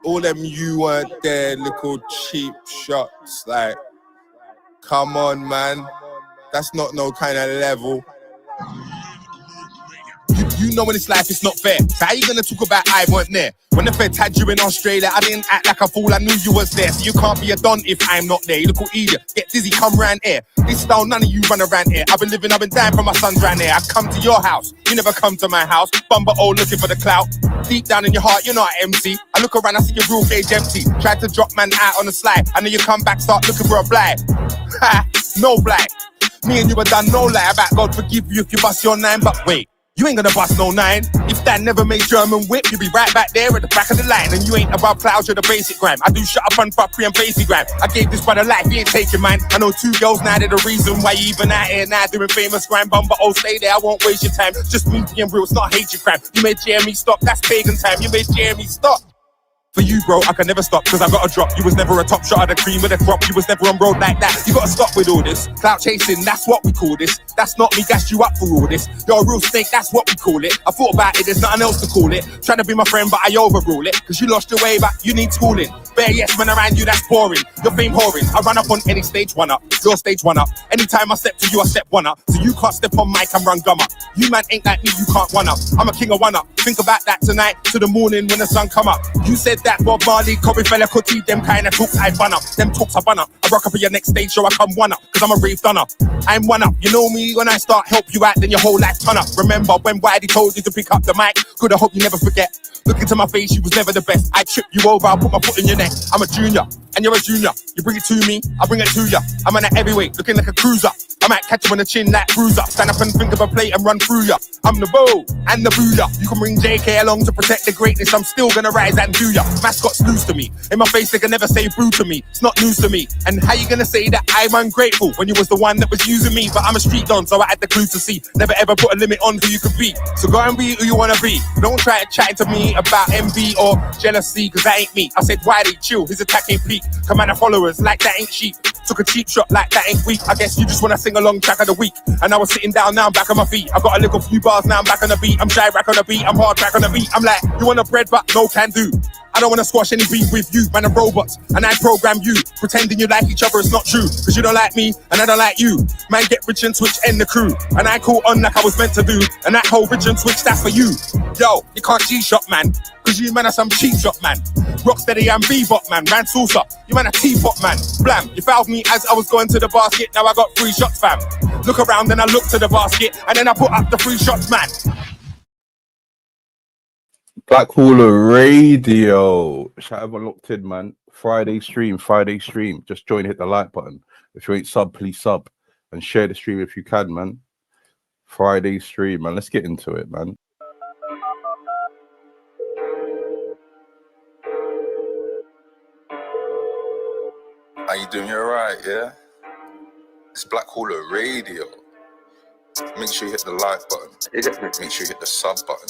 All them you weren't there, little cheap shots. Like, come on, man. That's not no kind of level. You know in this life it's not fair. So how you gonna talk about I weren't there? When the Fed had you in Australia, I didn't act like a fool, I knew you was there. So you can't be a don if I'm not there. You little idiot, get dizzy, come round here. This style, none of you run around here. I've been dying for my sons round here. I come to your house, you never come to my house. Bumba old looking for the clout. Deep down in your heart, you're not an MC. I look around, I see your real gauge empty. Tried to drop man out on the slide, and then you come back, start looking for a blind. Ha, no blind. Me and you were done, no lie about God forgive you if you bust your nine, but wait. You ain't gonna bust no 9. If that never made German whip, you'll be right back there at the back of the line. And you ain't above clouds, you're the basic gram. I do shut up on fuck pre and basic gram. I gave this brother life, he ain't taking mine. I know 2 girls now, they're the reason why you even out here now doing famous crime. Bum, but oh, stay there, I won't waste your time. Just me being real, it's not hatred crime. You made Jeremy stop, that's pagan time. You made Jeremy stop. For you, bro, I can never stop, cause I got a drop. You was never a top shot of the cream with a crop. You was never on road like that. You gotta stop with all this. Clout chasing, that's what we call this. That's not me, gassed you up for all this. You're a real snake, that's what we call it. I thought about it, there's nothing else to call it. Trying to be my friend, but I overrule it. Cause you lost your way, but you need schooling. Bare yes, man around you, that's boring. Your fame whoring. I run up on any stage, one up. Your stage, one up. Anytime I step to you, I step one up. So you can't step on mic and run gum up. You man ain't like me, you can't one up. I'm a king of one up. Think about that tonight, to the morning when the sun come up. You said that Bob Marley, Kobe fella, Kuti, them kind of talks I bun up. Them talks I bun up. I rock up at your next stage show, I come one up. Cause I'm a rave dunner. I'm one up. You know me, when I start help you out, then your whole life turn up. Remember when Whitey told you to pick up the mic? Good, I hope you never forget. Look into my face, you was never the best. I trip you over, I'll put my foot in your neck. I'm a junior, and you're a junior. You bring it to me, I bring it to ya. I'm on a heavyweight, looking like a cruiser. I might catch you on the chin like bruiser. Stand up and think of a plate and run through ya. I'm the bow and the booyah. You can bring JK along to protect the greatness. I'm still gonna rise and do ya. Mascots lose to me. In my face, they can never say boo to me. It's not news to me. And how you gonna say that I'm ungrateful when you was the one that was using me? But I'm a street don, so I had the clue to see. Never ever put a limit on who you could be. So go and be who you wanna be. Don't try to chat to me about envy or jealousy, cause that ain't me. I said, why they chill? His attack ain't peak. Command of followers like that ain't sheep. Took a cheap shot like that ain't weak. I guess you just wanna sing along track of the week. And I was sitting down, now I'm back on my feet. I got a little few bars, now I'm back on the beat. I'm shy back on the beat, I'm hard back on the beat. I'm like, you want a bread but no can do. I don't wanna squash any beef with you, man, I'm robots. And I program you, pretending you like each other, it's not true. Cause you don't like me, and I don't like you. Man, get rich and switch, end the crew. And I caught on like I was meant to do. And that whole rich and switch, that's for you. Yo, you can't G-shot, man. Cause you man are some cheap shot, man. Rocksteady and Bebop, man. Ran salsa, you man a teapot, man. Blam, you fouled me as I was going to the basket. Now I got 3 shots, fam. Look around, then I look to the basket. And then I put up the 3 shots, man. Black Hooler Radio. Shout out locked in, man. Friday stream. Just join, hit the like button. If you ain't sub, please sub. And share the stream if you can, man. Friday stream, man. Let's get into it, man. How you doing? You alright, yeah? It's Black Hooler Radio. Make sure you hit the like button. Make sure you hit the sub button.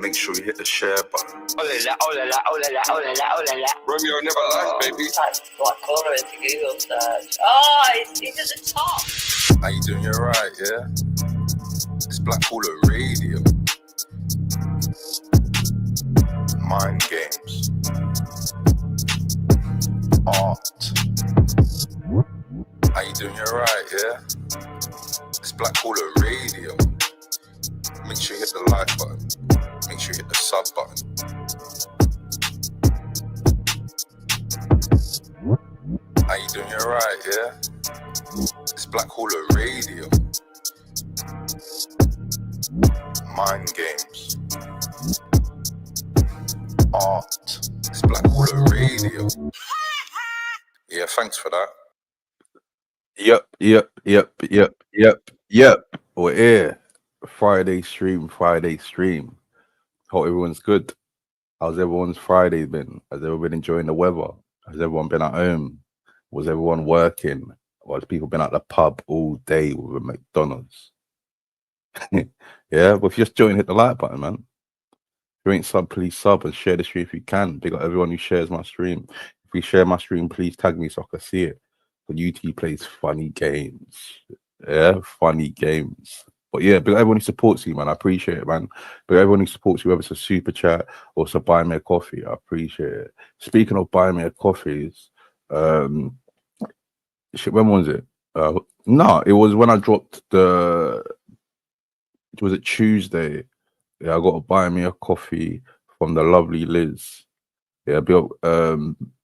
Make sure you hit the share button. Romeo never lies, baby. Black Hooler into Google search. Oh, he's at the top. How you doing? You alright, yeah? It's Black Hooler Radio. Mind games. Art. How you doing? You alright, yeah? It's Black Hooler Radio. Make sure you hit the like button. Make sure you hit the sub button. How you doing? You alright, yeah? It's Black Hooler Radio. Mind games. Art. It's Black Hooler Radio. Yeah, thanks for that. Yep. We're here. Friday stream. Hope everyone's good. How's everyone's Friday been? Has everyone been enjoying the weather? Has everyone been at home? Was everyone working? Or has people been at the pub all day with a McDonald's? Yeah, but if you just join, hit the like button, man. If you ain't sub, please sub and share the stream if you can. Big up everyone who shares my stream. If you share my stream, please tag me so I can see it. But UT plays funny games. Yeah, funny games. But yeah, but everyone who supports you, man, I appreciate it, man. But everyone who supports you, whether it's a super chat or it's a buy me a coffee, I appreciate it. Speaking of buy me a coffees, shit, when was it? No, it was when I dropped was it Tuesday? Yeah, I got to buy me a coffee from the lovely Liz. Yeah, built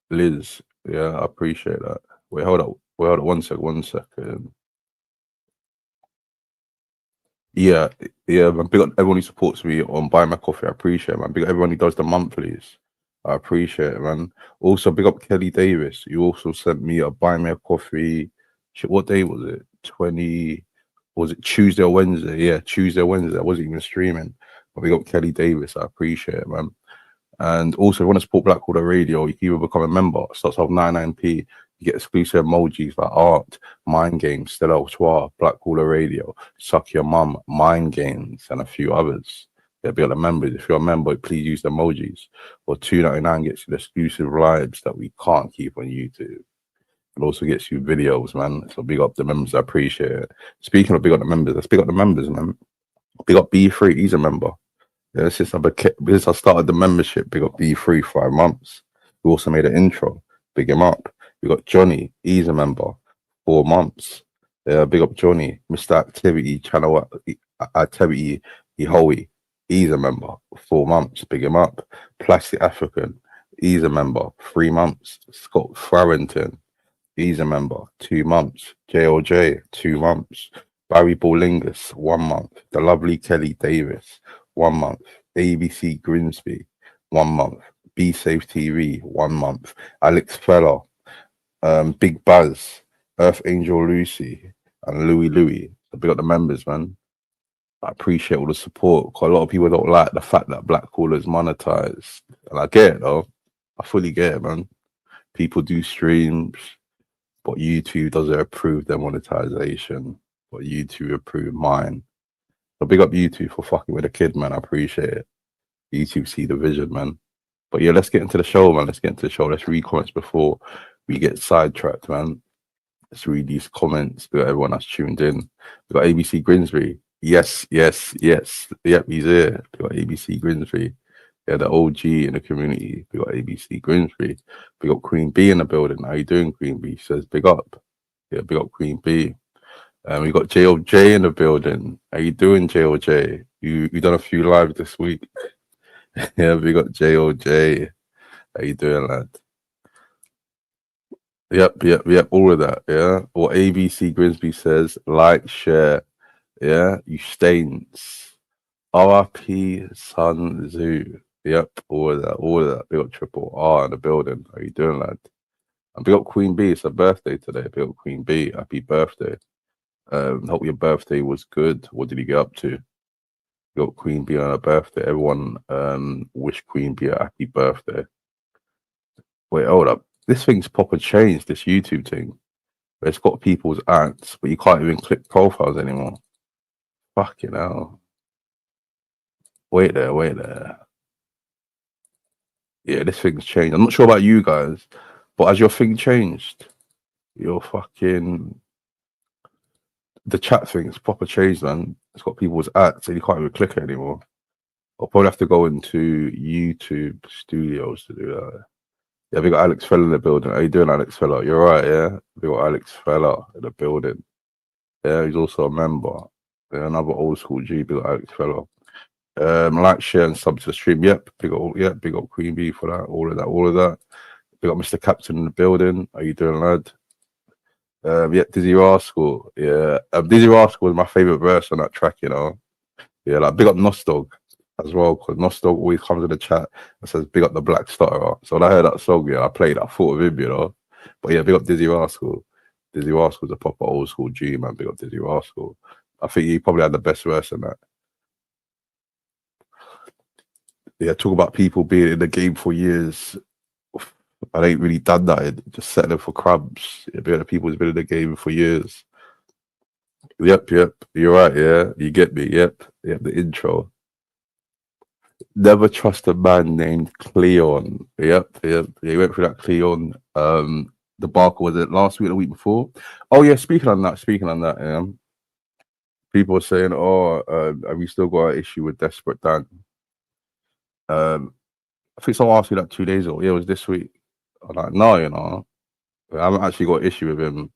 Liz. Yeah, I appreciate that. Wait, hold up. Wait, hold up. 1 second. Yeah, yeah, man. Big up everyone who supports me on Buy My Coffee. I appreciate it, man. Big up everyone who does the monthlies. I appreciate it, man. Also, big up Kelly Davis. You also sent me a Buy Me a Coffee. Shit, what day was it? 20. Was it Tuesday or Wednesday? Yeah, Tuesday or Wednesday. I wasn't even streaming. But big up Kelly Davis. I appreciate it, man. And also, if you want to support Blackwater Radio, you can either become a member. It starts off 99p. You get exclusive emojis like Art, Mind Games, Stella Artois, Blackwater Radio, Suck Your Mum, Mind Games, and a few others. They'll be the members. If you're a member, please use the emojis. Or $2.99 gets you the exclusive lives that we can't keep on YouTube. It also gets you videos, man. So big up the members. I appreciate it. Speaking of big up the members, let's big up the members, man. Big up B3. He's a member. Yeah, since I started the membership, big up B3 5 months. We also made an intro, big him up. We got Johnny, he's a member, 4 months. Yeah, big up Johnny, Mr. Activity, Channel Activity, Ihoe, he's a member, 4 months, big him up. Plastic African, he's a member, 3 months. Scott Farrington, he's a member, 2 months. JLJ, 2 months. Barry Bollingus, 1 month. The lovely Kelly Davis, 1 month. ABC Grimsby, 1 month. Be Safe TV, 1 month. Alex Feller, Big Buzz, Earth Angel Lucy, and Louie. So big up the members, man. I appreciate all the support. Cause a lot of people don't like the fact that Black Callers monetize. And I get it though. I fully get it, man. People do streams, but YouTube doesn't approve their monetization. But YouTube approve mine. So big up YouTube for fucking with a kid, man. I appreciate it. YouTube see the vision, man. But yeah, let's get into the show, man. Let's get into the show. Let's read comments before we get sidetracked, man. Let's read these comments. We got everyone that's tuned in. We got ABC Grimsby. Yes. Yep, he's here. We got ABC Grimsby. Yeah, the OG in the community. We got ABC Grimsby. We got Queen B in the building. How you doing, Queen B? She says big up. Yeah, big up Queen B. We got JLJ in the building. How you doing, JLJ? You done a few lives this week. Yeah, we got JLJ. How you doing, lad? Yep. All of that. Yeah. What ABC Grimsby says, like, share. Yeah. You stains. RIP Sun Zoo. Yep. All of that. We got Triple R in the building. How you doing, lad? And we got Queen B. It's her birthday today. We got Queen B. Happy birthday. Hope your birthday was good. What did you get up to? We got Queen B on her birthday. Everyone wish Queen B a happy birthday. Wait, hold up. This thing's proper changed, this YouTube thing. Where it's got people's ads, but you can't even click profiles anymore. Fucking hell. Wait there. Yeah, this thing's changed. I'm not sure about you guys, but has your thing changed? Your fucking... The chat thing's proper changed, man. It's got people's ads, so you can't even click it anymore. I'll probably have to go into YouTube Studios to do that. Yeah, we got Alex Feller in the building. How you doing, Alex Feller? You're right, yeah? We got Alex Feller in the building. Yeah, he's also a member. Yeah, another old school G, we got Alex Feller. Like, share, and sub to the stream. Yep, big up Queen Bee for that. All of that. We got Mr. Captain in the building. How you doing, lad? Dizzy Rascal. Yeah, Dizzy Rascal was my favorite verse on that track, you know. Yeah, like big up Nostog as well, because Nostog always comes in the chat and says big up the Black Starter. So when I heard that song, yeah, I played that, I thought of him, you know. But yeah, big up Dizzy Rascal. Dizzy Rascal's a proper old school G, man. Big up Dizzy Rascal. I think he probably had the best verse in that. Yeah, talk about people being in the game for years. I ain't really done that. Just settling for crumbs. Yeah, being the people who's been in the game for years. Yep. You're right, yeah. You get me, yep. The intro. Never trust a man named Cleon. Yep. He went through that Cleon. The Barker, was it last week or the week before? Oh yeah, speaking on that, yeah. People are saying, "Oh, have you still got an issue with Desperate Dan?" I think someone asked me that 2 days ago. Yeah, it was this week. I'm like, no, you know, I haven't actually got an issue with him.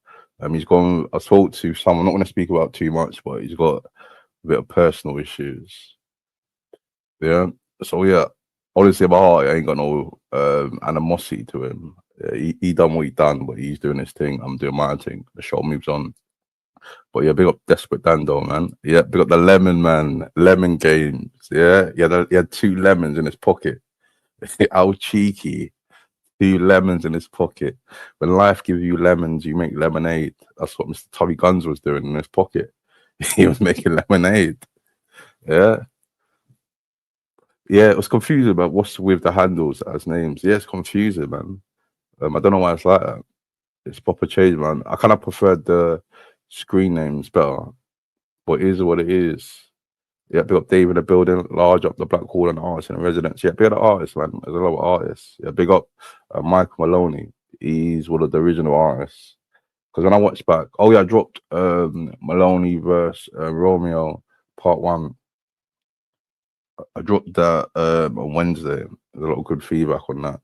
He's gone. I spoke to someone. I'm not going to speak about too much, but he's got a bit of personal issues. Yeah. So yeah, honestly, in my heart, I ain't got no animosity to him. Yeah, he done what he done, but he's doing his thing. I'm doing my thing. The show moves on. But yeah, big up Desperate Dan though, man. Yeah, big up the lemon man, lemon games. Yeah, he had 2 lemons in his pocket. How cheeky. 2 lemons in his pocket. When life gives you lemons, you make lemonade. That's what Mr. Tommy Guns was doing in his pocket. He was making lemonade. Yeah. Yeah, it was confusing about what's with the handles as names. Yeah, it's confusing, man. I don't know why it's like that. It's proper change, man. I kind of preferred the screen names better, but it is what it is. Yeah, big up Dave in the building, large up the Black Hall and artists in residence. Yeah, big up the artists, man. There's a lot of artists. Yeah, big up Michael Maloney. He's one of the original artists. Because when I watched back, oh yeah, I dropped Maloney versus Romeo Part 1. I dropped that on Wednesday. There's a lot of good feedback on that.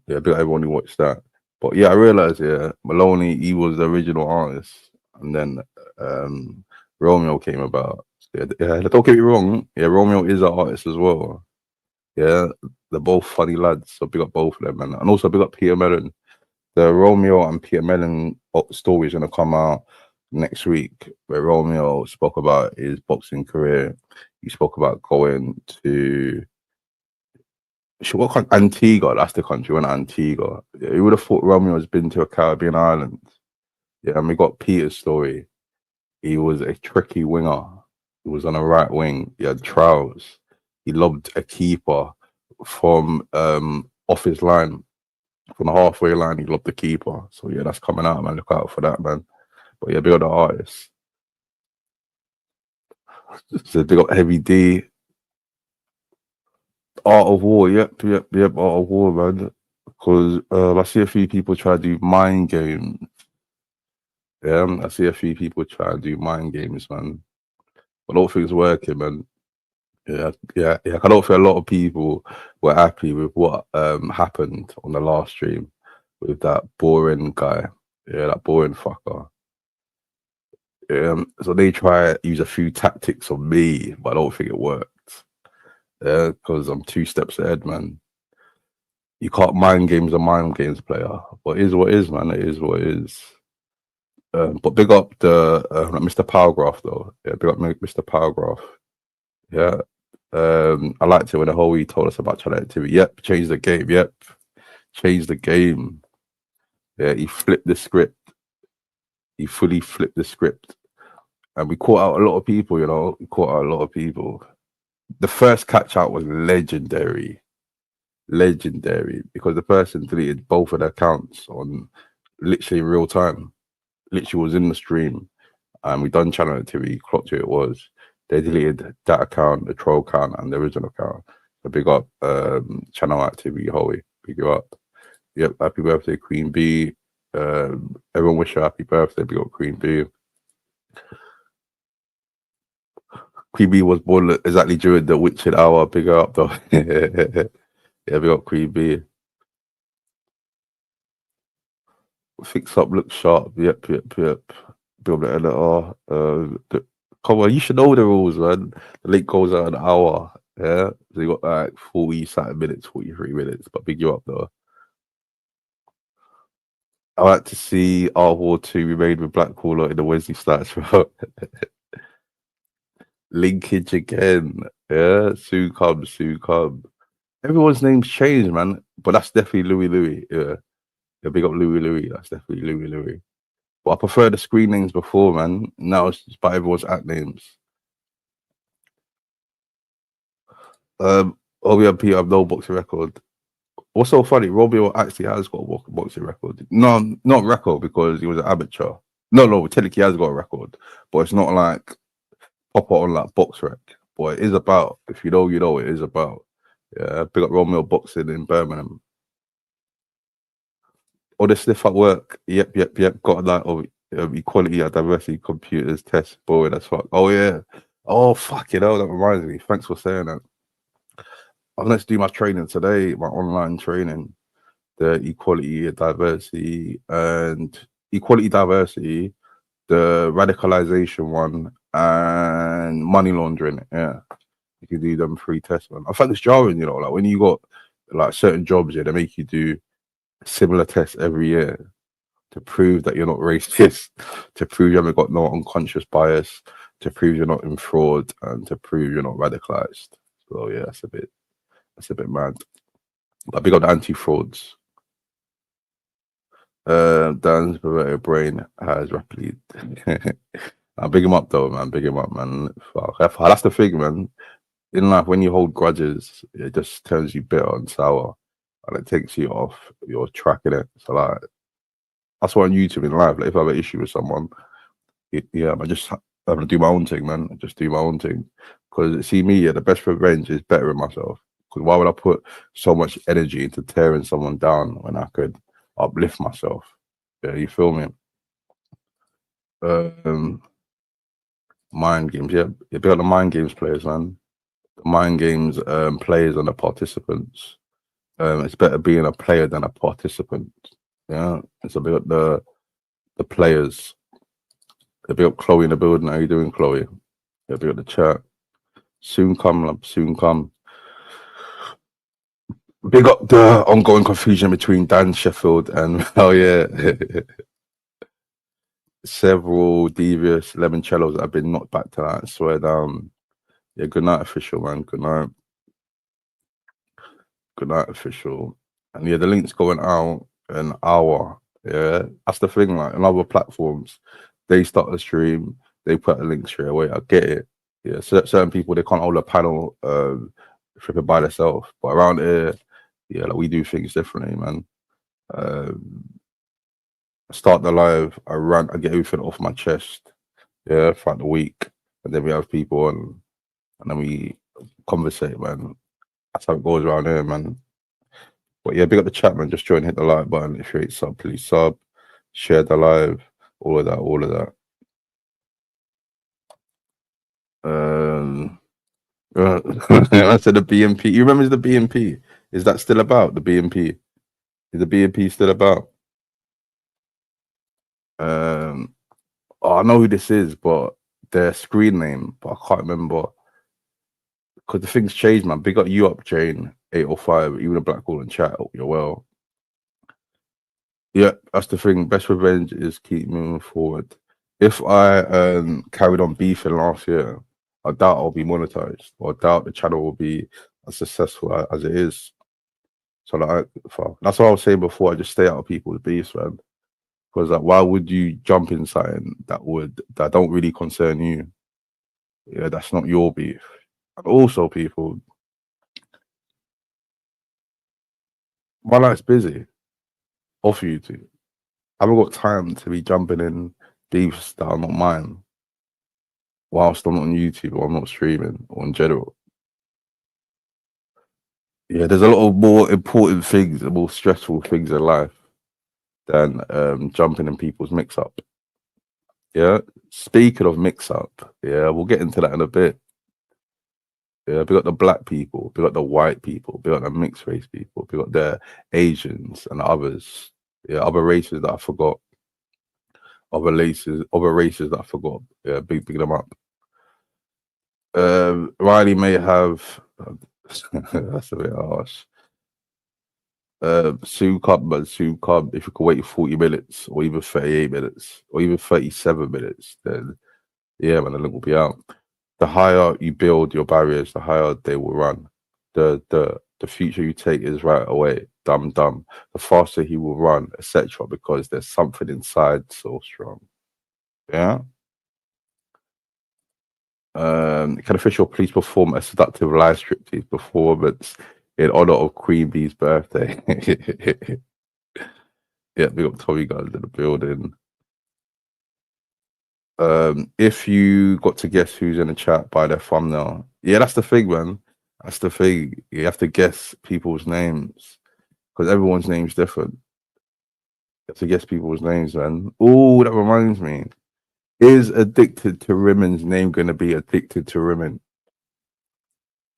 Yeah, big up everyone who watched that. But yeah, I realized, yeah, Maloney, he was the original artist. And then Romeo came about. Yeah, don't get me wrong. Yeah, Romeo is an artist as well. Yeah, they're both funny lads. So big up both of them, man. And also big up Peter Mellon. The Romeo and Peter Mellon story is going to come out next week, where Romeo spoke about his boxing career. He spoke about going to Antigua. That's the country. Went to Antigua. Yeah, you would have thought Romeo has been to a Caribbean island. Yeah, and we got Peter's story. He was a tricky winger. He was on the right wing. He had trowels. He lobbed a keeper from off his line. From the halfway line, he lobbed the keeper. So yeah, that's coming out, man. Look out for that, man. But yeah, big up the artists. So big up Heavy D. Art of War, yep, Art of War, man. Because I see a few people try to do mind games. Yeah, I see a few people try to do mind games, man. I don't think it's working, man. Yeah. I don't think a lot of people were happy with what happened on the last stream with that boring guy. Yeah, that boring fucker. So they try to use a few tactics on me, but I don't think it worked. Yeah, because I'm 2 steps ahead, man. You can't mind games a mind games player. But it is what it is, man. It is what it is. But big up the Mr. Powergraph though. Yeah, big up Mr. Powergraph. Yeah. I liked it when the whole he told us about child activity. Yep, change the game. Yep, change the game. Yeah, he flipped the script. He fully flipped the script, and we caught out a lot of people. You know, we caught out a lot of people. The first catch out was legendary, because the person deleted both of their accounts on literally in real time. Literally was in the stream, and we done channel activity. Clocked who it was. They deleted that account, the troll account, and the original account. So big up channel activity, Howie. Big you up. Yep, happy birthday, Queen B. Everyone wish her happy birthday. Big up Queen B. Queen B was born exactly during the witching hour. Big her up though. Yeah, big up Queen B. Fix up, look sharp. Yep. Big up the editor. Come on, you should know the rules, man. The link goes out an hour. Yeah, so you got like 40 minutes, 43 minutes. But big you up though. I like to see Art War 2 remade with Black Caller in the Wednesday stats, bro. Linkage again. Yeah, soon come. Everyone's name's changed, man. But that's definitely Louis. Yeah. Yeah, big up Louis. That's definitely Louis. But I prefer the screen names before, man. Now it's just by everyone's act names. OBMP, I have no boxing record. What's so funny? Romeo actually has got a boxing record. No, not record because he was an amateur. No, technically he has got a record, but it's not like pop on like box rec. But it is about, if you know, you know, it is about. Yeah, big up Romeo boxing in Birmingham. Or the sniff at work. Yep. Got a night of Equality and diversity computers test boring as fuck. Oh yeah. Oh fuck it. That reminds me. Thanks for saying that. I'm going to do my training today, my online training, the equality, diversity, the radicalization one, and money laundering. Yeah, you can do them 3 tests, man. I find it's jarring, like when you got like certain jobs, they make you do similar tests every year to prove that you're not racist, to prove you haven't got no unconscious bias, to prove you're not in fraud, and to prove you're not radicalized. So yeah, that's a bit mad. But big up the anti-frauds. Dan's perverted brain has rapidly. I big him up though, man. Big him up, man. Fuck. That's the thing, man. In life, when you hold grudges, it just turns you bitter and sour, and it takes you off your track in it. So like, that's why on YouTube in life, like if I have an issue with someone, I just have to do my own thing, man. Just do my own thing. Because see me, the best revenge is bettering myself. Because why would I put so much energy into tearing someone down when I could uplift myself? Yeah, you feel me? Mind games, yeah. Big up the mind games players, man. The mind games players and the participants. It's better being a player than a participant. Yeah, it's a bit up the players. A bit up Chloe in the building. How you doing, Chloe? A bit up the chat. Soon come, love. Soon come. Big up the ongoing confusion between Dan Sheffield and oh yeah, several devious limoncellos that have been knocked back tonight. I swear down. Yeah, good night, official man. Good night. Good night, official. And yeah, the link's going out an hour. Yeah, that's the thing. Like on other platforms, they start the stream, they put a link straight away. I get it. Yeah, certain people they can't hold a panel flipping by themselves. But around here, yeah, like we do things differently, man. Start the live, I get everything off my chest, yeah, throughout the week, and then we have people on, and then we conversate, man. That's how it goes around here, man. But yeah, big up the chat, man. Just join, hit the like button. If you hate sub, please sub, share the live, all of that. I said the BMP. You remember the BMP? Is that still about the BMP? Is the BMP still about? Oh, I know who this is, but their screen name, but I can't remember. Because the things changed, man. Big up you up, Jane 805. Even a black hole in chat. Hope you're well. Yeah, that's the thing. Best revenge is keep moving forward. If I carried on beefing last year, I doubt I'll be monetized, or I doubt the channel will be as successful as it is. So like, that's what I was saying before. I just stay out of people's beefs, man. Because like, why would you jump in something that don't really concern you? Yeah, that's not your beef. And also, people, my life's busy. Off YouTube, I haven't got time to be jumping in beefs that are not mine, whilst I'm not on YouTube or I'm not streaming or in general. Yeah, there's a lot of more important things and more stressful things in life than jumping in people's mix-up. Yeah. Speaking of mix-up, yeah, we'll get into that in a bit. Yeah, we got the black people, we got the white people, we got the mixed race people, we got the Asians and the others. Yeah, other races that I forgot. Other races that I forgot. Yeah, big them up. Riley may have that's a bit harsh. Soon come, if you could wait 40 minutes or even 38 minutes or even 37 minutes, then yeah, man, the link will be out. The higher you build your barriers, the higher they will run. The future you take is right away. Dumb. The faster he will run, etc. Because there's something inside so strong. Yeah. Can official please perform a seductive live striptease performance in honor of Queen Bee's birthday? Yeah, we got Tommy guys in the building. If you got to guess who's in the chat by their thumbnail, yeah, that's the thing, man. That's the thing. You have to guess people's names because everyone's name's different. To guess people's names, man. Oh, that reminds me. Is Addicted to Rimming's name going to be Addicted to Rimming?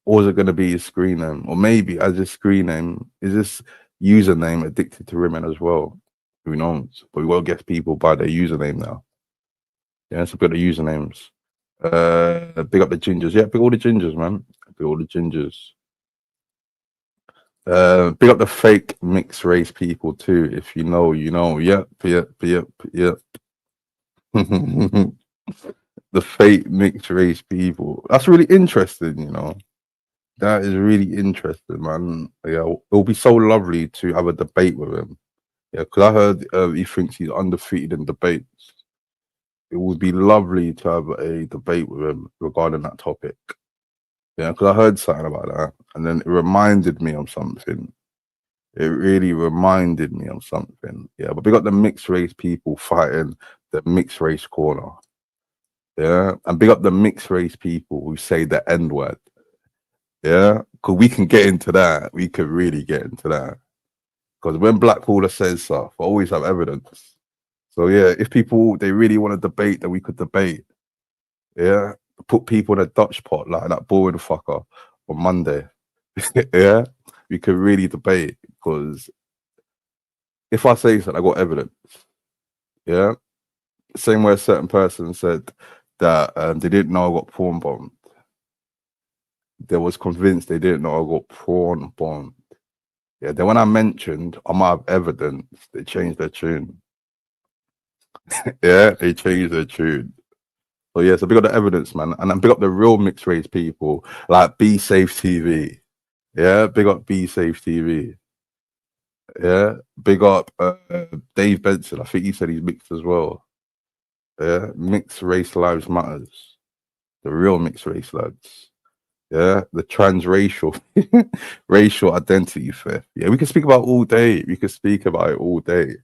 Or is it going to be his screen name? Or maybe as his screen name, is this username Addicted to Rimming as well? Who knows? But we got to guess people by their username now. Yeah, so big up the usernames. Big up the gingers. Yeah, big all the gingers, man. Big all the gingers. Big up the fake mixed race people too. If you know, you know. Yep. The fake mixed race people. That's really interesting, you know. That is really interesting, man. Yeah, it'll be so lovely to have a debate with him. Yeah, because I heard he thinks he's undefeated in debates. It would be lovely to have a debate with him regarding that topic. Yeah, because I heard something about that, and then it reminded me of something. It really reminded me of something. Yeah, but we got the mixed race people fighting the mixed race corner. Yeah, and big up the mixed race people who say the N word. Yeah, because we can get into that. We could really get into that. Because when Black Paula says stuff, I always have evidence. So yeah, if people they really want to debate, then we could debate. Yeah, put people in a Dutch pot like that boring fucker on Monday. Yeah, we could really debate because if I say something, I got evidence. Yeah, same way a certain person said that they didn't know I got porn bombed. They was convinced they didn't know I got porn bombed. Yeah, then when I mentioned I might have evidence, they changed their tune. Yeah, they changed their tune. So yeah, so big up the evidence, man, and then big up the real mixed race people like Be Safe TV. Yeah, big up Be Safe TV. Yeah, big up Dave Benson. I think he said he's mixed as well. Yeah, mixed race lives matters. The real mixed race lads. Yeah, the transracial, racial identity theft. Yeah, we can speak about it all day. We can speak about it all day.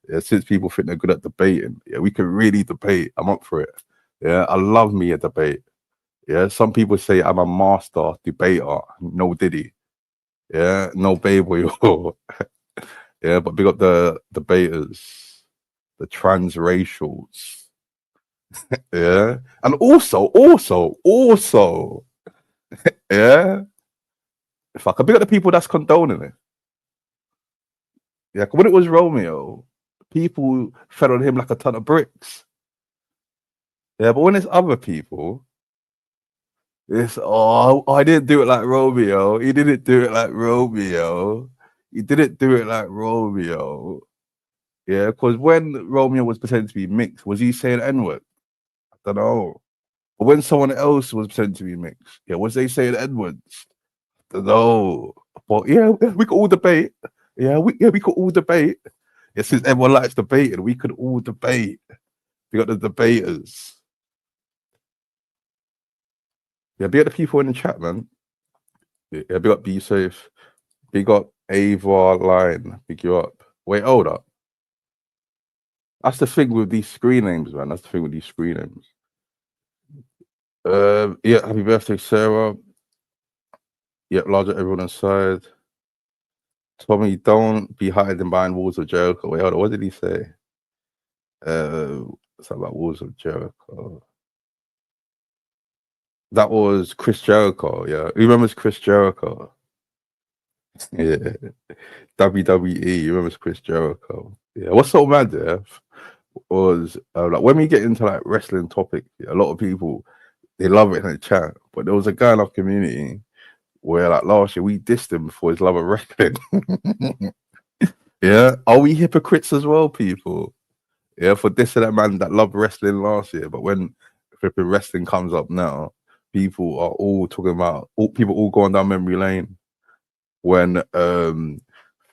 Yeah, since people think they're good at debating, yeah, we can really debate. I'm up for it. Yeah, I love me a debate. Yeah, some people say I'm a master debater. No diddy. Yeah, no baby. Yeah, but big up the debaters, the transracials. Yeah, and also, yeah. If I could big up the people that's condoning it. Yeah, 'cause when it was Romeo, people fell on him like a ton of bricks. Yeah, but when it's other people, it's I didn't do it like Romeo. He didn't do it like Romeo. He didn't do it like Romeo. Yeah, because when Romeo was pretending to be mixed, was he saying N-word? I don't know. But when someone else was pretending to be mixed, yeah, was they saying N-words? I don't know. But yeah, we could all debate. Yeah, we could all debate. Yeah, since everyone likes debating, we could all debate. We got the debaters. Yeah, be at the people in the chat, man. Yeah, big up Be Safe. Big up Ava Line. Big you up. Wait, hold up. That's the thing with these screen names, man. That's the thing with these screen names. Yeah, happy birthday, Sarah. Yep, larger everyone inside. Tommy, don't be hiding behind walls of Jericho. Wait, hold on. What did he say? Something about walls of Jericho. That was Chris Jericho. Yeah, who remembers Chris Jericho? Yeah, WWE. You remember Chris Jericho? Yeah. What's so mad there was like when we get into like wrestling topics, yeah, a lot of people they love it in the chat. But there was a guy in our community where like last year we dissed him for his love of wrestling. Yeah, are we hypocrites as well, people? Yeah, for dissing that man that loved wrestling last year, but when flipping wrestling comes up now, people are all talking about people all going down memory lane. When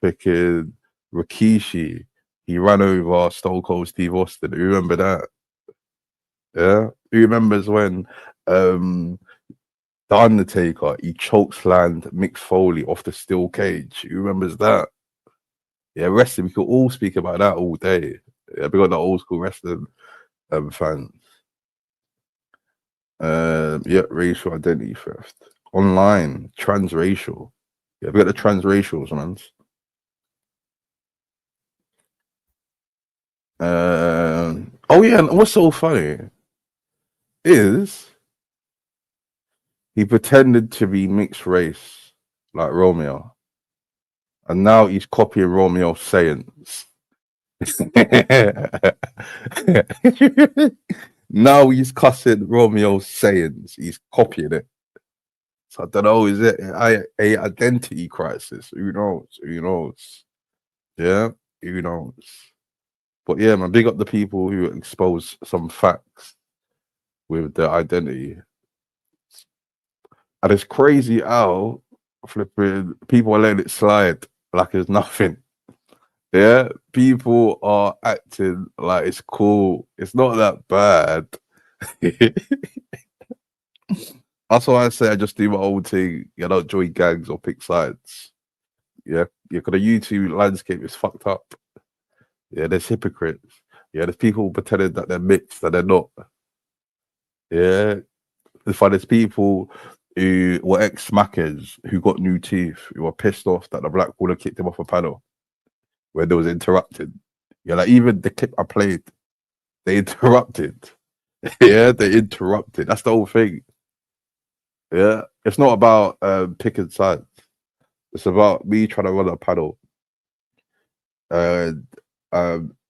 freaking Rikishi he ran over Stone Cold Steve Austin. You remember that? Yeah. Who remembers when The Undertaker he chokeslammed Mick Foley off the steel cage? Who remembers that? Yeah, wrestling, we could all speak about that all day. Yeah, we got the old school wrestling fans. Yeah, racial identity theft. Online, transracial. Yeah, we got the transracials, man. Oh yeah, and what's so funny is he pretended to be mixed race like Romeo, and now he's copying Romeo's sayings. Now he's cussing Romeo's sayings. He's copying it. So I don't know. Is it a identity crisis? Who knows? Who knows? Yeah, who knows? But yeah, man, big up the people who expose some facts with their identity. And it's crazy how flipping people are letting it slide like it's nothing. Yeah, people are acting like it's cool. It's not that bad. That's why I say I just do my own thing. I don't join gangs or pick sides. Yeah, because the YouTube landscape is fucked up. Yeah, there's hypocrites. Yeah, there's people pretending that they're mixed and they're not. Yeah, there's people who were ex-smackers who got new teeth, who were pissed off that the black caller kicked him off a panel when there was interrupted. Yeah, like even the clip I played, they interrupted. Yeah, they interrupted. That's the whole thing. Yeah, it's not about picking sides. It's about me trying to run a panel and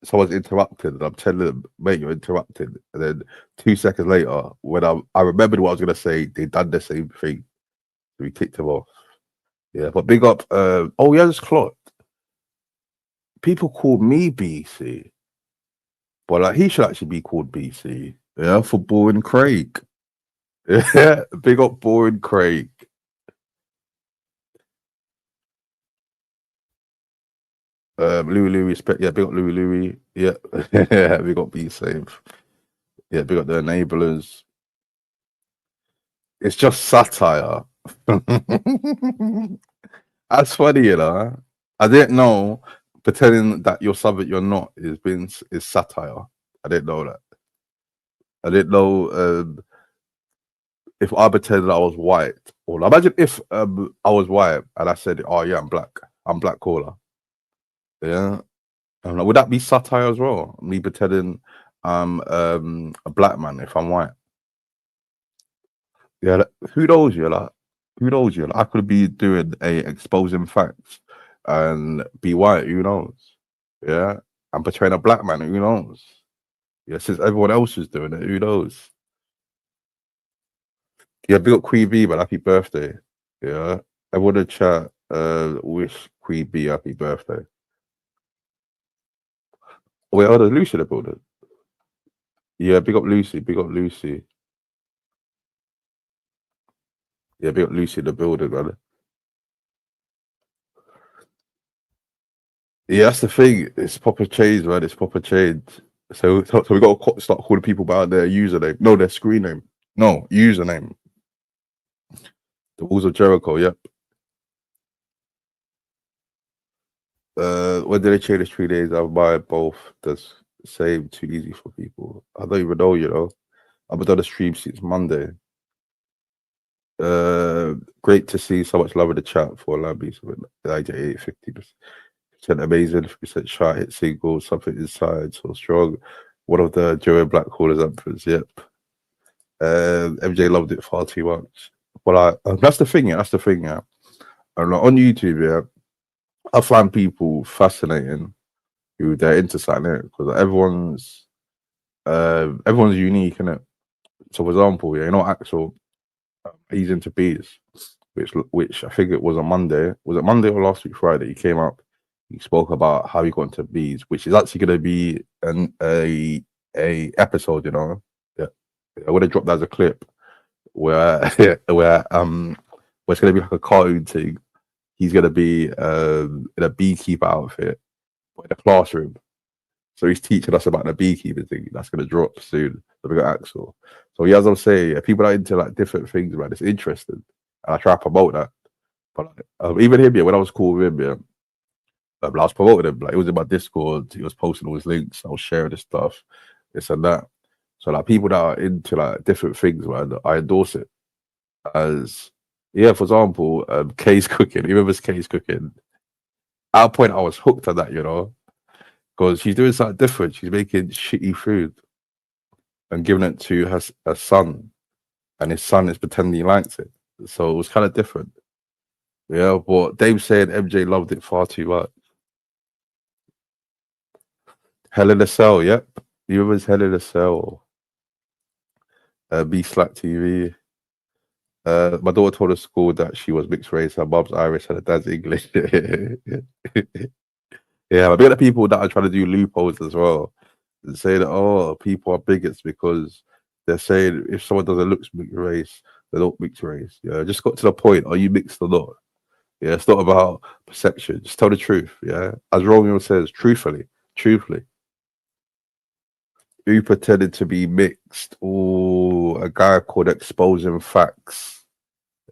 someone's interrupted, and I'm telling them, mate, you're interrupted. And then 2 seconds later, when I remembered what I was gonna say, they done the same thing. We kicked him off. Yeah, but big up. Oh yeah, it's Clout. People call me BC, but like he should actually be called BC. Yeah, for Boring Craig. Yeah, big up Boring Craig. Louis, respect. Yeah, big up Louis. Yeah, yeah, big up Be Safe. Yeah, big up the enablers. It's just satire. That's funny, you know. I didn't know pretending that you're something you're not is satire. I didn't know that. I didn't know if I pretended I was white. Or imagine if I was white and I said, "Oh yeah, I'm black. I'm black caller." Yeah, I'm like, would that be satire as well? Me pretending I'm a black man if I'm white. Yeah, like, who knows you? Like, who knows you? Like, I could be doing a exposing facts and be white. Who knows? Yeah, I'm portraying a black man. Who knows? Yeah, since everyone else is doing it, who knows? Yeah, big up Queen B, man. Happy birthday. Yeah, everyone in the chat wish Queen B happy birthday. Oh, wait, oh, there's Lucy in the building. Yeah, big up Lucy. Big up Lucy. Yeah, big up Lucy in the building, man. Yeah, that's the thing. It's proper change, man. It's proper change. So we got to start calling people by their username. No, their screen name. No, username. The Walls of Jericho. Yep. When did they change the 3 days? I'll buy both. That's same. Too easy for people. I don't even know. You know, I've been on the stream since Monday. Great to see so much love in the chat for Lambi. 98, 50%. Amazing, 50% shy, hit single, something inside, so strong. One of the Joey Black callers emperors, yep. MJ loved it far too much. But that's the thing, yeah. That's the thing, yeah. And like, on YouTube, yeah, I find people fascinating who they're into something because everyone's unique, innit? So, for example, yeah, you know, Axel, he's into bees, which I think it was on Monday. Was it Monday or last week Friday? He came up. He spoke about how he got into bees, which is actually going to be a episode. You know, yeah, I would have dropped that as a clip where where it's going to be like a cartoon thing. He's going to be in a beekeeper outfit, but in a classroom. So he's teaching us about the beekeeping thing. That's going to drop soon. So we got Axel. So yeah, as I'm saying, yeah, people are into like different things, man. It's interesting, and I try to promote that. But even him, yeah, when I was cool with him, yeah, I was promoting him. Like, it was in my Discord. He was posting all his links. I was sharing his stuff, this and that. So like people that are into like different things, man, I endorse it. As yeah, for example, Kay's cooking. He remembers Kay's cooking. At a point, I was hooked on that, you know. because she's doing something different. She's making shitty food and giving it to her son, and his son is pretending he likes it. So it was kind of different. Yeah, but Dave said MJ loved it far too much. Hell in a Cell, yep. You was Hell in a Cell. B Slack TV. My daughter told us school that she was mixed race. Her mum's Irish and her dad's English. Yeah, but big the people that are trying to do loopholes as well. And say that, oh, people are bigots because they're saying if someone doesn't look mixed race, they don't mix race. Yeah, just got to the point. Are you mixed or not? Yeah, it's not about perception. Just tell the truth. Yeah, as Romeo says, truthfully. Who pretended to be mixed? Oh, a guy called Exposing Facts.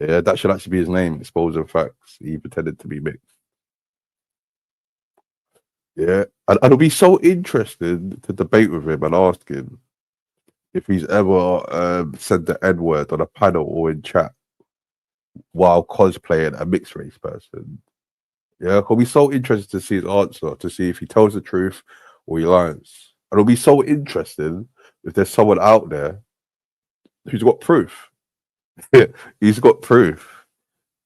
Yeah, that should actually be his name, Exposing Facts. He pretended to be mixed. Yeah, and it'll be so interesting to debate with him and ask him if he's ever said the N word on a panel or in chat while cosplaying a mixed race person. Yeah, it'll be so interesting to see his answer, to see if he tells the truth or he lies. And it'll be so interesting if there's someone out there who's got proof. He's got proof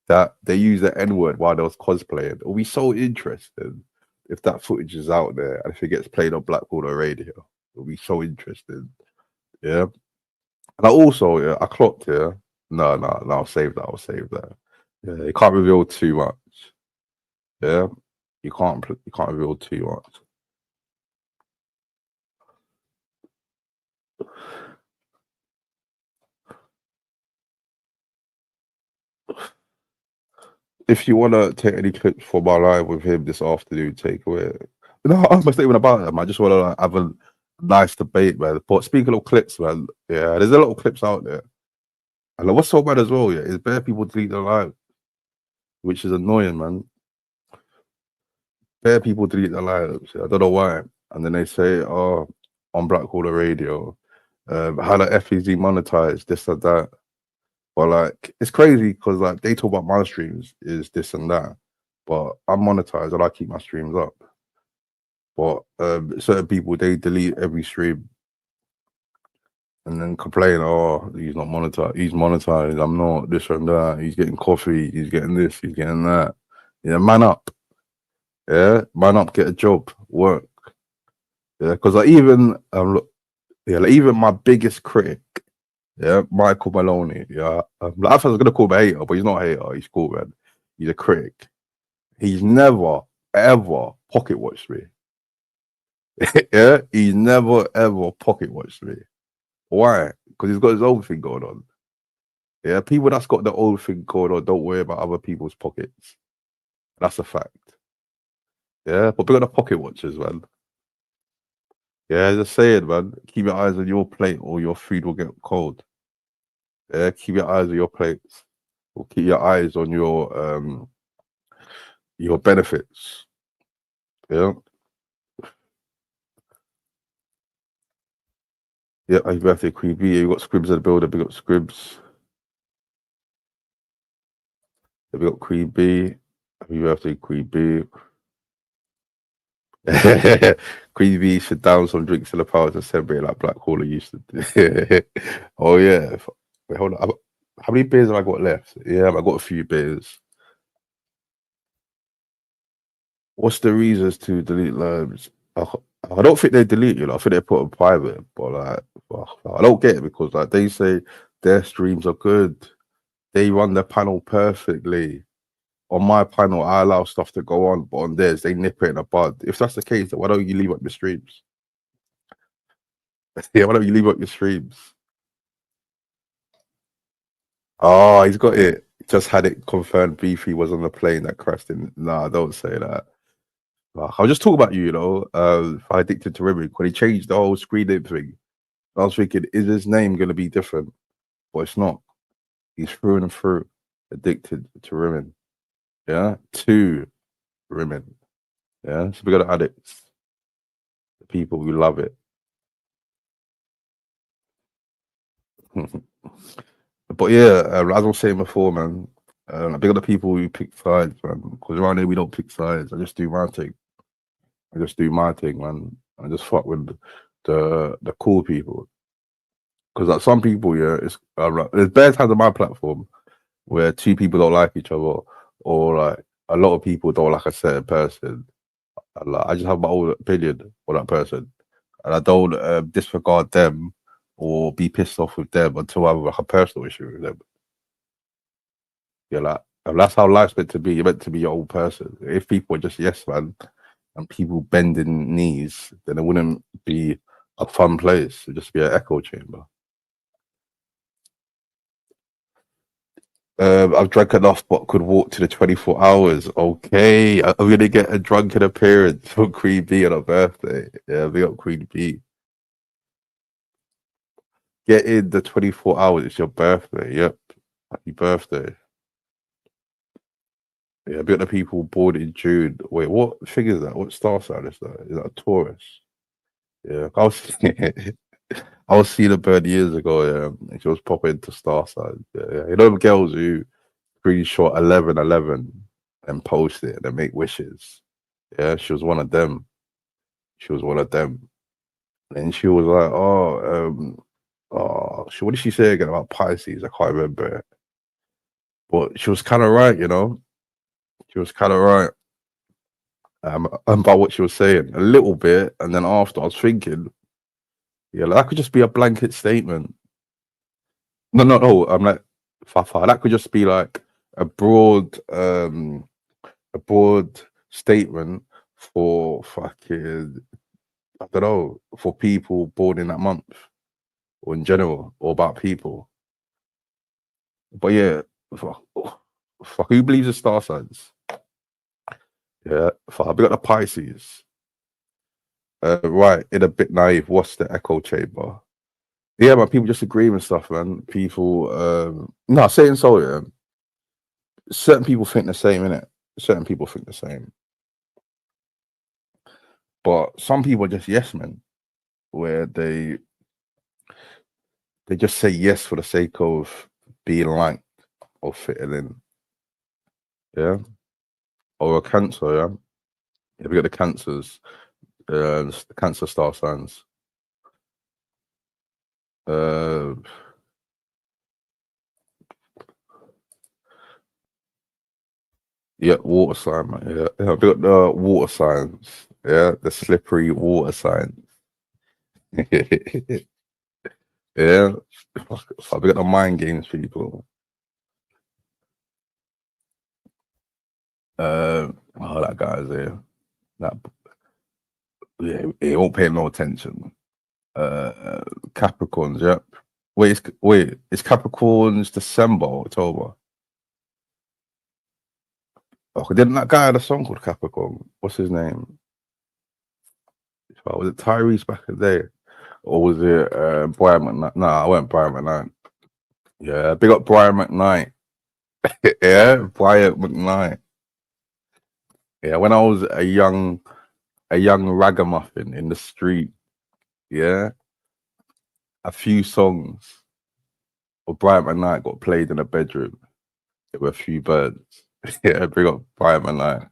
that they use the N word while they was cosplaying. It'll be so interesting if that footage is out there and if it gets played on Blackpool radio. It'll be so interesting. Yeah. And I also, yeah, I clocked here. No, I'll save that. Yeah, you can't reveal too much. Yeah. You can't reveal too much. If you want to take any clips for my live with him this afternoon, take away. No, I'm not even about them. I just want to have a nice debate, man. But speaking of clips, man, yeah, there's a lot of clips out there. And what's so bad as well, yeah, is bare people delete their live, which is annoying, man. Bare people delete their lives. I don't know why. And then they say, oh, on Blackwater Radio, how the F is demonetized, this and that. But like, it's crazy because like they talk about my streams is this and that, but I'm monetized and I keep my streams up. But certain people, they delete every stream and then complain, oh, he's not monetized, he's monetized, I'm not, this and that, he's getting coffee, he's getting this, he's getting that. Yeah, man up. Yeah, man up, get a job, work. Yeah, because like even like, even my biggest critic, yeah, Michael Maloney. Yeah, I thought I was gonna call him a hater, but he's not a hater. He's cool, man. He's a critic. He's never ever pocket watched me. Yeah, he's never ever pocket watched me. Why? Because he's got his own thing going on. Yeah, people that's got their own thing going on don't worry about other people's pockets. That's a fact. Yeah, but we got the pocket watchers, man. Yeah, just saying, man. Keep your eyes on your plate, or your food will get cold. Yeah, keep your eyes on your plates. Or keep your eyes on your benefits. Yeah. Yeah, happy birthday, Queen B. You got Scribs in the building, big up Scribs. We got Queen B. Happy birthday, Queen B. Queen B should down some drinks in the power to celebrate like Black Hawler used to do. Oh yeah. Wait, hold on. How many beers have I got left? Yeah, I got a few beers. What's the reasons to delete lives? I don't think they delete you. Like, I think they put them private, but like, I don't get it because like they say their streams are good. They run the panel perfectly. On my panel, I allow stuff to go on, but on theirs, they nip it in the bud. If that's the case, then why don't you leave up your streams? Yeah, why don't you leave up your streams? Oh, he's got it. Just had it confirmed. Beefy was on the plane that crashed in. Nah, don't say that. I'll just talk about you know. I addicted to Rimming when he changed the whole screen name thing. I was thinking, is his name going to be different? But it's not. He's through and through addicted to Rimming. Yeah, to Rimming. Yeah, so we got addicts, the people who love it. But yeah, as I was saying before, man, I big up the people who pick sides, man. Because around here we don't pick sides. I just do my thing. I just do my thing, man. I just fuck with the cool people. Because like some people, yeah, it's like, there's bare times on my platform where two people don't like each other, or like a lot of people don't like a certain person. And, like, I just have my own opinion on that person, and I don't disregard them or be pissed off with them until I have like a personal issue with them. Yeah, like, and that's how life's meant to be. You're meant to be your own person. If people are just yes man and people bending knees, then it wouldn't be a fun place. It'd just be an echo chamber. I've drank enough, but could walk to the 24 hours. Okay, I'm gonna get a drunken appearance for Queen B on her birthday. Yeah, big up Queen B. Get in the 24 hours. It's your birthday. Yep, happy birthday. Yeah, big up the people born in June. Wait, what thing is that? What star sign is that? Is that a Taurus? Yeah, I was seeing a bird years ago. Yeah, and she was popping into star signs. Yeah. You know, the girls who screenshot 11/11 and post it and they make wishes. Yeah, she was one of them. She was one of them. And she was like, what did she say again about Pisces? I can't remember it. But she was kind of right, you know. She was kind of right about what she was saying a little bit. And then after, I was thinking, yeah, that could just be a blanket statement. No. I'm like, Fafa. That could just be like a broad statement for fucking, I don't know, for people born in that month or in general or about people. But yeah, fuck who believes in star signs? Yeah, fuck, we got the Pisces. Right, in a bit naive, what's the echo chamber? Yeah, man, people just agree with stuff, man. People, no, saying so, yeah. Certain people think the same, innit? Certain people think the same. But some people are just yes men, where they just say yes for the sake of being liked or fitting in. Yeah. Or a Cancer, yeah. Yeah, we got the Cancers, the Cancer star signs. Yeah, water sign, man. Yeah, we got the water signs. Yeah, the slippery water signs. Yeah, we got the mind games people. That guy's there. That yeah, he won't pay no attention. Capricorns, yep. Wait, it's Capricorns December, October. Oh, didn't that guy have a song called Capricorn? What's his name? Was it Tyrese back in the day? Or was it Brian McKnight? Nah, I went Brian McKnight. Yeah, big up Brian McKnight. Yeah, Brian McKnight. Yeah, when I was a young ragamuffin in the street, yeah, a few songs of Brian McKnight got played in the bedroom. There were a few birds. Yeah, big up Brian McKnight.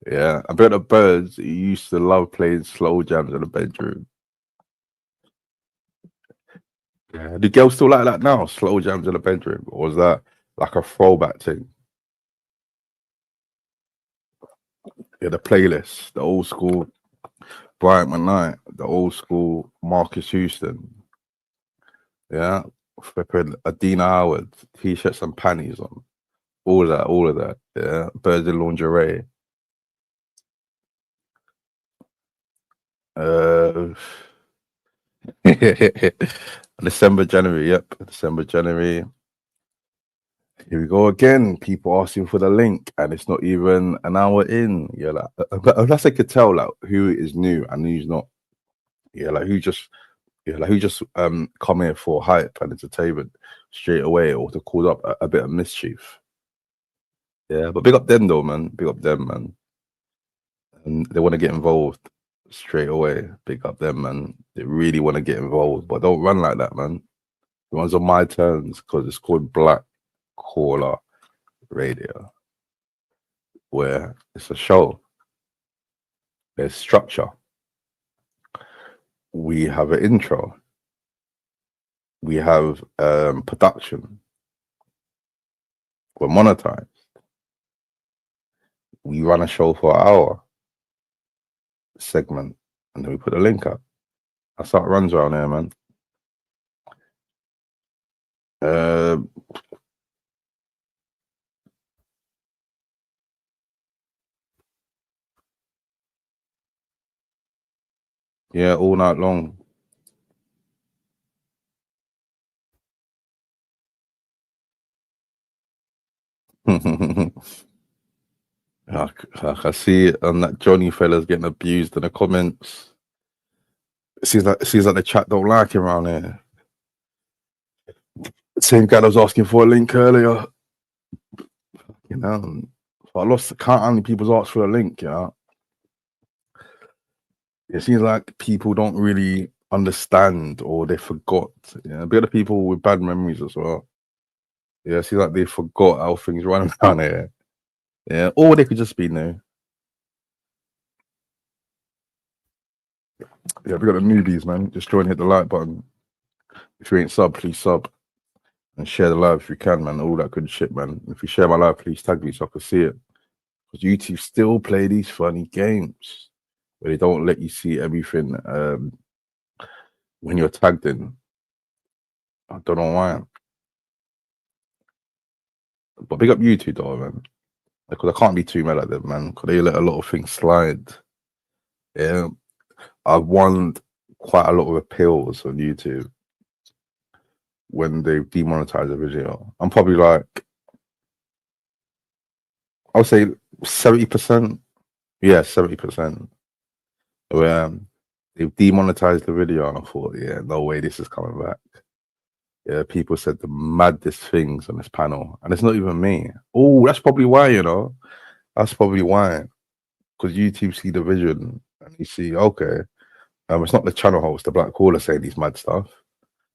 Yeah, I bet the birds used to love playing slow jams in the bedroom. Yeah, do girls still like that now? Slow jams in the bedroom, or was that like a throwback thing? Yeah, the playlist, the old school Brian McKnight, the old school Marcus Houston. Yeah, flipping Adina Howard, t-shirts and panties on. All of that. Yeah, birds in lingerie. December, January. Yep, December, January. Here we go again. People asking for the link, and it's not even an hour in. Yeah, like unless I could tell like who is new and who's not. Yeah, like who just come here for hype and entertainment straight away, or to cause up a bit of mischief. Yeah, but big up them though, man. Big up them, man. And they want to get involved straight away. Big up them, man. They really want to get involved, but don't run like that, man. The one's on my terms because it's called Black Caller Radio, where it's a show. There's structure. We have an intro. We have production. We're monetized. We run a show for an hour segment, and then we put a link up. That's how it runs around here, man. Yeah, all night long. I see it, and that Johnny fella's getting abused in the comments. It seems like the chat don't like him around here. Same guy that was asking for a link earlier. You know, so I lost count how many people's asked for a link. You know, it seems like people don't really understand or they forgot. Yeah, a bit of people with bad memories as well. Yeah, it seems like they forgot how things run around here. Yeah, or they could just be new. Yeah, we got the newbies, man. Just try and hit the like button. If you ain't sub, please sub. And share the live if you can, man. All that good shit, man. If you share my live, please tag me so I can see it. Because YouTube still play these funny games where they don't let you see everything when you're tagged in. I don't know why. But big up YouTube though, man. Because I can't be too mad at them, man. Because they let a lot of things slide. Yeah. I've won quite a lot of appeals on YouTube when they demonetize a video. I'm probably like, I would say 70%. Yeah, 70%. Where they've demonetized the video, and I thought, yeah, no way this is coming back. Yeah, people said the maddest things on this panel, and it's not even me. Oh, that's probably why, you know. That's probably why. Because YouTube see the vision and you see, okay, it's not the channel host, the black caller saying these mad stuff.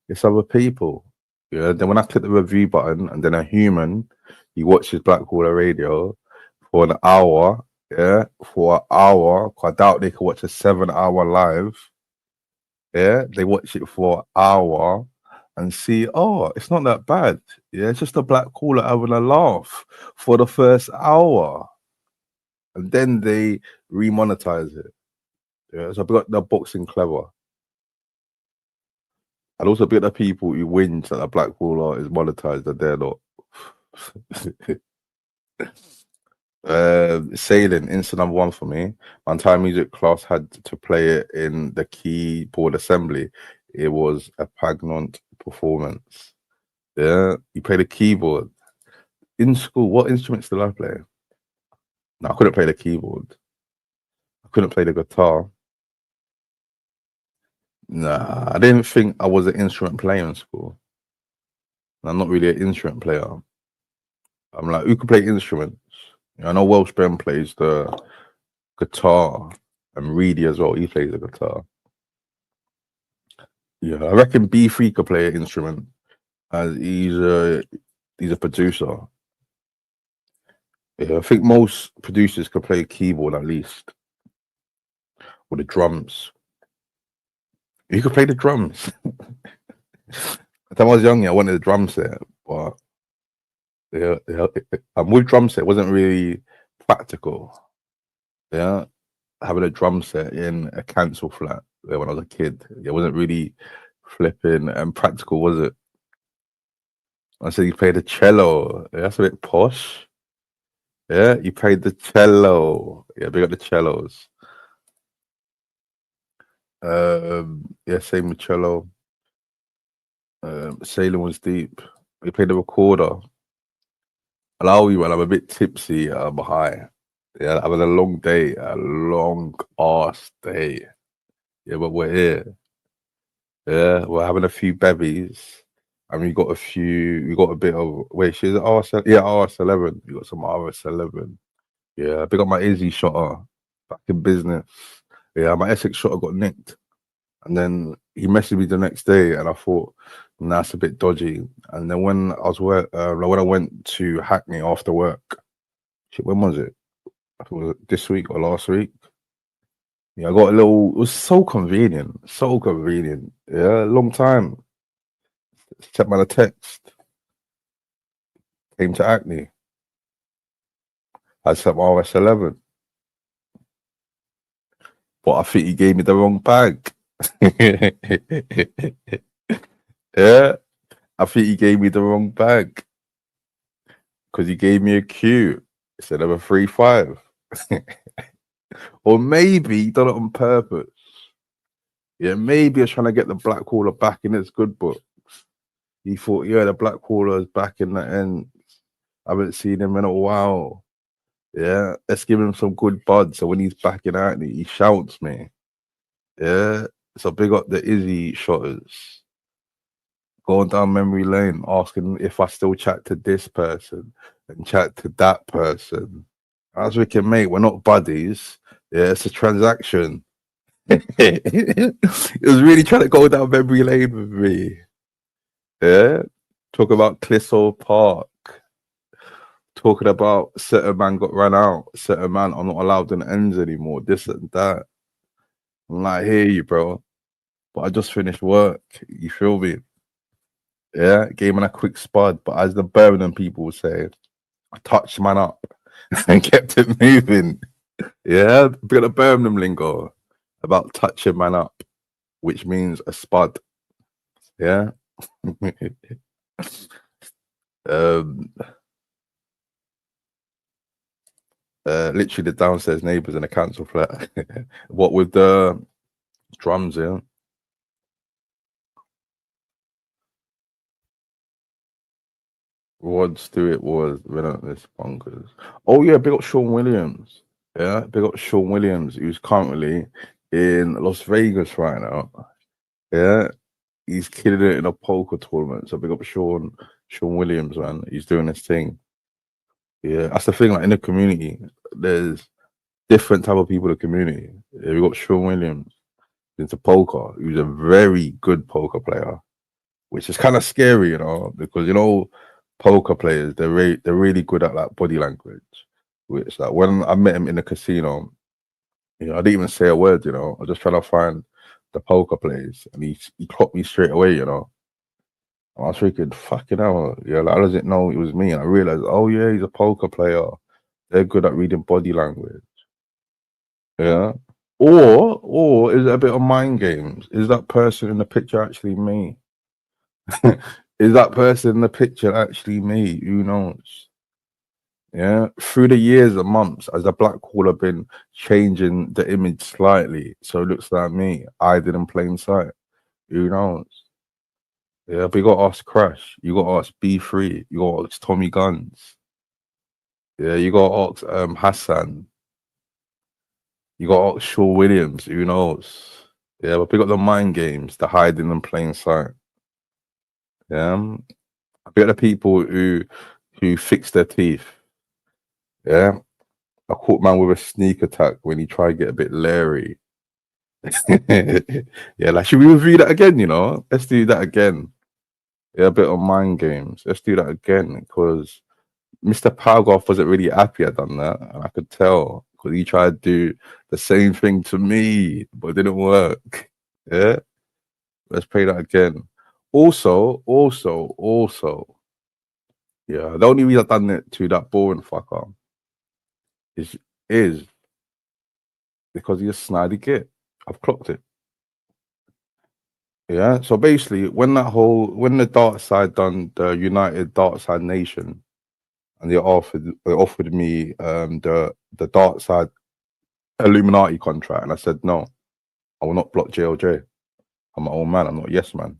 It's other people. Yeah. Then when I click the review button and then a human, he watches Black Caller Radio for an hour. Yeah, for an hour. I doubt they can watch a 7-hour live. Yeah, they watch it for an hour and see, oh, it's not that bad. Yeah, it's just a black caller having a laugh for the first hour. And then they remonetize it. Yeah, so I've got the boxing clever. And also be the people who whinge that a black caller is monetized and they're not. Sailing, instant number one for me. My entire music class had to play it in the keyboard assembly. It was a poignant performance. Yeah, you play the keyboard in school. What instruments did I play? No, I couldn't play the keyboard. I couldn't play the guitar. Nah, I didn't think I was an instrument player in school. I'm not really an instrument player. I'm like, who can play instruments? I know Welsh Ben plays the guitar and Reedy as well. He plays the guitar. Yeah, I reckon B3 could play an instrument as he's a producer. Yeah, I think most producers could play a keyboard at least. Or the drums. You could play the drums. At the time I was young, I wanted a drum set, but yeah, with drum set, it wasn't really practical. Yeah, having a drum set in a council flat when I was a kid, it wasn't really flipping and practical, was it? I said you played the cello. Yeah, that's a bit posh. Yeah, you played the cello. Yeah, big up the cellos. Yeah, same with cello. Sailing was deep. We played the recorder. Allow you when I'm a bit tipsy, I'm high. Yeah, having a long day, a long ass day. Yeah, but we're here. Yeah, we're having a few bevies. And we got a bit of, wait, she's RS, yeah, RS11. We got some RS11. Yeah, big up my Izzy shotter back in business. Yeah, my Essex shotter got nicked. And then he messaged me the next day and I thought, nah, that's a bit dodgy. And then when I went to Hackney after work, shit, when was it? I think it was this week or last week. Yeah, I got a little. It was so convenient, so convenient. Yeah, long time. Sent man a text. Came to Acne. I sent my RS11, but I think he gave me the wrong bag. Yeah, I think he gave me the wrong bag because he gave me a Q instead of a 3.5. Or maybe he done it on purpose. Yeah, maybe he's trying to get the black caller back in its good book. He thought, yeah, the black caller is back in the end. I haven't seen him in a while. Yeah, let's give him some good bud. So when he's back in Acne, he shouts me. Yeah, so big up the Izzy shotters. Going down memory lane, asking if I still chat to this person and chat to that person. As we can make, we're not buddies. Yeah, it's a transaction. It was really trying to go down memory lane with me. Yeah, talk about Clissold Park. Talking about certain man got run out, certain man are not allowed in ends anymore, this and that. I'm like, hear you, bro. But I just finished work. You feel me? Yeah, gave man a quick spud. But as the Birmingham people would say, I touched man up and kept it moving. Yeah, bit of Birmingham lingo about touching man up, which means a spud. Yeah. um literally the downstairs neighbours in a council flat. What with the drums, yeah. Rod Stewart was relentless bonkers. Oh yeah, big up Sean Williams. Yeah, big up Sean Williams, who's currently in Las Vegas right now. Yeah, he's killing it in a poker tournament. So big up Sean Williams, man. He's doing his thing. Yeah, that's the thing. Like in the community, there's different type of people in the community. Yeah, we got Sean Williams into poker. He's a very good poker player, which is kind of scary, you know, because you know poker players they're really good at like body language. Which like when I met him in the casino, you know, I didn't even say a word, you know. I was just trying to find the poker place, and he clocked me straight away, you know. And I was thinking, fucking hell, yeah, like I didn't know it was me, and I realized, oh yeah, he's a poker player. They're good at reading body language. Yeah. Or is it a bit of mind games? Is that person in the picture actually me? Is that person in the picture actually me? Who knows? Yeah. Through the years and months, as the black hole have been changing the image slightly, so it looks like me, hiding in plain sight. Who knows? Yeah, but you got to ask Crash, you got to ask B3, you got to ask Tommy Guns. Yeah, you got to ask Hassan, you got to ask Shaw Williams. Who knows? Yeah, but pick up the mind games, the hiding in plain sight. Yeah, I pick up the people who fix their teeth. Yeah, I caught man with a sneak attack when he tried to get a bit leery. Yeah, like should we review that again? You know, let's do that again. Yeah, a bit of mind games. Let's do that again because Mr. Palgoff wasn't really happy I done that, and I could tell because he tried to do the same thing to me, but it didn't work. Yeah, let's play that again. Also, yeah, the only reason I done it to that boring fucker is because he's a snidey git. I've clocked it. Yeah. So basically, when the dark side done the United Dark Side Nation, and they offered me the dark side Illuminati contract, and I said no, I will not block JLJ. I'm my own man. I'm not yes man.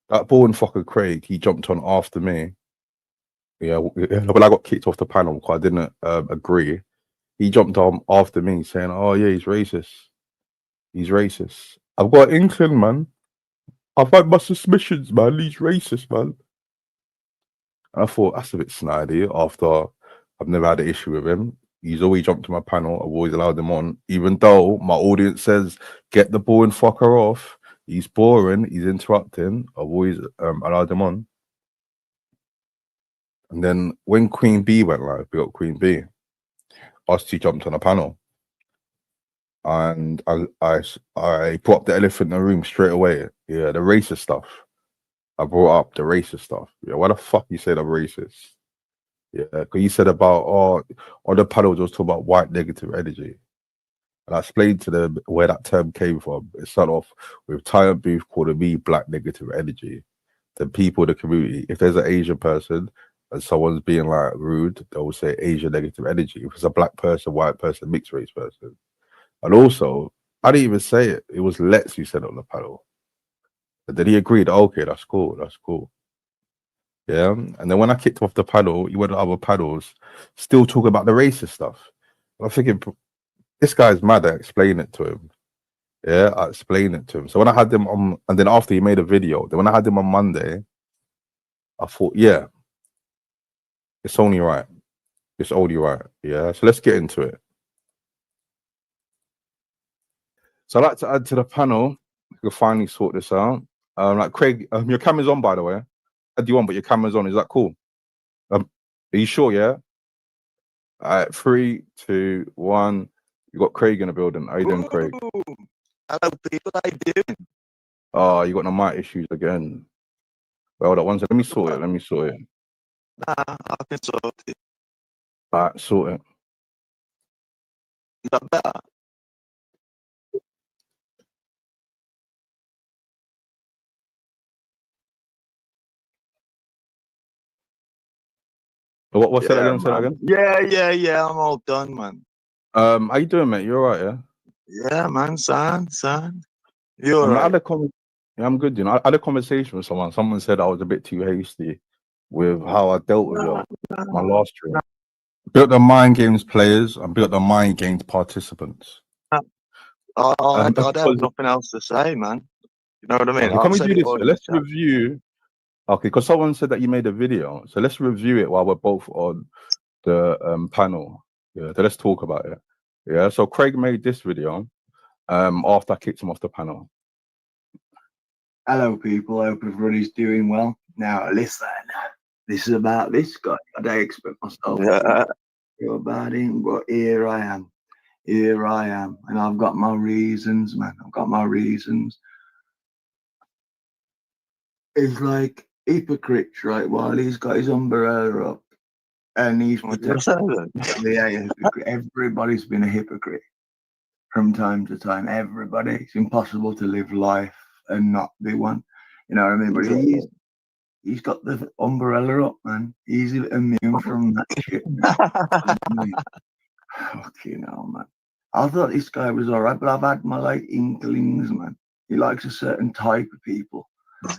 That boring fucker Craig, he jumped on after me. Yeah, but I got kicked off the panel because I didn't agree. He jumped on after me saying, "Oh yeah, he's racist. He's racist." I've got inkling, man. I've had my suspicions, man. He's racist, man. And I thought that's a bit snidey. After I've never had an issue with him. He's always jumped to my panel. I've always allowed him on, even though my audience says, "Get the boring fucker off. He's boring. He's interrupting." I've always allowed him on. And then when Queen B went live, we got Queen B. Us two jumped on a panel. and I brought up the elephant in the room straight away. Yeah, the racist stuff. I brought up the racist stuff. Yeah, why the fuck you said I'm racist? Yeah, because you said about on the panel was talking about white negative energy. And I explained to them where that term came from. It started off with Tyre Booth calling me black negative energy. The people in the community, if there's an Asian person and someone's being like rude, they will say Asian negative energy. If it's a black person, white person, mixed race person. And also, I didn't even say it. It was Lex who said it on the panel. And then he agreed, okay, that's cool, that's cool. Yeah. And then when I kicked off the panel, he went to other panels, still talking about the racist stuff. And I'm thinking, this guy's mad. I explained it to him. Yeah, I explained it to him. So when I had him on, and then after he made a video, then when I had him on Monday, I thought, yeah, it's only right. It's only right. Yeah. So let's get into it. So I'd like to add to the panel. We'll finally sort this out. Like Craig, your camera's on, by the way. Add you on, but your camera's on. Is that cool? Are you sure? Yeah. All right. 3, 2, 1. You got Craig in the building. How you doing, Craig? Hello, people. How you doing? Oh, you got no mic issues again. Well, that one. Let me sort it. Let me sort it. Nah, I can sort it. All right, sort it. Is that better? What's that again? Say that again. Yeah. I'm all done, man. How you doing, mate? You all right? Yeah. Yeah, man. Son. You all I right? had yeah, I'm good. You know, I had a conversation with someone. Someone said I was a bit too hasty with how I dealt with my last trip. Built the mind games players and built the mind games participants. I don't have nothing else to say, man. You know what I mean? Okay, can we do this? Let's review. Okay, because someone said that you made a video, so let's review it while we're both on the panel. Yeah, so let's talk about it. Yeah, so Craig made this video after I kicked him off the panel. Hello, people. I hope everybody's doing well. Now, listen, this is about this guy. I don't expect myself to feel about him, but here I am. Here I am. And I've got my reasons, man. I've got my reasons. It's like hypocrites, right? While he's got his umbrella up and he's everybody's been a hypocrite from time to time. Everybody. It's impossible to live life and not be one. You know what I mean? But he's got the umbrella up, man. He's immune from that shit. Fucking hell, man. I thought this guy was all right, but I've had my like inklings, man. He likes a certain type of people.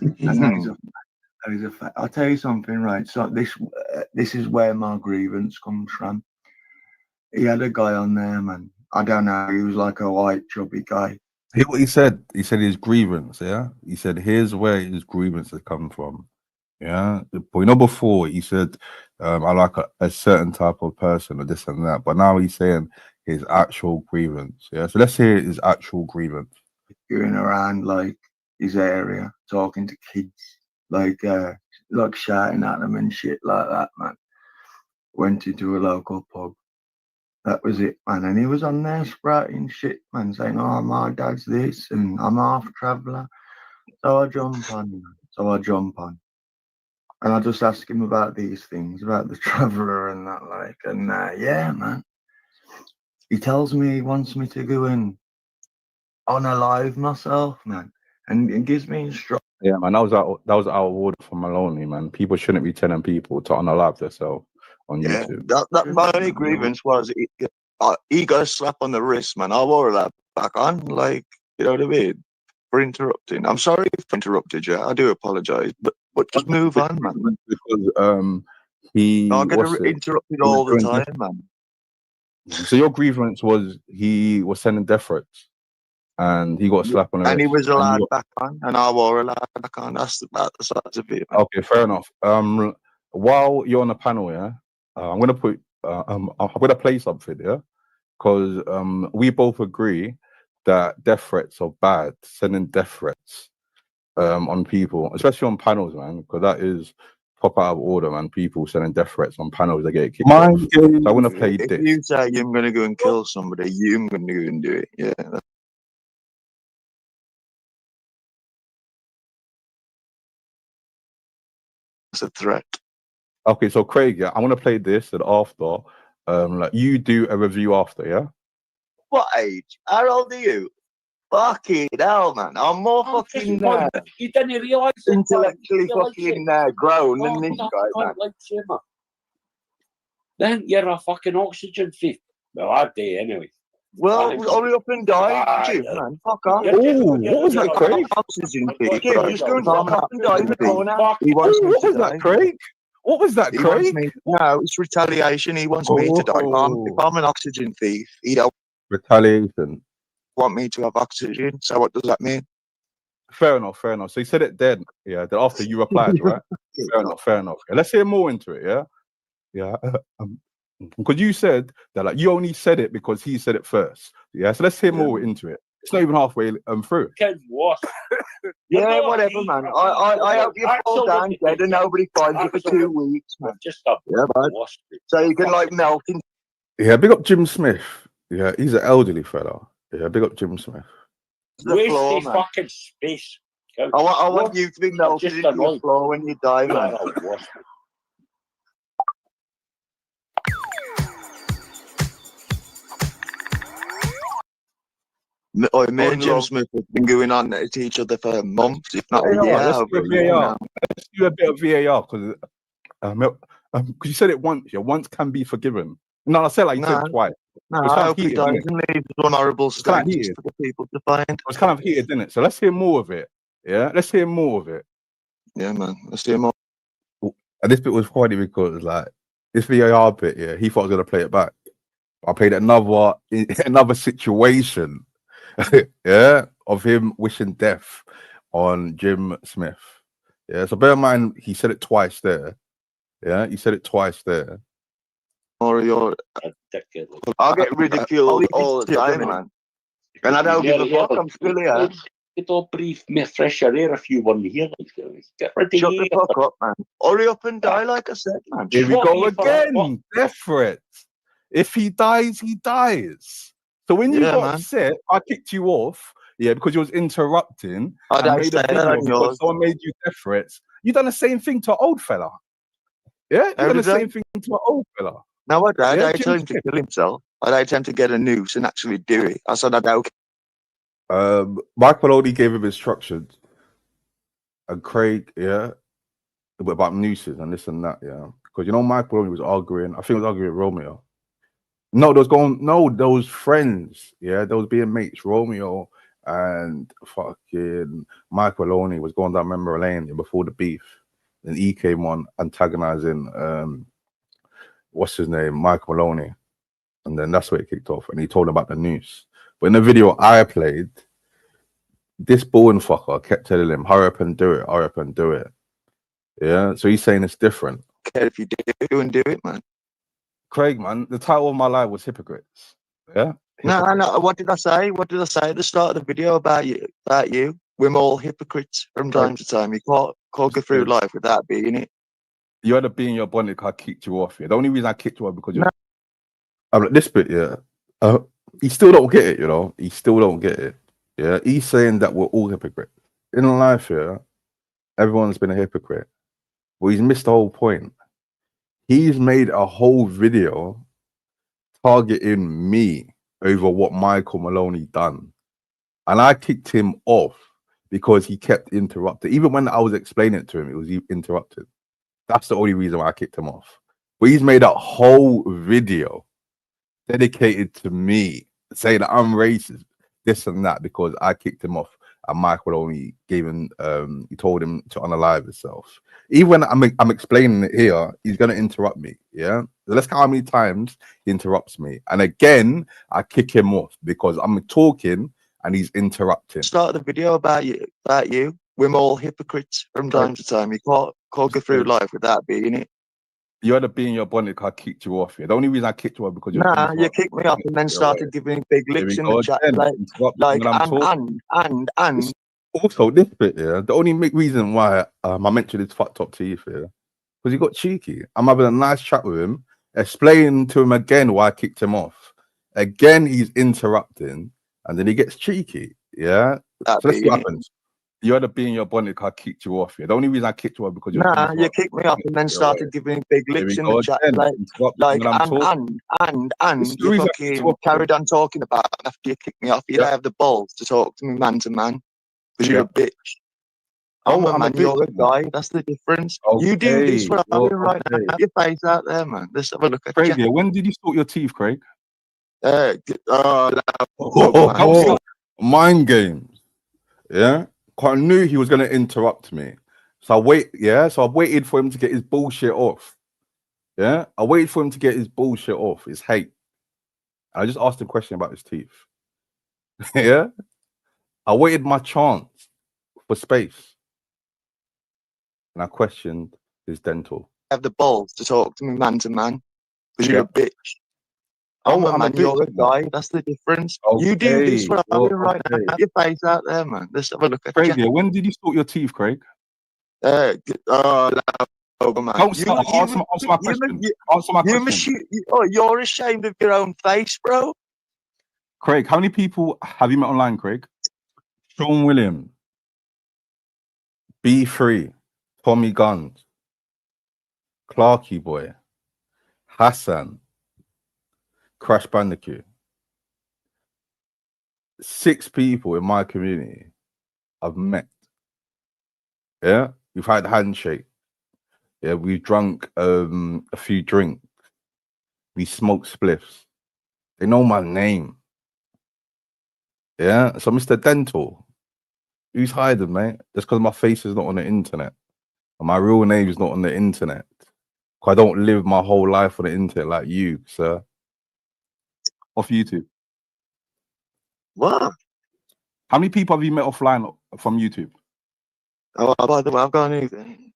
And that is a fact. I'll tell you something, right? So this is where my grievance comes from. He had a guy on there, man. I don't know. He was like a white chubby guy. Hear what he said? He said his grievance. Yeah, he said here's where his grievance has come from. Yeah, but you know before he said I like a certain type of person or this and that, but now he's saying his actual grievance. Yeah, so let's hear his actual grievance. Going around like his area, talking to kids, like shouting at them and shit like that, man. Went into a local pub. That was it, man. And he was on there sprouting shit, man, saying, "Oh, my dad's this, and I'm half traveller." So I jump on. And I just ask him about these things, about the traveller and that, like, and yeah, man. He tells me he wants me to go and unalive myself, man, and gives me instructions. Yeah, man, that was out of order from Maloney, man. People shouldn't be telling people to unalive themselves on YouTube. That my only grievance was he got a slap on the wrist, man. I wore that back on, like, you know what I mean? For interrupting. I'm sorry if I interrupted you. I do apologize, but just move on, man. Because he I get interrupted all the time, man. So your grievance was he was sending death threats, and he got slapped on the wrist. And he was allowed back on, and I wore a lad back on. That's about the size of it, man. Okay, fair enough. While you're on the panel, yeah, I'm gonna play something, yeah, because we both agree that death threats are bad. Sending death threats on people, especially on panels, man, because that is pop out of order, man. People sending death threats on panels, they get kicked My off. So I want to play if this. you say you're going to go and kill somebody, you're going to go and do it. Yeah, that's a threat. Okay, so Craig, yeah, I want to play this, and after, like you do a review after, yeah. What age? How old are you? Fucking hell, man! I'm more fucking You didn't realise intellectually fucking grown than this guy, man. Then you're a fucking oxygen thief. Well, I do anyway. Well, hurry up and die, Jim, man. Fuck off. Oh, what was that, Craig? Oxygen thief. Jim, just go and fuck off and die in the corner. He Oh, wants me what to was die. that, Craig? What was that, He wants Craig? me. No, it's retaliation. He wants me to die. If I'm an oxygen thief, he don't Retaliation. want me to have oxygen. So what does that mean? Fair enough, fair enough. So you said it then, yeah. Then after you replied, right? Fair enough, fair enough. Yeah, let's hear more into it, yeah, yeah. Because you said that, like, you only said it because he said it first, yeah. So let's hear more into it. It's not even halfway through. Kid was. Yeah, whatever, man. I hope you fall down dead and nobody finds you for 2 weeks, man. Just a Yeah, man. So you can like melt in. Yeah, big up Jim Smith. Yeah, he's an elderly fella. Yeah, big up Jim Smith. The floor, Waste man. fucking space. I want you to be melted just into the annoyed. floor when you die, man. Me and Jim Smith have been going on at each other for months, if not a year. Let's do a VAR. Let's do a bit of VAR because you said it once. Yeah, once can be forgiven. No, I said like you said it twice. No, It's I kind of hope he heated, dies innit? and leaves one horrible It's kind of state heated. for the people to find. It was kind of heated, didn't it? So let's hear more of it. Yeah, let's hear more of it. Yeah, man. Let's do more. And this bit was funny because, like, this VAR bit, yeah, he thought I was gonna play it back. I played another situation, yeah, of him wishing death on Jim Smith. Yeah, so bear in mind he said it twice there. Yeah, he said it twice there. Or I'll get ridiculed all the time, man. And I don't give a fuck. I'm still here. It'll breathe me fresher air if you weren't here. Get rid of Shut the fuck up, man. Hurry up and die, like I said, man. Here we go again. Death threats. If he dies, he dies. So when you got upset, I kicked you off, yeah, because you was interrupting. I don't made say a video that on because yours. someone made you death threats. You done the same thing to an old fella. Yeah, you done the same thing to an old fella. No, I don't. Yeah, I told him to kill himself. I don't attempt to get a noose and actually do it. I said I don't. Michael only gave him instructions, and Craig, yeah, about nooses and this and that, yeah. Because you know, Michael only was arguing. I think he was arguing with Romeo. No, those friends, yeah, those being mates, Romeo and fucking Michael Maloney was going down memory lane before the beef. And he came on antagonizing what's his name, Michael Maloney. And then that's where it kicked off. And he told him about the noose. But in the video I played, this Bowen fucker kept telling him, hurry up and do it, hurry up and do it. Yeah. So he's saying it's different. Care if you do and do it, man. Craig, man, the title of my live was Hypocrites. Yeah. No. What did I say? What did I say at the start of the video about you? We're all hypocrites from time to time. You can't go through life without being it. You had to be in your bonnet. I kicked you off. Yeah. The only reason I kicked you off because I'm like this bit. Yeah. He still don't get it. You know. He still don't get it. Yeah. He's saying that we're all hypocrites in life. Yeah. Everyone's been a hypocrite. Well, he's missed the whole point. He's made a whole video targeting me over what Michael Maloney done. And I kicked him off because he kept interrupting. Even when I was explaining it to him, it was interrupted. That's the only reason why I kicked him off. But he's made a whole video dedicated to me, saying that I'm racist, this and that, because I kicked him off. And Michael only gave him, he told him to unalive himself. Even when I'm explaining it here, he's going to interrupt me. Yeah. So let's count how many times he interrupts me. And again, I kick him off because I'm talking and he's interrupting. Start the video about you. We're all hypocrites from time to time. You can't go through life without being it. You had to be in your bonnet. I kicked you off. Yeah. The only reason I kicked you off because you kicked me off and then started giving big lips in the chat. And also this bit, yeah. The only reason why I mentioned this fucked up teeth here because he got cheeky. I'm having a nice chat with him, explaining to him again why I kicked him off. Again, he's interrupting, and then he gets cheeky. Yeah. That So let's see what being it. happens. You had to be in your bonnet. I kicked you off. Yeah. The only reason I kicked you off because Nah, you kicked me off and then started giving big Here lips we in go the chat, again. like, when I'm talking. This is the you reason I kicked you fucking off. carried on talking about it after you kicked me off. You don't have the balls to talk to me man to man because you're a bitch. I'm a man, you're a guy. That's the difference. You do this what I'm doing right now. Have your face out there, man. Let's have a look at Craig, you. when did you sort your teeth, Craig? Mind games. Yeah. 'Cause I knew he was gonna interrupt me. So I waited for him to get his bullshit off. Yeah. I waited for him to get his bullshit off, his hate. And I just asked him a question about his teeth. Yeah. I waited my chance for space. And I questioned his dental. Have the balls to talk to me man to man because you're a bitch. I'm a man, you're a guy. That's the difference. You do this what I'm doing right now. Have your face out there, man. Let's have a look at Craig, you. when did you sort your teeth, Craig? Man. Answer my question. You're ashamed of your own face, bro. Craig, how many people have you met online, Craig? Sean Williams, B3, Tommy Guns, Clarky Boy, Hassan, Crash Bandicoot. 6 people in my community I've met. Yeah, we've had handshake. Yeah, we've drunk a few drinks. We smoked spliffs. They know my name. Yeah, so Mr. Dental, who's hiding, mate? Just because my face is not on the internet and my real name is not on the internet. I don't live my whole life on the internet like you, sir. Off YouTube. What? How many people have you met offline from YouTube? Oh, by the way, I've got anything.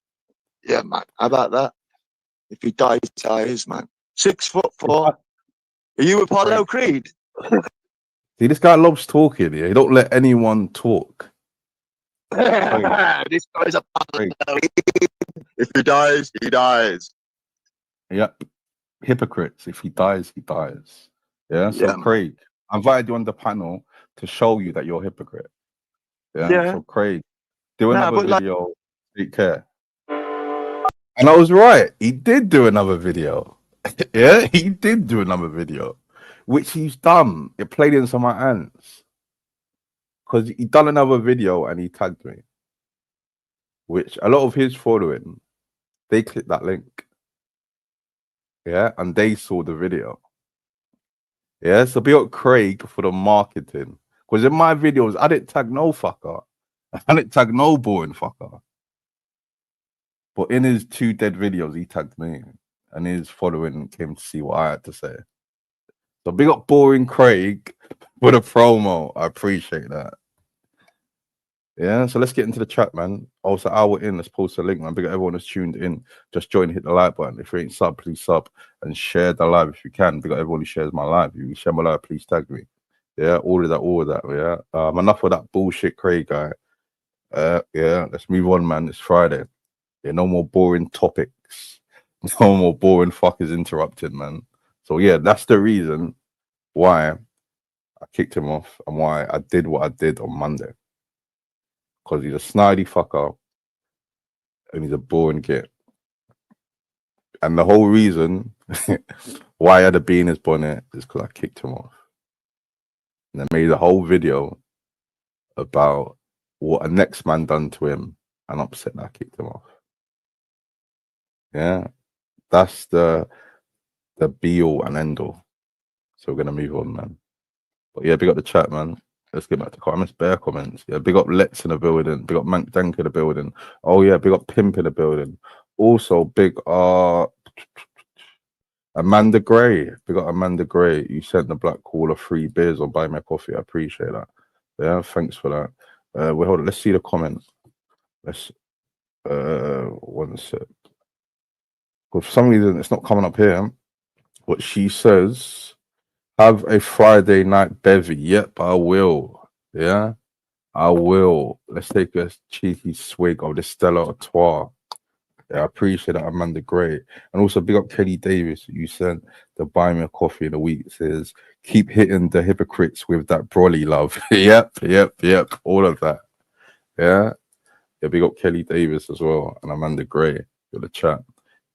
Yeah, man. How about that? If he dies, he dies, man. 6'4". Are you Apollo Creed? See, this guy loves talking. Yeah, he don't let anyone talk. This guy's Apollo. If he dies, he dies. Yep. Hypocrites. If he dies, he dies. Yeah. So Craig, I invited you on the panel to show you that you're a hypocrite. Yeah. So Craig, do another video. Take care. And I was right. He did do another video. Yeah, he did do another video, which he's done. It played into my hands because he done another video and he tagged me, which a lot of his following, they clicked that link. Yeah, and they saw the video. Yeah, so be up Craig for the marketing. Because in my videos, I didn't tag no fucker. I didn't tag no boring fucker. But in his 2 dead videos, he tagged me. And his following came to see what I had to say. So big up boring Craig for the promo. I appreciate that. Yeah, so let's get into the chat, man. Also, hour in, let's post a link, man. Big up everyone that's tuned in. Just join, hit the like button. If you ain't sub, please sub and share the live if you can. Big up everyone who shares my live. If you share my live, please tag me. Yeah, all of that. Yeah. Enough of that bullshit Craig guy. Yeah, let's move on, man. It's Friday. Yeah, no more boring topics. No more boring fuckers interrupted, man. So yeah, that's the reason why I kicked him off and why I did what I did on Monday. Because he's a snidey fucker and he's a boring git. And the whole reason why I had to be in his bonnet is because I kicked him off. And I made a whole video about what a next man done to him and upset that I kicked him off. Yeah. That's the be all and end all. So we're gonna move on, man. But yeah, big up the chat, man. Let's get back to comments. Bare comments. Yeah, big up Let's in the building. Big up Mank Dank in the building. Oh yeah, big up Pimp in the building. Also, big Amanda Gray. Big up Amanda Gray. You sent the Black Caller 3 beers or buy me a coffee. I appreciate that. Yeah, thanks for that. Well, hold on. Let's see the comments. Let's 1 sec. But for some reason, it's not coming up here. What she says, have a Friday night bevy. Yep, I will. Yeah, I will. Let's take a cheeky swig of the Stella Artois. Yeah, I appreciate that, Amanda Gray. And also big up Kelly Davis, who you sent to buy me a coffee in a week. It says, keep hitting the hypocrites with that brolly love. Yep. All of that. Yeah. Yeah, big up Kelly Davis as well. And Amanda Gray for the chat.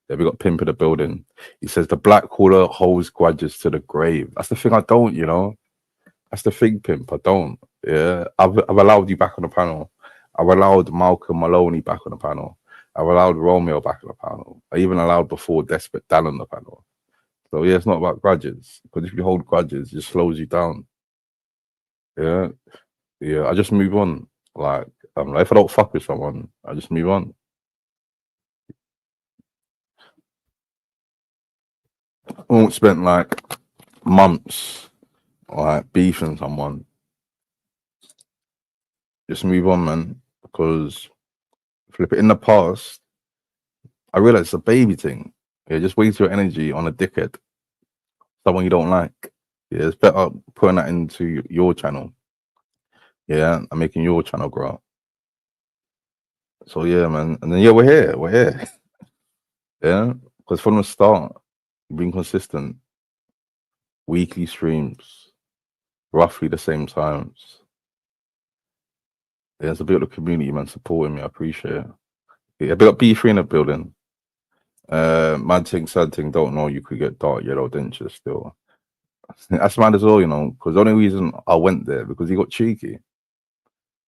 Yeah, we got Pimp in the building. He says the black caller holds grudges to the grave. That's the thing I don't, you know. That's the thing, Pimp. I don't. Yeah. I've allowed you back on the panel. I've allowed Malcolm Maloney back on the panel. I've allowed Romeo back on the panel. I even allowed before Desperate Dan on the panel. So yeah, it's not about grudges. Because if you hold grudges, it just slows you down. Yeah. Yeah. I just move on. Like if I don't fuck with someone, I just move on. I won't spend like months like beefing someone. Just move on, man. Because flip it in the past, I realized it's a baby thing. Yeah, just waste your energy on a dickhead, someone you don't like. Yeah, it's better putting that into your channel. Yeah, and making your channel grow. So yeah, man. And then yeah, we're here. Yeah, because from the start, being consistent, weekly streams, roughly the same times. Yeah, it's a bit of the community, man, supporting me. I appreciate it. Yeah, big up B3 in the building. Mad thing, sad thing, don't know you could get dark yellow dentures still. That's mad as well, you know, because the only reason I went there because he got cheeky.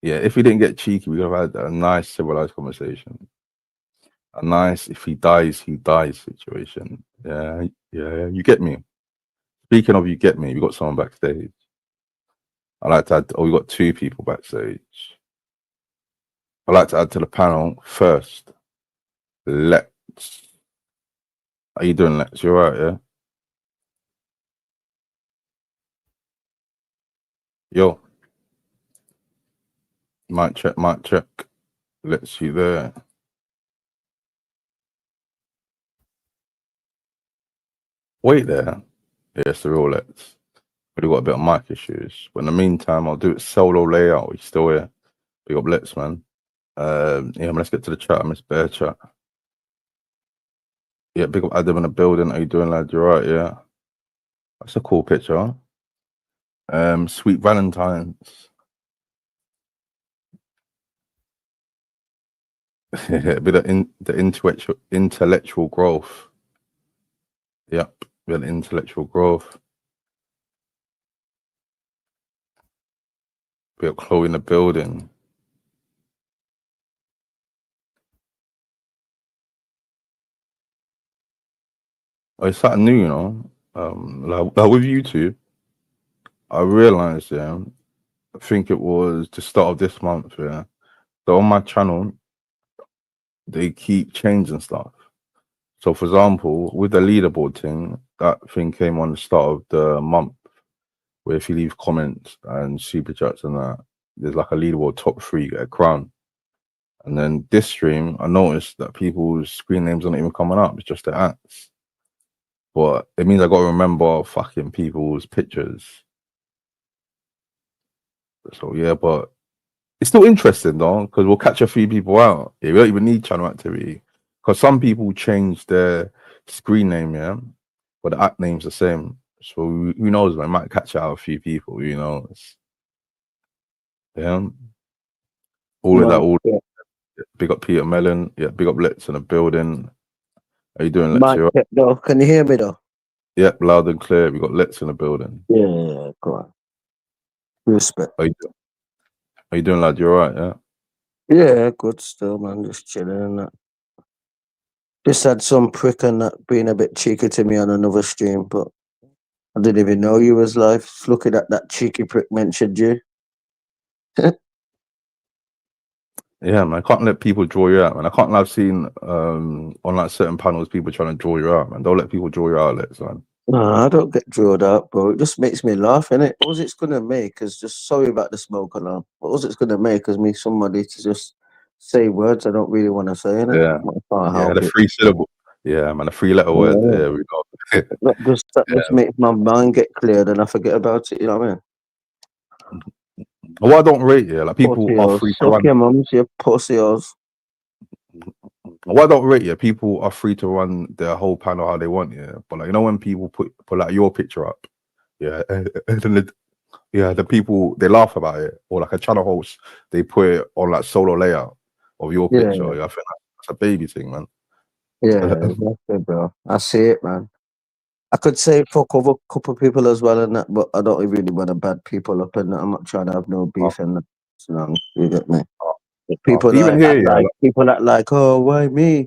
Yeah, if he didn't get cheeky, we could have had a nice civilized conversation. A nice if he dies situation. Yeah, you get me. Speaking of you get me, we got someone backstage. I like to add, we got two people backstage. I'd like to add to the panel first. Lex. How you doing, Lex? You alright, yeah? Yo. Mic check. Let's you there. Wait there. Yes, the real Lex. We've got a bit of mic issues. But in the meantime, I'll do it solo layout. We're still here. Big up Lex, man. Yeah, let's get to the chat. I miss Bear chat. Yeah, big up Adam in the building. How you doing, lad? You alright, yeah? That's a cool picture. Sweet Valentine's. A bit of the intellectual growth. Yep, bit of intellectual growth. Bit of Chloe in the building. Oh, it's something new, you know. Like with YouTube, I realized, yeah, I think it was the start of this month, yeah. So on my channel, they keep changing stuff. So for example, with the leaderboard thing, that thing came on the start of the month, where if you leave comments and super chats and that, there's like a leaderboard top 3, you get a crown. And then this stream, I noticed that people's screen names aren't even coming up, it's just their ats. But it means I got to remember fucking people's pictures. So yeah, but it's still interesting though, because we'll catch a few people out. Yeah, we don't even need channel activity. Because some people change their screen name, yeah, but the app name's the same. So who knows, man? Might catch out a few people, you know. Yeah. All of that, all big up Peter Mellon. Yeah, big up Lex in the building. How you doing, Lex? Mic check though. Can you hear me though? Yep, loud and clear. We got Lex in the building. Yeah, go on. Respect. How you doing, lad? You alright, yeah? Yeah, good still, man. Just chilling and that. Just had some prick and that being a bit cheeky to me on another stream, but I didn't even know you was live. Just looking at that cheeky prick mentioned you. Yeah, man. I can't let people draw you out, man. I can't have seen on like certain panels people trying to draw you out, man. Don't let people draw you out, Lex, man. No, I don't get drawn out, bro. It just makes me laugh, innit? All it's gonna make is just sorry about the smoke alarm. All it's gonna make is me somebody to just say words I don't really want to say, innit? Yeah. I can't help The it. 3 syllable. Yeah, man, a 3-letter word. Yeah. There we go. That just makes my mind get cleared and I forget about it, you know what I mean? What I don't rate, yeah, like people are Pussy-os. free to Suck rant. your mums, you pussy-os. What I don't rate, yeah, people are free to run their whole panel how they want, yeah. But like, you know, when people put like your picture up, yeah, and then the people they laugh about it, or like a channel host, they put it on like solo layout of your Yeah. picture. Yeah, I think that's a baby thing, man. Yeah, exactly, bro. I see it, man. I could say fuck over a couple of people as well and that, but I don't really want to bad people up and that. I'm not trying to have no beef and that. So, you get me? But people even that here, yeah, people that like, oh, why me?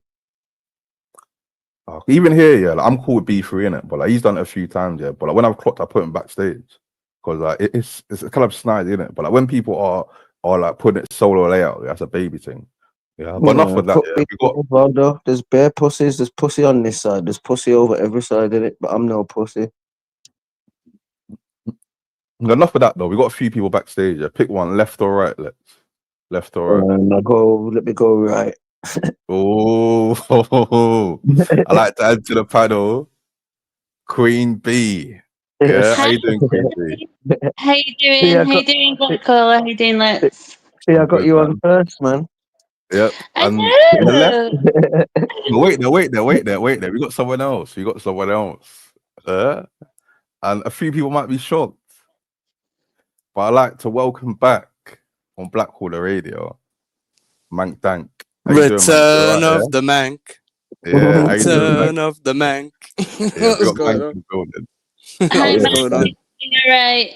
even here, yeah, like, I'm cool with B3 in it, but like he's done it a few times, yeah. But like when I've clocked, I put him backstage because like it's kind of snide, in it. But like when people are like putting it solo layout, that's a baby thing. Yeah, but enough of that. Fuck Yeah, we got people, bro, though. There's bare pussies. There's pussy on this side. There's pussy over every side in it, but I'm no pussy. enough of that though. We got a few people backstage. Yeah, pick one, left or right. Left or right. Let me go right. Oh, I like to add to the panel, Queen B. Yeah, how you doing, Queen B? How you doing? See, I How you got- doing, Black Cola? How you doing, Let's? See, I I'm got good, you man. on first, man. Yep. I And to the left. know. No, wait there. We got someone else. And a few people might be shocked, but I like to welcome back on Black Caller Radio, Mank Dank. How you doing, man? You Return alright, of the Mank. yeah? How you doing, man? Return of the Mank. Yeah, we What's got going Mank on? in the building. Hi, What's man. going on? All right.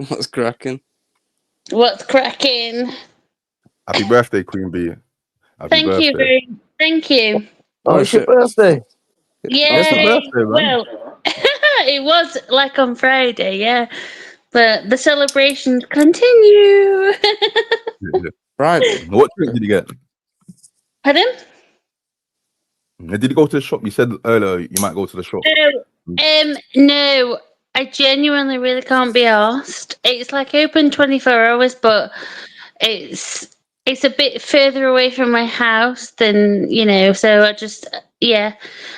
What's cracking? What's cracking? Happy birthday, Queen B. Happy Thank you birthday. very. Thank you. Oh, it's your birthday. Yeah. Happy birthday, man. Well, it was like on Friday, yeah, but the celebrations continue. Friday. What drink did you get? Pardon? Did you go to the shop? You said earlier you might go to the shop. No, I genuinely really can't be asked. It's like open 24 hours, but it's a bit further away from my house than, so I just, yeah.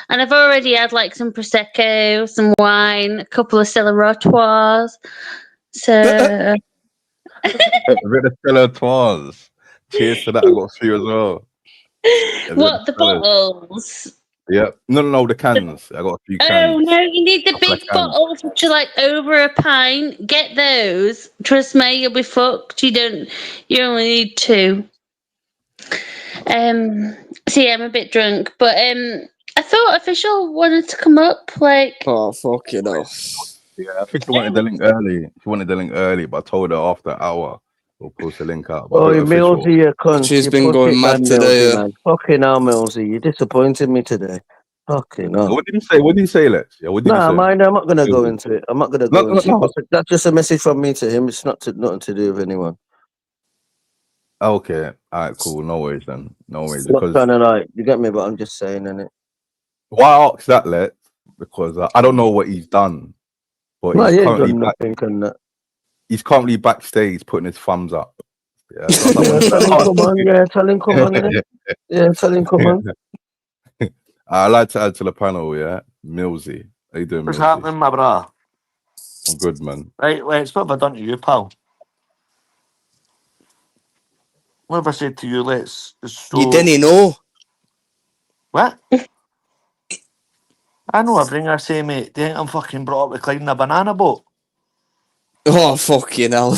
And I've already had like some Prosecco, some wine, a couple of Stella Artois. So. A bit of Stella Artois. Cheers to that. I got a few as well. What, the bottles? Yeah. No, the cans. I got a few cans. Oh no, you need the Couple big of cans. bottles which are like over a pint. Get those. Trust me, you'll be fucked. You only need 2. So yeah, I'm a bit drunk. But I thought Official wanted to come up, like, Oh, fuck you know. Yeah, I think she wanted the link early. But I told her after an hour we'll post the link out. But Oh, I you got official. Millsy, you cunt. She's You been pussy going mad man, today, Millsy, man. Fucking hell, Millsy. You disappointed me today. Fucking hell. What did you say, Lex? Yeah, what did you Nah, say? mind, I'm not going to go into it. I'm not going to go into No. it. That's just a message from me to him. It's nothing to do with anyone. Okay, all right, cool. No worries then. No worries. Not Because trying to like, you get me, but I'm just saying, innit? why I asked that, Lex? Because I don't know what he's done, but Well, he's he ain't currently done nothing and that. he's currently backstage putting his thumbs up. Yeah, so I Yeah, was tell like, him come on. Yeah, tell him come on, innit? Yeah, tell him come on. I'd like to add to the panel, yeah, Millsy. How you doing, What's Millsy? happening, my bro? I'm good, man. Right, Lex, what have I done to you, pal? What have I said to you, Lex? You didn't know. What? I know everything I say, mate. Do you think I'm fucking brought up reclining a banana boat? Oh, fuck you know.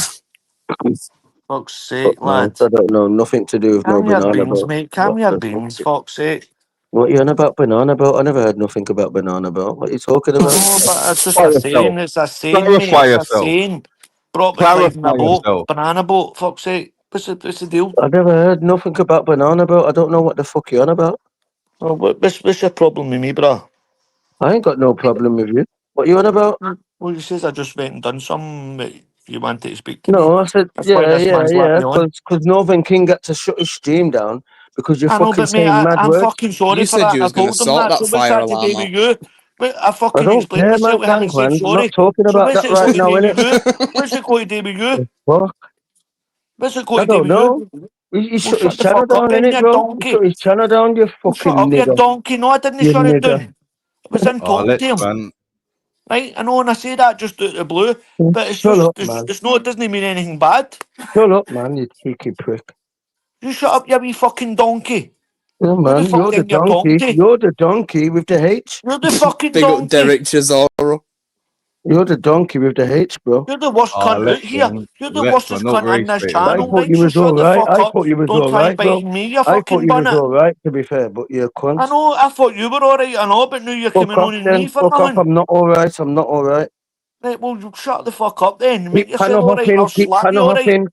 Fuck's sake, Man, lad. I don't know. Nothing to do with no Calm your banana beans, boat. mate. Calm What your the beans, fuck? fuck's sake. What you on about banana boat? I never heard nothing about banana boat. What are you talking about? No, but it's just Clarify a yourself. saying. It's a saying, mate. Clarify It's a yourself. saying. Brought up Clarify reclining a boat. yourself. Banana boat, fuck's sake. What's the deal? I never heard nothing about banana boat. I don't know what the fuck you're on about. Well, what's your problem with me, bro? I ain't got no problem with you. What you on about? Well, you says I just went and done something that you wanted to speak to me. No, I said, That's why this man's let me on. because Northern King had to shut his stream down because you're I know, fucking but mate, saying mad I'm words. fucking sorry You for said that. you I was going to told him sort that. that So what's fire that to alarm do with out. you? But I I fucking don't explained care, myself man, to him and said man. I'm sorry. not talking So about what's that it got right to now, do with innit? you? What's it got to do with you? Fuck. What's it got I to do don't with know. you? He Well, shut his shut the channel fuck up down, then, innit, you bro? He donkey. shut his channel down, you Well, shut fucking up, you nigger. donkey. No, I didn't You shut it nigger. down. I was in talking Lex, to him. man. Right? I know, and I say that just out of the blue, but it's Shut just, up, man. it's not, it doesn't mean anything bad. Shut up, man, you cheeky prick. You shut up, you wee fucking donkey. Yeah, Who the man, fuck you're the think you're donkey. talking to? You're the donkey with the H. You're the fucking Big up donkey. Derek Chisoro. You're the donkey with the H, bro. You're the worst cunt out Lex, here. man. You're the Lex, man, worstest no cunt on race this baiting, I channel, man. thought mate, you so was shut the alright. fuck I up. thought you was Don't try alright, bro. biting me, you I thought fucking you was bunny. alright, to be fair, but you're a cunt. I know, I thought you were alright, I know, but now you're Fuck coming off on in then. me for Fuck off. nothing. I'm not alright. I'm not alright. Right, well, you shut the fuck up then. Make Keep yourself panel alright, hopping. I'll Keep slap you panel alright. hopping.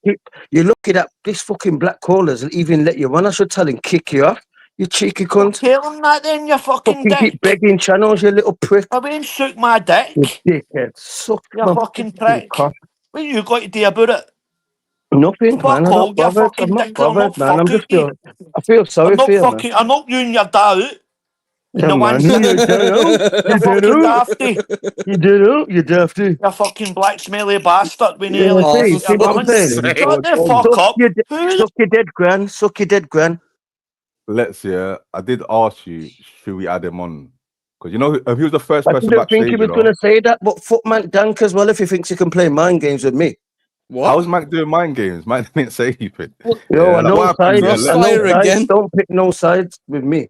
You're lucky that this fucking black callers will even let you run. I should tell him kick you off. You cheeky Well, cunt. tell him that then, you fucking Fucking keep dick. begging channels, you little prick. I mean, suck my You dick. dickhead. Suck You my fucking fucking prick. cock. What you got to do about it? Nothing, man. Fuck I'm not all, you bothered. I'm fucking not dick. I'm bothered, not man. I'm fucking just you. I feel sorry for you, man. I'm not you and your dad out. In Yeah, the one man. second. You did it. You You did fucking it. dafty. You did it. You dafty. You fucking black smelly bastard. We Yeah, nearly Oh, see, for see you what I'm fuck's saying? sake. Shut the George, fuck up. Who Suck your dead gran. Suck your dead gran. Lex, yeah, I did ask you, should we add him on? Because you know, he was the first I person didn't think he backstage, was you know. going to say that, but fuck Mac Dank as well if he thinks he can play mind games with me. What? How's Mac doing mind games? Mac didn't say anything. Yo, I like, know what happened? sides. Yeah, I Lex. know Crossfire sides. again. Don't pick no sides with me.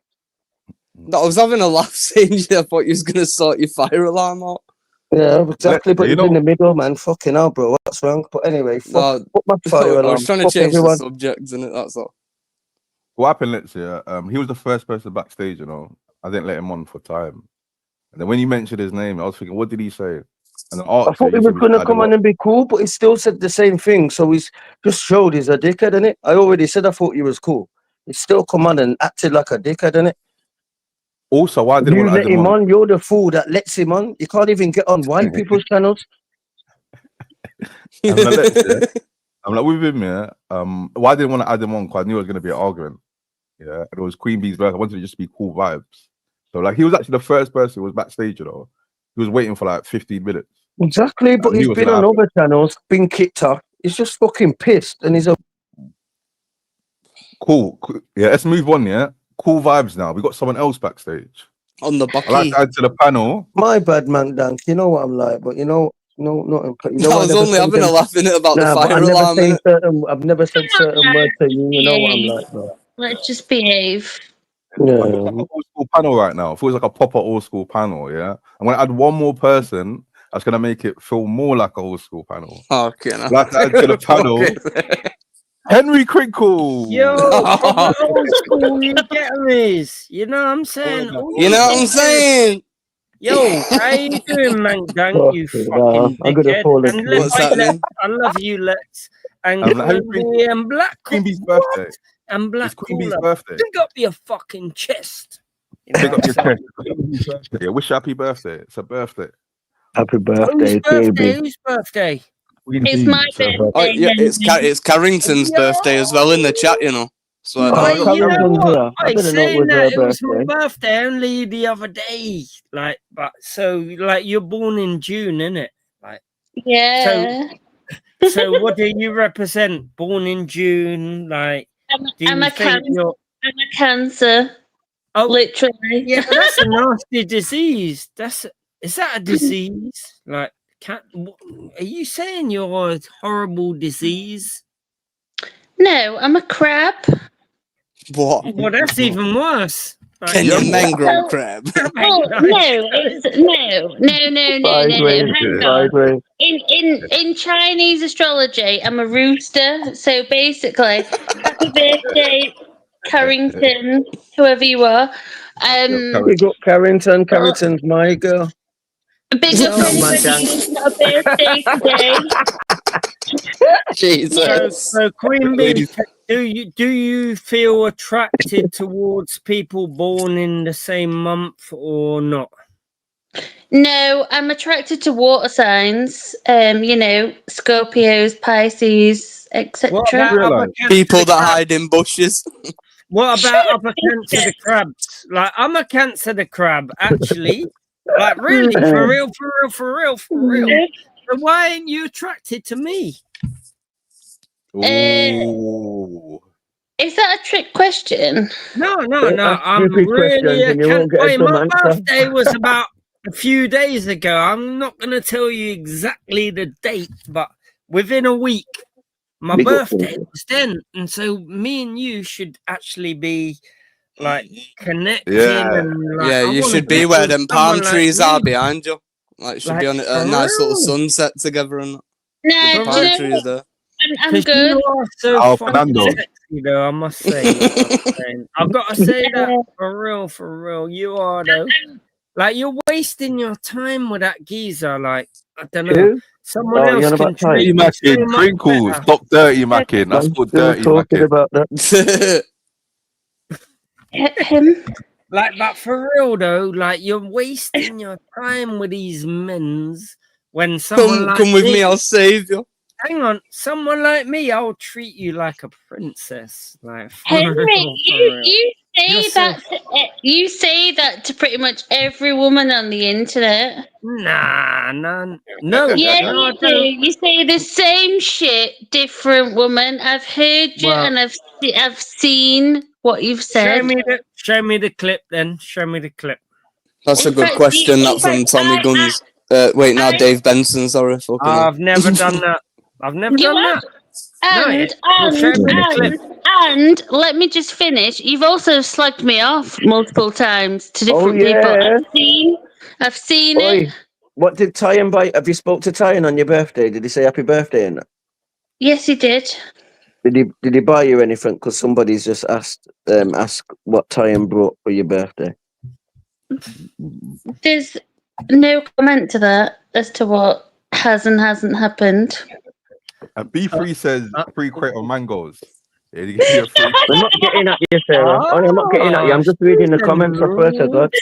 I was having a laugh saying I thought you was going to sort your fire alarm out. Yeah, exactly. But you he's know, in the middle, man. Fucking hell, bro. What's wrong? But anyway, fuck my fire I alarm. was trying to Fuck change everyone. the subject, innit? That's all. what happened, Lex, yeah, he was the first person backstage, you know. I didn't let him on for time. And then when you mentioned his name, I was thinking, what did he say? And I thought he was going to come on and be cool, but he still said the same thing. So he's just showed he's a dickhead, innit? I already said I thought he was cool. He still come on and acted like a dickhead, innit? Also, why didn't You want to let add him him on? on. You're the fool that lets him on. You can't even get on white people's channels. I'm like, Lex, yeah. I'm like, with him, yeah. Why didn't want to add him on? Because I knew it was going to be an argument. Yeah, and it was Queen Bee's birthday. I wanted it just to be cool vibes. So, like, he was actually the first person who was backstage, you know. He was waiting for like 15 minutes. Exactly, but he's been on other channels, been kicked off. He's just fucking pissed, and he's a cool. Yeah, let's move on. Yeah, cool vibes now. We got someone else backstage on the I bucky. like to add to the panel. My bad, man, Dank. You know what I'm like, but you know, not. You know, I was only having a laugh in it about the fire alarm. I've never said certain words to you. You know what I'm like, bro. Let's just behave. Yeah. Like a proper old school panel right now. It feels like a proper old school panel. Yeah, I'm gonna add one more person. That's gonna make it feel more like an old school panel. Okay, no. Like to add to the panel. Henry Crinkle. Yo, proper old school, you get me? You know what I'm saying? You know what I'm saying? Yo, how you doing, man? Dank, you fucking I'm gonna dickhead. fall And What's happening? I love you, Lex. And I'm like, Queen and Black Queen Bee's what? birthday. And Black It's Queen Bee's Cooler. birthday. Pick up your fucking chest. You know Pick what up your I'm saying? chest. It's Queen Bee's birthday. Wish her happy birthday. It's a birthday. Happy Whose birthday, birthday? baby. Whose birthday? Queen It's Bee. my So, birthday. Oh, yeah, it's Carrington's Yo! birthday as well in the chat, you know. So I Oh, Wait, don't you know Carrington's what? here. I Like better know it saying was that her it was my birthday. birthday only the other day. Like, but so like you're born in June, innit? Like, Yeah. so what do you represent? Born in June, like do I'm you a think you're I'm a cancer. oh Literally. yeah, but that's a nasty disease. Is that a disease? Like are you saying you're a horrible disease? No, I'm a crab. What? Well, that's even worse. Like, Kenyan mangrove crab. Well, no, it's no. Hang on. In Chinese astrology, I'm a rooster. So basically, happy birthday, Carrington, whoever you are. We got Carrington. Carrington's my girl. Big up Oh, my anybody God. who's got a birthday today. Jesus. So Queen Bee, do you feel attracted towards people born in the same month or not? No, I'm attracted to water signs. You know, Scorpios, Pisces, etc. What about other Cancer People the that crab? hide in bushes. What about other Cancer the crabs? Like I'm a Cancer the crab, actually. Like really, for real. So why ain't you attracted to me? Ooh. Is that a trick question? No. Ask I'm stupid really questions and you won't get a dumb my answer. birthday was about a few days ago. I'm not going to tell you exactly the date, but within a week, my Big up, birthday Queen. was then. And so me and you should actually be like connecting Yeah. and like. Yeah, I you wanna should be get where with them palm someone like trees are you. behind you. Like, should be Like, on a for nice little real. sunset together and that. No, The For do you palm know real. trees what? there. I'm Because good. you are so Oh, fucking Fernando. sexy, though. I must say. You know what I'm saying? I've got to say that for real, for real. You are though. Like you're wasting your time with that geezer. Like I don't know. Who? Someone Oh, you else on can about treat Dirty time? you so macking, much crinkles, better. stop dirty macking. That's I'm called still dirty talking macking. about that. Him. Like, but for real though, like you're wasting your time with these men's when someone like come with me, me. I'll save you. Hang on, someone like me, I'll treat you like a princess. Like for Henry, real, for real. you You're say so that you say that to pretty much every woman on the internet. nah, no, Yeah, no, I you do. don't. You say the same shit, different woman. I've heard you, Well, and I've seen what you've said. show me the clip then. Show me the clip. That's a In good fact, question. in That from fact, Tommy Guns. Wait, now Dave Benson. Sorry, fucking hell. I've never done that. I've never You done have, that. No, and well, show me the clip. and let me just finish. You've also slugged me off multiple times to Oh different people. yeah. I've seen it. Oi, what did Tyan buy? Have you spoke to Tyan on your birthday? Did he say happy birthday and that? Yes, he did. Did he buy you anything? Because somebody's just asked what Tyan brought for your birthday. There's no comment to that as to what has and hasn't happened. And B3 says free crate of mangoes. Yeah, he give you a free. I'm not getting at you, Sarah. I'm not getting at you. I'm just reading the comments for first. God.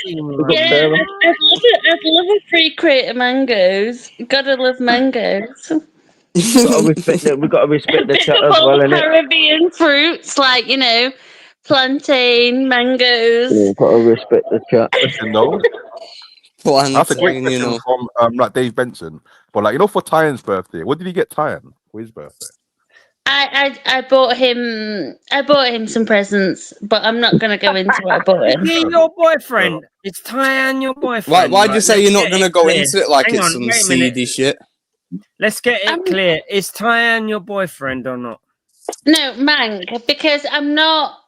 Yeah, I'd love a free crate of mangoes. Gotta love mangoes. We've got to respect the chat as well, innit? Caribbean fruits like plantain, mangoes. We've got to respect the chat. Question though. That's a great question from like Dave Benson. But like for Tyan's birthday, what did he get Tyan for his birthday? I bought him some presents, but I'm not gonna go into what I bought him. Is he your boyfriend? Is Tyan your boyfriend? Why'd you Like, say you're not let's gonna get go clear. into it like Hang it's on, some wait a minute. seedy shit? Let's get it clear. Is Tyan your boyfriend or not? No, Mang, because I'm not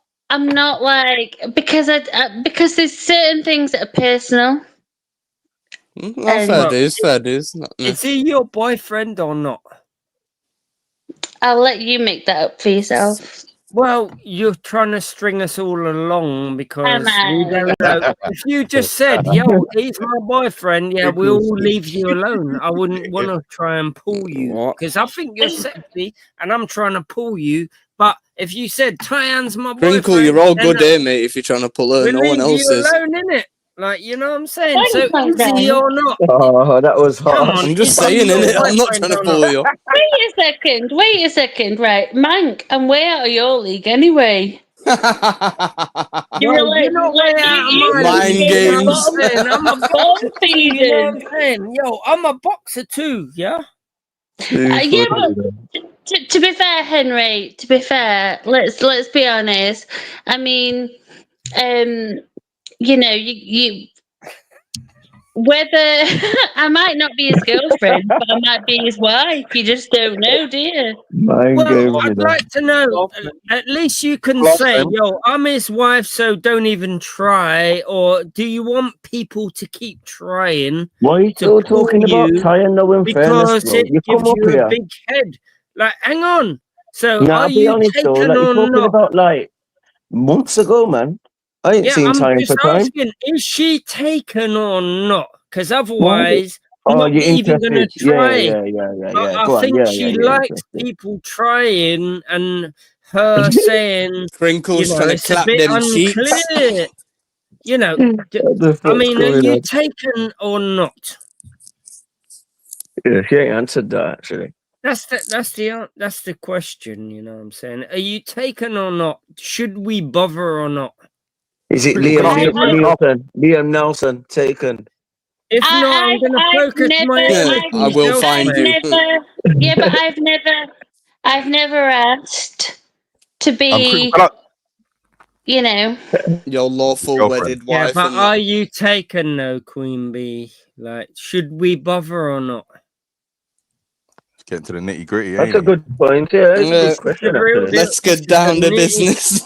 like because there's certain things that are personal. Fair dues. Is he your boyfriend or not? I'll let you make that up for yourself. Well, you're trying to string us all along because we don't know. If you just said, yo, he's my boyfriend, yeah, we'll leave you alone. I wouldn't want to try and pull you because I think you're sexy and I'm trying to pull you. But if you said, Tyan's my boyfriend, Crinkle, you're all good here, mate, if you're trying to pull her. we'll No one leave else you is. alone, innit? Like, you know what I'm saying? So is he or not? Oh, that was hot. Come on, I'm just is he saying, your innit? I'm not boyfriend trying to or pull not? you. Wait a second, right? Mank, I'm way out of your league anyway. You're not way out of my Mind league, games. you know what I'm saying? I'm a boxer too, you know what I'm saying? Yo, I'm a boxer too, yeah? Yeah, but to be fair, Henry, let's be honest. I mean, you whether I might not be his girlfriend, but I might be his wife. You just don't know, do you? Well, I'd like to know. At least you can say, yo, I'm his wife, so don't even try. Or do you want people to keep trying? Why are you still talking about Tyan though, in fairness, Because bro? it You gives come up you here. a big head. Like, hang on. So Nah, are be you honest though, taken like you're or talking not? about like months ago, man. I ain't seen I'm Tyan just for time. asking, is she taken or not? Because otherwise, Oh, I'm not you're even going to interested. try. Yeah. I Go on, think yeah, she you're likes interested. people trying and her saying, Crinkle's trying to it's a clap bit them cheeks. unclear. I mean, are you taken or not? Yeah, she ain't answered that actually. That's the question. You know what I'm saying? Are you taken or not? Should we bother or not? Is it Liam Nelson taken? If not, I'm going to focus my energy. I will find you. Yeah, but I've never asked to be, your lawful wedded Yeah, wife. but And are you taken though, Queen Bee? Like, should we bother or not? Getting to the nitty gritty. That's a good point. Yeah, it's a good question. Actually. Let's get down to business.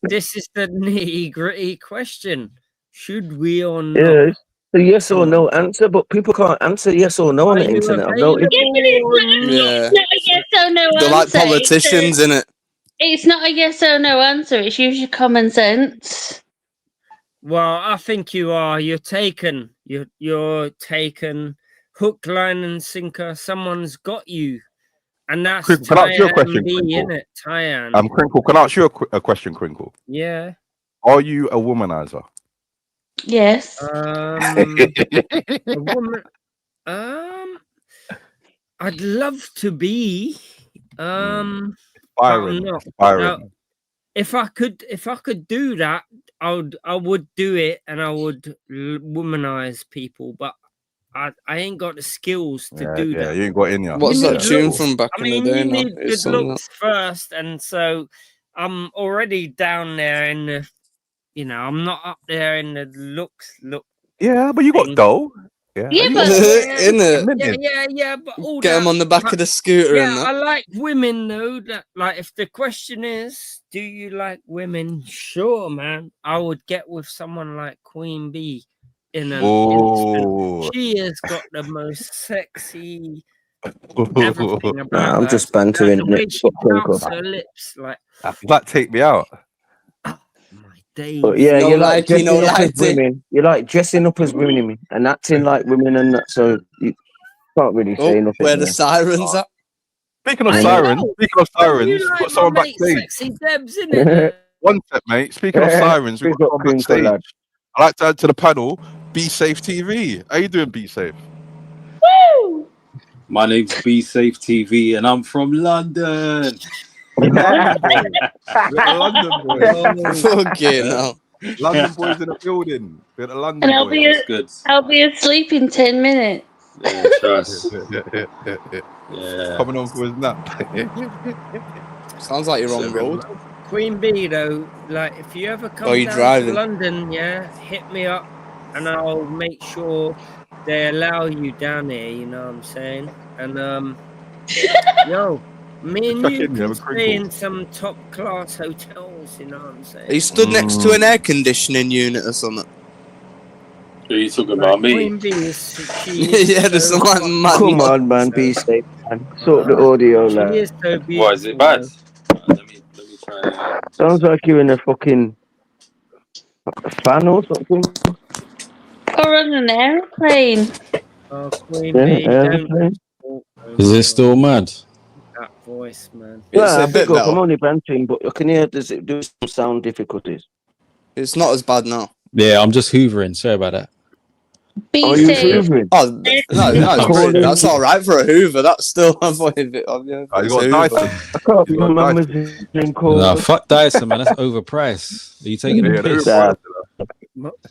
This is the nitty gritty question. Should we or not? Yeah, it's a yes or no answer, but people can't answer yes or no on the internet. I've noticed. Yeah. It's not a yes or no They're like answer. politicians, innit? It's not a yes or no answer. It's usually common sense. Well, I think you are. You're taken. You're taken. Hook, line, and sinker. Someone's got you, and that's Crinkle, can I ask you a question, B, Crinkle? innit? Tyan. Crinkle, can I ask you a question, Crinkle? Yeah. Are you a womanizer? Yes. A woman. I'd love to be. But I'm not. Byron. If I could do that, I would do it, and I would womanize people. But I ain't got the skills to do that. Yeah, you ain't got in ya. What's that tune looks. from back I in mean, the day? you now? need It's good something looks first, and so I'm already down there in the. You know, I'm not up there in the looks. Yeah, but you got dough. Yeah, but yeah, but all Get that, them on the back of the scooter. yeah, and that. I like women though. That, like, if the question is, do you like women? Sure, man. I would get with someone like Queen Bee in an instant. She has got the most sexy everything about I'm her. just bantering. The way she pouts her lips, like. That take me out. But yeah, No you like likey, no dressing up as lighty. women. You like dressing up as women and acting like women, and that, so you can't really say nothing. Where the sirens at? Speaking of sirens, got someone backstage. Sexy Debs, innit? One step, mate. Speaking of sirens, we've got someone backstage. I'd like to add to the panel, Be Safe TV. How you doing, Be Safe? Woo! My name's Be Safe TV, and I'm from London. London boys. Fucking hell. London boys in the building. We're the London And boys. I'll be asleep in 10 minutes. Yeah, trust. Yeah. Coming on for his nap. Sounds like you're on the road. Queen Bee, though, like, if you ever come you down driving? to London, yeah, hit me up, and I'll make sure they allow you down there. You know what I'm saying? And yo, me and you can stay in some top class hotels. You know what I'm saying? Are you stood next to an air conditioning unit or something? Are you talking about me? Queen Bee is, yeah, there's some like mad. Come on, man, Be safe, man. Sort the audio, lad. She is so beautiful. Why is it bad? Let me try. Sounds like you're in a fucking fan or something. Or on an aeroplane. Oh, Queen Bee, don't. Is it still mad? That voice, man. Yeah, I'm only bantering, but I can hear does it do some sound difficulties. It's not as bad now. Yeah, I'm just hoovering. Sorry about that. Be Are you safe. hoovering? Oh, no, that's all right for a Hoover. That's still a bit of you got Dyson. I can't remember his name called. Nah, fuck Dyson, man. That's overpriced. Are you taking the piss?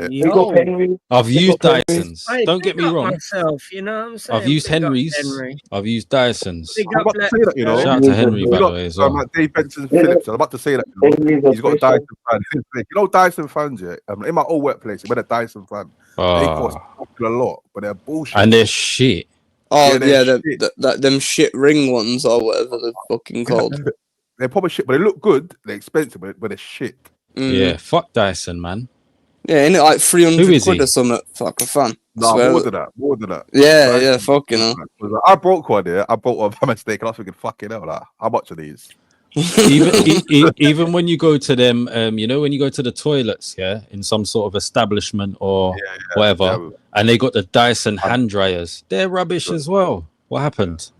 You got Henry. I've used Henry. Dysons. Don't get me wrong. Myself, you know what I'm saying? I've used Big up Henry's. Henry. I've used Dysons. Big I'm up about to say that, you know. Shout out to Henry, by the way, as well. Like Dave Benson Phillips. I'm about to say that, you know. He's got a Dyson fan. You know Dyson fans, yeah? In my old workplace, we're a Dyson fan. They cost a lot, but they're bullshit. And they're shit. Oh, yeah, them shit ring ones or whatever they're fucking called. They're probably shit, but they look good. They're expensive, but they're shit. Yeah, fuck Dyson, man. Yeah, ain't it like 300 Who is quid he? or something? Fuck a fan. No, more than that. Yeah, fucking hell. I broke one here. I bought one by mistake, and I was thinking, fucking hell, like, how much are these? even when you go to them, you know, when you go to the toilets, yeah, in some sort of establishment or whatever, and they got the Dyson hand dryers, they're rubbish as well. What happened?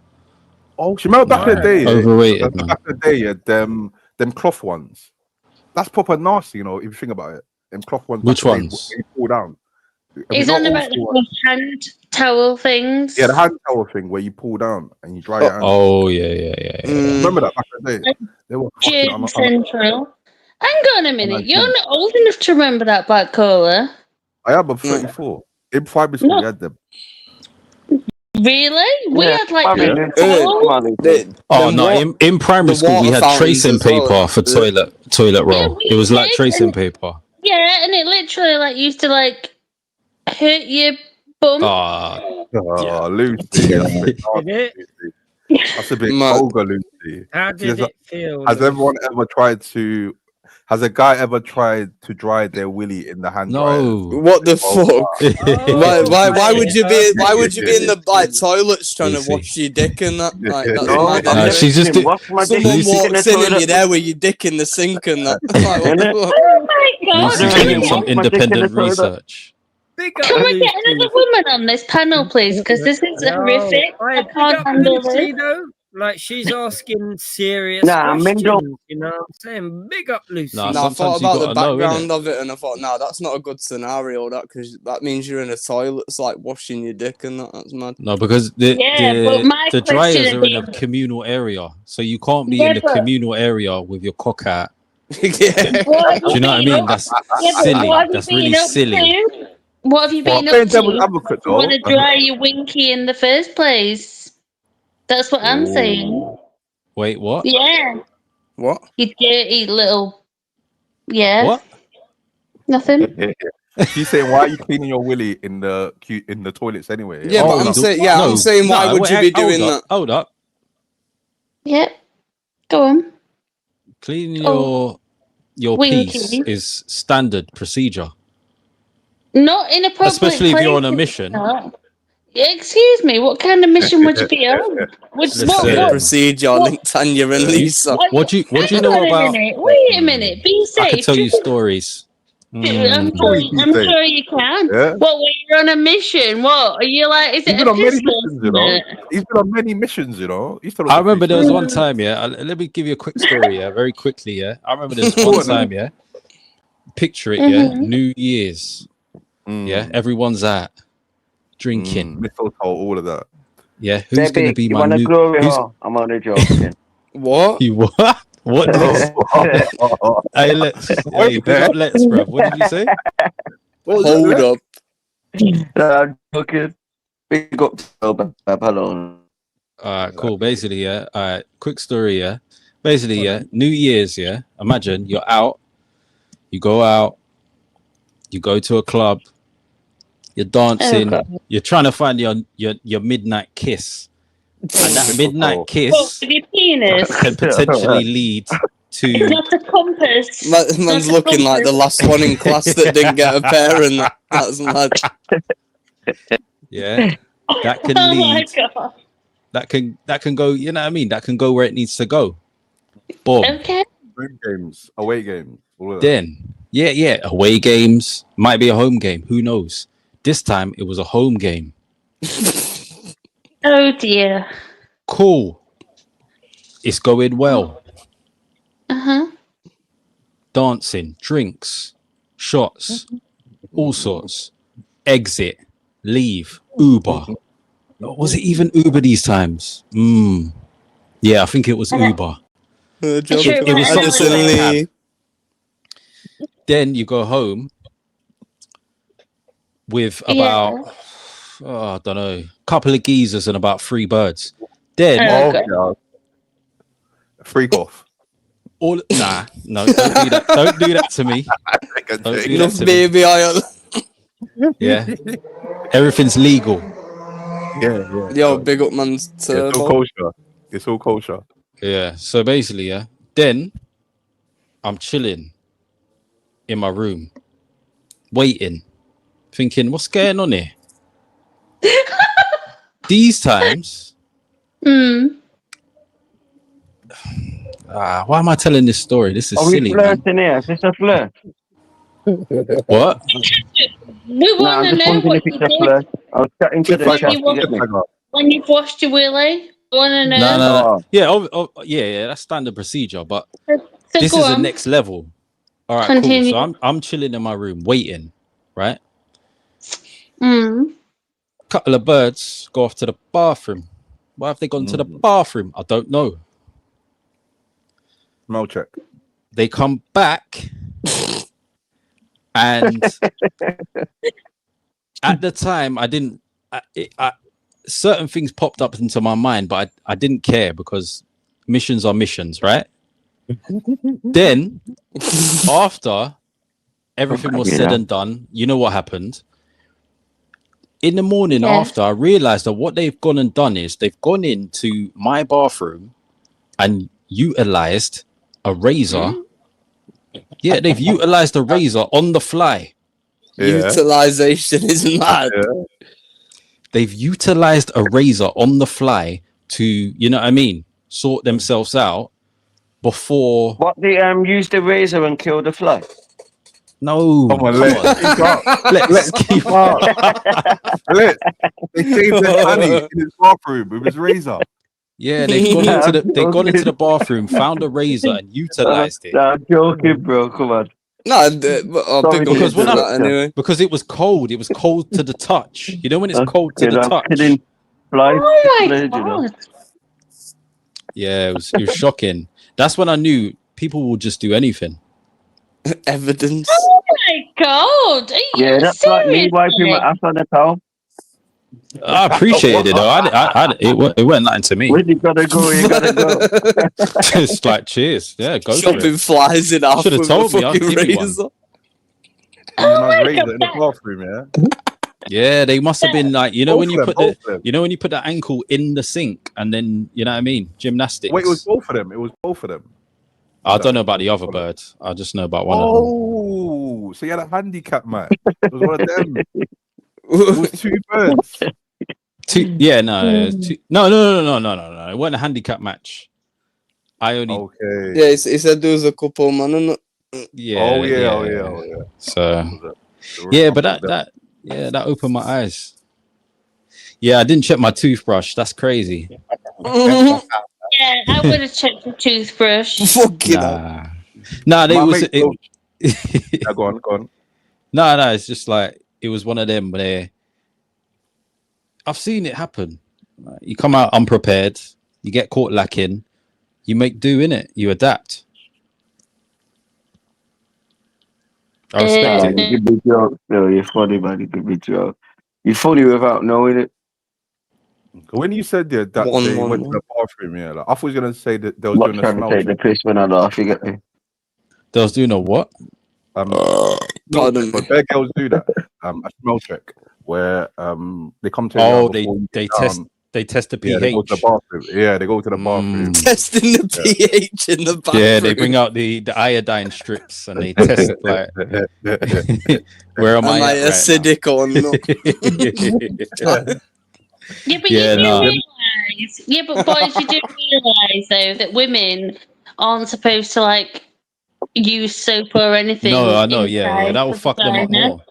Oh, you remember back in the day? Overrated, man. Back in the day, yeah, them cloth ones. That's proper nasty, you know, if you think about it. Them cloth ones. Which ones? They fall down. He's on about the hand towel things. Yeah, the hand towel thing where you pull down and you dry your hands. Oh, yeah. Remember that back in the day? They were June Central. Hang on a minute. You're not old enough to remember that, Black Cola. I am, I'm 34. In primary school, we had them. Really? We had like in primary school we had tracing paper for toilet roll. It was like tracing paper. Yeah, and it literally like used to like hurt your bum. Lucy. That's a bit vulgar, Lucy. How did it feel? Has Lucy? everyone ever tried to? Has a guy ever tried to dry their willy in the hand dryer? No. What the fuck? Why would you be? Why would you be in the toilets trying to wash your dick and that? Like that's mad. I've she's never just seen him wash my dick Someone in the walks in and toilet. you're there with your dick in the sink and that. Like, what the fuck? Oh my god! Lucy's I've doing never some seen him wash my dick in the independent toilet. research. Can we get another woman on this panel, please? Because this is horrific. I can't handle Lucy, this. though. Like, she's asking serious Nah, men questions. don't. You know what I'm saying? Big up, Lucy. Nah, No, I thought sometimes you about the gotta know, background innit? of it and I thought, no, that's not a good scenario, that, because that means you're in a toilet, it's like washing your dick and that. That's mad. No, because Yeah, but my the question dryers are in a is- communal area, so you can't be Yeah, in the but- communal area with your cock out. Yeah. What Do you know what I mean? That's Yeah, but silly. what have you That's been really up silly. to? What have you Well, been playing up devil's to? advocate, You want though. to dry your winky in the first place? That's what I'm saying. Wait, what? Yeah, What? you dirty little. Yeah. What? Nothing. She's saying, why are you cleaning your willy in the toilets anyway? Yeah, but I'm saying, yeah, I'm saying, why would you be doing that? Hold up. Yep. Go on. Cleaning Oh. your piece Winky. is standard procedure. Not inappropriate. Especially if you're on a places, mission. no. Excuse me. What kind of mission would you be on? Listen. Procedure linked Tanya and Lisa. What do you Hang know on a about? minute. Wait a minute. Be safe. I could tell you stories. I'm sure you can. Yeah. What? When you're on a mission? What are you like? Is He's it been a on many pistol? missions, you know. He's been on many missions, you know. I remember there was one time, yeah. Let me give you a quick story, yeah, very quickly, yeah. I remember there was one time, yeah. Picture it, yeah. New Year's, yeah. Everyone's out drinking, mistletoe, all of that. Yeah. Who's gonna be you my wanna new? glory who's- hole? I'm only joking. What? You what? What? Hey, hey, big up, let's, bro. What did you say? Hold up. I'm joking. Big up to hello. Cool. Basically, yeah. All right. Quick story, yeah. Basically, yeah. New Year's, yeah. Imagine you're out. You go out. You go to a club. You're dancing. You're trying to find your midnight kiss. And that midnight kiss What, with your penis? can potentially lead It's to not a compass. Man's looking like the last one in class that didn't get a pair, and that's mad. yeah. That can Oh my lead. god. That can go. You know what I mean? That can go where it needs to go. Boom. Okay. Home games, away games, all of that. Then, yeah, away games might be a home game. Who knows? This time it was a home game. Oh dear. Cool. It's going well. Uh-huh. Dancing, drinks, shots, all sorts. Exit, leave, Uber. Was it even Uber these times? Yeah, I think it was Uber. It was some sort of cab. Then you go home with about I don't know, a couple of geezers and about 3 birds. Then freak off. No, don't do that. Don't do that to me. Don't do that to me. Baby, Yeah, everything's legal. Yeah. Yo, big up, man's It's all turbo. kosher. It's all kosher. Yeah. So basically, yeah. Then I'm chilling in my room, waiting, thinking, what's going on here? These times, why am I telling this story? This is Are we silly, man. flirting here? Is this a flirt? What? We want I'm to just know wondering what if you it's a did flirt. I was chatting to the chat. when you've washed your willy. We want to know. No. Yeah, that's standard procedure, but So this go is the on. next level. All right, Continue. cool. So I'm chilling in my room waiting, right? Couple of birds go off to the bathroom. Why have they gone to the bathroom? I don't know. Smell check. They come back, and at the time, I didn't. Certain things popped up into my mind, but I didn't care because missions are missions, right? Then, after everything was said and done, you know what happened? in the morning after, I realized that what they've gone and done is they've gone into my bathroom and utilized a razor. Yeah, they've utilized a razor on the fly. Utilization is mad. They've utilized a razor on the fly to, you know what I mean, sort themselves out before. What, they use the razor and kill the fly? No, Come on, let's keep up. They saved the honey in his bathroom with his razor. Yeah, they've gone into the bathroom, found a razor, and utilized it. I'm joking, bro. Come on. No, because because it was cold. It was cold to the touch. You know when it's cold to the touch. Oh my God. Yeah, it was shocking. That's when I knew people will just do anything. Evidence. Oh my God. Yeah, that's like me wiping my ass on the towel. I appreciated it though. It wasn't nothing to me. When you gotta go, you gotta go. It's like cheers. Yeah, go. Chopping flies in half. Should have told me. I'll Fucking give you one. razor. Razor in the bathroom, yeah. Yeah, they must have been like, you know, when you put the ankle in the sink and then, you know what I mean, gymnastics. Wait, it was both of them. It was both of them. I don't know about the other bird. I just know about one of them. Oh, so you had a handicap match. It was one of them. It was two birds. No. It wasn't a handicap match. I only. Okay. Yeah, he said there was a couple, man. Yeah. Yeah. So, yeah, but that opened my eyes. Yeah, I didn't check my toothbrush. That's crazy. Yeah, I would have checked the toothbrush. Nah, they was. Go on. No, it's just like it was one of them where I've seen it happen. You come out unprepared, you get caught lacking, you make do in it, you adapt. I respect it. You could be joke. No, you're funny, man. You could be joke. You're funny without knowing it. When you said that they went to the bathroom, yeah, like, I thought you were gonna say that they was doing a trying smell to take the piss when I laugh. You get me? They was doing a what? But their girls do that. A smell check where they come to. They test the pH. Yeah, they go to the bathroom. Yeah, they go to the bathroom. Testing the pH in the bathroom. Yeah, they bring out the iodine strips and they test like where am I acidic or not? Yeah, but you do realise. Yeah, but boys, you do realise though that women aren't supposed to like use soap or anything. No, I know. Yeah, that will fuck them up more.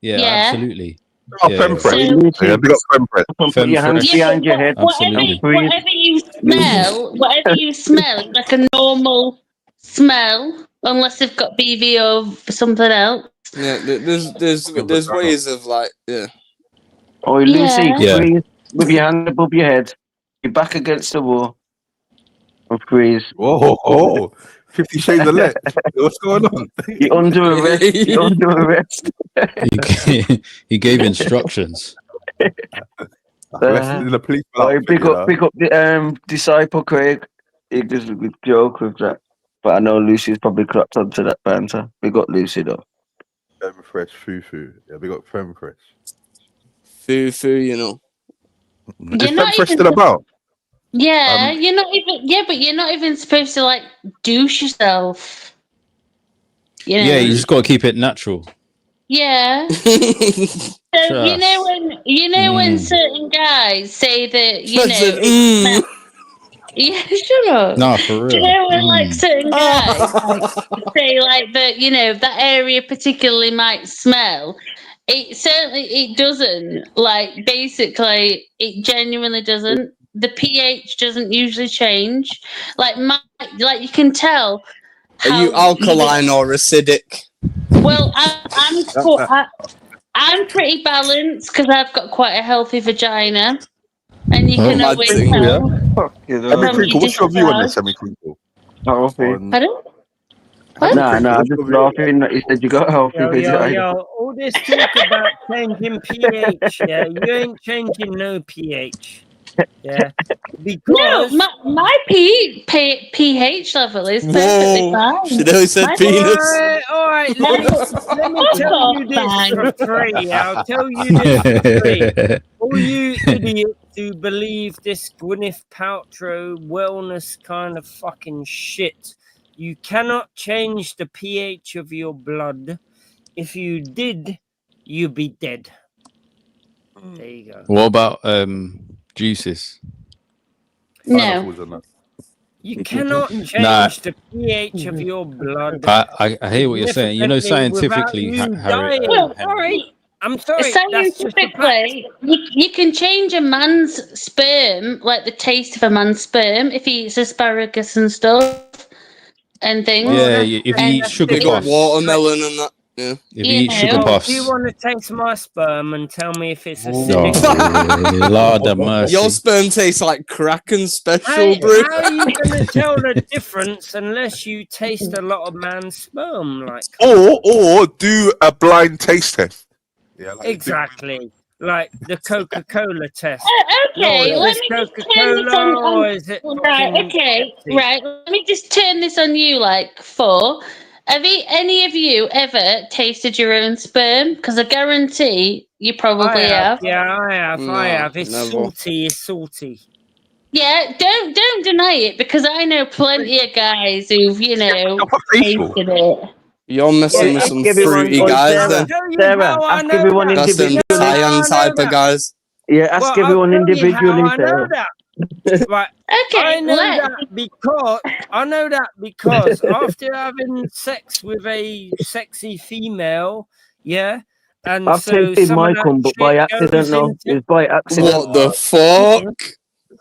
Yeah, absolutely. Fempress. Yeah, big up Fempress. Put your hands behind your head. Whatever you smell, like a normal smell, unless they've got BV or something else. Yeah, there's ways of like, yeah. Oh, Lucy, freeze with your hand above your head, your back against the wall, and freeze. Whoa. 50 Shades of Lit. What's going on? You're under arrest. He gave instructions. The police. Pick up the disciple Craig. He does a good joke with that. But I know Lucy's probably clapped onto that banter. We got Lucy though. Fresh foo. Yeah, we got Fresh. Foo, you know. Is Fresh still about? Yeah, you're not even. Yeah, but you're not even supposed to like douche yourself. You know? Yeah, you just got to keep it natural. Yeah. So you know when certain guys say that yeah, shut up. No, for real. Do you know when like certain guys say like that, you know, that area particularly might smell? It doesn't. Like basically, it genuinely doesn't. The pH doesn't usually change. Like you can tell. Are you alkaline or acidic? Well, I'm pretty balanced because I've got quite a healthy vagina, and you can always tell. Semi-crinkle, what's your view on this, Semi-crinkle? Pardon? Nah, just laughing. He said you got healthy vagina. Yo, all this talk about changing pH, yeah, you ain't changing no pH. Yeah. No, Because my pH level is perfectly fine. She nearly said My- penis. all right. Let me Fuck tell off, you this man. for free. I'll tell you this for free. All you idiots who believe this Gwyneth Paltrow wellness kind of fucking shit, you cannot change the pH of your blood. If you did, you'd be dead. There you go. What about juices? No. Pineapples and that. You cannot change Nah. the pH of your blood. I hear what you're saying. You know, Significantly scientifically, without you Harry. dying. Well, Sorry, I'm sorry. That's just a fact. Scientifically, you can change a man's sperm, like the taste of a man's sperm, if he eats asparagus and stuff and things. Yeah, if you eat that's sugar They got puffs. watermelon and that. Yeah. If you eat sugar puffs. Do you want to taste my sperm and tell me if it's Oh, acidic? Lord have mercy. Your sperm tastes like Kraken special How brew. are you going to tell the difference unless you taste a lot of man's sperm? Like, Or do a blind taste test. Yeah, like exactly. Like the Coca-Cola test. Okay, Lord, let is me this just turn this Coca-Cola on. or is it Right, fucking okay, Pepsi? right. Let me just turn this on you, like, have any of you ever tasted your own sperm? Because I guarantee you probably have. Yeah, I have. No, I have. It's never. salty. It's salty. Yeah, don't deny it, because I know plenty of guys who've, tasted it. You're messing with ask some everyone, fruity guys then. Sarah, ask everyone That's them individually. Cayenne type of guys. Yeah, ask Well, everyone I'll tell you individually, how I know Sarah. that. Right. Okay, I know that because after having sex with a sexy female, yeah, and I've so tasted some my of that cum, but shit by accident, goes no. into It's by accident. What the fuck?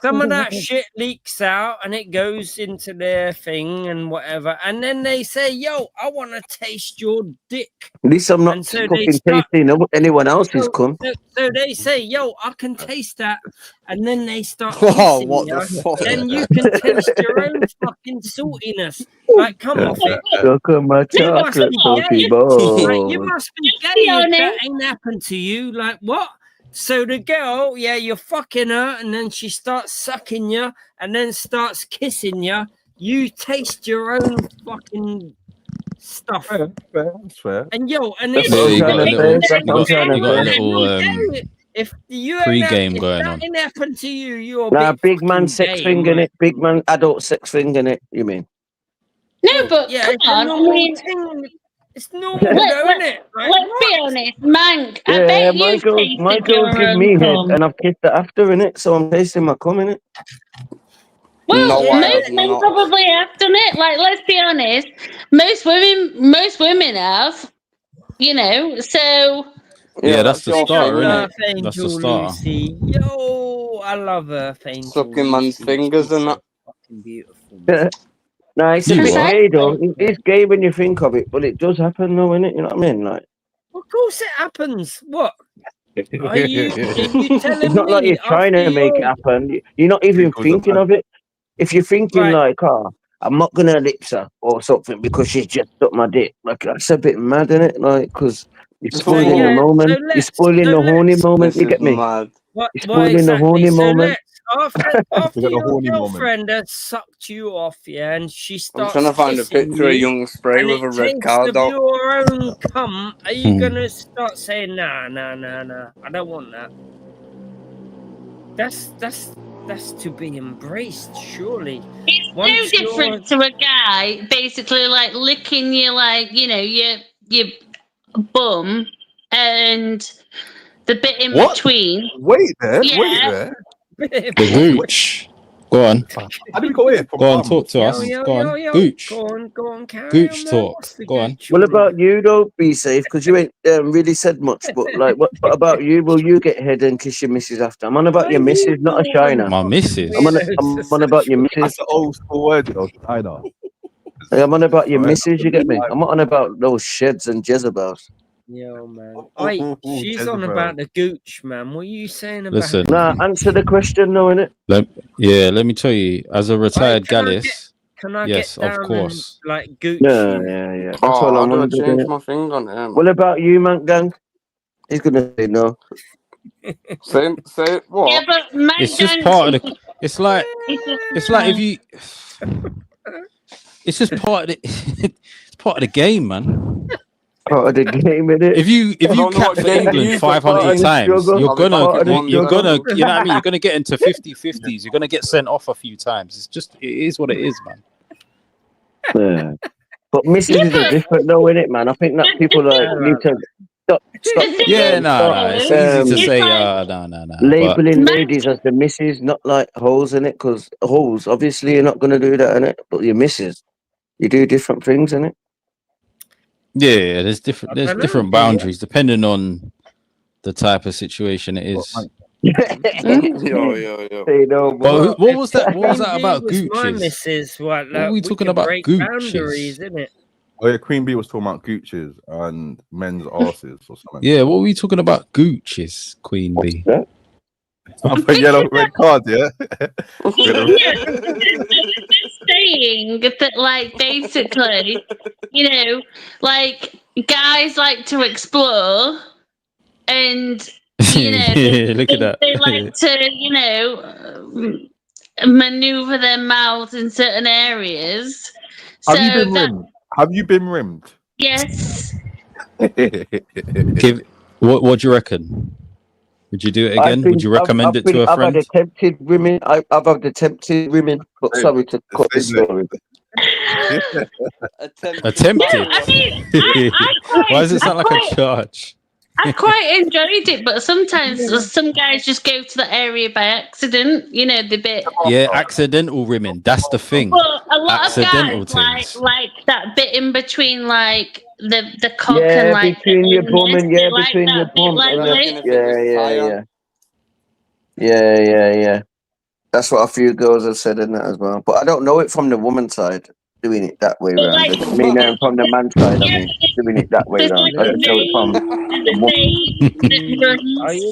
some of that shit leaks out and it goes into their thing and whatever, and then they say, "Yo, I want to taste your dick." At least I'm not And so they fucking start. tasting anyone else's cum. So they say, "Yo, I can taste that," and then they start Oh, kissing what you. the fuck? Then you can taste your own fucking saltiness. Like, come off it. Look at my You must chocolate be salty gay. boy. Like, you must be gay if that ain't happened to you. Like, what? So the girl, yeah, you're fucking her, and then she starts sucking you, and then starts kissing you. You taste your own fucking stuff. That's fair. And yo, and That's if what I'm You got a trying to little, say. That's what I'm trying to say. if you ain't pre-game if going that on. ain't happened to you, you're a Nah, bit big man fucking sex gay, thing in mate. it. Big man adult sex thing in it. You mean? No, but Yeah, come it's a on. I normal mean, thing. It's normal, though, isn't it? Like, let's be honest, Mank. I Yeah, bet my you've girls tasted give your me own head, cum. and I've kissed it after in it, so I'm tasting my cum in it. Well, No, I most have men not. probably have done it. Like, let's be honest, most women have. So. Yeah, that's the your starter, thing, isn't Earth it? That's Angel the starter. Lucy. Yo, I love Earth Angel. Sucking man's fingers and that. Fucking beautiful. Nah, it's a bit gay though. It's gay when you think of it, but it does happen though, innit? You know what I mean? Like, Of course it happens. What? Are you telling it's not me like you're trying to after make it your happen. You're not even thinking of it. If you're thinking like, oh, I'm not gonna lips her or something because she's just sucked my dick, like that's a bit mad, isn't it? Like, because you're spoiling the moment. You're spoiling the horny moment. You get me? Mad. What, You're spoiling the exactly? horny So moment. after the your horny moment. girlfriend has sucked you off, yeah, and she I'm starts trying to find a kissing picture of you, young spray and with it a red tastes card of out. your own cum, are you gonna start saying nah, I don't want that? That's to be embraced, surely. It's no different to a guy basically like licking your your bum and the bit in What? between. Wait there. Yeah. Wait there. The gooch. Go on. How do we go here? Go on, talk to us. Go on. Gooch. Go on, carry Gooch on, talk. What's the Go on. gooch What all about you though? Be safe, because you ain't really said much. But like, what about you? Will you get head and kiss your missus after? I'm on about your missus, not a shiner. My missus. I'm on about your missus. That's the old school word, though. I know. I'm on about your Alright. missus. You get me? I'm not on about those sheds and Jezebels. Yo, man. Wait, she's on Jezebel. about the gooch, man. What are you saying about Listen. Nah, answer the question, though, innit? Let me tell you, as a retired Can I Gallis, Can I yes, get of down course. and like gooch Yeah, you? yeah. That's Oh, all how I'm do I wondering. change innit? my thing on him? What about you, man, gang? He's gonna say no. Say what? Yeah, but man It's just dance part of is the. It's like if you. It's just part of the. It's part of the game, man. Part of the game, innit? If you cap for England 500 times, you're gonna you know what I mean. You're gonna get into 50-50s. You're gonna get sent off a few times. It is what it is, man. Yeah. But misses is a different though, innit, man? I think that people need to stop. Yeah, no. It's easy to say, no. Labeling ladies as the misses, not like hoes, innit? Because hoes, obviously, you're not gonna do that, innit? But your misses, you do different things, innit? Yeah, there's different boundaries depending on the type of situation it is. Yo. What was that? What was that about My Gooches? missus, What are we talking about? Boundaries, Gooches. isn't it? Oh yeah, Queen Bee was talking about Gooches and men's arses or something. Yeah, what were we talking about? Gooches, Queen Bee. Yellow red card, yeah. saying that, like, basically, you know, like, guys like to explore, and you know, Look at that. they like to, you know, maneuver their mouths in certain areas. Have you been rimmed? Have you been rimmed? Yes. What do you reckon? Would you do it again? Would you recommend it to a friend? I've had attempted women. I've had attempted women. But sorry to cut the story. Attempted. Yeah, I mean, Why does it sound like a charge? I quite enjoyed it, but sometimes some guys just go to the area by accident. You know, the bit. Yeah, accidental rimming. That's the thing. Well, a lot Accidental of guys things. like that bit in between, like the cock and like between your bum and like between your that bum bit, and yeah. That's what a few girls have said in that as well. But I don't know it from the woman side doing it that way round. like- I don't mean from the man side. I mean doing it that way round. I don't know it from the woman.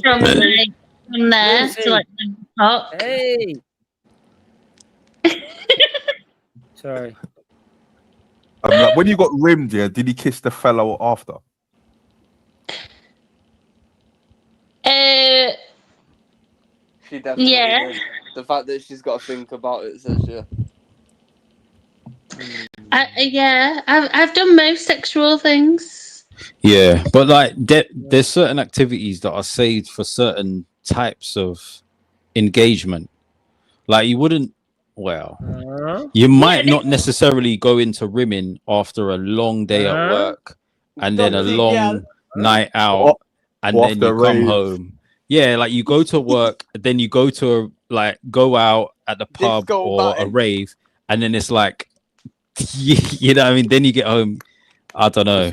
runs from there to like the cock. Hey. Sorry. Like, when you got rimmed, yeah, did he kiss the fellow after? She definitely Yeah. did. The fact that she's got to think about it says yeah. Yeah, I've done most sexual things. Yeah, but like there's certain activities that are saved for certain types of engagement. Like you wouldn't, you might not necessarily go into rimming after a long day at work and then a long night out and then you come home. Yeah, like you go to work, then you go to go out at the pub or a rave, and then it's like, you know what I mean? Then you get home, I don't know.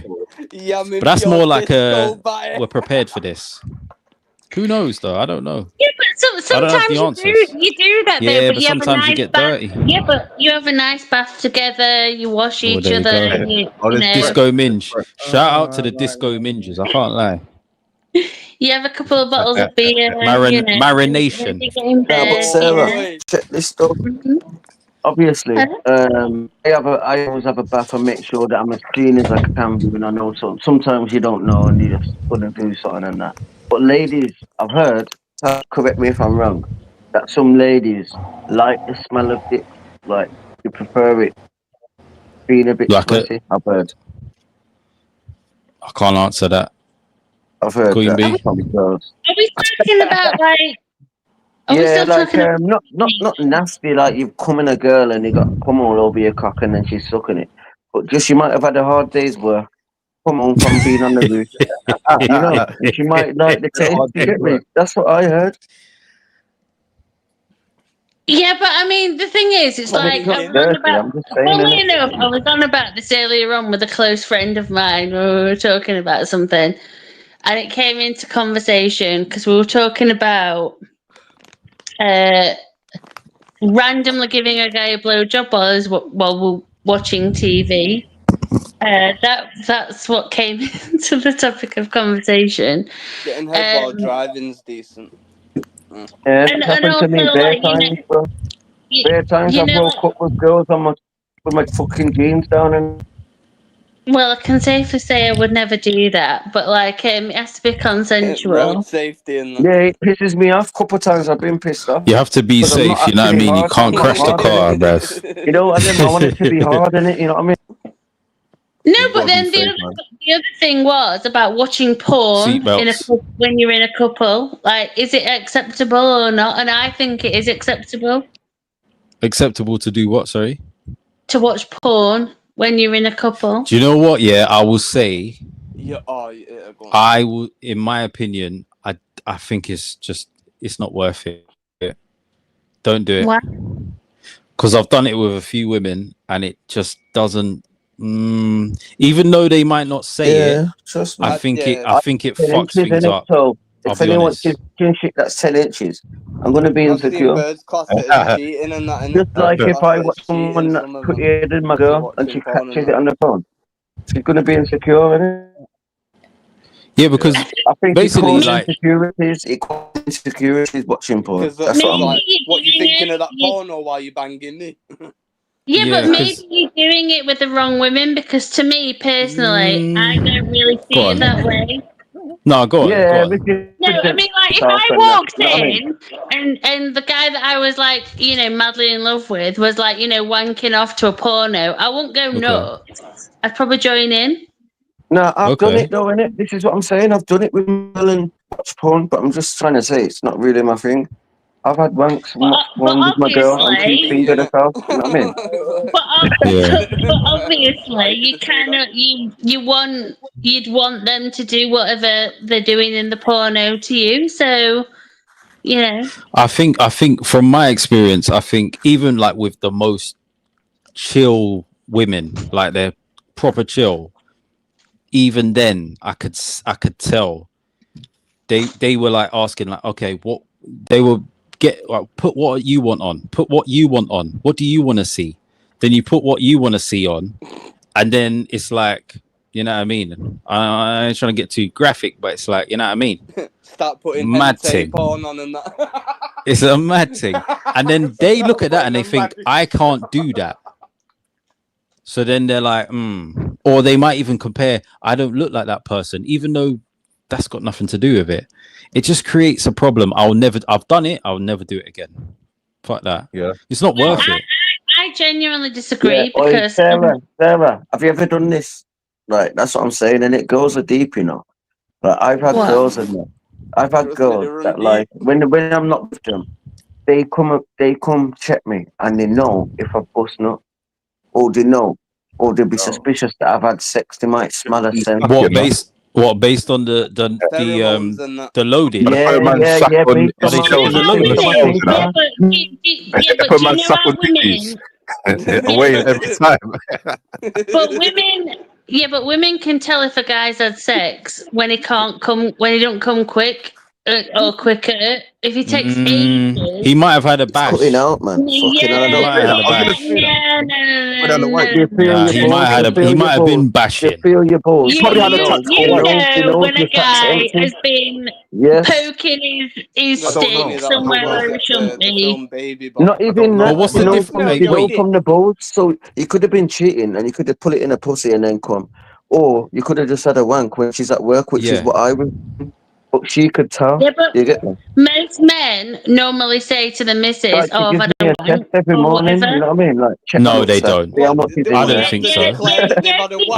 But that's more like we're prepared for this. Who knows though? I don't know. Yeah, but sometimes you do that. Yeah, though, but you have a sometimes you nice get bath. dirty. Yeah, but you have a nice bath together. You wash each there we other. go. You Oh, there's know, disco minge. Shout out to the disco minges. I can't lie. you have a couple of bottles of beer. Marination. You get in bed, But Sarah, check this stuff. Obviously, I always have a bath and make sure that I'm as clean as I can be when I know something. Sometimes you don't know and you just gonna do something and that. But ladies, I've heard, correct me if I'm wrong, that some ladies like the smell of it, like you prefer it being a bit sweaty. I've heard. I can't answer that. I've heard Queen Bee. that from girls. Are we talking about like? Yeah, like not nasty, like you've come in a girl and you got come all over your cock and then she's sucking it. But just you might have had a hard day's work. Come on from being on the roof. You know, and she might like the taste. You get me? That's what I heard. Yeah, but I mean, the thing is, it's like funnily enough, I was on about this earlier on with a close friend of mine when we were talking about something, and it came into conversation because we were talking about randomly giving a guy a blowjob while we're watching TV. That's what came into the topic of conversation. Getting head while driving's decent. Yeah, it's happened to me bare times, bro. Bare times I broke up with girls with my fucking jeans down and. Well, I can safely say I would never do that, but like, it has to be consensual. Road safety and that. Yeah, it pisses me off. Couple of times I've been pissed off. You have to be 'Cause I'm safe, not you know what I actually mean? You hard, can't I'm not crash the hard, car, innit? bruv. You know, I want it to be hard, innit? You know what I mean? No, You've but gotta be then safe, man. the other thing was about watching porn Seatbelts. when you're in a couple. Like, is it acceptable or not? And I think it is acceptable Acceptable to do what, sorry? to watch porn when you're in a couple. Do you know what? Yeah, I will say, Yeah, go on. I will, in my opinion, I think it's not worth it. Don't do it. Why? Because I've done it with a few women and it just doesn't. Even though they might not say it, trust me. I think it 10 fucks inches, things innit? up. So I'll if be anyone honest. gives shit that's 10 inches, I'm gonna be I've seen insecure. birds class it as cheating and that. Just like if I Class it watch as cheating, someone some of them. prettier than my girl and she watching porn catches and it on the phone, she's gonna be insecure, innit? Yeah, because I think basically, it like, causes insecurities watching porn. Because That's what I'm like, like. what you thinking of that porno while you banging me? Yeah, Yeah, but maybe you're doing it with the wrong women because to me personally, I don't really see Go it on. that way. No, go on. Yeah, Go on. No, I mean, like, if I walked in and the guy that I was, like, you know, madly in love with was, like, you know, wanking off to a porno, I wouldn't go nuts. I'd probably join in. No, I've done it though, innit? This is what I'm saying. I've done it with and watch porn, but I'm just trying to say it's not really my thing. I've had wanks and watched porn with my girl and she fingered herself. You know what I mean? But obviously, you cannot. You'd want them to do whatever they're doing in the porno to you. So, you know. I think from my experience, I think even like with the most chill women, like they're proper chill, even then I could tell they were like asking like, okay, what they will get, like, put what you want on, what do you want to see, then you put what you want to see on, and then it's like, you know what I mean, I ain't trying to get too graphic, but it's like, you know what I mean, Start putting mad hentai thing. porn on and that. It's a mad thing. And then they look at that and they think, I can't do that. So then they're like, or they might even compare, I don't look like that person, even though that's got nothing to do with it. It just creates a problem. I've done it, I'll never do it again. Fuck that. Yeah. It's not worth it. I genuinely disagree Oi, because Sarah, have you ever done this? Right, that's what I'm saying, and it goes a deep, you know. But I've had girls that like when I'm not with them, they come check me and they know if I bust nut, or they know, or they'll be suspicious that I've had sex. They might smell a scent. Based on the loading? Yeah. Away every time. But women can tell if a guy's had sex when he don't come quick or quicker. If he takes ages, he might have had a bash. Cutting out, man. He might have been bashing. You feel your balls. You know when a guy has been poking his stick somewhere where it shouldn't be. Not even that. What's the difference? From the balls. So you could have been cheating and you could have put it in a pussy and then come. Or you could have just had a wank when she's at work, which is what I would. But she could tell. Yeah, but you get me? Most men normally say to the missus, Like, "Oh, I've had a wank," every morning. You know what I mean? Like, no, they don't. I don't think so. I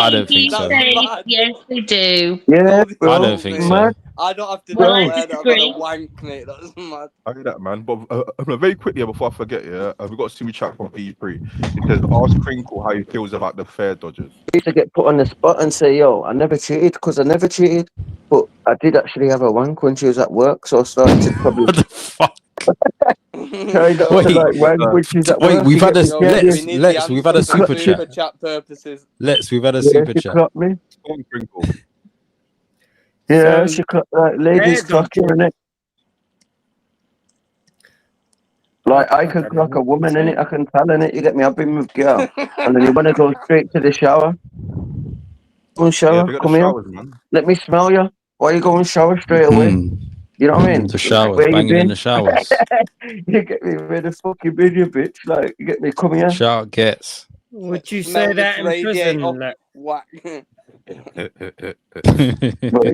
don't think so. Yes, they do. Yeah, I don't think so. I don't have to declare that I've had a wank, mate. That's mad. I hear that, man. But very quickly before I forget, we got a super chat from P3. It says, ask Crinkle how he feels about the fare dodgers. I used to get put on the spot and say, yo, I never cheated because I never cheated, but I did actually have a wank when she was at work, so I started to probably. What the fuck? Wait, we've had a we've had a super chat. Purposes. We've had a super chat. Me. Yeah, she clocked, like, ladies clocking, innit? Like, I could clock a woman, innit? I can tell, innit? You get me? I've been with girl. And then you want to go straight to the shower? Go and shower, come here. Man. Let me smell you. Why you go and shower straight away? You know what I mean? The showers, banging in the showers. You get me? Where the fuck you been, you bitch? Like, you get me? Come here. Shout gets. Would you say that in prison? Whack. But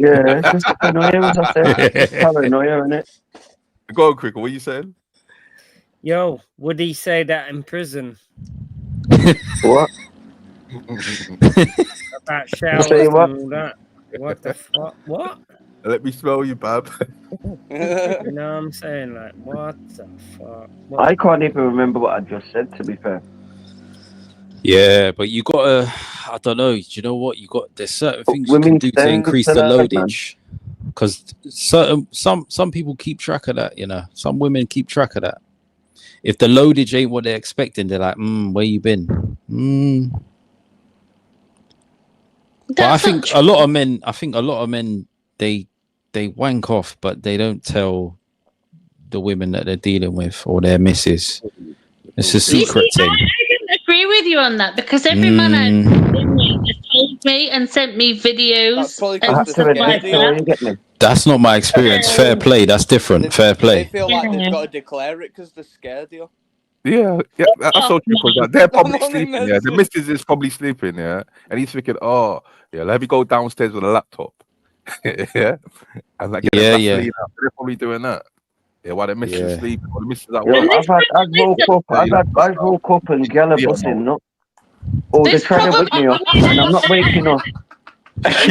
yeah, it's just paranoia, as I said. It's just paranoia, innit? Go on, Cricket. What are you saying? Yo, would he say that in prison? What? About showers Say and what? all that. What the fuck? What? Let me smell you, Bab. You know what I'm saying? Like, what the fuck? What? I can't even remember what I just said, to be fair. Yeah, but you gotta, I don't know, do you know what? There's certain things you can Women do to stand increase to the that, man. loadage. Because some people keep track of that, you know. Some women keep track of that. If the loadage ain't what they're expecting, they're like, where you been? But I think a lot of men, they wank off, but they don't tell the women that they're dealing with or their missus. It's a secret thing. I didn't agree with you on that because every man I've been with has told me and sent me videos and stuff like that. That's not my experience. Fair play. That's different. Fair They play. feel like they've got to declare it because they're scared, yo. Yeah, that's so true. Because they're probably sleeping. Yeah, the missus is probably sleeping. Yeah, and he's thinking, oh, yeah, let me go downstairs with a laptop. Yeah, and like, Yeah. They're probably doing that. Yeah, while the missus is sleeping, or the missus at Yo, work. I've woke up and gal are busting, no? Oh, they're trying to wake me up, and I'm not waking up. I'm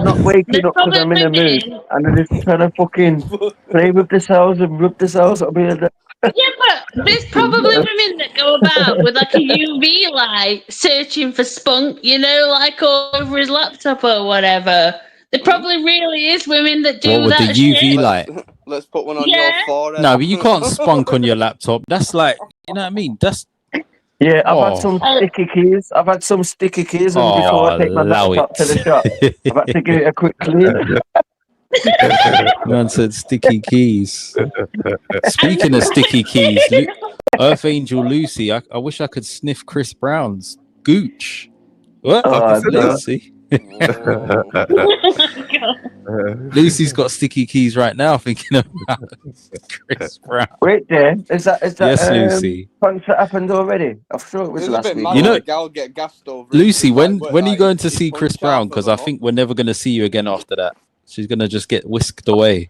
not waking up because I'm in a mood, and they're just trying to fucking play with this house and rub this house up here. Yeah, but there's probably women that go about with like a UV light searching for spunk, you know, like all over his laptop or whatever. There probably really is women that do What with that the UV shit. light? Let's put one on your forehead. No, but you can't spunk on your laptop. That's like, you know what I mean? That's Yeah, I've had some sticky keys. I've had some sticky keys, and before I take my laptop to the shop, I've had to give it a quick clean. Man said sticky keys. Speaking of sticky keys, Earth Angel Lucy, I wish I could sniff Chris Brown's gooch. What? Lucy? Lucy's got sticky keys right now thinking about Chris Brown. Wait there, is that Yes, Lucy. concert happened already? I'm sure it was last week. You know, get gassed over Lucy, when are you going to see Chris Brown? Because I think we're never going to see you again after that. She's going to just get whisked away.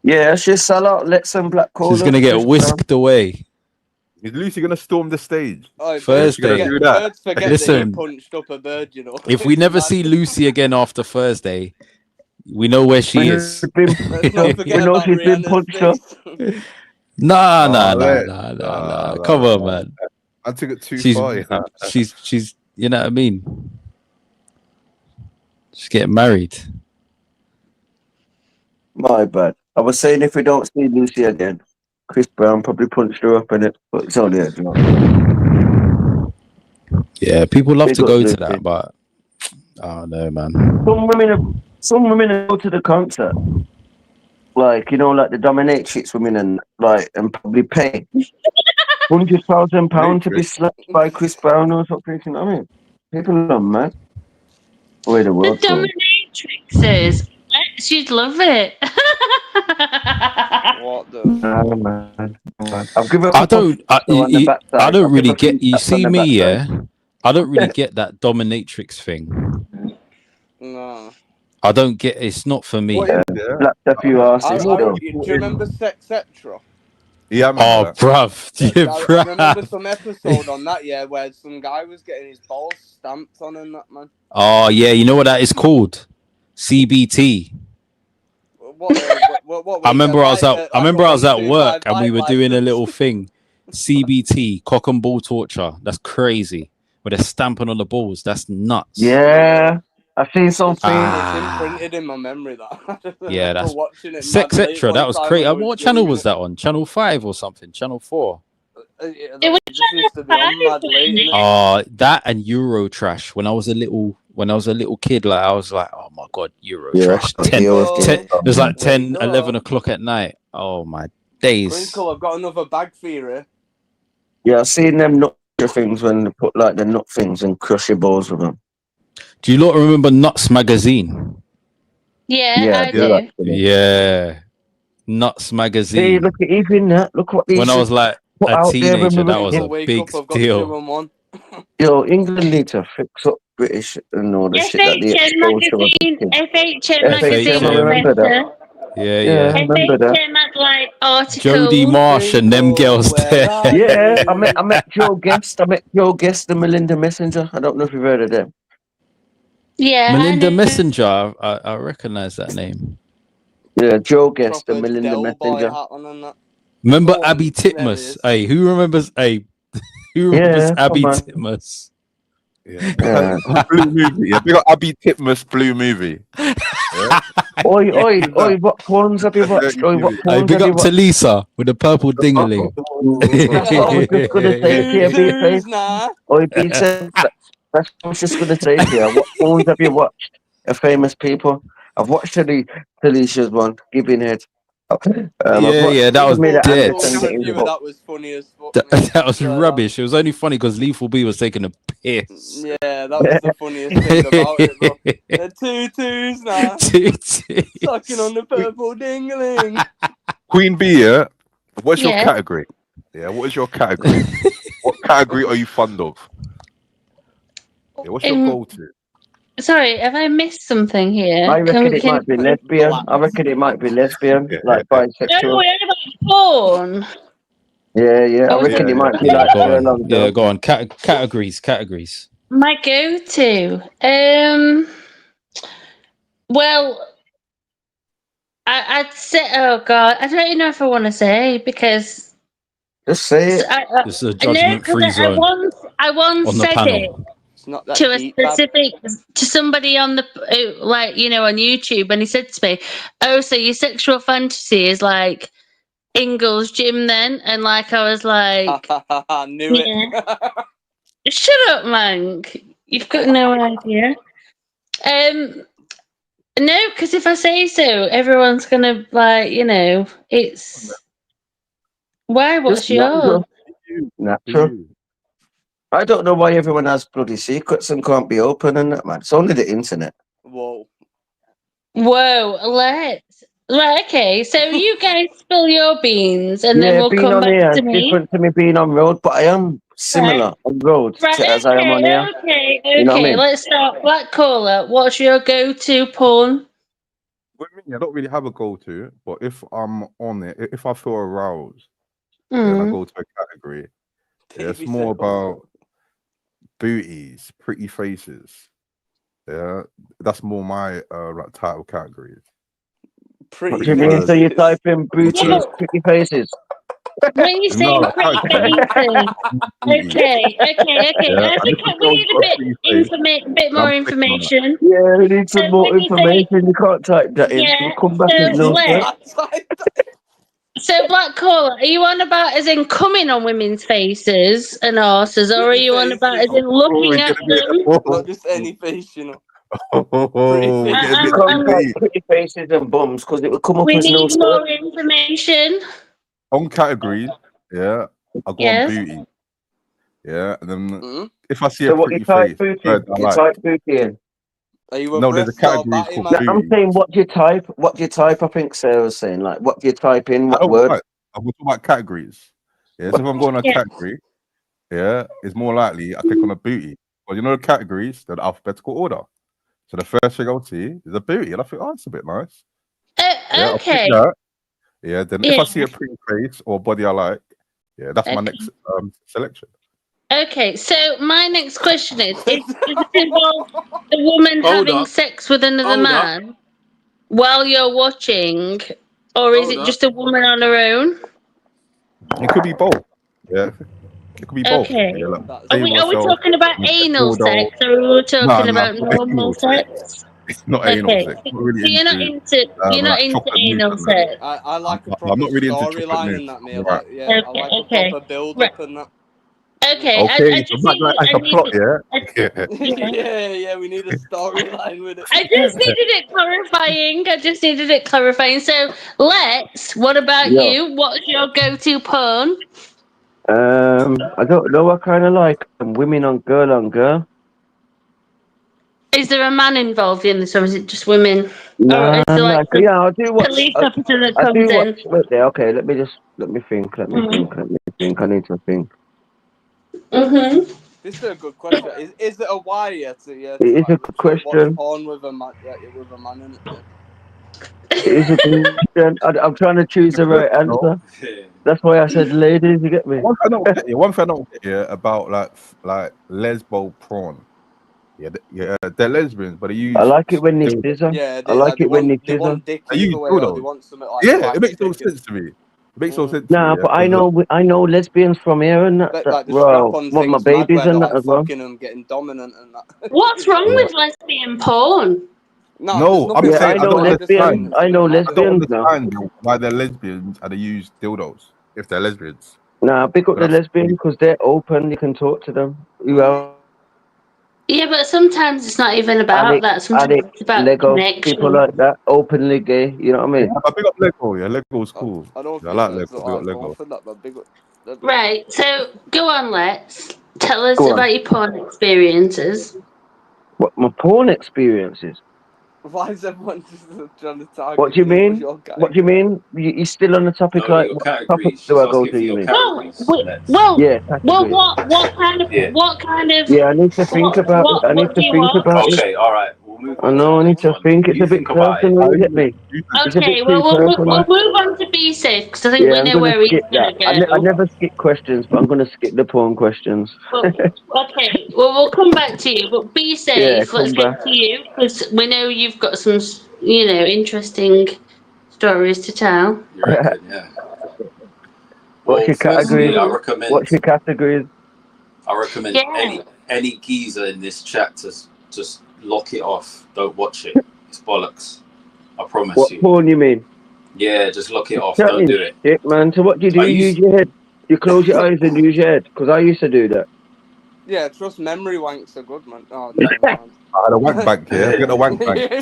Yeah, she'll sell out. Let some black callers. She's going to get whisked away. Is Lucy going to storm the stage? Thursday. Birds forget Listen, that you punched up a bird, you know. if we never see Lucy again after Thursday, we know where she is. We know she's been punched up. Nah. Come on, man. I took it too she's, far. Yeah. She's, you know what I mean? She's getting married. My bad. I was saying if we don't see Lucy again, Chris Brown probably punched her up in it, but it's only a joke. Yeah, people love to go to that, but oh no, man. Some women go to the concert, like, you know, like the dominatrix women, and probably pay £100,000 to be slapped by Chris Brown or something. You know what I mean? People are mad. Where the world dominatrixes, she'd love it. What the? I've given I don't really get. You see me, yeah. I don't really get that dominatrix thing. No. I don't get. It's not for me. Slapped a few asses. Do you remember Etc.? Yeah, oh, bruv. Yeah, I remember some episode on that, yeah, where some guy was getting his balls stamped on and that, man. Oh yeah, you know what that is called? CBT. What I remember I was at work and we were doing a little thing. CBT, cock and ball torture. That's crazy. Where they're stamping on the balls. That's nuts. Yeah, I've seen something. It's imprinted in my memory that. Yeah, that's watching it. Etc. That was crazy. What channel was that on? Channel 5 or something? Channel 4? It was Channel 5. That and Eurotrash. When I was a little kid, like I was like, oh my god, Eurotrash. 10, it was like 10, 11 o'clock at night. Oh my days. Crinkle, I've got another bag for you here. Yeah, I've seen them nut things when they put like the nut things and crush your balls with them. Do you lot remember Nuts magazine? Yeah, I do. Yeah, Nuts magazine. Hey, look at even that. Look what these. When I was like a teenager, that was a big deal. Yo, England need to fix up British and all the shit that they FHM expose to us. magazine. FHM FHM, I magazine was remember that. better. Yeah, Yeah, I remember that. FHM had like Jodie articles. Marsh and them girls there. Yeah, I met Joe Guest. I met Joe Guest and Melinda Messenger. I don't know if you've heard of them. Yeah, Melinda Messenger. I recognize that name. Yeah, Joe Guest Proper and Melinda Del Boy Messenger. hat on and that. Remember Go on, Abby there it Titmus? is. Hey, who remembers? Hey, who remembers Abby come on. Titmus? Yeah. Blue movie. Yeah, we got Abby Titmus Blue movie. Yeah. Oi, what porns have you watched? Oi, what Hey, porns big have you up to watched? Lisa with the purple dingaling. That's what I was just gonna say to you, B-Face. Nah. Oi, B-Face. That's what I was just gonna say to you. What porns have you watched? Famous people. I've watched Alicia's one, Giving Head. Yeah, that was Camilla dead. Anderson getting Review, fucked. that was funny as fuck. That was rubbish. It was only funny because Lethal B was taking a piss. Yeah, that was the funniest thing about it, bro. The tutus now. Sucking on the purple dingling. Queen Bee, yeah. What's your Yeah. category? Yeah, what is your category? What category are you fond of? Yeah, what's your go-to? Sorry, have I missed something here? I reckon it might be lesbian. I reckon it might be lesbian, like No, bisexual. we're about porn. Yeah. I reckon it might be like Go girl on. on girl. Yeah, go on. Categories. My go-to. Well, I'd say. Oh God, I don't even know if I want to say because. Just say it. This is a judgment-free zone. I once on the said panel. it to a specific to somebody on the on YouTube, and he said to me, "Oh, so your sexual fantasy is like Ingles gym then?" And like I was like, I knew it. "Shut up, man! You've got no idea." No, because if I say so, everyone's gonna it's. Why? What's Just yours? natural. I don't know why everyone has bloody secrets and can't be open and that, man. It's only the internet. Whoa. Let's. Right, okay, so you guys spill your beans and then we'll being come on back here to is me. different to me being on road, but I am similar on road as I am on here. Okay, You know what I mean? let's start. Black Caller, what's your go-to porn? With me, I don't really have a go-to, but if I'm on it, if I feel aroused, then I go to a category. Yeah, it's more about booties, pretty faces. Yeah, that's more my like title categories. What do you mean? So you type in booties, pretty faces. When you say No, pretty faces, okay. Yeah, I think we need a bit more information. Yeah, we need some more when you say- information. You can't type that in. Yeah, We'll come back so and know. So, Black Caller, are you on about as in coming on women's faces and arses, or are you on about as in looking at them? Not just any face, you know. Pretty faces and bums, because it will come up We as no need more information. On categories, yeah, I go on booty. Yeah, and then if I see a pretty face, you type booty in. Are you no, there's a category called booty. I'm saying what do you type? What do you type? I think Sarah's saying like what do you type in? What word? Right. I'm talking about categories. Yeah, so if I'm going on a category, yeah, it's more likely I click on a booty. Well, you know the categories, they're the alphabetical order. So the first thing I'll see is a booty, and I think, oh, it's a bit nice. Yeah, Okay. Yeah, then if I see a pretty face or body I like, yeah, that's my next selection. Okay, so my next question is it involve the woman having sex with another man while you're watching, or is it just a woman on her own? It could be both. Yeah, it could be both. Okay. Yeah, like, Are we talking about anal sex, or are we talking about normal sex? It's not anal sex. I'm not really So you're not into anal sex. I like a I'm proper not really into storyline in that, mate. Like, Right. I like a proper build-up and that. Okay, Okay, I just so like a plot, yeah, we need a storyline with it. I just needed it clarifying. So, what about you? What's your go-to porn? I don't know. I kind of like women on girl. Is there a man involved in this, or is it just women? No, or is there like I do watch. police officer that I comes do in? watch. Wait there. Okay, let me think. I need to think. Mm-hmm. This is a good question. Is it a why yet? It is a good question. Watch porn with a man, with a man in it. Yeah. It is a good question. I'm trying to choose the right answer. That's why I said ladies. You get me? One thing I don't get about like lesbo porn. Yeah, they're lesbians, but they use. I like it when they scissor. Yeah, I like it when they scissor. want dick either way, or they want something like. Yeah, it makes no sense to me. It makes no sense. Nah, but I know lesbians from here and that. Like the Well, strap-on want my thing's mad babies where and they're that like as well. fucking and getting dominant and that. What's wrong with lesbian porn? No, I'm saying I know lesbians. I know lesbians now. I don't understand why they're lesbians and they use dildos if they're lesbians. Nah, pick up the lesbian because they're open. You can talk to them. Yeah, but sometimes it's not even about that. Sometimes it's about Lego, connection. people like that, openly gay. You know what I mean? I big up Lego. Yeah, Lego's cool. I don't I like Lego. Big up Lego. Right, so go on, let's tell us Go on. about your porn experiences. What, my porn experiences? Why is everyone just trying to target? What do you mean? What do you mean? You're still on the topic like what topic do I go to? You mean? Well, Yeah, what kind of Yeah, I need to think about it. I need to think about it. Okay, all right. We'll move I know. I need to think. It's a bit personal. You get me? It's a Okay, bit well, too we'll personal. move on to Be Safe because I think Yeah, we I'm know gonna where he's skip going that. to go. I never skip questions, but I'm gonna skip the porn questions. Okay, well, we'll come back to you, but Be Safe. Yeah, Let's come get back. to you because we know you've got some, interesting stories to tell. You reckon, yeah. What's your categories? I recommend. What's your categories? I recommend any geezer in this chat to just lock it off. Don't watch it. It's bollocks. I promise What you. porn you mean? Yeah, just lock it off. Don't do it. Shit, man. So what do you do? Use your head. You close your eyes and use your head. Because I used to do that. Yeah, trust memory wanks are good, man. Oh, never mind. The wank bank, yeah. Get the wank bank. I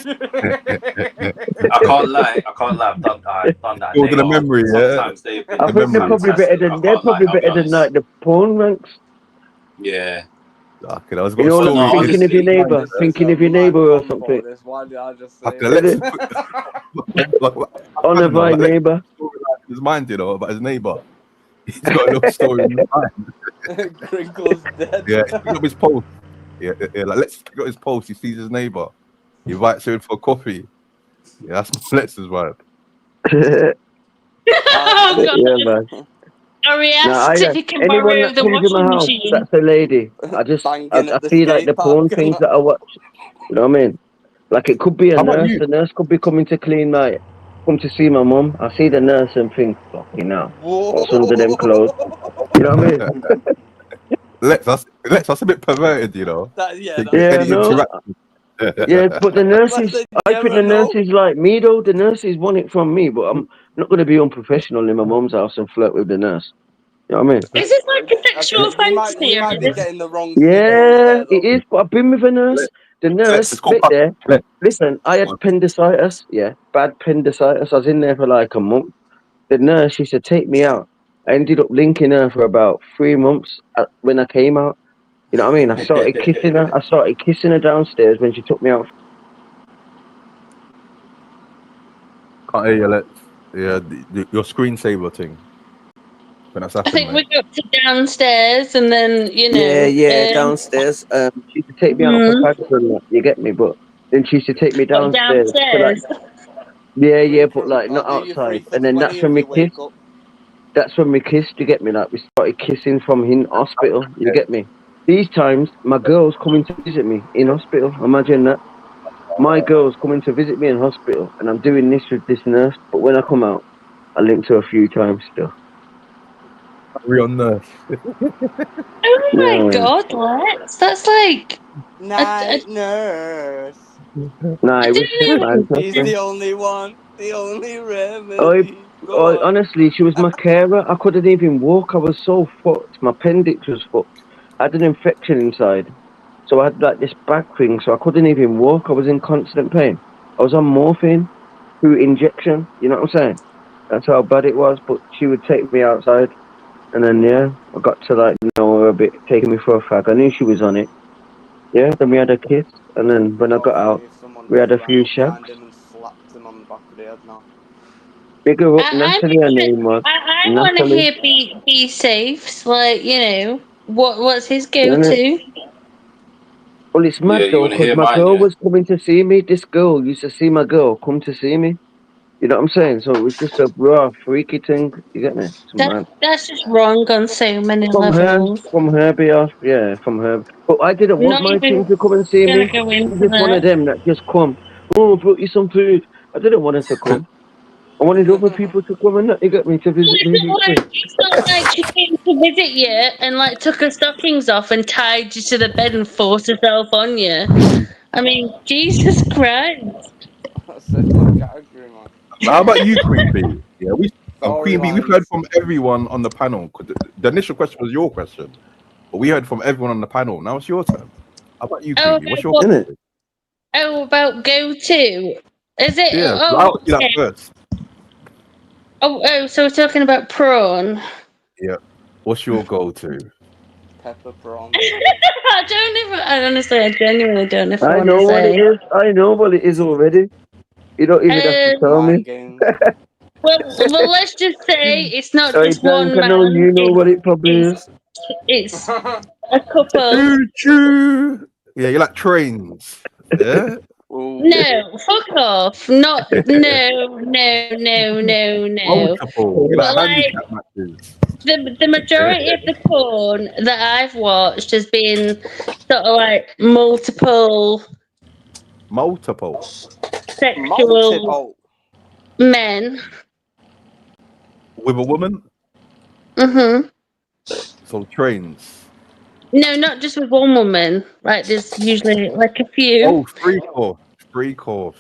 can't lie. I've done that. Go to the memory, yeah. Sometimes they've been I think they're probably better than like the porn ranks. Yeah. Okay, I was You know, like thinking of your neighbour, or something. Why did I just say On a Vine neighbour. His mind, about his neighbour. He's got a little story in his mind. Crinkle's dead. Yeah, he picked up his post. Yeah, like let's pick up his post. He sees his neighbour. He invites her in for a coffee. Yeah, that's Lex's vibe. Yeah, man. Ari asks if you can borrow the washing machine. That's a lady. I feel like the porn things that I watch. You know what I mean? Like it could be a nurse. The nurse could be coming to come to see my mum. I see the nurse and think, fucking hell, what's under them clothes? You know what I mean? That's a bit perverted, no. Yeah, but the nurses, I think the nurses like me though. The nurses want it from me, but I'm not going to be unprofessional in my mum's house and flirt with the nurse. You know what I mean? Is this like a sexual fantasy? You might be getting the wrong. Yeah, it is. But I've been with a nurse. The nurse bit there. Listen, I had appendicitis. Yeah, bad appendicitis. I was in there for like a month. The nurse used to take me out. I ended up linking her for about 3 months when I came out. You know what I mean? I started kissing her. I started kissing her downstairs when she took me out. Can't hear you, Lex. Yeah, your screensaver thing. When that's happened, I think we go up to downstairs and then, Yeah, downstairs. She used to take me out for fags and that, you get me? But then she used to take me downstairs. Yeah, but like not outside. And then that's when we kissed. That's when we kissed, you get me? Like we started kissing from in hospital, you get me? These times, my girl's coming to visit me in hospital. Imagine that. My girl's coming to visit me in hospital, and I'm doing this with this nurse. But when I come out, I linked her a few times still. Real nurse. Oh my God, Lex. That's like... Night nurse. Nah, it was shit, man. He's the only one. The only remedy. Honestly, she was my carer. I couldn't even walk. I was so fucked. My appendix was fucked. I had an infection inside. So I had like this back thing, so I couldn't even walk. I was in constant pain. I was on morphine through injection. You know what I'm saying? That's how bad it was. But she would take me outside. And then, I got to like know her a bit, taking me for a fag. I knew she was on it. Yeah, then we had a kiss. And then when I got out, we had a few shags. Big her up, Natalie, her name was. I want to hear Be Safe, like, What's his Isn't it? go-to? Well, it's Yeah, mad you though, want to because hear my mine? girl Yeah. was coming to see me. This girl used to see my girl come to see me. You know what I'm saying? So it was just a raw, freaky thing. You get me? It's mad. That's just wrong on so many levels. From her behalf, yeah, from her. But I didn't want Not my even team to come and see gonna me. go She's into just one of that. them that just come. Oh, I brought you some food. I didn't want her to come. I wanted other people to come and that. You get me to visit me. It's not like she came to visit you and like took her stockings off and tied you to the bed and forced herself on you. I mean, Jesus Christ. That's a good category, man. How about you, Queen B? Yeah, Queen B. We've heard Storylines. from everyone on the panel. 'Cause the initial question was your question, but we heard from everyone on the panel. Now it's your turn. How about you, Queen B? What's your What? question? Oh, about go-to. Is it? Yeah, Oh, I'll do that okay. first. Oh, so we're talking about prawn. Yeah. What's your go-to? Pepper prawn. I genuinely don't know if I I want know to what it say. is. I know what it is already. You don't even have to tell me. Mind games. Well, let's just say it's not Sorry, just Dank, one I know man. you know what it probably is. It's a couple. Choo-choo. Yeah, you like trains. Yeah. No, fuck off. Not no. Multiple. You But like like handicap matches. the majority of the porn that I've watched has been sort of like multiple sexual men. With a woman? Mm-hmm. So trains. No, not just with one woman. Like there's usually like a few. Oh, free course.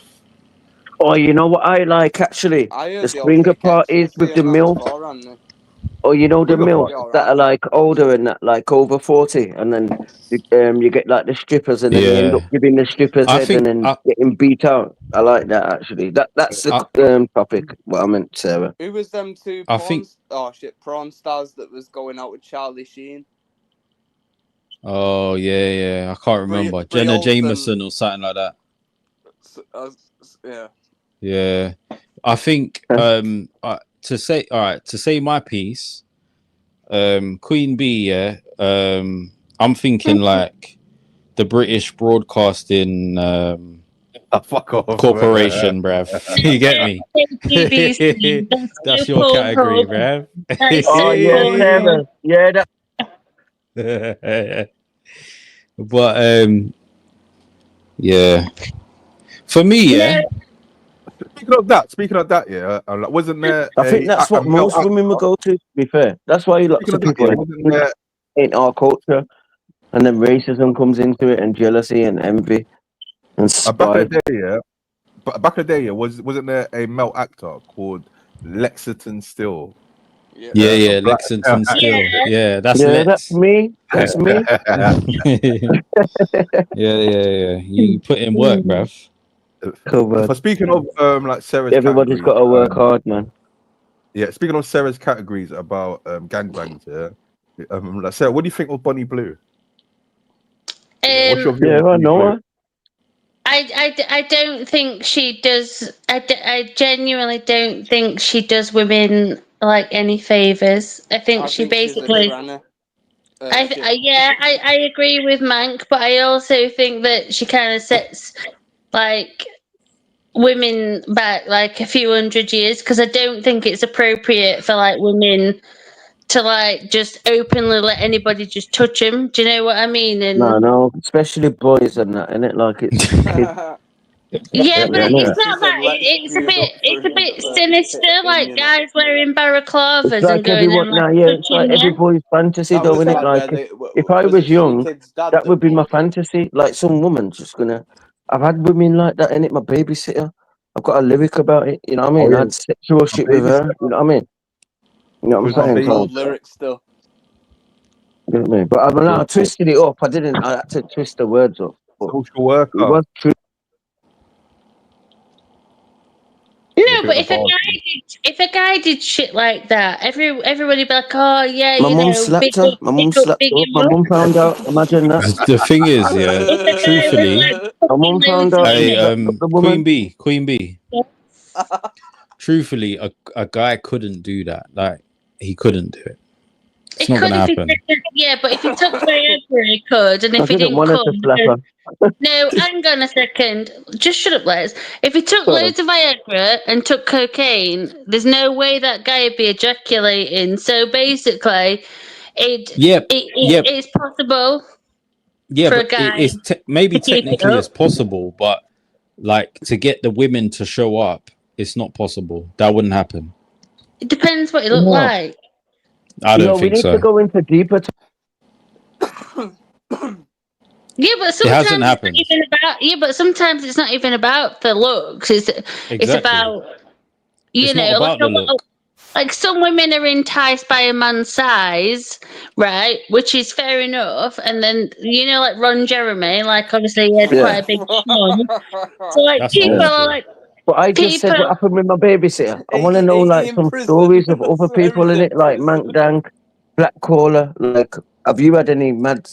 Oh, you know what I like actually? I heard The the old springer fake parties with the on that MILF. before, hadn't they? Or you know the Springer MILFs party. that are like older and that like over 40, and then you get like the strippers, and then they end up Yeah. giving the strippers I head and think then getting beat out. I like that actually. That's the topic. What I meant, Sarah. Who was them two I think- prawn stars that was going out with Charlie Sheen? Oh yeah. I can't remember. Brie Jenna Olsen. Jameson or something like that. Yeah. Yeah. I think to say my piece, Queen B, yeah. I'm thinking like the British Broadcasting fuck off, Corporation, bruv. You get me? That's your category, bruv. Oh yeah, Sarah. Yeah, that. But yeah. For me, yeah. Speaking of that, yeah, wasn't there? I think that's what most women would go to be fair. That's why lots of people ain't our culture, and then racism comes into it, and jealousy and envy and back in spite. the day, yeah. But back in the day, yeah, wasn't there a male actor called Lexington Steele? Yeah, Lexington Steele. Yeah, that's that's me. That's me. yeah. You put in work, bruv. For speaking of like Sarah's everybody's got to work hard, man. Yeah, speaking of Sarah's categories about gangbangs, yeah. Like Sarah, what do you think of Bonnie Blue? What's your view on I Bonnie know Blue? her. I don't think she does. I genuinely don't think she does women like any favors. I think she basically. I agree with Mank, but I also think that she kind of sets like women back like a few hundred years, because I don't think it's appropriate for like women to like just openly let anybody just touch them. Do you know what I mean? And No, especially boys and that, innit? Like it's yeah, but it's not that. Let's It's a feud up bit for sinister. Like opinion. guys wearing balaclavas It's like and going everyone and like now, yeah. It's like touching every you. boy's fantasy, That though, was innit? like Like where if I was was it young, Kid's dad that would be my bought fantasy. Like some woman's just gonna. I've had women like that, innit? My babysitter. I've got a lyric about it. You know what I mean? I had sexual shit with her. You know what I mean? You know what I'm saying? old lyrics still. You know what I mean? But I twisted it up. I had to twist the words up. Social worker. It was true. No, but if a guy did shit like that, everybody be like, oh yeah, My you mum know, slapped big her. up, My mum big up, slapped big her. My him mum up. found out. Imagine that. The thing is, yeah, If a guy was truthfully, like my mum found out. hey, Queen B, Yeah. truthfully, a guy couldn't do that. Like he couldn't do it. It's not going to happen. Yeah, but if he took Viagra, he could, and if he didn't want her come, to slap her. no, hang on a second. Just shut up, Les. If he took loads of Viagra and took cocaine, there's no way that guy would be ejaculating. So basically, it's possible. Yeah, for but a guy it's maybe to keep it technically up. it's possible, but like to get the women to show up, it's not possible. That wouldn't happen. It depends what he looked like. I don't think we need so. to go into deeper. Yeah, but It hasn't sometimes happened. it's not even about. Yeah, but sometimes it's not even about the looks. It's about It's not about the look. Like some women are enticed by a man's size, right? Which is fair enough. And then like Ron Jeremy, like obviously he had quite a big schlong. So like That's people awful. are like. But I just said what happened with my babysitter. I want to know like some stories of other people in it, like Mank Dank, Black Caller. Like, have you had any mad,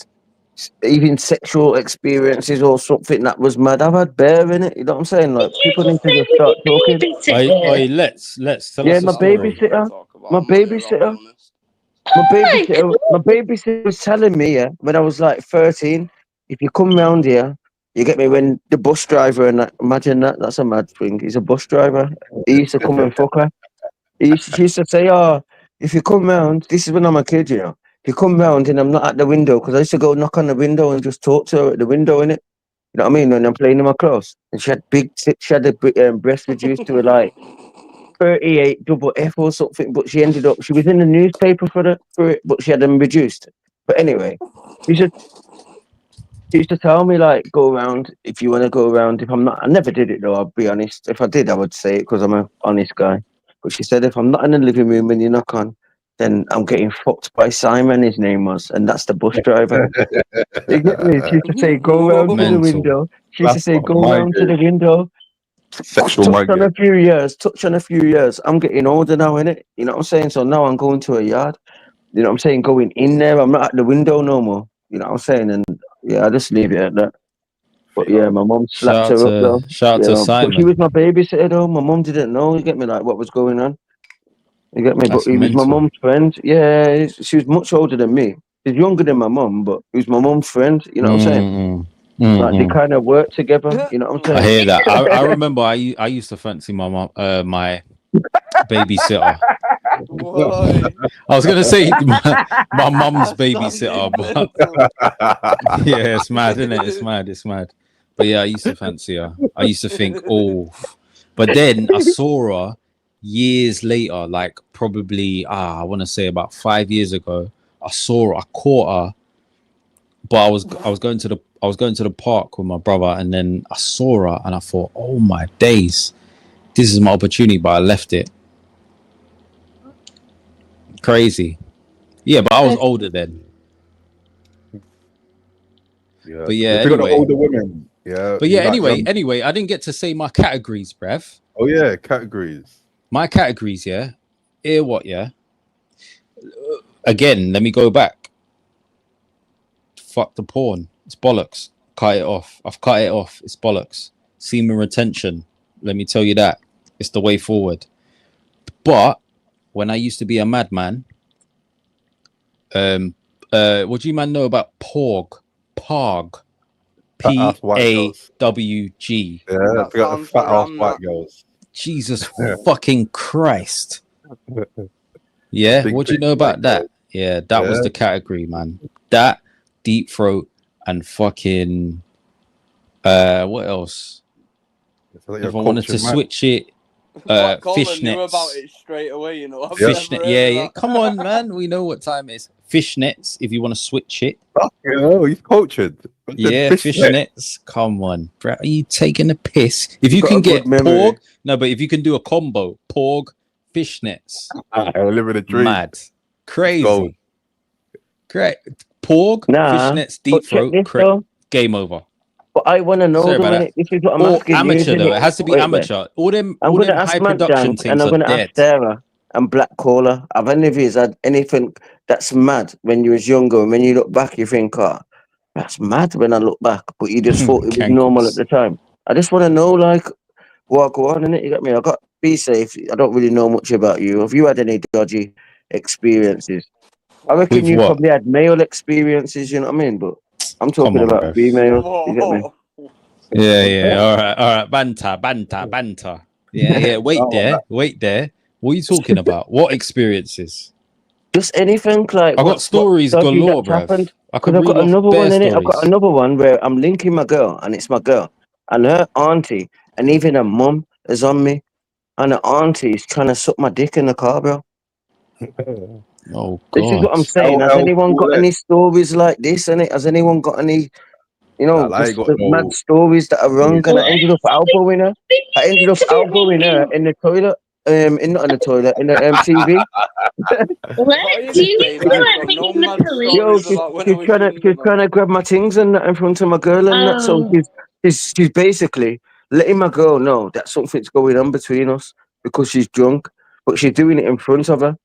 even sexual experiences or something that was mad? I've had bear in it. You know what I'm saying? Like people need to just start talking. Let's tell Yeah, us a my story. My babysitter was telling me, when I was like 13, if you come round here, you get me, when the bus driver, and imagine that's a mad thing. He's a bus driver. He used to come and fuck her. She used to say, if you come round, this is when I'm a kid, if you come round and I'm not at the window, because I used to go knock on the window and just talk to her at the window, innit? You know what I mean? When I'm playing in my clothes. And she had big tits, she had the breast reduced to like 38 double F or something, but she was in the newspaper for it, but she had them reduced. But anyway, she used to tell me, like, go around if you want to go around. If I'm not, I never did it though, I'll be honest. If I did, I would say it because I'm an honest guy. But she said, if I'm not in the living room when you knock on, then I'm getting fucked by Simon, his name was, and that's the bus driver. You get me? She used to say, go round to the window. She used to say, go round to the window. Touch on a few years. I'm getting older now, innit? You know what I'm saying? So now I'm going to a yard. You know what I'm saying? Going in there. I'm not at the window no more. You know what I'm saying? And yeah, I just leave it at that. But yeah, my mum slapped her up though. Shout out to Simon. But she was my babysitter though. My mum didn't know. You get me? Like what was going on? You get me? That's But he was my mental. mum's friend. Yeah, she was much older than me. She's younger than my mum, but he was my mum's friend. You know what I'm saying? Like they kind of work together. You know what I'm saying? I hear that. I remember I used to fancy my mom, my babysitter. I was gonna say my mum's babysitter, but yeah, it's mad, isn't it? It's mad. But yeah, I used to fancy her. I used to think, but then I saw her years later, like probably I want to say about 5 years ago. I caught her, but I was going to the park with my brother, and then I saw her, and I thought, oh my days, this is my opportunity, but I left it. Crazy. Yeah, but I was older then. Yeah. But yeah, anyway. Older women. Yeah. But yeah, anyway, I didn't get to say my categories, bruv. Oh yeah, categories. My categories, yeah. Again, let me go back. Fuck the porn. It's bollocks. Cut it off. I've cut it off. It's bollocks. Semen retention. Let me tell you that. It's the way forward. But when I used to be a madman, what do you man know about Porg? Pawg. P-A-W-G. Yeah, I got the fat ass white girls. Jesus fucking Christ. Yeah, what do you know about that? Yeah, that was the category, man. That, deep throat, and fucking what else? If I wanted to switch it, fishnets. Knew about it straight away, you know. Fishnet, yeah. Come on, man. We know what time it is. Fishnets, if you want to switch it. Oh, he's cultured. Yeah, fishnets. Come on, bro. Are you taking a piss? If you can get porg, but if you can do a combo, porg, fishnets. I live in a dream. Mad. Crazy. Great. Porg, fishnets, deep throat, game over. But I want to know this is what I'm asking. Amateur though. It has to be amateur. All them high production things and I'm are gonna dead. ask Sarah and Black Caller. Have any of you had anything that's mad when you was younger, and when you look back you think, that's mad when I look back, but you just thought it was normal at the time? I just want to know, like, what go on in it. You got me? Be safe. I don't really know much about you. Have you had any dodgy experiences? I reckon With you what? probably had male experiences, you know what I mean? But I'm Come talking on, about bruv. female. You get me? Yeah. All right. Banter. Yeah. Wait there. What are you talking about? What experiences? Just anything like I got what stories dodgy galore, that's happened. bruv. I Because could I've got reel off another one bare in it. I've got stories. another one where I'm linking my girl, and it's my girl, and her auntie, and even her mum is on me, and her auntie is trying to suck my dick in the car, bro. Oh This is what I'm God. saying. Has anyone got any stories like this? And has anyone got any, you know, just the mad stories that are wrong? And I ended up elbowing her. I ended up elbowing her in the toilet. Not in the toilet, in the TV. Yo, she's trying to grab my things and that in front of my girl and that. So she's basically letting my girl know that something's going on between us because she's drunk, but she's doing it in front of her.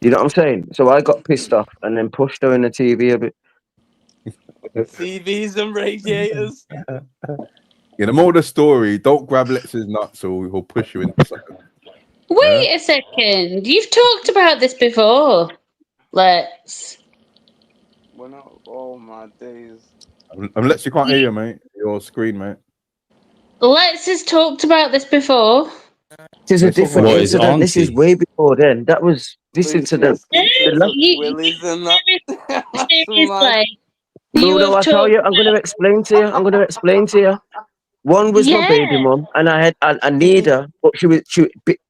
You know what I'm saying? So I got pissed off and then pushed her in the TV a bit. TVs and radiators. Yeah, the more the story, don't grab Lex's nuts or he'll push you into something. Wait a second. You've talked about this before, Lex. Oh my days. Unless you can't hear you, mate. Your screen, mate. Lex has talked about this before. This is a different incident. This is way before then. That was this incident. Willies and that. Seriously. No, I tell you, I'm going to explain to you. One was my baby mum, and I need her, but she bit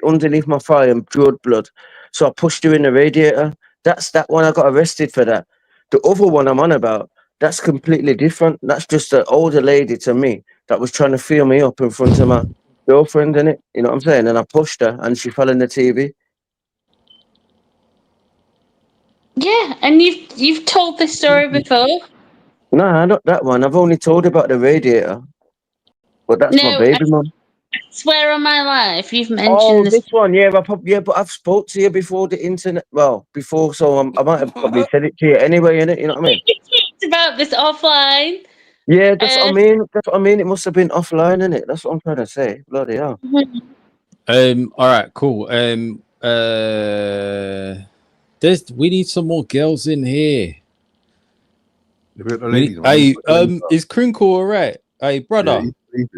underneath my thigh and drew blood. So I pushed her in the radiator. That's that one. I got arrested for that. The other one I'm on about, that's completely different. That's just an older lady to me that was trying to feel me up in front of my girlfriend, innit? You know what I'm saying? And I pushed her, and she fell in the TV. Yeah, and you've told this story before. No, not that one. I've only told about the radiator, but that's my baby mum. I swear on my life, you've mentioned this one, but I've spoke to you before the internet. Well, before, so I might have probably said it to you anyway, innit? You know what I mean? You talked about this offline. Yeah, that's what I mean. That's what I mean. It must have been offline, innit? That's what I'm trying to say. Bloody hell. All right, cool. We need some more girls in here. Is Crinkle all right? Hey, brother.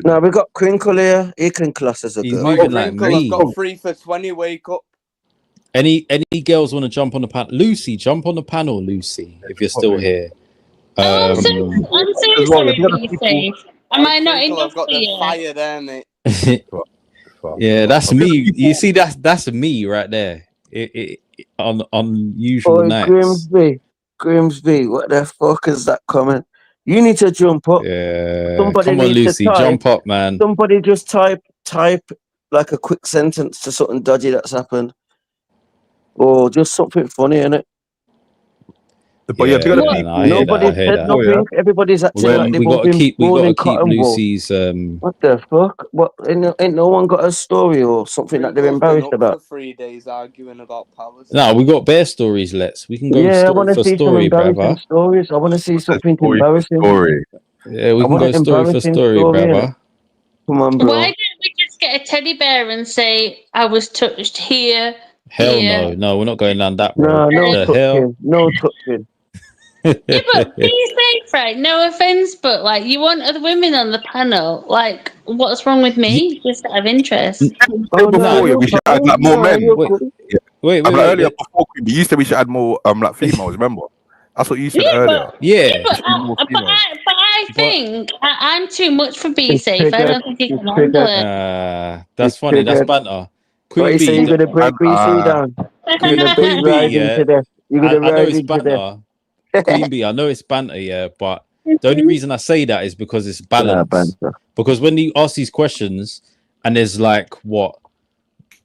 No, we got Crinkle here. He can class as a He's girl. moving like me. I've got 3 for 20. Wake up. Any girls want to jump on the panel? Lucy, jump on the panel, Lucy, if you're still here. I'm so sorry, Lucy. Am I not enough I've got for the you? fire there, mate. Yeah, that's me. You see, that's me right there. On usual nights. Grimsby, what the fuck is that comment? You need to jump up. Yeah, somebody come on, Lucy, jump up, man. Somebody just type like a quick sentence to something dodgy that's happened, or just something funny in it. But nobody said nothing. Everybody's acting like they've all been born in cotton wool. Lucy's. What the fuck? What? Ain't no one got a story or something that they're embarrassed about? For 3 days arguing about powers. No, we got bear stories. We can go I want to for see story, some embarrassing brother. stories. I want to see something embarrassing. Yeah, we can go story for story, brother. Come on, bro. Why don't we just get a teddy bear and say, I was touched here? Hell no, we're not going down that road. No touching. No touching. Yeah, but be safe, right? No offense, but like, you want other women on the panel. Like, what's wrong with me? Just out of interest. We should add like more men. Wait. Earlier before you said we should add more like females. Remember? That's what you said earlier. But I think I'm too much for be safe. I don't think you can handle it. That's funny. That's banter. Queen B, you're gonna break BC down. You're gonna Queen B, yeah. I know it's banter. death. Queen B, I know it's banter, yeah, but the only reason I say that is because it's balanced. Because when you ask these questions and there's like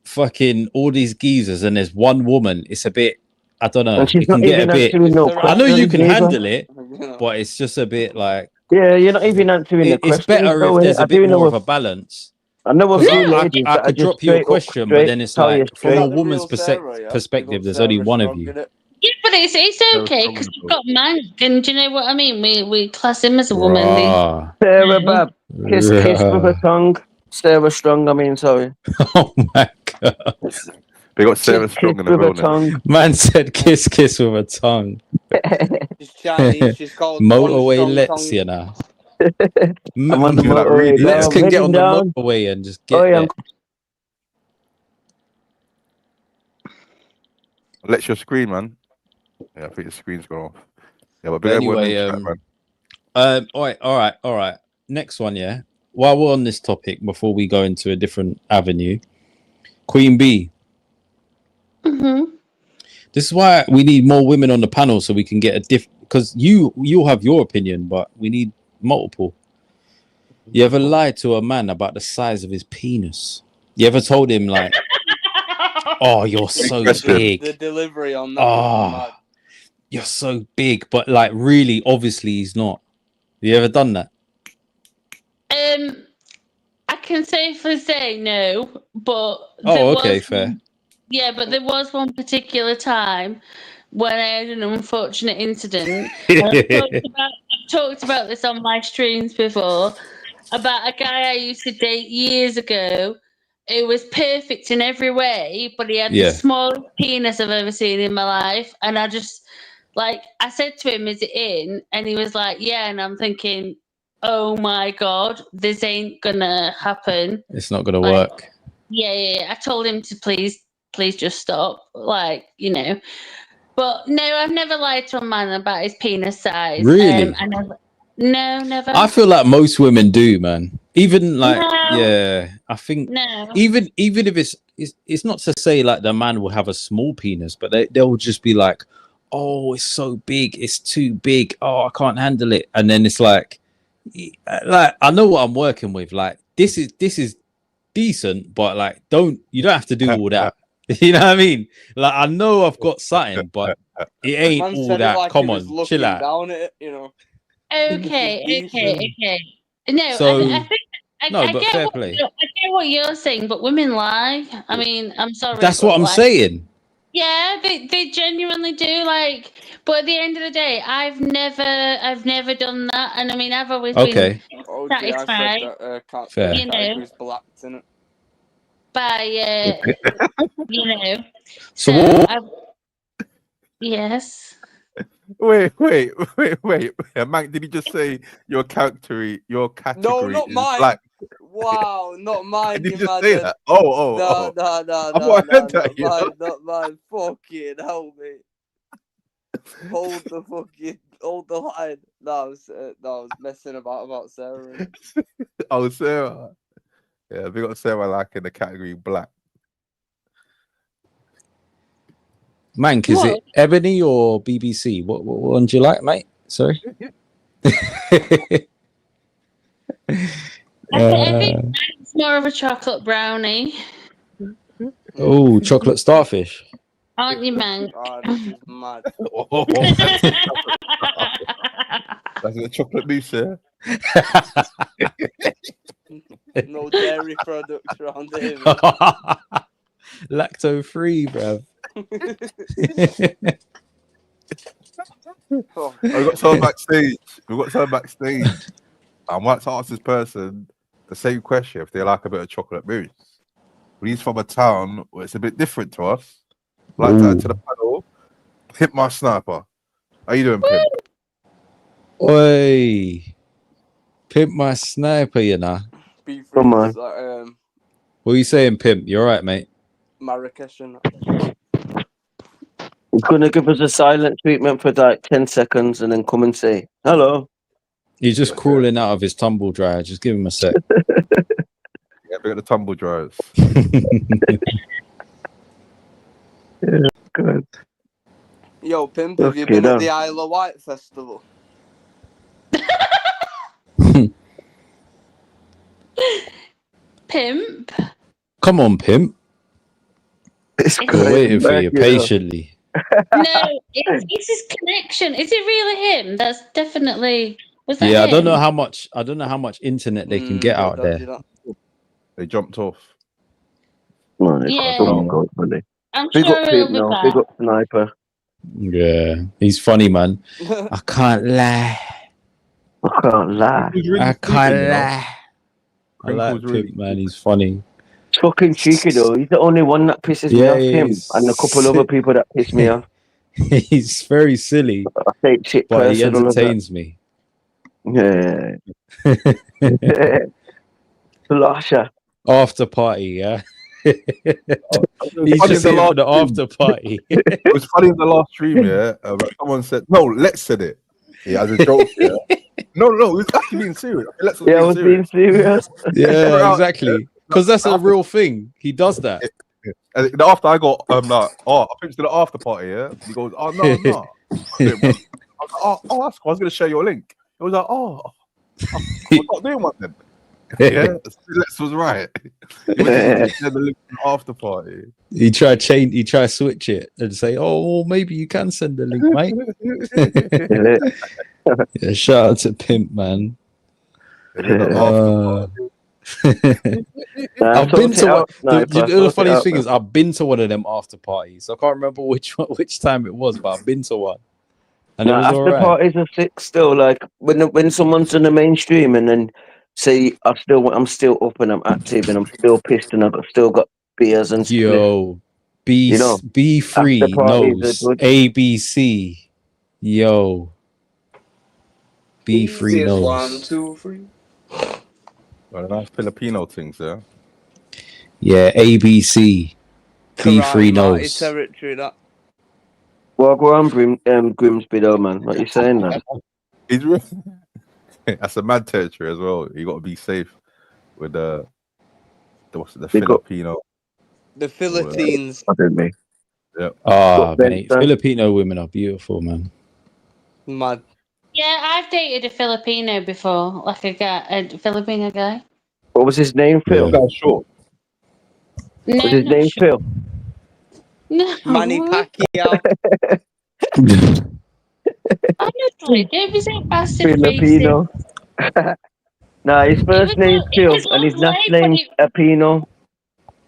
fucking all these geezers and there's one woman, it's a bit, I don't know. It can get a bit. I know you can handle it, but it's just a bit like. Yeah, you're not even answering the question. It's better if there's a bit more of a balance. I know a few ladies I could drop you a question, but then it's like from a woman's perspective, there's only one of you. Yeah, but it's okay because we've got Mank, and do you know what I mean? We class him as a woman. Sarah Bab, kiss with her tongue. Sarah Strong, I mean, sorry. Oh my god. They got Sarah Strong in the building. Man said kiss with a tongue. She's Chinese. She's called Motorway One Lex, Strong you know. I'm on the motorway. Lex can get on the down. motorway and just get there. Let's your screen, man. Yeah, I think the screen's gone off. Yeah, but anyway, all right. Next one, yeah. While we're on this topic, before we go into a different avenue, Queen B. This is why we need more women on the panel so we can get a because you'll have your opinion, but we need multiple. You ever lied to a man about the size of his penis? You ever told him like, "Oh, you're so big." The delivery on that. Oh, you're so big, but like really, obviously, he's not. You ever done that? I can safely say no, but fair. Yeah, but there was one particular time when I had an unfortunate incident. I've talked about this on my streams before, about a guy I used to date years ago. It was perfect in every way, but he had the smallest penis I've ever seen in my life. And I just, I said to him, "Is it in?" And he was like, "Yeah." And I'm thinking, oh my God, this ain't gonna happen. It's not gonna work. Yeah. I told him to please just stop. But no, I've never lied to a man about his penis size. Really? Never. I feel like most women do, man. Even I think even if it's not to say like the man will have a small penis, but they'll just be like, "Oh, it's so big, it's too big. Oh, I can't handle it." And then it's like I know what I'm working with. Like this is decent, but like you don't have to do all that. You know what I mean? Like I know I've got something, but it ain't all that. Like come on, chill out. Down at it, Okay. No, so, I think I but get fair what play. I get what you're saying, but women lie. I mean, I'm sorry. That's what I'm saying. Yeah, they genuinely do. But at the end of the day, I've never done that, and I mean, I've always been satisfied. Fair. Blacked in it. By So yes. Wait. Mank, did he just say your category? No, not mine. Black? Wow, not mine. Did you just say that? Oh. No. Not mine. Fucking help me. Hold the line. No, I was messing about Sarah. Oh, Sarah. Yeah, we got Sarah like in the category black. Mank, is it Ebony or BBC? What one do you like, mate? Sorry. I think it's more of a chocolate brownie. Oh, chocolate starfish. Aren't you, Mank? Oh, this is mad. That's a chocolate mousse, yeah? No dairy products around here. Lacto free, bruv. We've got someone backstage. I might to ask this person the same question if they like a bit of chocolate mousse. But he's from a town where it's a bit different to us. Like that to the panel. Pimp my sniper. How you doing, Pimp? Oi. Pimp my sniper, you know. Come on. What are you saying, Pimp? You alright, mate? Marrakesh and He's gonna give us a silent treatment for like 10 seconds and then come and say hello. He's just crawling out of his tumble dryer. Just give him a sec. Yeah, we got the tumble dryers. Yeah, good. Yo, Pimp, have you been at the Isle of Wight festival? Pimp? Come on, Pimp. It's We're waiting for you patiently. No, it's his connection. Is it really him? That's definitely. Was that Yeah, him? I don't know how much internet they can get out there. They jumped off. Yeah. I'm Big sure up he'll Pimp be now. back. Big up Sniper. Yeah, he's funny, man. I can't lie. I can't lie. I can't lie. I like Pimp, man. He's funny. It's fucking cheeky though. He's the only one that pisses me off. Him and a couple other people that piss me off. He's very silly, I take shit but he personal. entertains me. Yeah. Lasha. After party, yeah. He's funny just in the here for last the stream. after party. It was funny in the last stream, yeah. Someone said, no, Lex said it. Yeah, as a joke, yeah. No, it was actually being serious. Lex was Yeah, I being was serious. being serious. Yeah, exactly. Because that's a real thing. He does that. And after I got like, I finished the after party, yeah. He goes, oh no. I was like, oh, that's cool. I was gonna share your link. He was like, we're not doing one then. Yeah, Lex was right. He went to share the link to the after party. He tried to switch it and say, "Oh, maybe you can send the link, mate." Yeah, shout out to Pimp, man. I've been to one. The funniest thing is, I've been to one of them after parties. I can't remember which time it was, but I've been to one, and it was after alright. parties are sick still. Like when someone's in the mainstream and then say I'm still up and I'm active and I'm still pissed and I've still got beers and stuff. Yo, B3 knows ABC. Yo, B3 knows. 1, 2, 3. Well, nice Filipino things, yeah. Yeah, ABC. B3 knows. Territory, that. Well, go on, Grimsby, though, man. What you saying, man? That's a mad territory as well. You got to be safe with the Filipino. The Philippines. Me. Yeah. Mate, Filipino women are beautiful, man. Mad. Yeah, I've dated a Filipino before, like a Filipino guy. What was his name, Phil? That short. No, Was his name Phil? No. Manny Pacquiao. Honestly, don't be so bastard Filipino. Nah, his first name's Phil and his last name's Apino.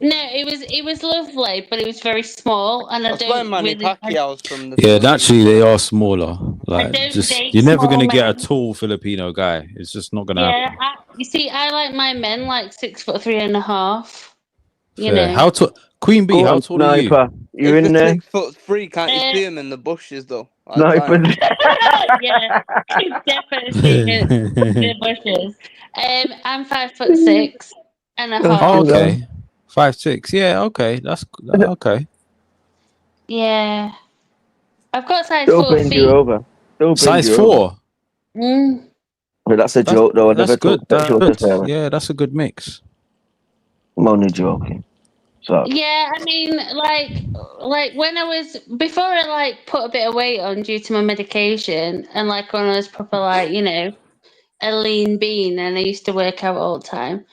No, it was lovely, but it was very small, and That's why Manny Pacquiao's from the. Yeah, naturally they are smaller. Like, don't just date you're never gonna small get a men. tall Filipino guy. It's just not gonna Yeah, happen. you see, I like my men like 6'3.5". You Fair. know. How tall? Queen Bee, how tall are you? You in there? 6'3", can't you see him in the bushes though? Sniper. Yeah, definitely see him in the bushes. I'm 5'6.5". Oh, okay. 5'6". Yeah, okay. That's okay. Yeah. I've got size Don't 4 bend feet. you over. Don't bend Size you 4. Mm. Well, that's a joke, though. I That's never good. took sexual to Sarah. Yeah, that's a good mix. I'm only joking. So. Yeah, I mean, like when I was before I like put a bit of weight on due to my medication, and like when I was proper like a lean bean, and I used to work out all the time.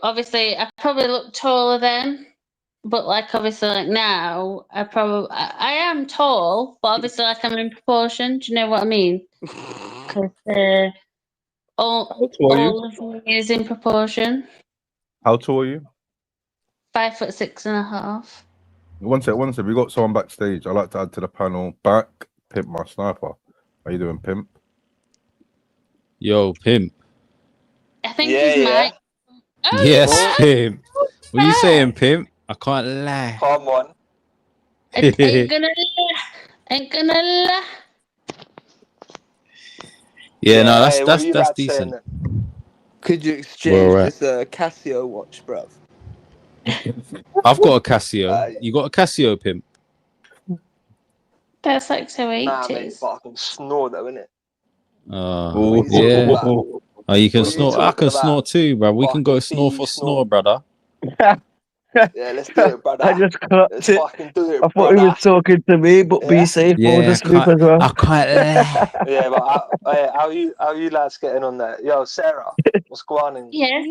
Obviously I probably looked taller then, but like obviously like now I am tall, but obviously like I'm in proportion. Do you know what I mean? Because all of me is in proportion. How tall are you? 5'6.5". One sec. We got someone backstage. I'd like to add to the panel. Back, Pimp, my sniper. How you doing, Pimp? Yo, Pimp. I think he's mine. Oh, Yes, Pimp. What are you saying, Pimp? I can't lie. Come on. Ain't gonna lie. Yeah, no, Hey, what are you that's lads saying decent. then? Could you exchange Well, right. this Casio watch, bruv? I've got a Casio. You got a Casio, Pimp? That's like so 80s. Nah, mate, but I can snore though, innit? Yeah. Oh, you can What are you snore. I talking can about? snore too, bro. We can go snore for snore, brother. Yeah, let's do it, brother. I just clocked Let's it. fucking do it, I thought he was talking to me, but be safe. I was asleep as well. I can't lie. Yeah, but how you lads getting on there? Yo, Sarah, what's going on? Yes.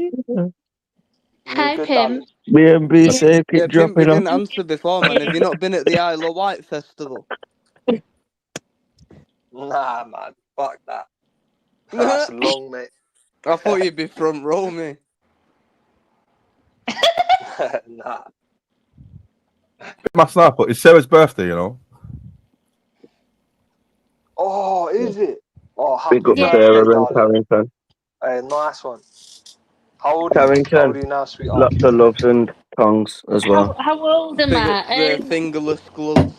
Hi, good, Pim. Me and be safe. Keep Yeah, Pimp, dropping you off. didn't answer before, man. Have you not been at the Isle of Wight festival? Nah, man. Fuck that. That's long, mate. I thought you'd be front row, me. Nah. My sniper. It's Sarah's birthday, you know. Oh, is it? Oh, happy Big up birthday, Sarah and darling. Carrington. Hey, nice one. How old Carrington, are you now, sweetheart? lots of loves and tongues as well. How old am Big up I? the fingerless gloves.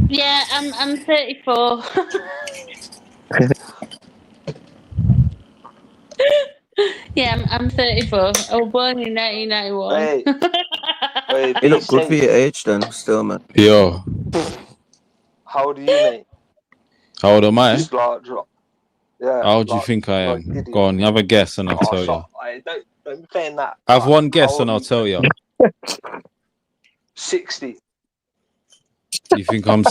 Yeah, I'm 34. Yeah, I'm 34. I was born in 1991. Hey, You be look good for safe. your age, then, still, man. Yo, How old are you, mate? how old am I? Just like drop. Yeah. How old do you like- think I like, am? did you? Go on, have a guess and I'll Oh, tell you. so, don't be saying that. Have Like, one how guess old and are I'll you? tell you. 60. You think I'm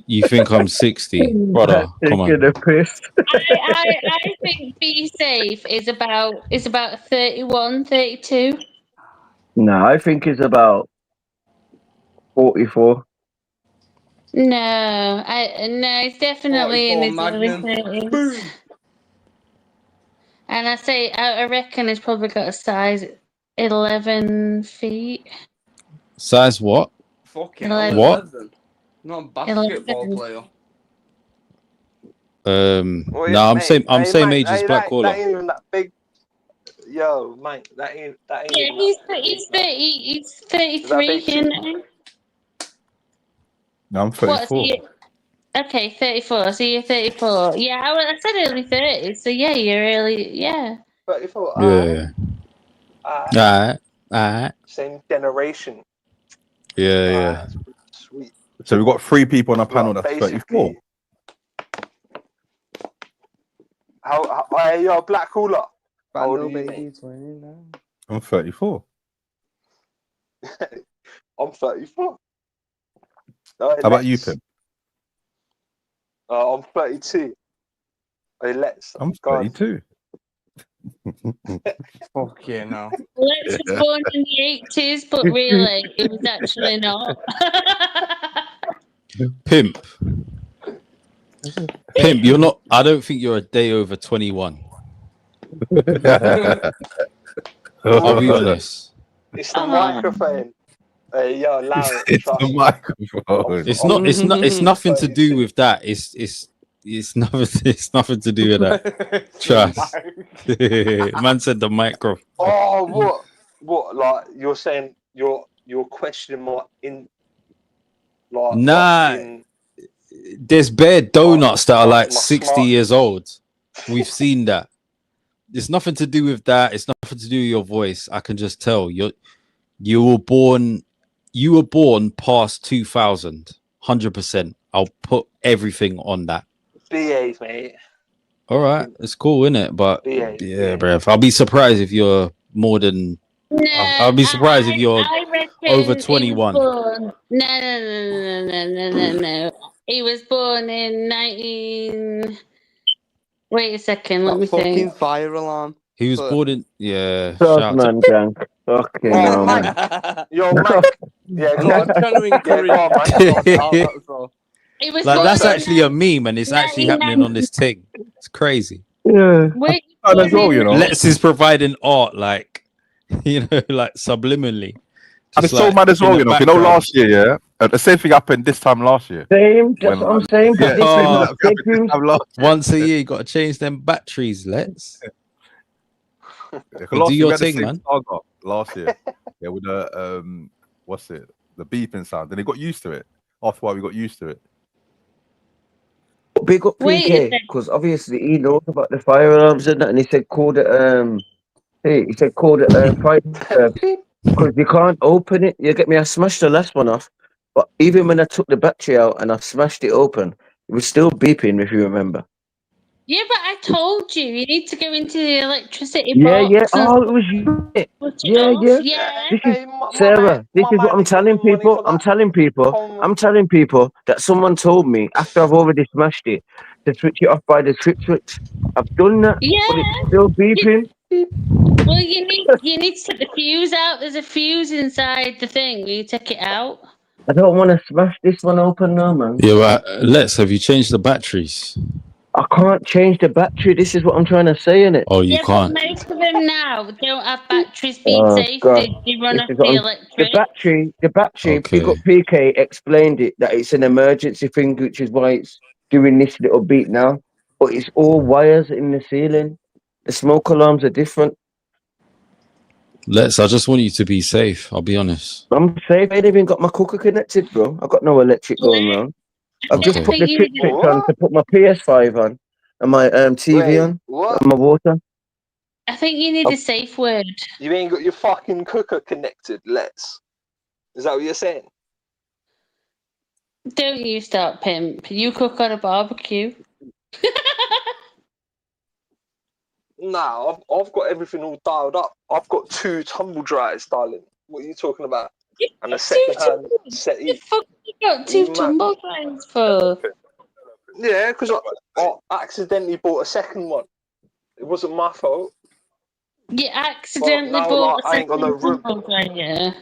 you think I'm 60, brother? Come on. Taking a piss. I think be safe is about 31, 32. No, I think it's about 44. No, it's definitely in 44 his early Magnum. 30s. And I reckon it's probably got a size 11 feet. Size what? Fucking 11. What? 11. Not a basketball 11. player. Well, No, I'm mate, same hey, same mate, age as hey, Black that Caller. ain't even that big. Yo, mate, that ain't Yeah, even he's that big. he's Is that 33, big, isn't sweetheart? he? No, I'm What's 34. he? Okay, 34. So you're 34. Yeah, I said early 30s. So yeah, you're early. Yeah. 34. Yeah. Alright. Same generation. Yeah. That's pretty sweet. So we've got 3 people on a panel Like, that's 34. basically, hey, yo, Black Cooler. How old are you, mate? 29. I'm 34. I'm 34. How about you, Pim? I'm 32. Hey, I'm 32. Fucking hell. Lex was born in the 80s, but really, it was actually not. Pimp, you're not. I don't think you're a day over 21. I'll be honest. It's the microphone. Hey, yo, Larry. It's the microphone. It's nothing to do with that. It's nothing to do with that. Trust. Man said the micro. Oh, what? Like you're saying you're questioning my Nah, there's bare donuts that are like 60 years old. We've seen that. It's nothing to do with that. It's nothing to do with your voice. I can just tell you were born past 2000. 100%. I'll put everything on that. BAs, mate. All right, it's cool, isn't it? But BAs, yeah, bruv, I'll be surprised if you're more than. I'll be surprised if you're over 21. No. He was born in 19. Wait a second, let me Fucking think. fire alarm. He was born in Man, gang. Fucking hell, man. Yo, mate. Yeah, go on. Trying to encourage It was like born that's in actually a meme, and it's actually happening on this thing. It's crazy. Yeah. As well, you know. Lex is providing art, like like subliminally. And it's Just so like mad as in well, the you know. background. Last year, yeah, the same thing happened this time last year. Same, that's what I'm saying. But this is not fake news. Once a year, you got to change them batteries. Let's do Last year, we your had the thing, same man. saga last year. Yeah, with the what's it? The beeping sound. And they got used to it. After a while, we got used to it. Big up PK, because obviously he knows about the fire alarms and that, and he said call it fire because you can't open it. You get me? I smashed the last one off, but even when I took the battery out and I smashed it open, it was still beeping. If you remember. Yeah, but I told you need to go into the electricity Yeah. box. Oh, it was you. Yeah. This is Sarah. This is what I'm telling people. I'm telling people that someone told me after I've already smashed it to switch it off by the switch. I've done that, but it's still beeping. Well, you need to take the fuse out. There's a fuse inside the thing. You take it out. I don't want to smash this one open now, man. Yeah, but have you changed the batteries? I can't change the battery. This is what I'm trying to say, innit? Oh, you can't. But most of them now don't have batteries. Be Oh, safe. God. They run This off is what the I'm- electric. The battery. Big up PK explained it that it's an emergency thing, which is why it's doing this little beat now. But it's all wires in the ceiling. The smoke alarms are different. I just want you to be safe. I'll be honest. I'm safe. I ain't even got my cooker connected, bro. I've got no electric going round. I've just put the trick switch on to put my PS5 on and my TV on What? and my water. I think you need a safe word. You ain't got your fucking cooker connected, Let's. Is that what you're saying? Don't you start, pimp. You cook on a barbecue. Nah, I've got everything all dialed up. I've got 2 tumble dryers, darling. What are you talking about? And a second-hand settee. The fuck you got 2 tumble dryers for? Yeah, because I accidentally bought a second one. It wasn't my fault. You accidentally now, bought a I ain't got no second room. tumble dryer.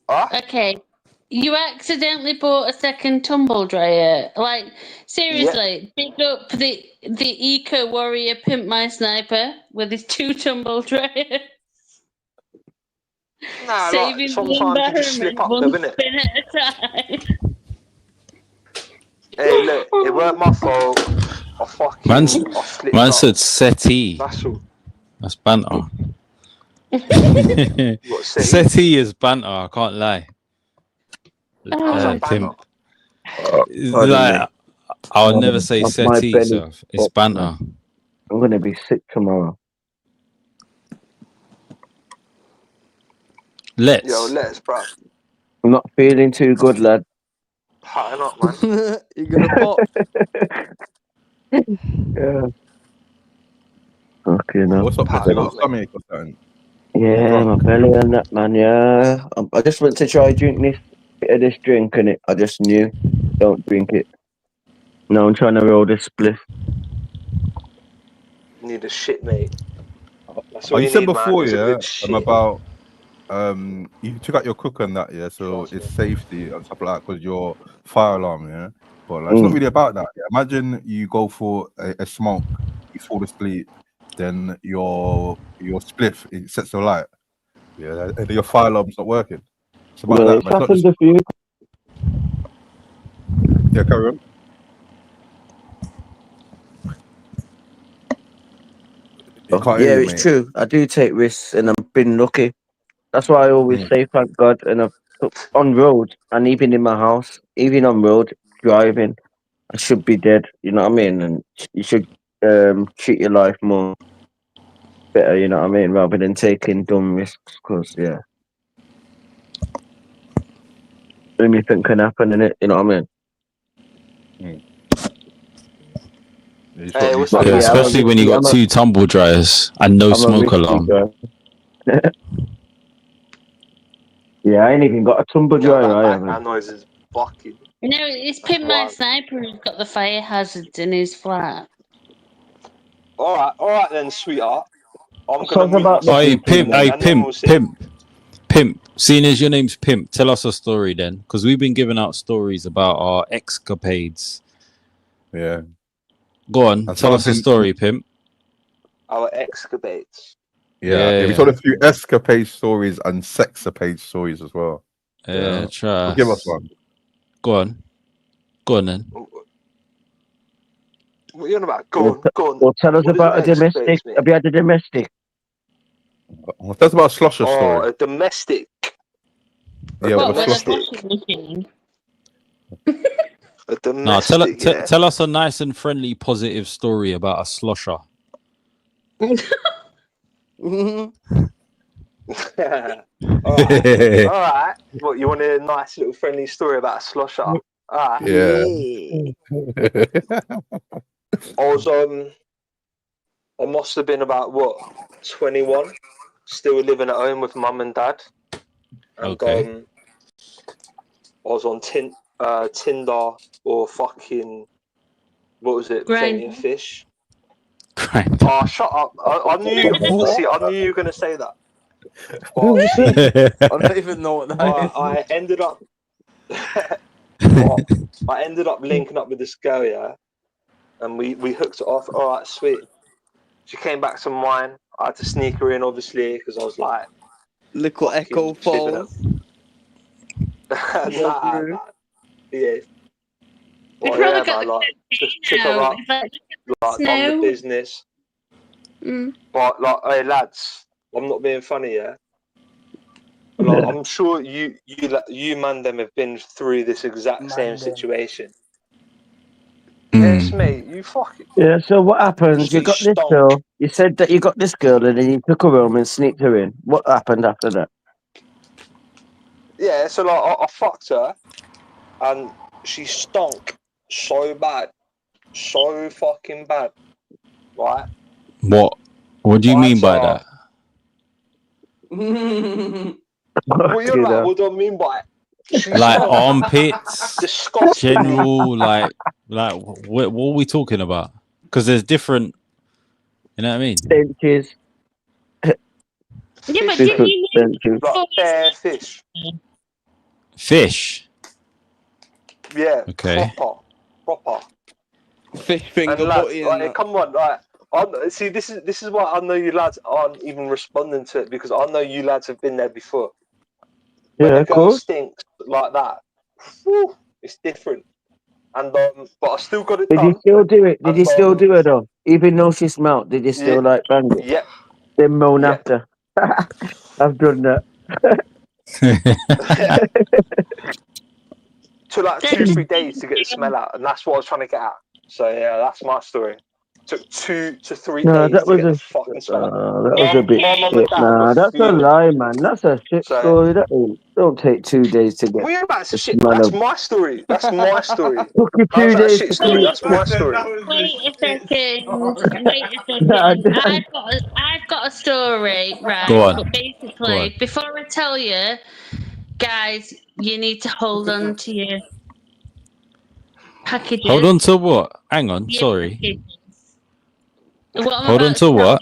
Huh? Okay. You accidentally bought a second tumble dryer. Like, seriously, big up the eco warrior Pimp My Sniper with his 2 tumble dryers. Nah, saving the sometimes you just slip environment up, one innit? spin at a time. Hey, look, it weren't my fault. I slipped Man up. said settee. That's all. That's banter. What, settee? Settee is banter. I can't lie. How's that banter? Pimp. Like, I'll never say My settee, belly so it's fucked, banter. man. I'm gonna be sick tomorrow. Yo, let's, bro. I'm not feeling too good, lad. Pattern up, man. You're gonna pop. Yeah. Okay, no. What's up, Pattern Mr. up, mate. Stomach or something? Yeah, my belly and that, man. Yeah, I just went to try drink this drink, and I just knew, don't drink it. No, I'm trying to roll this spliff. Need a shit, mate. That's Oh, all you you said need, man. before, Is a yeah, good shit. about you took out your cooker and that, yeah, so it's safety and stuff like that because your fire alarm, yeah. But like, it's not really about that. Yeah? Imagine you go for a smoke, you fall asleep, then your spliff it sets the light, yeah, and your fire alarm's not working. It's about that. It's Man. It's not happened just a few. yeah, carry on. You can't hear Yeah, you, it's mate. true. I do take risks, and I've been lucky. That's why I always say thank God. And I've on road, and even in my house, even on road driving, I should be dead. You know what I mean? And you should treat your life more better. You know what I mean, rather than taking dumb risks. Because yeah, anything can happen in it. You know what I mean? Hey, what's Yeah, up, especially when you got 2 tumble dryers and no smoke alarm. Yeah, I ain't even got a tumble Yo, dryer. that I haven't. background noise is fucking. No, it's Pimp My Sniper who's got the fire hazards in his flat. All right then, sweetheart. I'm gonna Talk mute about myself. Hey, Pimp, hey, and then we'll see. Pimp. Seeing as your name's Pimp, tell us a story then, because we've been giving out stories about our escapades. Yeah. Go on, tell us a story, Pimp. Our escapades. Yeah, we told a few escapade stories and sexapade stories as well. Yeah, try. So give us one. Go on then. What are you on about? Go on. Well, tell us What is about a an escapades, domestic. mate? Have you had a domestic? That's about a slosher Oh, story. a domestic. Yeah, What, with a with a slosher. washing machine? A No, domestic, tell us a nice and friendly, positive story about a slosher. All right. What, you want a nice little friendly story about a slosher? All right. Yeah. I must have been about 21, still living at home with mum and dad. And I was on Tinder or fucking, what was it? Plenty of fish. Oh, shut up! I knew you were gonna say that. Oh shit! I don't even know what that is. I ended up. I ended up linking up with this girl, yeah, and we hooked it off. All right, sweet. She came back to mine. I had to sneak her in, obviously, because I was like, little echo falls. Nah. Yeah. We've Well, probably yeah, got man, the like, took her up, like, done the business. But, like, hey, lads, I'm not being funny, yeah. Like, I'm sure you man them have been through this exact same situation. Yes, mate. You fucking Yeah, so what happened? You she got this stunk. girl. You said that you got this girl and then you took her home and sneaked her in. What happened after that? Yeah, so like I fucked her, and she stunk so bad, so fucking bad, right? What do you mean by So, that? what you like? What do I mean by it? She Like stunk. armpits, Disgusting. general, like what are we talking about? Because there's different. You know what I mean? Stenches. Yeah, but didn't you need Like bare fish. Fish. Yeah, Okay. proper. Fish finger And lads, butty like, and that. come on, like, see, this is why I know you lads aren't even responding to it, because I know you lads have been there before. When Yeah, a of girl course. stinks like that, whew, it's different. And but I still got it Did you done. still do it? Did And you still do it though? Even though she smelt, did you still like bang it? Yep. Then moan Yep. after. I've done that. Took like 2-3 days to get the smell out, and that's what I was trying to get at. So yeah, that's my story. Took 2 to 3 No, days that to was get the a fucking smell out. that was a bit My mum shit. and dad were Nah, that's a fuming. lie, man. That's a shit So, story. That ain't, don't take 2 days to get what are you about to the shit? smell That's of. my story. That's my story. Took you How's 2 that a days shit to story? clean. That's my story. Wait a second. Wait a Nah, second. I've got a story, right? Go on. But Go basically, on. before I tell you, guys, you need to hold on to your packages. Hold on to what? Hang on. Your Sorry. packages. What I'm Hold on about to to tell what?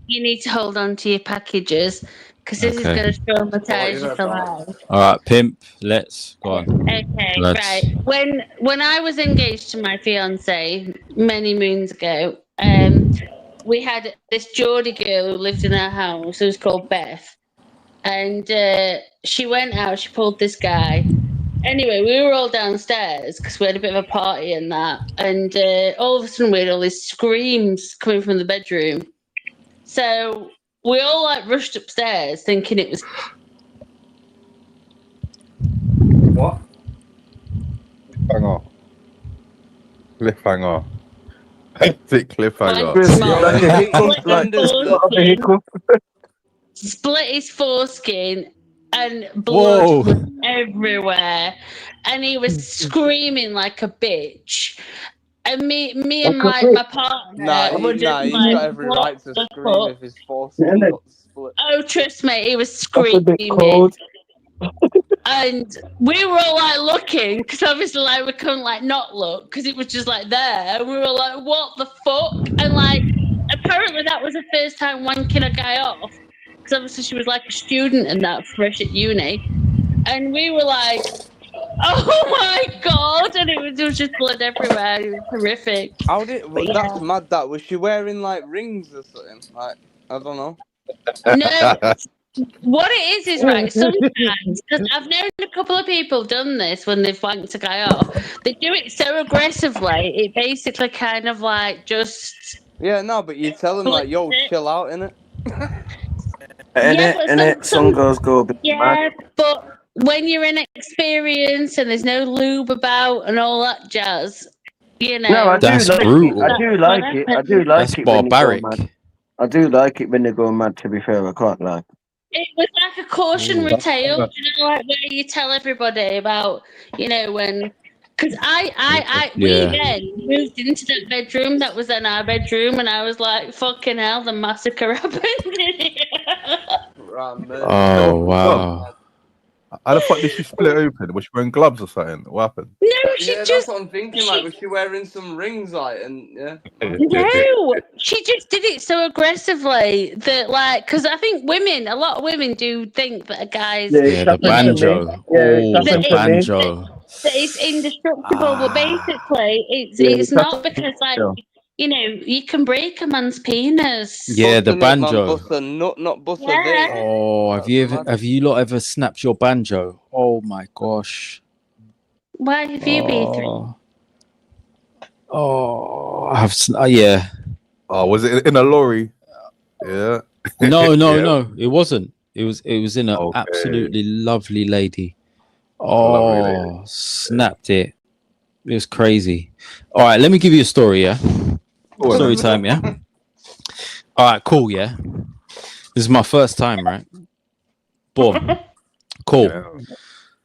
you need to hold on to your packages because this is Okay. going to traumatize you for life. All right, pimp. Let's go on. Okay, Let's. right. When I was engaged to my fiance many moons ago, we had this Geordie girl who lived in our house. Who was called Beth, and she went out. She pulled this guy. Anyway, we were all downstairs because we had a bit of a party and that, and all of a sudden we had all these screams coming from the bedroom. So we all like rushed upstairs, thinking it was. What? Cliffhanger. Hectic cliffhanger. Like a hiccup, like Split his foreskin and blood Whoa. was everywhere, and he was screaming like a bitch. And me and my partner Nah, were just he's like, got every what right to the scream fuck? if his foreskin got split. Oh, trust me, he was That's a bit screaming. cold. And we were all like looking because obviously like we couldn't like not look because it was just like there. And we were like, what the fuck? And like apparently that was the first time wanking a guy off because obviously she was like a student and that fresh at uni. And we were like, oh my god! And it was just blood everywhere. It was horrific. How did? But That's yeah. mad. That was she wearing like rings or something? Like I don't know. No, what it is right. Sometimes, because I've known a couple of people done this when they've wanked a guy off. They do it so aggressively. It basically kind of like just. Yeah, no, but you tell him like, yo, chill out, innit? Some girls go a bit mad. But when you're inexperienced and there's no lube about and all that jazz, you know. No, I do That's like brutal. it. I do like it. I do like That's it when they go barbaric. mad. I do like it when they go mad. To be fair, I can't lie. It was like a cautionary tale, you know, like where you tell everybody about, you know, when. Because we then moved into that bedroom that was in our bedroom, and I was like, fucking hell, the massacre happened in here. Oh wow. How the fuck did she split open? Was she wearing gloves or something? What happened? No, she That's just. what I'm thinking. Like, was she wearing some rings? Like, and yeah. No, she just did it so aggressively that, like, because I think a lot of women do think that a guy's. Yeah, the banjo. Oh, the banjo. That it's indestructible, but basically, it's not because, like, you know, you can break a man's penis. Yeah, the banjo. Bust a nut, not bust a Yeah. dick. Oh, have you lot ever snapped your banjo? Oh my gosh. Why have you been? Oh, I have. Yeah. Oh, was it in a lorry? Yeah. No, no, Yeah. no. It wasn't. It was in an Okay. absolutely lovely lady. Lovely lady. Oh, snapped it. It was crazy. All right, let me give you a story, yeah? Go on, Story then. time, yeah? All right, cool, yeah? This is my first time, right? Boom. Cool. Yeah.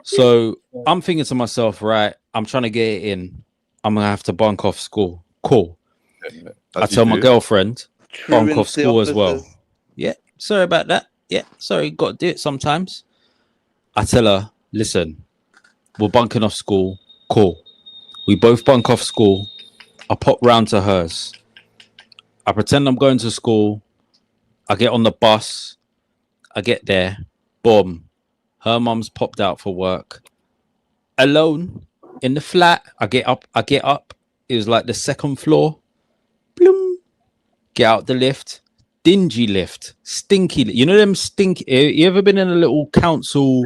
So I'm thinking to myself, right, I'm trying to get it in. I'm going to have to bunk off school. Cool. I As you tell my do. girlfriend, bunk off Truant's the school as well. officers. Yeah, sorry about that. Yeah, sorry, got to do it sometimes. I tell her, listen, we're bunking off school. Cool. We both bunk off school. I pop round to hers. I pretend I'm going to school. I get on the bus. I get there. Boom. Her mum's popped out for work. Alone in the flat. I get up. It was like the second floor. Bloom. Get out the lift. Dingy lift. Stinky. You know them stinky. You ever been in a little council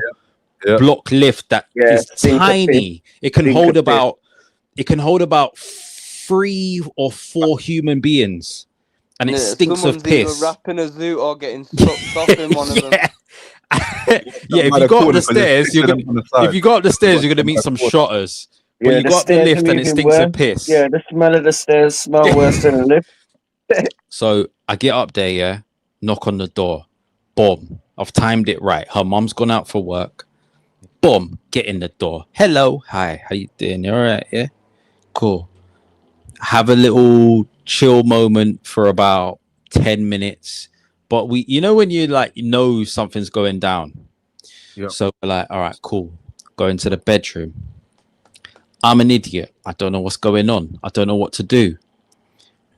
block lift that is tiny? It can hold about 3 or 4 human beings, and it stinks of someone's piss. either wrapping a zoot or getting sucked off in one of them. Yeah, if you go up the stairs, you're gonna meet some shotters. But you the go up the stairs lift are and it even stinks worse. of piss. Yeah, the smell of the stairs smell worse than the lift. So I get up there, yeah, knock on the door. Boom. I've timed it right. Her mum's gone out for work. Boom. Get in the door. Hello. Hi. How you doing? You all right? Yeah. Cool. Have a little chill moment for about 10 minutes. But when you know something's going down. Yep. So we're like, all right, cool. Go into the bedroom. I'm an idiot. I don't know what's going on. I don't know what to do.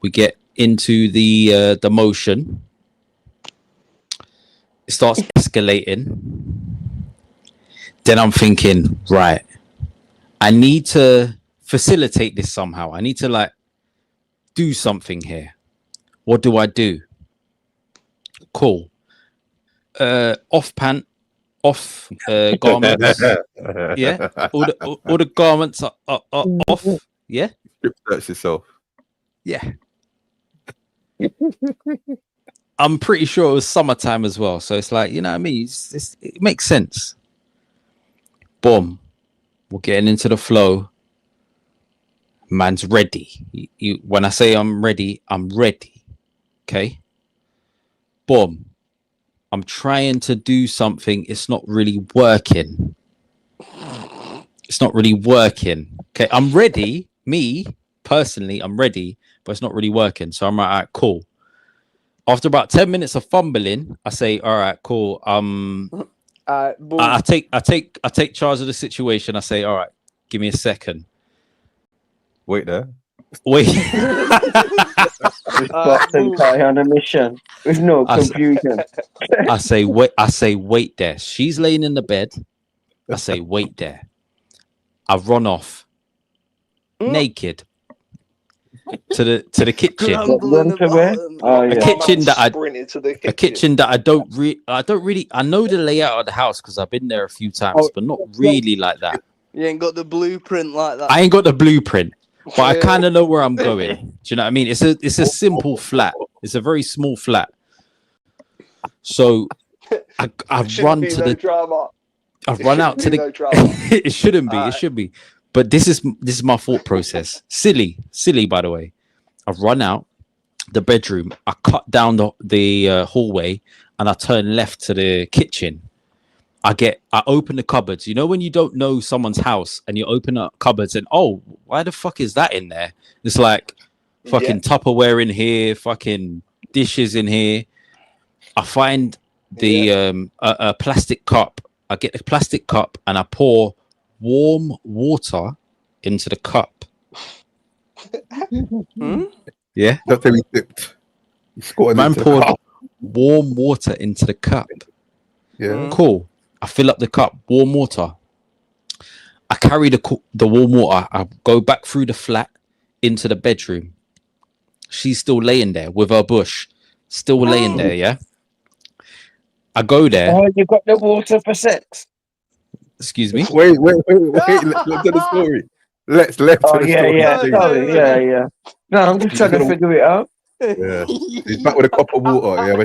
We get into the motion. It starts escalating. Then I'm thinking, right, I need to facilitate this somehow. I need to do something here. What do I do? Cool. Off pant, off garments. Yeah. All the garments are off. Yeah. Strip search yourself. Yeah. I'm pretty sure it was summertime as well. So it's like, you know what I mean? It makes sense. Boom. We're getting into the flow. Man's ready. When I say I'm ready, I'm ready. Okay. Boom. I'm trying to do something. It's not really working. Okay. I'm ready. Me, personally, I'm ready, but it's not really working. So I'm like, all right, cool. After about 10 minutes of fumbling, I say, all right, cool. I take charge of the situation. I say, all right, give me a second. Wait there. This boxing guy on a mission with no confusion. I say, wait there. She's laying in the bed. I say, wait there. I run off naked to the kitchen. A kitchen that I know the layout of the house because I've been there a few times, but not really like that. You ain't got the blueprint like that. I ain't got the blueprint, but I kind of know where I'm going. Do you know what I mean? It's a simple flat. It's a very small flat. So I run to the drama. I run out to the. It shouldn't be. It should be. But this is my thought process. Silly, by the way. I run out the bedroom. I cut down the hallway and I turn left to the kitchen. I open the cupboards. You know when you don't know someone's house and you open up cupboards and why the fuck is that in there? It's like fucking Tupperware in here, fucking dishes in here. I find the a plastic cup. I get a plastic cup and I pour warm water into the cup. Yeah, that's how he dipped. Man poured warm water into the cup. Yeah, cool. I fill up the cup, warm water. I carry the warm water. I go back through the flat into the bedroom. She's still laying there with her bush, still laying there. Yeah. I go there. Oh, you got the water for sex? Excuse me. Wait. Let's get the story. Let's to the story. Yeah. No, I'm just trying to figure it out. Yeah, he's back with a cup of water.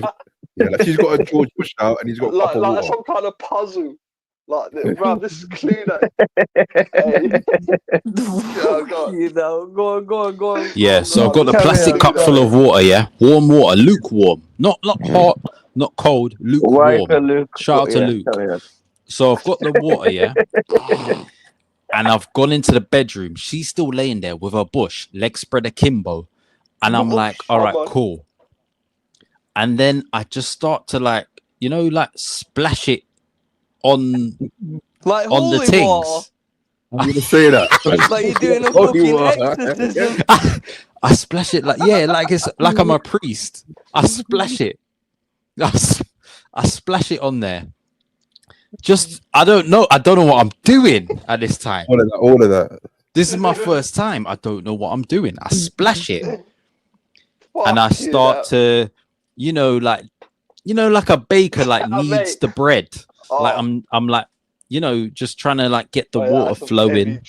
Yeah, Yeah, like she's got a George Bush out and he's got a cup of like water. some kind of puzzle. Like, bro, this is Cluedo. Hey. Yeah, go on. Yeah, so I've got the This is plastic cup full of water, yeah? Warm water, lukewarm. Not hot, not cold, lukewarm. Shout out to Luke. So I've got the water, yeah? And I've gone into the bedroom. She's still laying there with her bush, legs spread akimbo. And I'm like, all right, cool. And then I just start to like, you know, like splash it on the things. I'm gonna say that. Like you're doing a fucking exorcism. I splash it like, yeah, like it's like I'm a priest. I splash it. I splash it on there. Just I don't know what I'm doing at this time. All of that. This is my first time. I don't know what I'm doing. I splash it. And I start to, like a baker like kneads the bread. Like I'm like, just trying to like get the water flowing.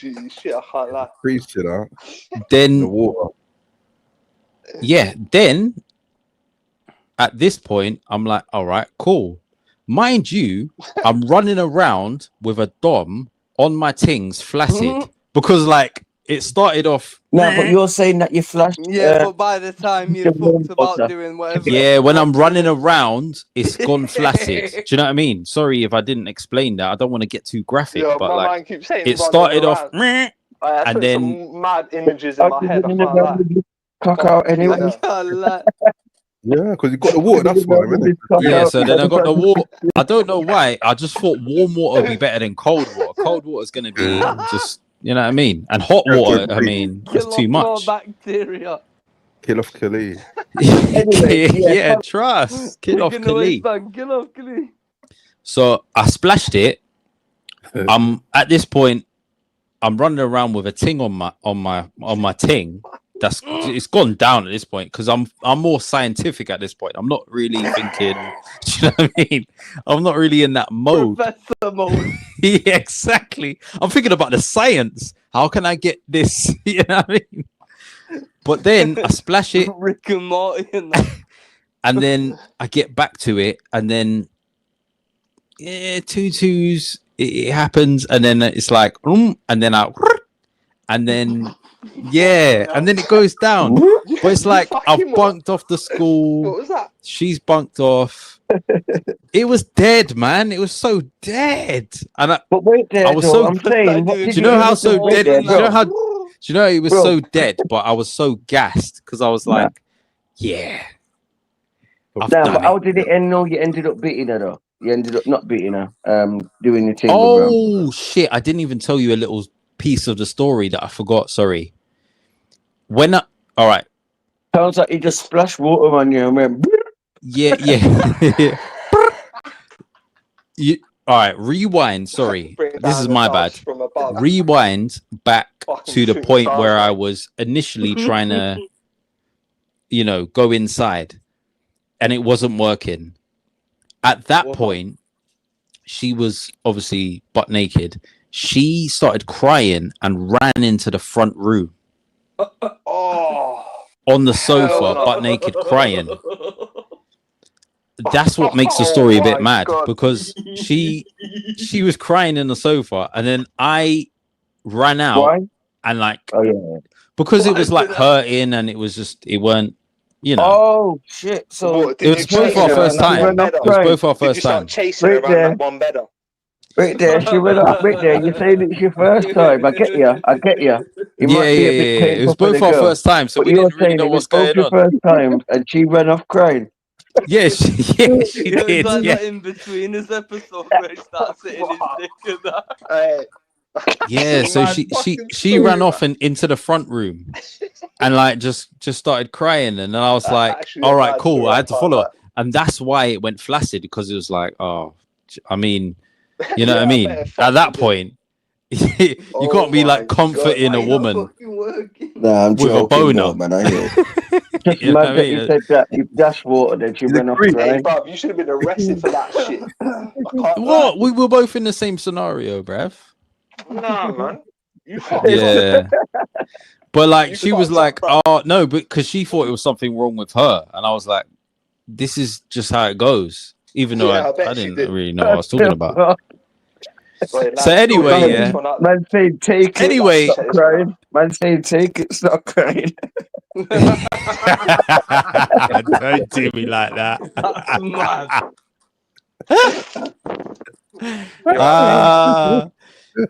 Priest, Then the water. Yeah, then at this point, I'm like, all right, cool. Mind you, I'm running around with a dom on my tings flaccid because like it started off. No, but you're saying that you flashed. Yeah, but by the time you're fucked about doing whatever. Yeah, when I'm running around, it's gone flaccid. Do you know what I mean? Sorry if I didn't explain that. I don't want to get too graphic, but like it started off, and then some mad images in my head. I can't lie. Cock out anyway. Yeah, because you got the water. That's why, isn't it? Yeah, so then I got the water. I don't know why. I just thought warm water would be better than cold water. Cold water is going to be just, you know what I mean? And hot water, I mean, it's too much. Bacteria. Kill off Kali. Yeah, trust. Kill off Kali. So I splashed it. At this point, I'm running around with a ting on my ting. It's gone down at this point because I'm more scientific at this point. I'm not really thinking. Do you know what I mean? I'm not really in that mode. Professor mode. Yeah, exactly. I'm thinking about the science. How can I get this? You know what I mean? But then I splash it. Rick and Morty and that. And then I get back to it, and then twos. It happens, and then it's like, and then and then. Yeah, and then it goes down. But it's like I've bunked off the school. What was that? She's bunked off. It was dead, man. It was so dead. And but wait there, I was though, so. I'm saying, do you know how so dead? There, do you know it was so dead? But I was so gassed because I was like, yeah. But how did it end? No, you ended up beating her though. You ended up not beating her. Doing your thing. Oh shit! I didn't even tell you a little piece of the story that I forgot. Sorry. All right. Sounds like you just splashed water on you and went. Yeah. All right. Rewind. Sorry, this is my bad. Rewind back to the point where I was initially trying to, go inside, and it wasn't working. At that point, she was obviously butt naked. She started crying and ran into the front room. On the sofa, butt naked, crying. That's what makes the story a bit mad because she was crying in the sofa, and then I ran out and like because it was like hurting, and it weren't. Oh shit! So it was both our first time. It was both our first time. Chasing her around that one better. Right there, she went up right there. You're saying it's your first time. I get you. Yeah. It was both our first time, so we didn't really know what's going on. First time, and she ran off crying. Yeah, she did. Like Yeah. that in between this episode where he starts sitting his dick and that. Yeah, so she ran off and into the front room, and like just started crying, and then I was like, all right, cool. I had to follow her, and that's why it went flaccid because it was like, oh, I mean. You know what I mean? At that point, you can't be like comforting a woman I'm with a boner. Man, I hear it. Just You know what I you mean? said that you dashed water, then she ran off Hey, crying. bruv, you should have been arrested for that shit. What? We were both in the same scenario, bruv. Nah, man. Yeah. But like she was like, oh no, but because she thought it was something wrong with her, and I was like, this is just how it goes. Even though Yeah, I bet I she didn't did. really know what I was talking about. Wait, So lads, anyway, sorry, yeah. this one up. Man saying take it, Anyway, stop crying. Man saying take it, stop crying. don't do me like that. That's mad.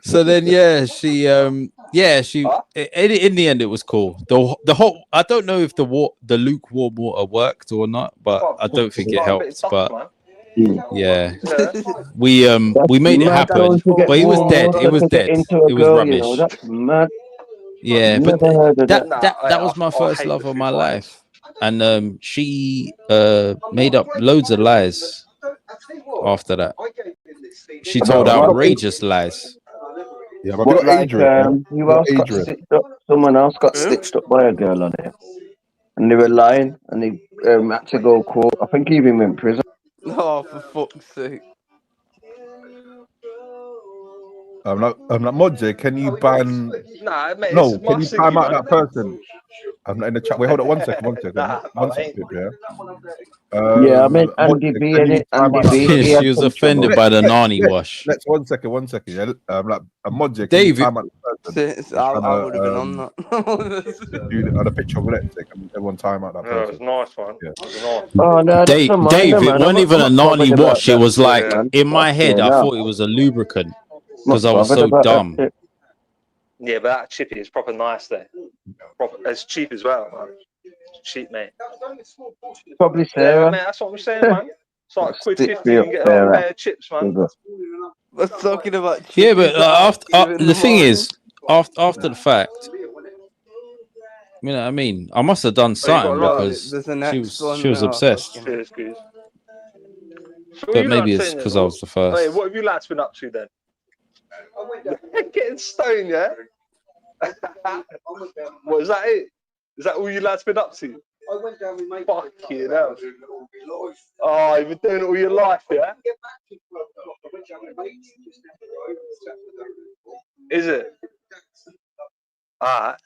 So then she in the end it was cool. The whole, I don't know if the lukewarm water worked or not, but I don't think it helped. But yeah, we made it Mad how happen. to get But he was warm dead. water It was to get dead. into a It was girl, you know. rubbish. That's mad. Yeah, but Never heard of that. that was my first love of my life, and she made up loads of lies after that. She told outrageous lies. Yeah, but What, they got like, Adrian. who They got else got Adrian. stitched up? Someone else got stitched up by a girl on it. And they were lying, and they had to go court. I think he even went to prison. Oh, for fuck's sake. I'm not Modje, can you ban? Nah, mate, No, it's can you Marsuki, time out man. that person? I'm not in the chat. Wait, hold on one second. Nah, One I second, ain't. yeah. Yeah, I mean Andy Modje, B can in you it. time Andy out that B. person? He had She was some offended trouble. by the Nani wash. Let's 1 second. 1 second. Yeah, like Modje, can you David, time out the person? I would have been on that. Do on a picture of Let's take everyone time out that Yeah, it was person. nice, man. Yeah. It was nice. Oh no, that's Dave, a minor, it man. wasn't even a I'm not Nani bothered about wash. It that was shit, like man. in my head, I no. thought it was a lubricant I'm because not I was bothered so about that dumb. shit. Yeah, but that chippy is proper nice there. Proper, it's cheap as well, man. It's cheap, mate. Probably Yeah, Sarah. mate, that's what I'm saying, man. It's like Stick £1.50, me you up, can get a whole Sarah. pair of chips, man. We're talking about Yeah, chippies but the thing is, after the fact, you know what I mean? I must have done something because there's an she next one was now. obsessed. Cheers, guys. So what But you maybe lads it's saying because then? I was the first. Hey, what have you lads been up to then? Getting stoned, yeah? What, is that it? Is that all you lads been up to? I went down with mate. Fucking hell. Oh, you've been doing it all your life, yeah? Is it? Alright.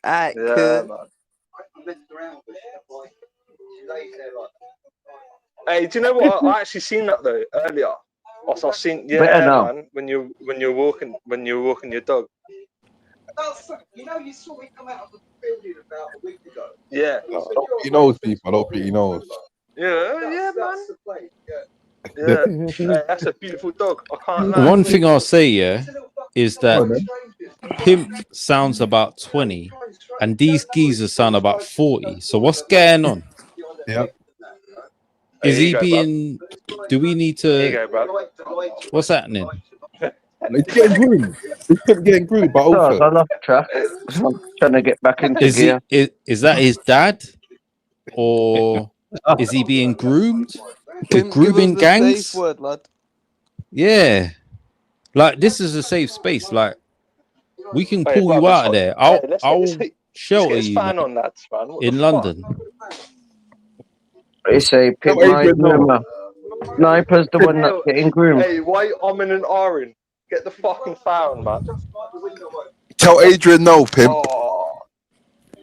Alright, Yeah, man. Hey, do you know what? I actually seen that though earlier. Also, I've seen, Better yeah, now. man. When you're walking your dog. You know, you saw me come out of the building about a week ago. Yeah. He knows people. I don't think he knows. Yeah, man. Yeah, hey, that's a beautiful dog. I can't lie. One thing I'll say, yeah, is that Pimp sounds about 20 and these geezers sound about 40. So what's going on? Yeah. Is Here he you go, being... Do we need Here you to... go, bro. What's happening? He's getting groomed. He's getting groomed, but Oh, also I lost track. I'm trying to get back into gear. Is that his dad? Or is he being groomed? Give us Grooming the gangs? safe word, lad. Yeah. Like, this is a safe space. Like, we can Hey, pull bro, you out of there. I'll shelter let's you fan on that, man. What in the London. It's a Pimp my groomer. Sniper's the one that's getting groomed. Hey, why you umming and ahhing? Get the fucking fan, man. tell Adrian no, Pimp. Oh.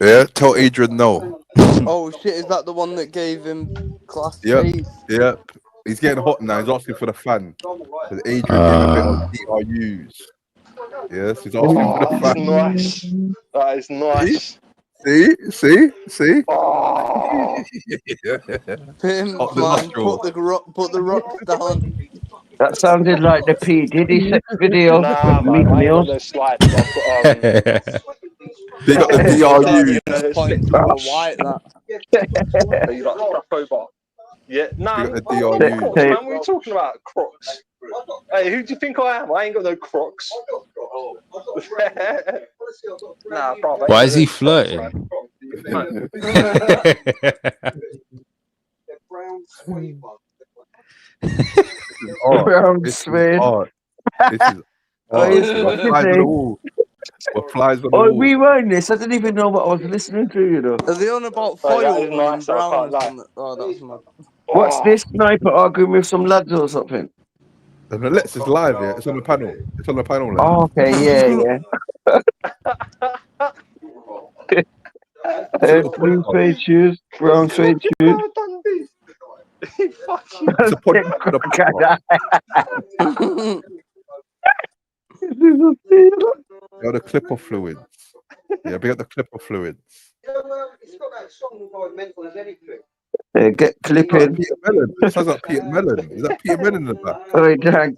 Yeah, tell Adrian no. Oh shit, is that the one that gave him class Yep. face? Yep. He's getting hot now. He's asking for the fan. Because Adrian gave him a bit of DRUs. Yes, he's asking for the That's fan. nice. That is nice. See? Oh. Pimp, Up the man, nostril. put the rocks down. That sounded like the P. Diddy sex video Nah, with man, Meek I ain't Mills. got no slides. I've got They got the DRUs. Just point to a white that. Are you like strap over? Yeah, nah, They got the I'm not DRUs. Crocs, man. What are you talking about? Crocs. Hey, who do you think I am? I ain't got no Crocs. Nah, bro. Why is he flirting? Brown This is suede. art. This is Oh, art. it's What fucking flies on the thing. wall? What flies on the Oh, wall? rewind this. I didn't even know what I was listening to, you know. Are they on about Oh, that foil is and nice, I brown can't or lie. something? Oh, that's mad. What's this sniper arguing with some lads or something? And the Let's is live, yeah. It's on the panel. It's on the panel. Like. Oh, okay, yeah. It's a little Blue podcast. suede shoes, brown suede shoes. It's a podcast with a podcast. You're the clipper fluids. Yeah, big up the clipper fluids. It's got that song by Mental as anything. Get clipping. Peter Mellon. It sounds like Peter Mellon. Is that Peter Mellon in the back? Sorry, Jack.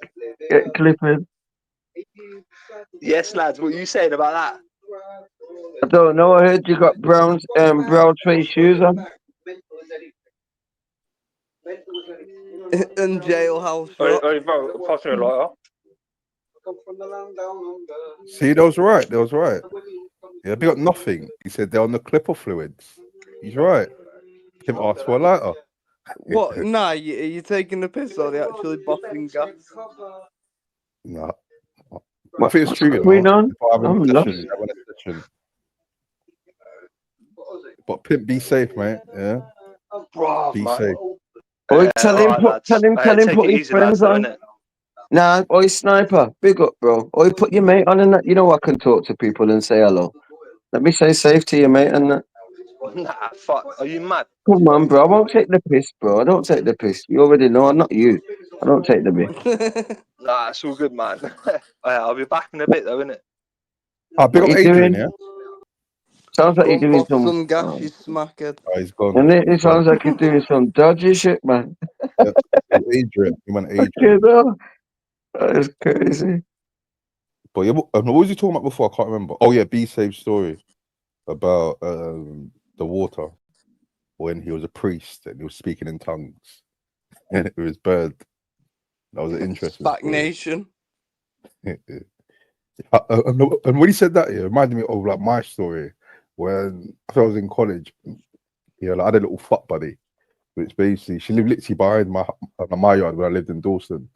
Get clipping. Yes, lads. What are you saying about that? I don't know. I heard you got brown suede shoes on. In jailhouse. Hey, bro, pass me a lighter. See, that was right. That was right. Yeah, big up nothing. He said they're on the clipper fluids. He's right. Him asked for a lighter. What? Nah, you taking the piss or they actually buffing gas? Nah. I think it's true, you going know. on? If I have I'm a lost. session, I want a session. But Pimp, be safe, mate. Yeah. Be safe. Oi, tell him Take put it his easy, lads, friends though, on. innit? Nah, oi, Sniper, big up, bro. Oi, put your mate on and that. You know I can talk to people and say hello. Let me say safe to your mate and that. Nah, fuck. Are you mad? Come on, bro. I won't take the piss, bro. I don't take the piss. You already know I'm not you. I don't take the piss. Nah, it's all good, man. I'll be back in a bit, though, innit? Ah, big What up you Adrian, doing? yeah? Sounds like Go you're doing buff some. some gas, you smackhead. Oh, he's gone. And it He's sounds gone. like you're doing some dodgy shit, man. Yeah, Adrian. He went Adrian. Okay, though. That is crazy. But yeah, what was he talking about before? I can't remember. Oh yeah, Be Safe story about the water when he was a priest and he was speaking in tongues and it was bird. That was an interesting Back story. Nation. And when he said that, it reminded me of like my story when I was in college. Yeah, like, I had a little fuck buddy, which basically she lived literally behind my yard when I lived in Dawson.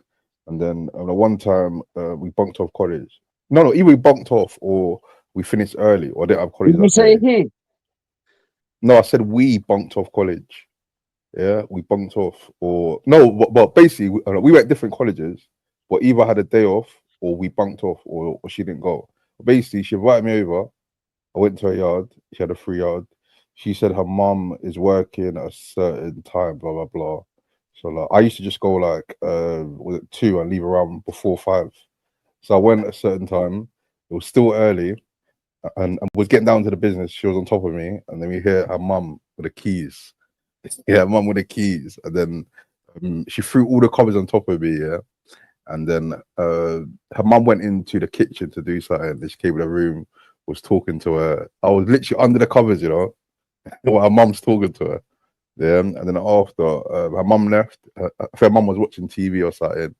And then one time we bunked off college. No, either we bunked off or we finished early or didn't have college Did you that say day. he? No, I said we bunked off college. Yeah, we bunked off, or no, but basically we were at different colleges, but either had a day off or we bunked off, or she didn't go. Basically, she invited me over. I went to her yard. She had a free yard. She said her mum is working at a certain time, blah blah blah. So like, I used to just go like was it 2 and leave around before 5. So I went at a certain time. It was still early, and was getting down to the business. She was on top of me, and then we hear her mum with the keys. Yeah, mum with the keys, and then she threw all the covers on top of me. Yeah, and then her mum went into the kitchen to do something. She came in the room, was talking to her. I was literally under the covers, you know, while her mum's talking to her. Yeah, and then after her mum left, her mum was watching TV or something,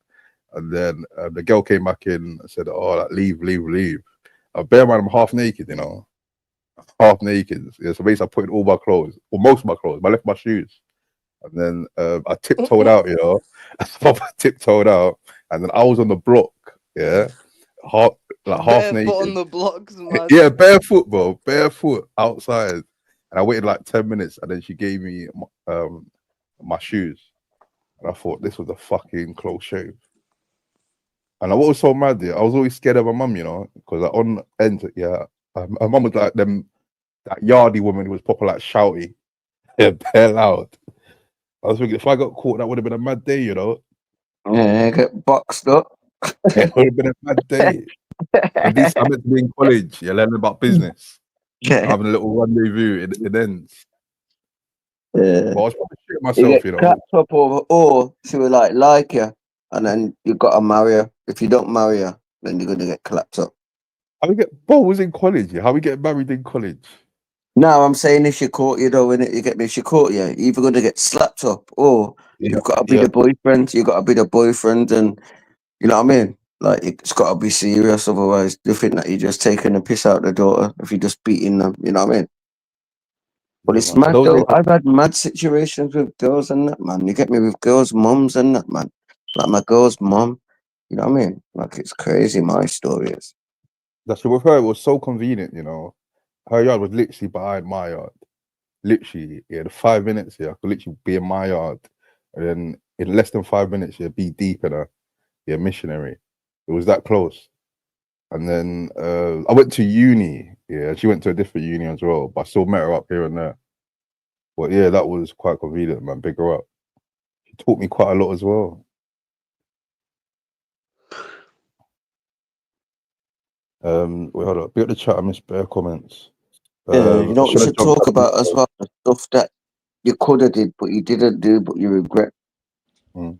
and then the girl came back in and said, "Oh, like, leave." Bear in mind, I'm half naked, you know. Half naked. Yeah, so basically I put in all my clothes, or most of my clothes, but I left my shoes. And then I tiptoed out, you know. I tiptoed out, and then I was on the block, yeah. Half Barefoot naked. on the blocks, man. Yeah, barefoot, bro. Barefoot outside. And I waited like 10 minutes, and then she gave me my shoes. And I thought this was a fucking close shave. And what was so mad, yeah, I was always scared of my mum, you know, because like, on end, yeah, her mum was like that yardy woman who was proper like shouty, yeah, bare loud. I was thinking if I got caught, that would have been a mad day, you know. Yeah, get boxed up. It would have been a mad day. At least I'm meant to be in college, yeah, learning about business, having a little rendezvous. It ends. Yeah. But I was probably shitting You myself, get you know. clapped up over, or she will like you, and then you gotta marry her. If you don't marry her, then you're gonna get clapped up. How we get? Bo was in college. Yeah? How we get married in college? No, I'm saying if she caught you though, innit? You get me? If she caught you, you're either gonna get slapped up, or you've got to be the boyfriend. You got to be the boyfriend, and you know what I mean. Like it's got to be serious, otherwise you think that you're just taking a piss out the daughter if you're just beating them. You know what I mean? But Yeah, it's man. mad Those though. days- I've had mad situations with girls and that, man. You get me, with girls' mums and that, man. Like my girl's mum. You know what I mean? Like it's crazy. My story is. That's with her. It was so convenient, you know. Her yard was literally behind my yard. Literally, yeah. The 5 minutes, yeah, I could literally be in my yard, and then in less than 5 minutes, yeah, be deep in a missionary. It was that close. And then I went to uni Yeah, she went to a different uni as well, but I still met her up here and there. But yeah, that was quite convenient, man. Big her up. She taught me quite a lot as well. Wait, hold up. Be at the chat. I missed bare comments. Yeah, you know what we should talk jump about as well? The stuff that you could have did, but you didn't do, but you regret. You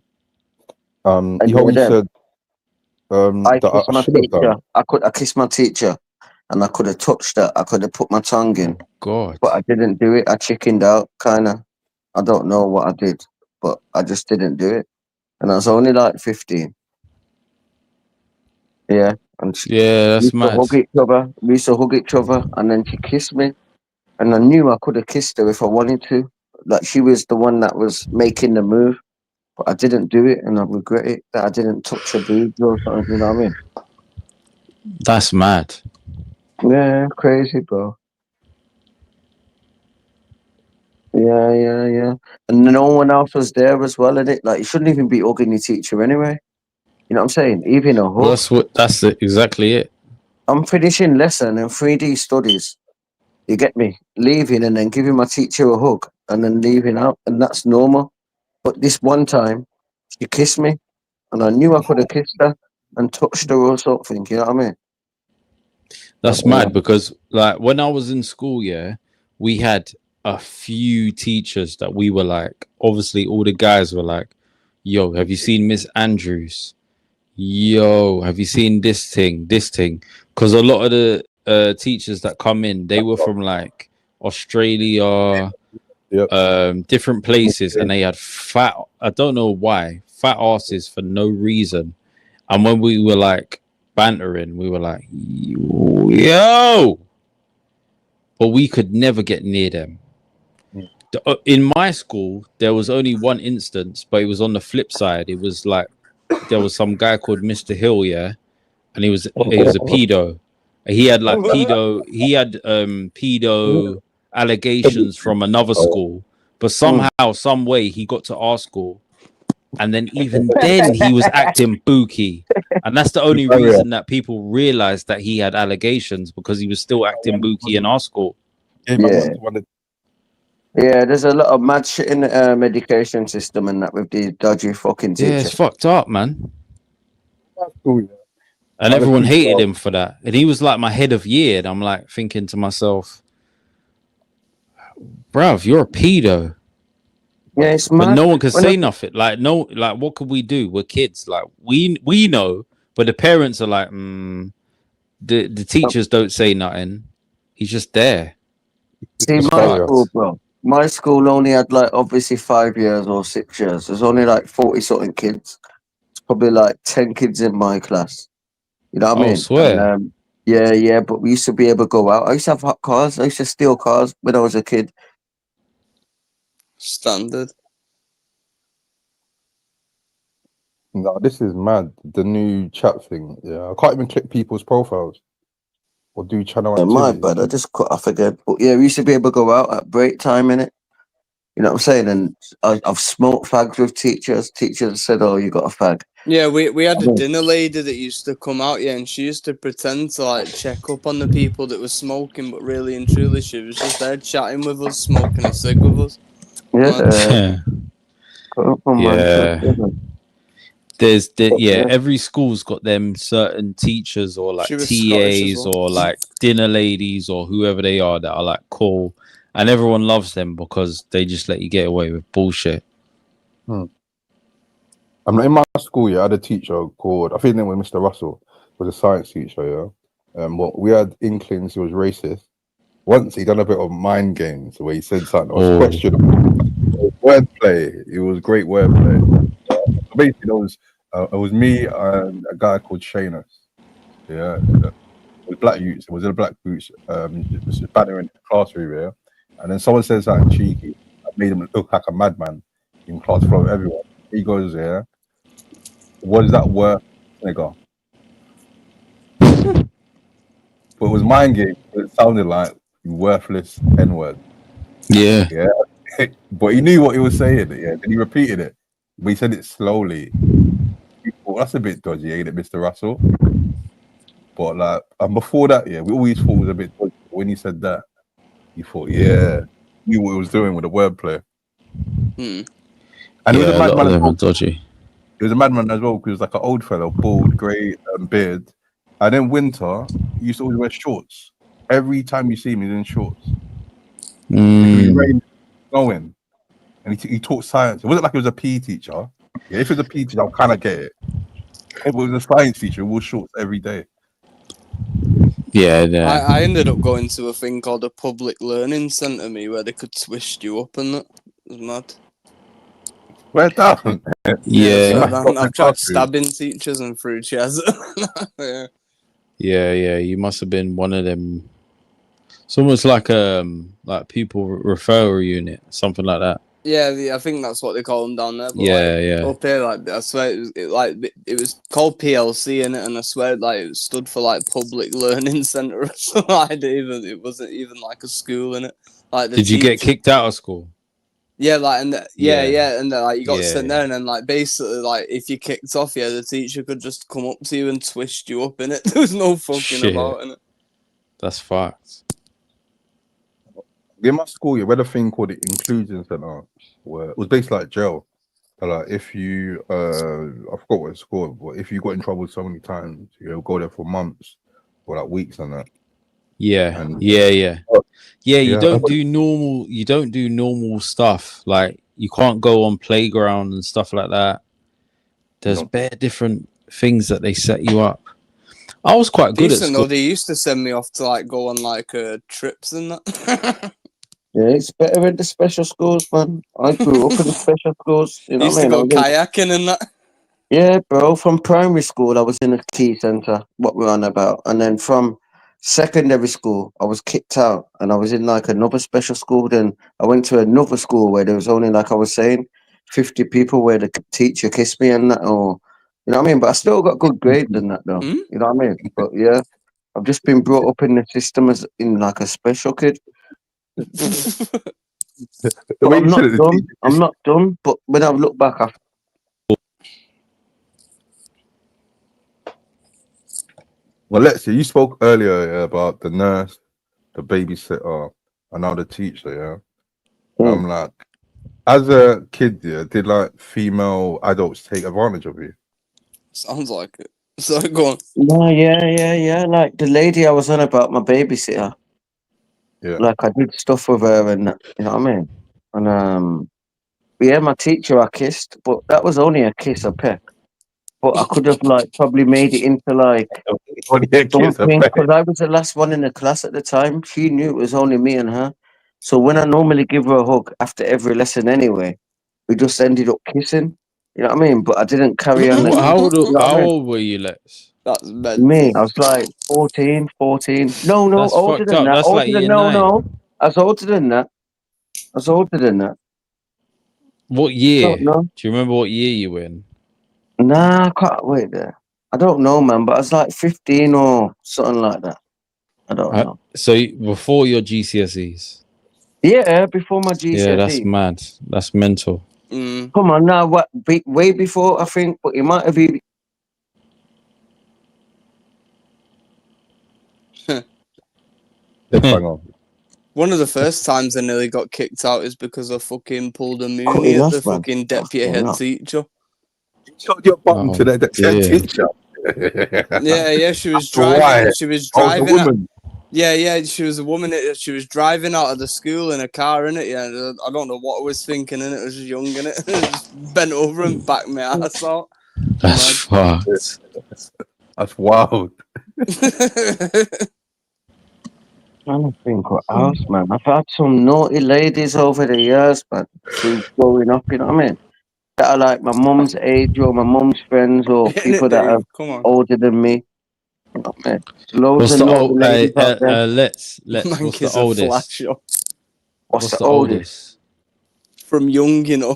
And know, we then said I that kissed I my should have teacher. done. I kissed my teacher, and I could have touched her. I could have put my tongue in, God. but I didn't do it. I chickened out, kind of. I don't know what I did, but I just didn't do it. And I was only like 15. Yeah, and Yeah, we that's used to mad. hug each other. We used to hug each other, and then she kissed me, and I knew I could have kissed her if I wanted to. Like she was the one that was making the move, but I didn't do it, and I regret it that I didn't touch her boobs or something. You know what I mean? That's mad. Yeah, crazy, bro. Yeah. And no one else was there as well, and it like you shouldn't even be hugging your teacher anyway. You know what I'm saying? Even a Well, hug. that's exactly it. I'm finishing lesson in 3D studies. You get me? Leaving and then giving my teacher a hug and then leaving out, and that's normal. But this one time, she kissed me, and I knew I could have kissed her and touched her or something. You know what I mean? That's mad because, like, when I was in school, yeah, we had a few teachers that we were like, obviously, all the guys were like, yo, have you seen Miss Andrews? Yo, have you seen this thing? Because a lot of the teachers that come in, they were from like Australia, different places, and they had fat, I don't know why, fat asses for no reason. And when we were like bantering, we were like, yo, but we could never get near them. In my school, there was only one instance, but it was on the flip side. It was like there was some guy called Mr. Hill, yeah, and he was a pedo. He had like pedo allegations from another school, but somehow, some way, he got to our school, and then even then he was acting booky, and that's the only reason that people realized that he had allegations, because he was still acting booky in our school. Yeah, there's a lot of mad shit in the medication system and that with these dodgy fucking teachers. Yeah, it's fucked up, man. And Other everyone people hated are- him for that. And he was like my head of year, and I'm like thinking to myself, bruv, you're a pedo. Yeah, it's But mad. no one could When say I- nothing. Like, no, like, what could we do? We're kids. Like, we know, but the parents are like, the teachers don't say nothing. He's just there. See, It's my fucked. school, bro. My school only had like obviously 5 years or 6 years. There's only like 40 something kids. It's probably like 10 kids in my class. You know what I Oh, mean? swear. And, yeah. But we used to be able to go out. I used to have hot cars. I used to steal cars when I was a kid. Standard. No, this is mad. The new chat thing. Yeah, I can't even click people's profiles or do channel Yeah, my activity. bad. I just cut off again. But yeah, we used to be able to go out at break time in it. You know what I'm saying? And I've smoked fags with teachers. Teachers said, "Oh, you got a fag." Yeah, we had a Mhm. dinner lady that used to come out, yeah, and she used to pretend to like check up on the people that were smoking, but really and truly she was just there chatting with us, smoking a cig with us. Yeah. Yeah. Every school's got them certain teachers or like She was Scottish as TAs well. or like dinner ladies or whoever they are that are like cool, and everyone loves them because they just let you get away with bullshit. I'm not in my school. Yeah, I had a teacher called, I think his name was Mr. Russell. He was a science teacher. Yeah, well, we had inklings. He was racist. Once he done a bit of mind games where he said something that was questionable. Wordplay. It was great wordplay. Basically, it was me and a guy called Shanus. Yeah, it was black youths. It was in a black boots. Just banner in the classroom. Yeah, and then someone said something cheeky. I made him look like a madman in class in front of everyone. He goes, "Yeah, what is that worth, nigga?" But it was mind game. It sounded like worthless N-word. Yeah. But he knew what he was saying. Yeah, and he repeated it, but he said it slowly. Well, that's a bit dodgy, ain't it, Mr. Russell? But like, and before that, yeah, we always thought it was a bit dodgy. when he said that, you thought, yeah, knew what he was doing with the wordplay. Hmm. And he was a lot of madman as them well. are dodgy. He was a madman as well because he was like an old fellow, bald, grey beard. And in winter, he used to always wear shorts. Every time you see him, he's in shorts. It could be raining, snowing. And he taught science. It wasn't like he was a PE teacher. Yeah, if it was a PE teacher, I'll kind of get it. If it was a science teacher, he wore shorts every day. Yeah, I ended up going to a thing called a public learning centre, where they could twist you up and that. It was mad. Where down? I've tried stabbing teachers and through chairs. Yeah. You must have been one of them. It's almost like people referral unit, something like that. Yeah, I think that's what they call them down there. But Yeah. Up here, I swear it was called PLC in it, and I swear it stood for like public learning centre or something. It wasn't even like a school in it. Like, Did you get kicked out of school? Yeah, and and you got Yeah, sent there, and then basically if you kicked off, the teacher could just come up to you and twist you up in it. There was no fucking about in it. That's facts. In my school, we had a thing called the inclusion center, where it was basically like jail. So, like, if you, I forgot what it's called, but if you got in trouble so many times, you'll go there for months or like weeks and that. Yeah. And, You don't do normal. You don't do normal stuff. Like, you can't go on playground and stuff like that. There's bare different things that they set you up. I was quite good at Decent school. though. They used to send me off to go on trips and that. Yeah, it's better in the special schools, man. I grew up in the special schools. You know used what I to mean? go kayaking and that. Yeah, bro. From primary school, I was in a tea centre, what we're on about. And then from secondary school, I was kicked out and I was in another special school. Then I went to another school where there was only, like I was saying, 50 people where the teacher kissed me and that. Or, you know what I mean? But I still got good grades and that, though. You know what I mean? But yeah, I've just been brought up in the system as in a special kid. But I'm not done. I'm not done. But when I look back, well, let's see. You spoke earlier about the nurse, the babysitter, and now the teacher. Yeah, I'm like, as a kid, did female adults take advantage of you? Sounds like it. So go on. No, yeah. Like the lady I was on about, my babysitter. Yeah. Like I did stuff with her and you know what I mean? And my teacher I kissed, but that was only a kiss, a peck. But I could have probably made it into something because I was the last one in the class at the time. She knew it was only me and her. So when I normally give her a hug after every lesson anyway, we just ended up kissing. You know what I mean? But I didn't carry on. How old were you, Lex? That's me. I was 14. No, That's older fucked than up. that. That's Older like than year no. 9. I was older than that. What year? Don't know. Do you remember what year you were in? Nah, I can't wait there. I don't know, man, but I was 15 or something like that. I don't know. So before your GCSEs? Yeah, before my GCSE. Yeah, that's mad. That's mental. Come on now, what? Way before, I think, but it might have been. One of the first times I nearly got kicked out is because I fucking pulled a moonie at the fucking deputy head teacher. Shot your bum to the teacher. Yeah. She was driving. She was driving. Yeah. She was a woman. She was driving out of the school in a car, innit? Yeah. I don't know what I was thinking, and it was just young, innit? Just bent over and backed my ass out. That's fucked. That's wild. I think what else, man. I've had some naughty ladies over the years, man, through growing up, you know what I mean? That are like my mum's age or my mum's friends or people that are older than me. You know what I mean? Loads of naughty ladies out there. Let's what's the oldest? What's the oldest? From young, young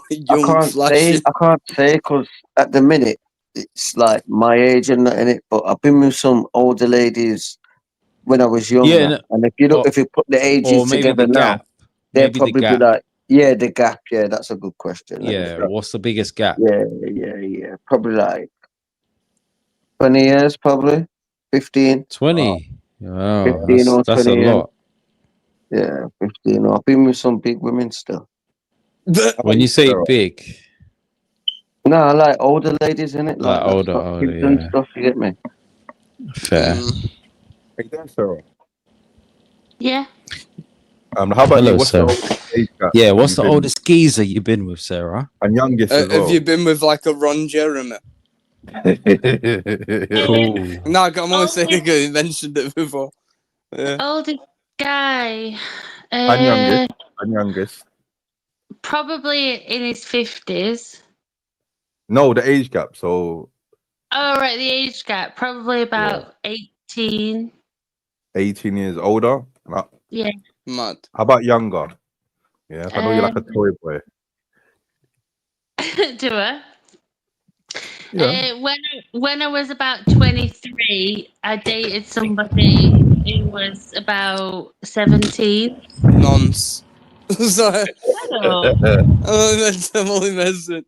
flashy. I can't say because at the minute it's like my age and that in it, but I've been with some older ladies when I was younger. Yeah, and if you look, if you put the ages together now, they'll probably be like, the gap. Yeah, that's a good question. Yeah, what's the biggest gap? Yeah. Probably like 20 years, probably 15. 20. Oh, 15 or that's 20 a lot. Yeah, 15. I've been with some big women still. When you say big, No, I like older ladies, innit? like Like older, got kids and yeah. stuff, you get me? Fair. Hey, there, Sarah. Yeah. How about Hello, you? What's the Sarah. oldest age gap Yeah, that what's you've the been oldest geezer you've been with, Sarah? and youngest as well? Have you been with like a Ron Jeremy? Cool. No, I'm only saying because you mentioned it before. Yeah. Oldest guy. And youngest. Probably in his 50s. No, the age gap. So Oh, right, the age gap. Probably about 18. 18 years older. Yeah. Mad. How about younger? Yeah, I know you're like a toy boy. Do I? Yeah. When I was about 23, I dated somebody who was about 17. Nonce. Sorry. Oh. I'm only messing.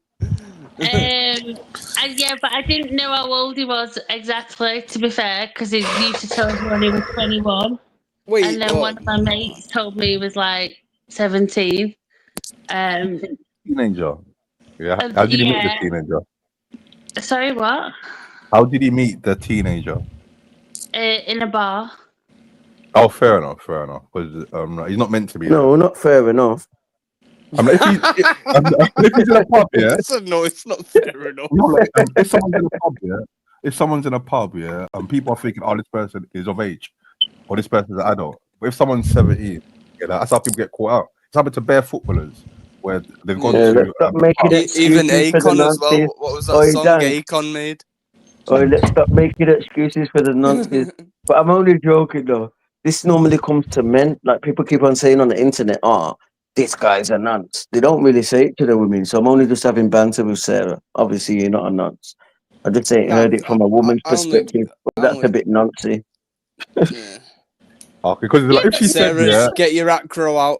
And yeah, but I didn't know how old he was exactly, to be fair, because he used to tell everyone he was 21. Wait, and then one of my mates told me he was like 17. Teenager. Yeah. How did you meet the teenager? Sorry, what? How did he meet the teenager? In a bar. Oh, fair enough. Because he's not meant to be there. No, not fair enough. If he's in a pub, yeah. No, it's not fair enough. No, like, if someone's in a pub, yeah. If someone's in a pub, yeah, and people are thinking, "Oh, this person is of age," or "This person's an adult," but if someone's 17, yeah, that's how people get caught out. It's happened to bare footballers where they've gone Yeah, to let's stop making even excuses for the Akon as well. nonces. What was that Oi, song Dan. Akon made? Let's stop making excuses for the nonces. But I'm only joking though. This normally comes to men. Like people keep on saying on the internet, "Oh, this guy's a nonce." They don't really say it to the women. So I'm only just having banter with Sarah. Obviously, you're not a nonce. I just ain't heard it from a woman's perspective. But that's a bit noncy. Yeah. Because like, if she said, Sarah, yeah, get your acro out.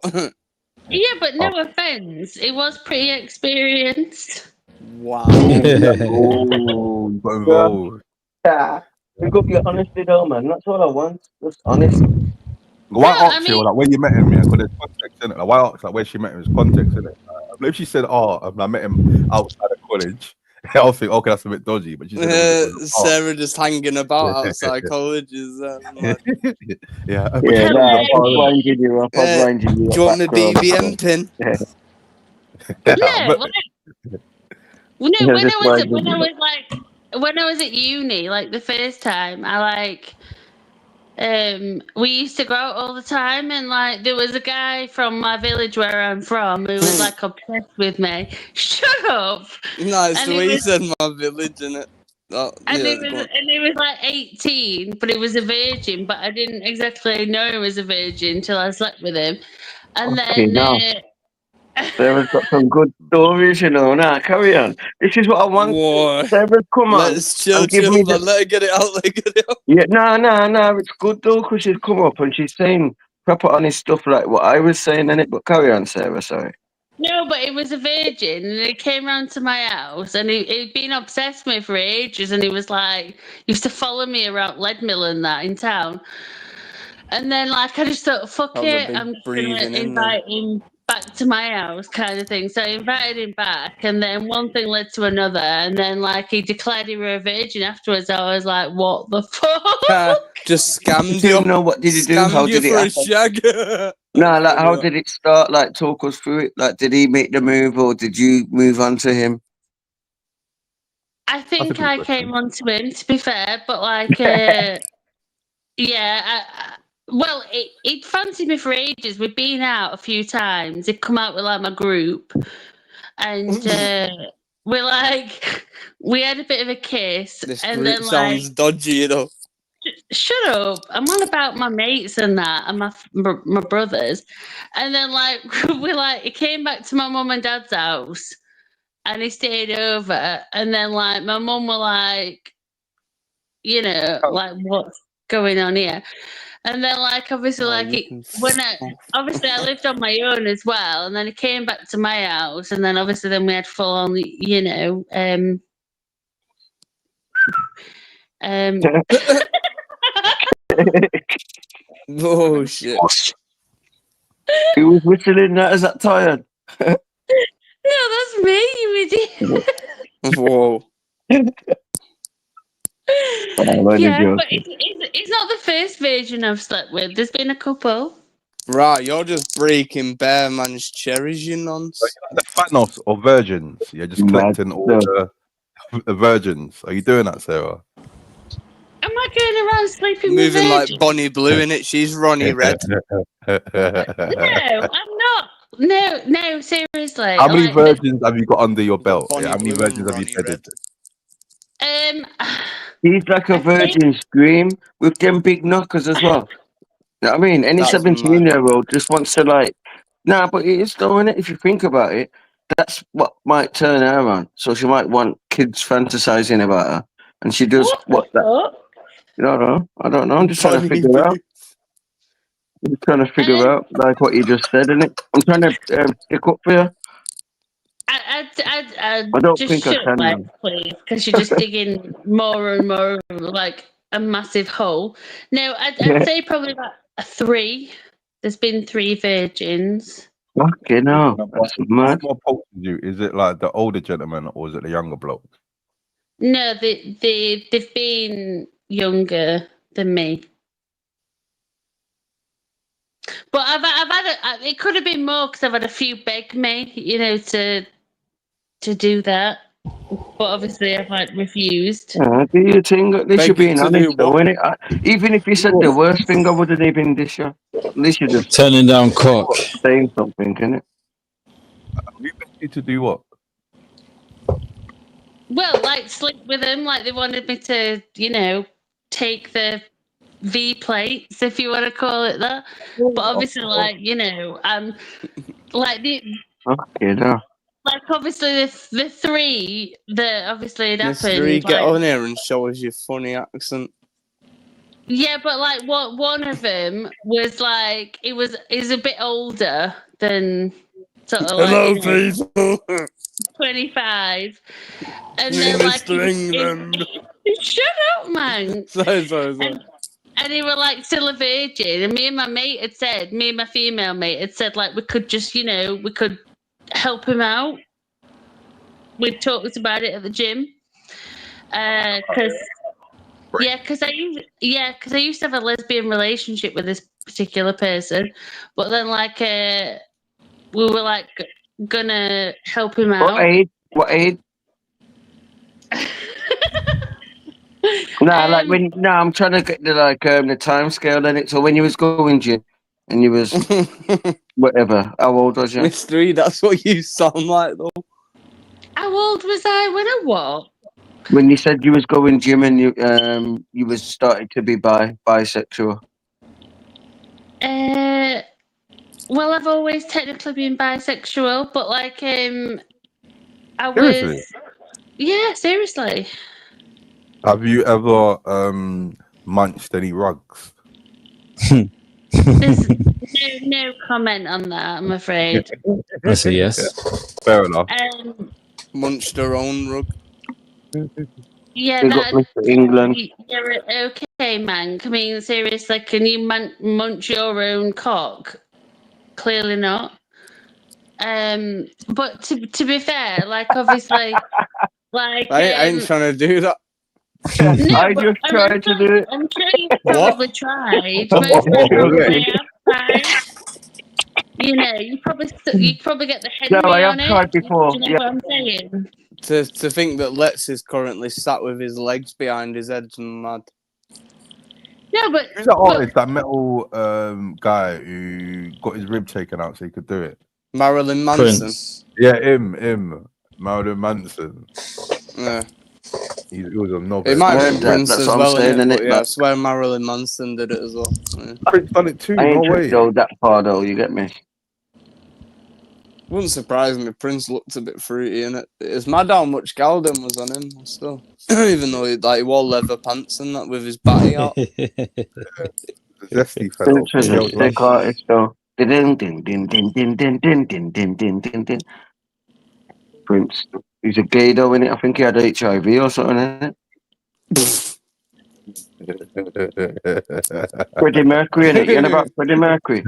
Yeah, but no offense, it was pretty experienced. Wow. oh, you got involved. Yeah. You got your honesty though, man. That's all I want. Just honest. Why ask you like when you met him? Yeah, because there's context in it. Like, why ask like where she met him? There's context in it. But if she said, "Oh, I met him outside of college," I'll think, "Okay, that's a bit dodgy." But she said, it was Sarah just hanging about outside college is yeah. Yeah, nah, I was blinding you up. I was blinding you up. Do you want my BBM pin? No, Yeah, just blinding you up. when I was at uni, like the first time, we used to go out all the time, and like there was a guy from my village where I'm from who was like obsessed with me. Shut up. No, it's the way you said my village, innit? Oh, And yeah, he was like 18, but he was a virgin. But I didn't exactly know he was a virgin until I slept with him. And Okay, then now Sarah's got some good stories, you know. Now carry on. This is what I want. Whoa. Sarah, come on. Let's chill, and give me man. Let her get it out. Let her get it out. Yeah, no. It's good though, because she's come up and she's saying proper honest stuff like what I was saying in it. But carry on, Sarah. Sorry. No, but he was a virgin, and he came round to my house, and he'd been obsessed with me for ages, and he was like, used to follow me around Leadmill and that in town. And then, like, I just thought, fuck it, I'm just going to invite him back to my house, kind of thing. So I invited him back, and then one thing led to another, and then, like, he declared he were a virgin afterwards. I was like, what the fuck? Just scammed you. No, what did he do? Scammed How you did it for a happen? shag. No, like how did it start? Like talk us through it. Like did he make the move or did you move on to him? I think I came on to him, to be fair, but like, well, he'd fancied me for ages. We'd been out a few times. He'd come out with like my group, and we had a bit of a kiss. This and group then sounds dodgy, you know. Shut up! I'm on about my mates and that, and my brothers. And then like he came back to my mum and dad's house, and he stayed over. And then like my mum were like, you know, like what's going on here? And then like obviously I lived on my own as well, and then he came back to my house, and then obviously then we had full on, you know, Oh shit. Who was whistling that? Is that tired? No, that's me, you idiot. Whoa. Yeah, but it's not the first virgin I've slept with. There's been a couple. Right, you're just breaking Bear Man's cherries, you nonce. The Thanos or virgins. You're just collecting all the virgins. Are you doing that, Sarah? Am I going around sleeping with Moving like virgins? Bonnie Blue in it. She's Ronnie Red. No, I'm not. No, seriously. How many Like, virgins have you got under your belt? Bonnie Yeah, how many Blue and virgins have you Ronnie Red. bedded? He's like a virgin scream with them big knockers as well. You know what I mean? Any That's 17-year-old just wants to like, nah, but it is though, innit? If you think about it, that's what might turn her on. So she might want kids fantasizing about her. And she does what that. You know, I don't know. I'm just trying to figure out. I'm trying to figure out like what you just said, innit? I'm trying to stick up for you. I don't just think I shut can, my man. please, because you're just digging more and more like a massive hole. No, I'd say probably about a 3. There's been 3 virgins. Fucking hell, that's mad. What more pulses you? Is it like the older gentleman or is it the younger bloke? No, they've been younger than me. But I've had it could have been more because I've had a few beg me, you know, to do that. But obviously I've like refused. Do you think at least you're Beg you being to do honest though, what? innit? Even if you said the worst thing, I wouldn't even dish you. At least you're just Turning down cock. saying something, innit? We begged you to do what? Well, like sleep with them, like they wanted me to, you know, take the V plates, if you want to call it that. But obviously, like, you know, like Okay, no. like obviously the 3 that obviously had happened. Mystery, get like, on here and show us your funny accent. Yeah, but like one of them was like is a bit older than sort of Hello, like, you know, people. 25, and Me, then like Mr. England. shut up, man. Sorry. And he were like still a virgin, and me and my female mate had said like we could just, you know, we could help him out. We talked about it at the gym, because. Yeah, because I used to have a lesbian relationship with this particular person, but then like we were like gonna help him out. What age? Nah, like when I'm trying to get the time scale in it. So when you was going gym and you was whatever, how old was you? Mystery, that's what you sound like though. How old was I when I what? When you said you was going gym and you was starting to be bisexual. Well, I've always technically been bisexual, but like I was. Seriously? Yeah, seriously. Have you ever munched any rugs? There's no comment on that, I'm afraid. That's a yes. Fair enough. Munched her own rug. Yeah, We got Mr. England. You're okay, man. I mean, seriously, can you munch your own cock? Clearly not. But to be fair, like obviously, like I ain't trying to do that. no, I just tried to do it. I'm sure you've probably tried. Most probably have tried. You know, you probably get the Henry No, I have on it. tried before. Do you know Yeah. what I'm saying? To think that Let's is currently sat with his legs behind his head's mad. No, but Who's that artist, that metal guy who got his rib taken out so he could do it? Marilyn Manson. Prince. Yeah, him. Marilyn Manson. Yeah. He was a novel. It might be Prince that's as what I'm well, saying, innit? But innit? yeah, I swear Marilyn Manson did it as well. Yeah. Prince done it too, I ain't no way. go that far though, you get me? Wouldn't surprise me. Prince looked a bit fruity, innit? It's mad how much Galden was on him still. Even though he wore leather pants and that with his batty out. Zesty fellow. Prince was a sick artist though. Prince. He's a gay though, innit? I think he had HIV or something, innit? Freddie Mercury, innit? You know about Freddie Mercury?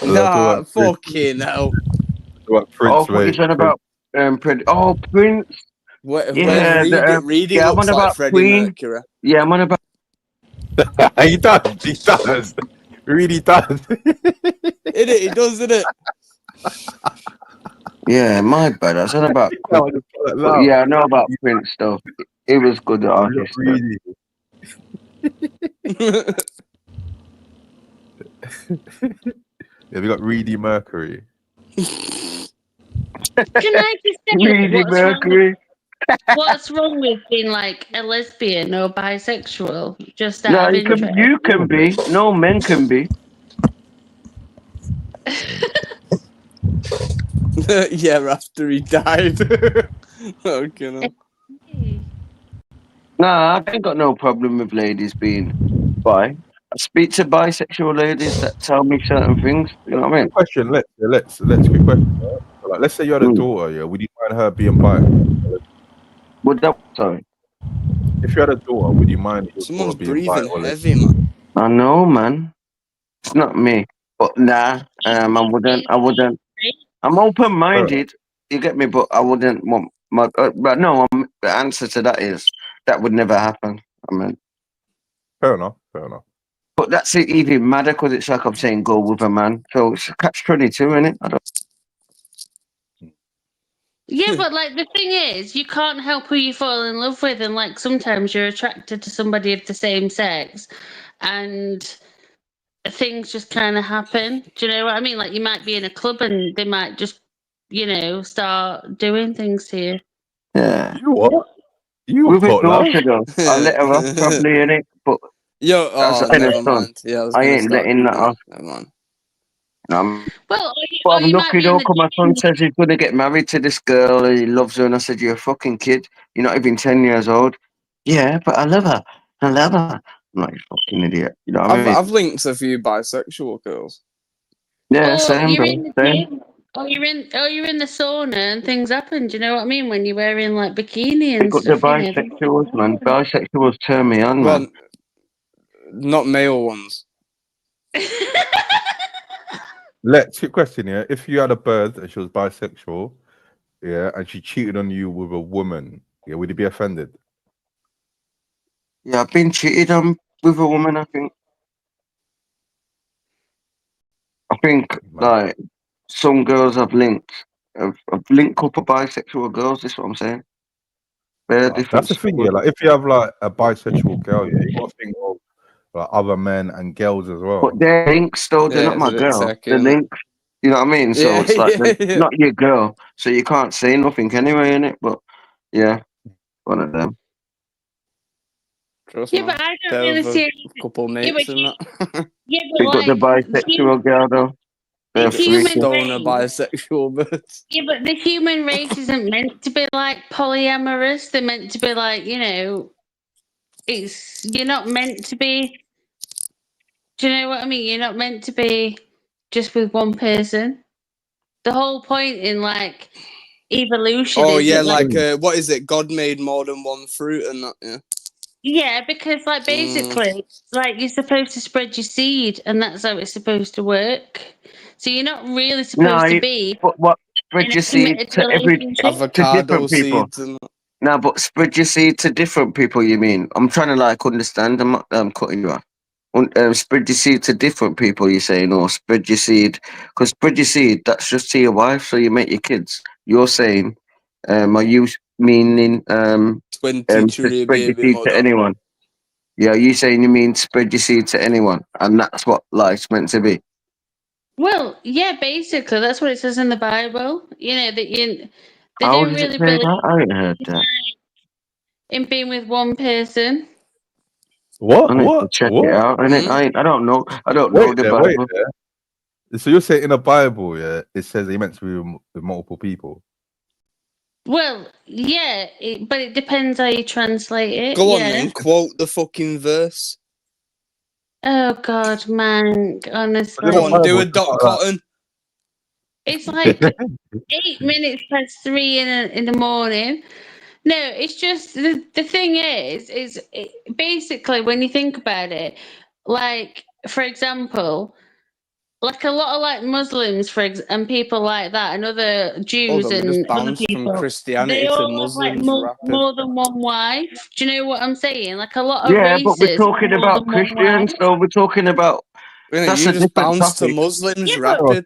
Nah, fucking hell. What Oh, Prince, what you mate? said about Prince? Where's Yeah, Reedy? Reedy yeah, I'm on looks like about Freddie Queen. Mercury. Yeah, I'm on about. He does. He does. Really does. He does, innit? Yeah, my bad. I said about Queen. But yeah, I know about Prince though. He was good artist. Really. Yeah, we got Reedy Mercury. Can I just say Reedy Mercury. What's wrong with being like a lesbian or bisexual? Just No, out of interest. you can be. No, men can be. Yeah, after he died. Okay, no. Nah, I ain't got no problem with ladies being bi. I speak to bisexual ladies that tell me certain things. You know what I mean? Quick question. Let's quick question. Like, let's say you had a daughter. Yeah, would you mind her being bi? Would that? Sorry. If you had a daughter, would you mind your Someone's daughter being bi? breathing heavy, man. I know, man. It's not me, but nah. I wouldn't. I'm open-minded. You get me? But I wouldn't want my. But no, the answer to that is that would never happen. I mean, fair enough. Fair enough. But that's it even madder because it's like I'm saying go with a man. So it's a catch-22, innit? I don't. Yeah, but like the thing is, you can't help who you fall in love with, and like sometimes you're attracted to somebody of the same sex, and things just kind of happen. Do you know what I mean? Like you might be in a club and they might just, start doing things to you. Yeah. You what? You with his got love? daughter though. I let her off probably in it, but never mind. Yeah, I ain't letting that off. Never mind. Well, I'm lucky though, because my son says he's going to get married to this girl and he loves her. And I said, you're a fucking kid. You're not even 10 years old. Yeah, but I love her. I love her. I'm like, you fucking idiot. You know what I mean? I've linked a few bisexual girls. Yeah, Or same, you're bro. in the Same. gym, or you're in the sauna and things happen. Do you know what I mean? When you're wearing like bikini and Pick up the stuff, bisexuals, man. Bisexuals turn me on, Well, man. not male ones. Let's quick question, yeah. If you had a bird and she was bisexual, yeah, and she cheated on you with a woman, yeah, would you be offended? Yeah, I've been cheated on with a woman, I think. Like some girls I've linked up with bisexual girls, that's what I'm saying. They're different. That's the thing, yeah. Like if you have like a bisexual girl, yeah, you gotta think of like other men and girls as well. But they're links though, they're not my girl. They're links. You know what I mean? So it's like they're not your girl. So you can't say nothing anyway in it. But yeah, one of them. Yeah, but I don't really see it. Couple mates and that. Yeah, but They got the like bisexual girl though. the They're human freaky. Stoner bisexual birds. Yeah, but the human race isn't meant to be like polyamorous. They're meant to be like, you're not meant to be. Do you know what I mean? You're not meant to be just with one person. The whole point in like evolution Oh is yeah, that, what is it? God made more than one fruit and that. Yeah. Yeah, because like basically, like you're supposed to spread your seed, and that's how it's supposed to work. So you're not really supposed to be. But what spread in a your seed committed to relationship. to different people. seeds and No, but spread your seed to different people. You mean? I'm trying to like understand. I'm not cutting you off. Spread your seed to different people. You're saying, or spread your seed because spread your seed. That's just to your wife, so you make your kids. You're saying, are you meaning to spread your seed to anyone? Yeah, you saying you mean spread your seed to anyone, and that's what life's meant to be. Well, yeah, basically that's what it says in the Bible. That they How don't does it really say believe that? I ain't heard that. in being with one person. What? I need to check it out. I don't know. I don't know the Bible. Wait there. So you're saying in the Bible, yeah, it says he meant to be with multiple people. Well, yeah, but it depends how you translate it. Go on then, quote the fucking verse. Oh God, man, honestly. Go on, do a Dot Cotton. It's like 8 minutes past 3 in the morning. No, it's just the thing is basically when you think about it, like for example, like a lot of like Muslims, and people like that, and other Jews Hold on, we and just other bounced from people, Christianity they to all have like Muslims rapid. more than one wife. Do you know what I'm saying? Like a lot of Yeah, but we're races have talking more about than one wife. Christians, so we're talking about that's You a just different bounced to topic. Muslims Yeah, but rapid.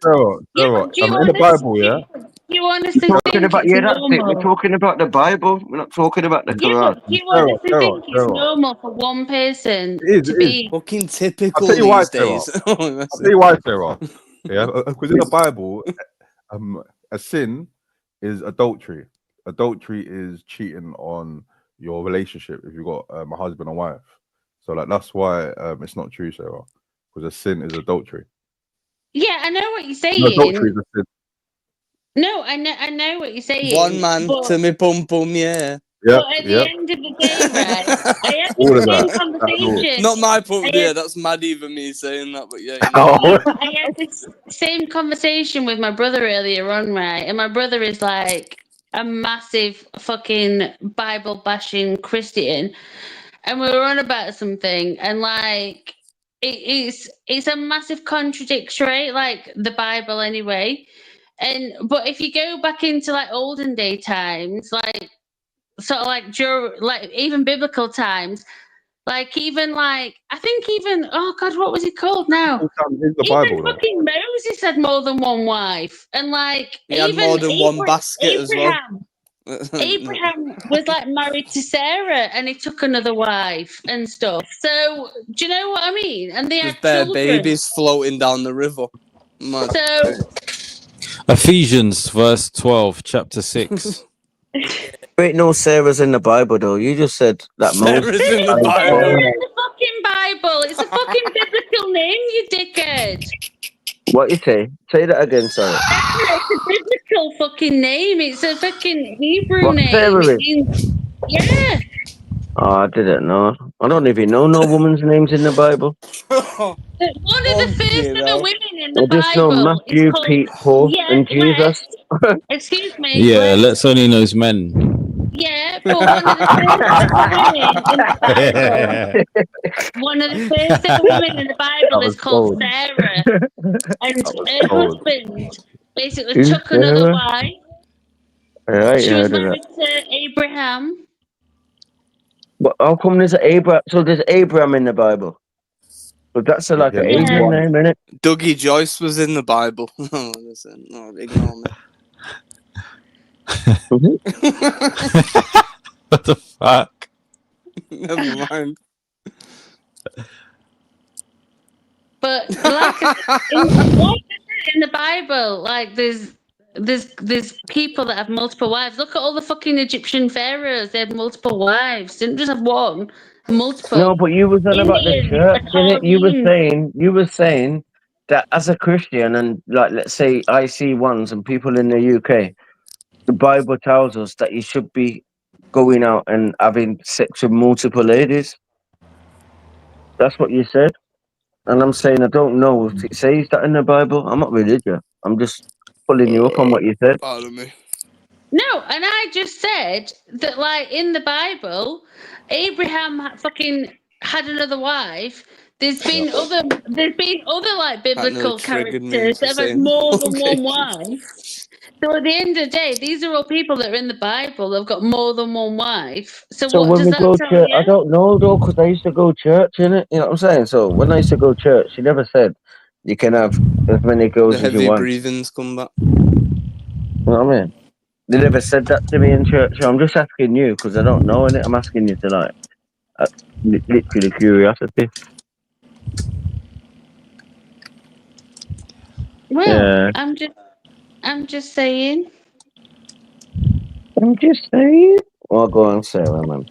yeah, but do you in the Bible, yeah. you honestly We're talking think about it's that's it. We're normal? talking about the Bible. We're not talking about the Yeah, Quran. but do you honestly think it's normal for one person to be fucking I'll typical tell you why, these Sarah. days? I'll tell you why, Sarah. Yeah, because in the Bible, a sin is adultery. Adultery is cheating on your relationship if you've got a husband and wife. So like that's why it's not true, Sarah. Because a sin is adultery. Yeah, I know what you're No, saying. adultery is a sin. No, I know what you're saying. One man but, to me bum bum, yeah. Yeah, but at the end of the day, right? I had All the of same that. conversation. Not my point, I yeah, had- that's mad even me saying that, but yeah. Yeah, but I had this same conversation with my brother earlier on, right? And my brother is like a massive fucking Bible bashing Christian, and we were on about something, and like it's a massive contradictory, like the Bible anyway. And but if you go back into like olden day times, like sort of like like even biblical times, like even like I think even oh god, what was he called now? In the Even Bible, though. fucking Moses had more than one wife, and like He had even more than one basket as well. Abraham was like married to Sarah, and he took another wife and stuff. So do you know what I mean? And they There's had bare children. babies floating down the river. Mad. So Ephesians verse 12, chapter 6. There ain't no Sarah's in the Bible though. You just said that Moses. Sarah's in the Sarah's Bible. in the fucking Bible. It's a fucking biblical name, you dickhead. What you say? Say that again, sorry. It's a biblical fucking name. It's a fucking Hebrew What name. Sarah It is? means, yeah. Oh, I didn't know. I don't even know no woman's names in the Bible. One of the first ever women in I the just know Bible is Matthew, called Pete, Paul, and Jesus. excuse me. Yeah, let's only knows men. Yeah, but one of the first ever women in the Bible. One of the first ever women in the Bible is called Sarah, and her husband basically Who's took another Sarah? wife. I She was heard of that. married to Abraham. But how come there's Abraham? So there's Abraham in the Bible. But that's like an Asian name, isn't it? Dougie Joyce was in the Bible. Oh, listen, no, ignore me. What the fuck? Never mind. But like in the Bible, like there's people that have multiple wives. Look at all the fucking Egyptian pharaohs; they had multiple wives. They didn't just have one, multiple. No, but you was on about the Indians, church, didn't you? Taurines. You were saying that as a Christian and like let's say IC1s and people in the UK, the Bible tells us that you should be going out and having sex with multiple ladies. That's what you said. And I'm saying I don't know if it says that in the Bible. I'm not religious. I'm just pulling you up on what you said. Pardon me. No, and I just said that, like in the Bible, Abraham fucking had another wife. There's been other like biblical characters that have had more than one wife. So at the end of the day, these are all people that are in the Bible that have got more than one wife. So what when does we that go tell church, you? I don't know though, because I used to go church, innit? You know what I'm saying? So when I used to go church, she never said you can have as many girls The as you heavy want. breathings come back. You know what I mean? They never said that to me in church. So I'm just asking you because I don't know, innit? I'm asking you to like, literally curiosity. Well, Yeah. I'm just saying. I'm just saying. Well, go on, Sarah, man.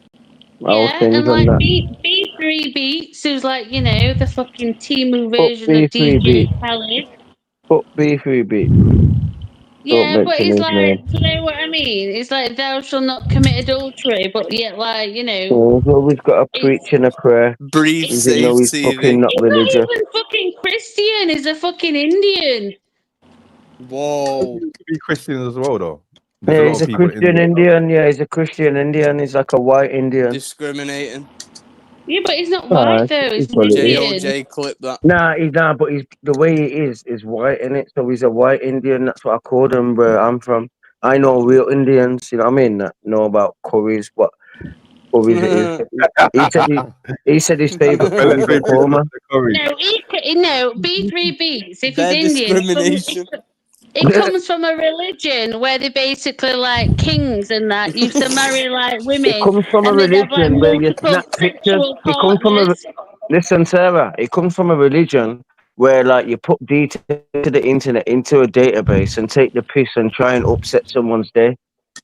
Yeah, and like B3 Beats, who's like, you know, the fucking Timu version of DJ Khaled. Fuck B3 Beats. Yeah, but it's like, do you know what I mean? It's like thou shalt not commit adultery, but yet, like, you know, So he's always got a preach and a prayer. Breathe even though he's fucking not he's religious. not even fucking Christian. He's a fucking Indian. Whoa. You could be Christian as well, though. Yeah, he's a Christian Indian. Yeah, he's a Christian Indian. He's like a white Indian. Discriminating. Yeah, but he's not white though. He's Indian. JLJ clip that. Nah, he's not. But he's the way he is white, innit? So he's a white Indian. That's what I called him. Where I'm from, I know real Indians. You know what I mean? That know about curries, what curries it is. He said his favorite curry is a korma. No, B3 beats. If he's Their Indian, discrimination. it comes from a religion where they basically like kings and that used to marry like women. It comes from a and they'd have, like, religion where you multiple snap pictures. sexual It comes from a partners. listen, Sarah. It comes from a religion where like you put details to the internet into a database and take the piss and try and upset someone's day.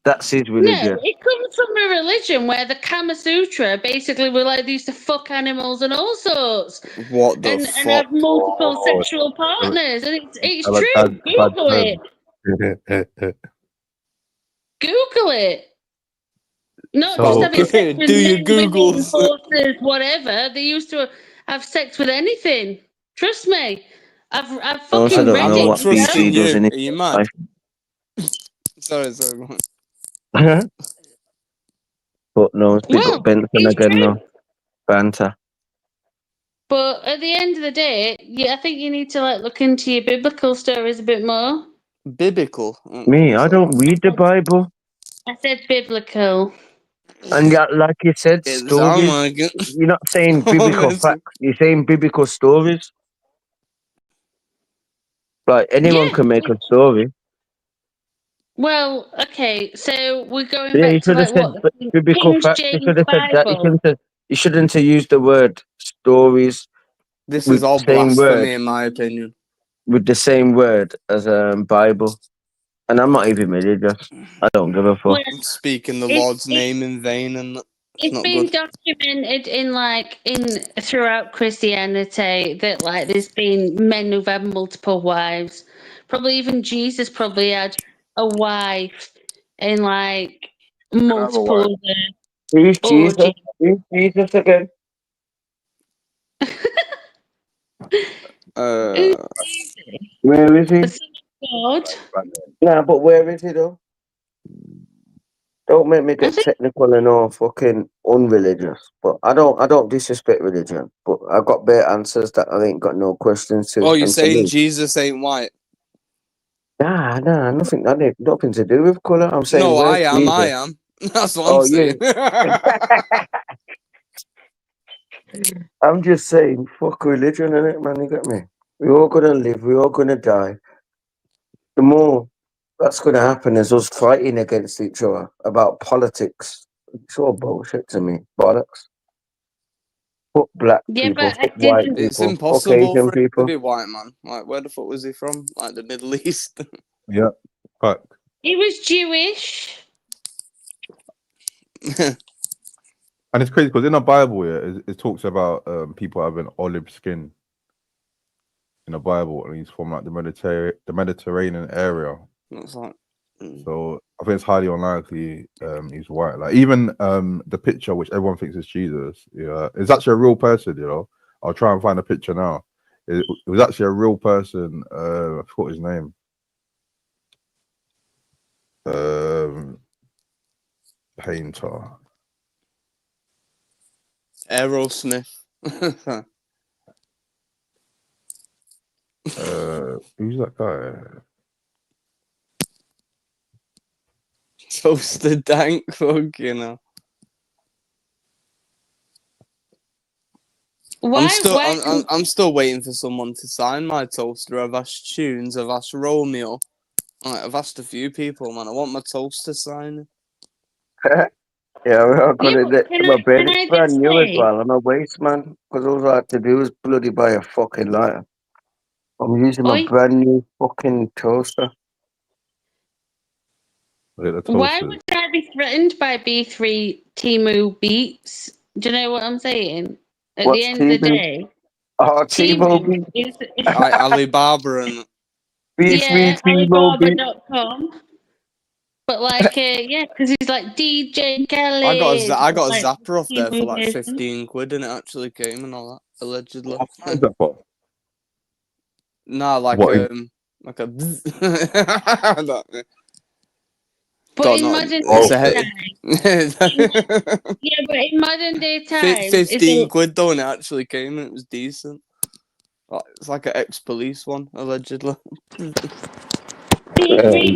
That's his religion. No, it comes from a religion where the Kama Sutra basically were like they used to fuck animals and all sorts. What the and fuck? have multiple sexual partners. And it's true. Google it. Google it. Not So- just having sex with Do your men, women, Googles. horses, whatever. They used to have sex with anything. Trust me. I've Also fucking don't read know it. what BC does in Are it. you mad? Sorry. But no, it's big Well, up Benson it's again true. now. Banter. But at the end of the day, I think you need to like look into your biblical stories a bit more. Biblical? Me, I don't read the Bible. I said biblical. And yeah, like you said, It sounds stories. like it. You're not saying biblical facts. You're saying biblical stories. Like anyone Yeah, can make a story. Well, okay, so we're going Yeah, you back to should have like said what the biblical King facts. You James should have said that. Bible. You shouldn't have used the word stories. This with is all the same blasphemy, word, in my opinion. with the same word as Bible. And I'm not even religious. I don't give a fuck. Well, Speaking the It's- Lord's name in vain, and It's not been good. documented in throughout Christianity that like there's been men who've had multiple wives. Probably even Jesus probably had a wife and like multiple other Who's Jesus? orgies. Who's Jesus again? Where is he? The Son of God. Nah, but where is he though? Don't make me get technical and all fucking unreligious. But I don't disrespect religion. But I got bare answers that I ain't got no questions to. Oh, you're And to saying me- Jesus ain't white? Nah, nothing. That ain't nothing to do with color. I'm saying No, I where's am. Jesus? I am. That's what Oh, I'm saying. I'm just saying, fuck religion, innit, man? You get me? We're all gonna live. We're all gonna die. The more that's gonna happen is us fighting against each other about politics. It's all bullshit to me. Bollocks. Fuck black Yeah, people. but I Fuck white didn't. It's people. Fuck impossible Asian for him to people. be white, man. Like, where the fuck was he from? Like the Middle East. Yeah, fuck. He was Jewish. And it's crazy because in the Bible, it talks about people having olive skin in the Bible, and he's from like the Mediterranean area. That's like, so I think it's highly unlikely he's white. Like even the picture, which everyone thinks is Jesus, is actually a real person. You know, I'll try and find a picture now. It was actually a real person. I forgot his name. Painter. Aerosmith. Who's that guy? Toasted dank, fuck, you know. I'm still waiting for someone to sign my toaster. I've asked Tunes, I've asked Romeo. I've asked a few people, man. I want my toaster signed. Yeah, we're gonna get my bed. can I It's brand just new as say- well. I'm a waste man because all I had to do is bloody buy a fucking lighter. I'm using my Oi. brand new fucking toaster. Why would I be threatened by B3 Timu Beats? Do you know what I'm saying? At What's the end of the Timu? day, Oh, Timu is Alibaba and yeah, Timu Beats. Alibaba.com. But like, yeah, because he's like DJ Khaled. I got a like, zapper off there for like Timu. 15 quid and it actually came and all that, allegedly. What's that for? Nah, like What? like a But in modern day yeah, but in modern day time, 15 quid though, and it actually came and it was decent. It's like an ex-police one, allegedly. 3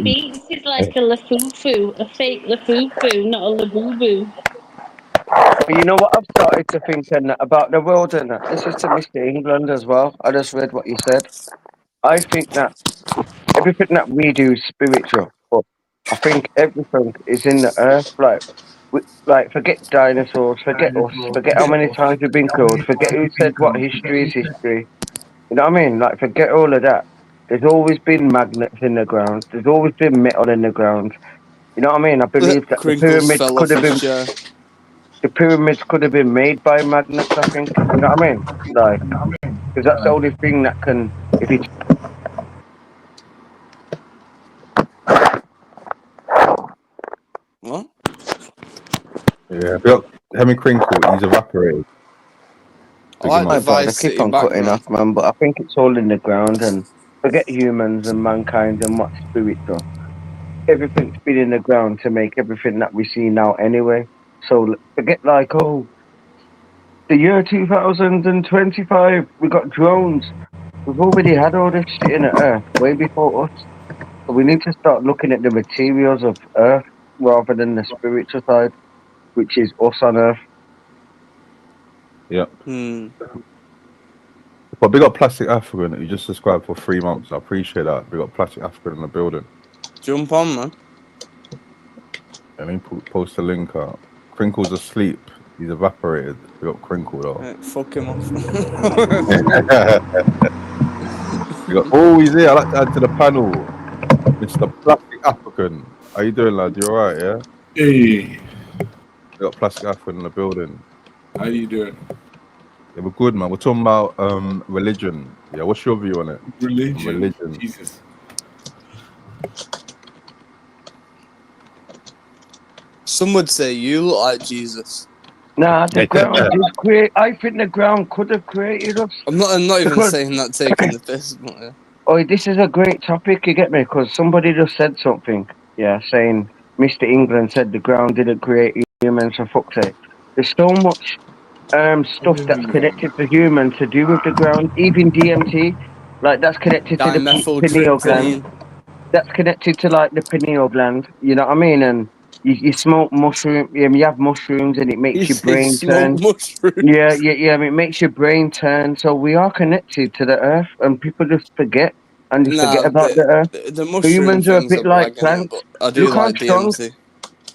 beats is like a lafufu, a fake lafufu, not a laboo-boo. You know what I've started to think about the world and that. This is to Mr. England as well. I just read what you said. I think that everything that we do is spiritual, but I think everything is in the earth. Like forget dinosaurs, forget us, forget how many times we've been killed, forget who said what history is history. You know what I mean? Like forget all of that. There's always been magnets in the ground. There's always been metal in the ground. You know what I mean? I believe that Crinkles fell off his chair. the pyramids could have been made by magnets. I think. You know what I mean? Like, because that's the only thing that can, if you What? Yeah, look, Hemi Crinkle, he's evaporated. I like the Vice keep City on cutting background. off, man. But I think it's all in the ground, and forget humans and mankind and what's spiritual. Everything's been in the ground to make everything that we see now, anyway. So forget like, oh, the year 2025, we got drones. We've already had all this shit in the earth way before us. So we need to start looking at the materials of earth rather than the spiritual side, which is us on earth. Yeah. But big up Plastic African that you just subscribed for 3 months. I appreciate that. Big up Plastic African in the building. Jump on, man. And then post the link out. Crinkle's asleep. He's evaporated. Big up Crinkle though. Right, fuck him off. Oh, he's here. I like to add to the panel. Mr. Plastic African. How you doing, lad? You alright, yeah? Hey. We got Plastic African in the building. How you doing? Yeah, we're good, man. We're talking about religion. Yeah, what's your view on it? Religion. Jesus. Some would say you look like Jesus. Nah, the ground is create. I think the ground could have created us. I'm not even saying that taking the piss, but yeah. Oh, this is a great topic, you get me? Because somebody just said something, yeah, saying Mr. England said the ground didn't create humans, for fuck's sake. There's so much stuff that's connected to humans to do with the ground, even DMT, like that's connected to the pineal gland. That's connected to like the pineal gland, you know what I mean? And you smoke mushroom, you have mushrooms and it makes your brain turn. Yeah, it makes your brain turn. So we are connected to the earth, and people just forget and just forget about the earth. The mushroom Humans are a things bit are like bragging, plants. but I do like DMT.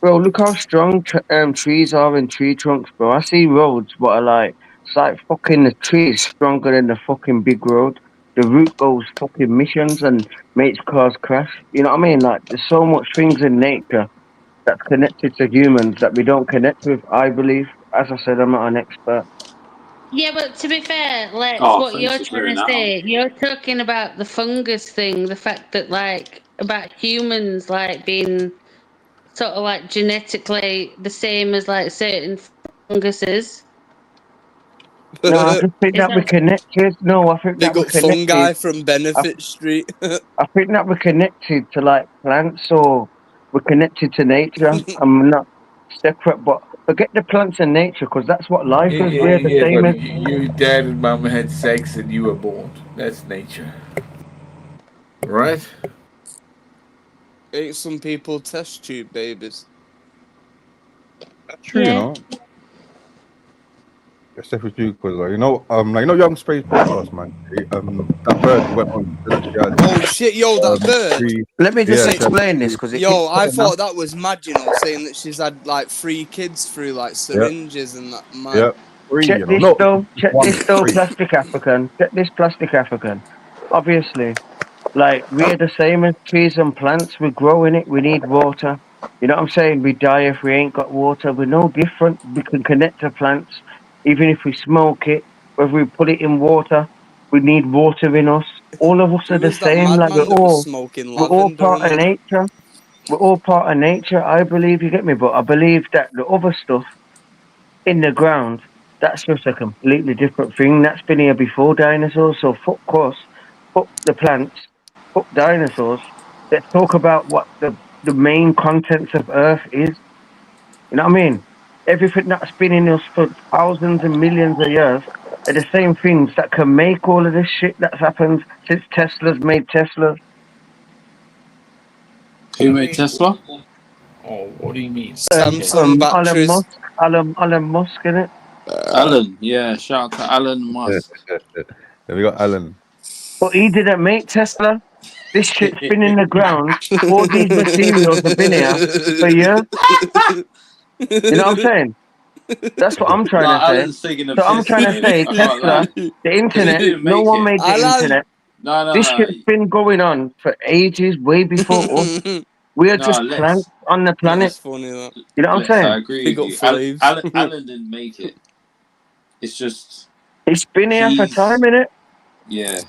Bro, look how strong trees are in tree trunks, bro. I see roads, but are like, it's like fucking the tree is stronger than the fucking big road. The root goes fucking missions and makes cars crash. You know what I mean? Like, there's so much things in nature that's connected to humans that we don't connect with, I believe. As I said, I'm not an expert. Yeah, but to be fair, Lex, Oh, what thanks you're for trying clearing to that say, you're talking about the fungus thing, the fact that, like, about humans, like, being sort of, like, genetically the same as, like, certain funguses. No, I just think that we're connected. No, I think that Big we're up fungi connected. from Benefit Street. I think that we're connected to like plants, or we're connected to nature. I'm not separate, but forget the plants and nature, because that's what life is. We're the same but as. your dad and mom had sex and you were born. That's nature. Right? Ain't some people test tube babies? True, you know. It's definitely true because, Young Space podcast, man. That bird went on. Oh shit, yo, that bird. Let me just explain this, because Yo, I thought that was mad, you know, saying that she's had like 3 kids through like syringes and that. Man. Yeah, 3. Check You know, this though. Check one, this though, 3. Plastic African. Check this, Plastic African. Obviously, like we're the same as trees and plants. We grow in it. We need water. You know what I'm saying? We die if we ain't got water. We're no different. We can connect to plants, even if we smoke it. Whether we put it in water, we need water in us. All of us are Who the was that same. Like madman that was smoking we're all lavender part and of that? nature. We're all part of nature. I believe, you get me, but I believe that the other stuff in the ground, that's just a completely different thing. That's been here before dinosaurs. So fuck the plants, fuck dinosaurs. Let's talk about what the the main contents of Earth is. You know what I mean? Everything that's been in us for thousands and millions of years are the same things that can make all of this shit that's happened since Tesla's made Teslas. Who made Tesla? Oh, what do you mean? Samsung batteries. Alan Musk, innit? Alan, yeah, shout out to Alan Musk. Have we got Alan? But he didn't make Tesla. This shit's been in the ground. All these materials have been here for years. You know what I'm saying? That's what I'm trying to say. Alan's taking a So I'm piss. trying to say I can't Tesla, lie. the internet, He didn't no make one it. made the internet. No. This shit's been going on for ages, way before us. We are just plants on the planet. That's funny, that. You know what I'm saying? I agree with you. Alan didn't make it. It's just... It's been here for time, innit? Yeah.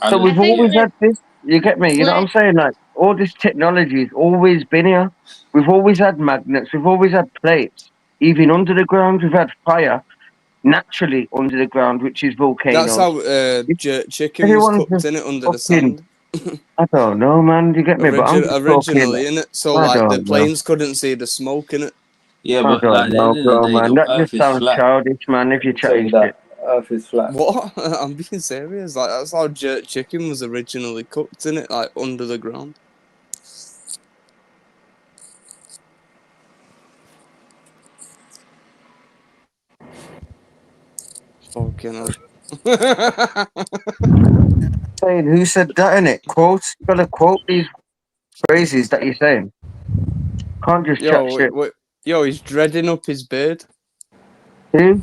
So we've always had this. You get me? You know what I'm saying? Like, all this technology's always been here. We've always had magnets. We've always had plates. Even under the ground, we've had fire naturally under the ground, which is volcanoes. That's how jerk chicken was cooked in it under the sand. I don't know, man. You get me? But I'm just originally talking, in it, so I like the don't know. planes couldn't see the smoke in it. Yeah, I but don't like, at the know, end of the bro, day, man. the That Earth just is sounds flat. childish, man. If you're chatting shit. Earth is flat. What? I'm being serious. Like, that's how jerk chicken was originally cooked in it, like under the ground. Fucking hell. Saying who said that in it? Quotes? You gotta quote these phrases that you're saying. Can't just chat shit. Yo, he's dreading up his beard. Who?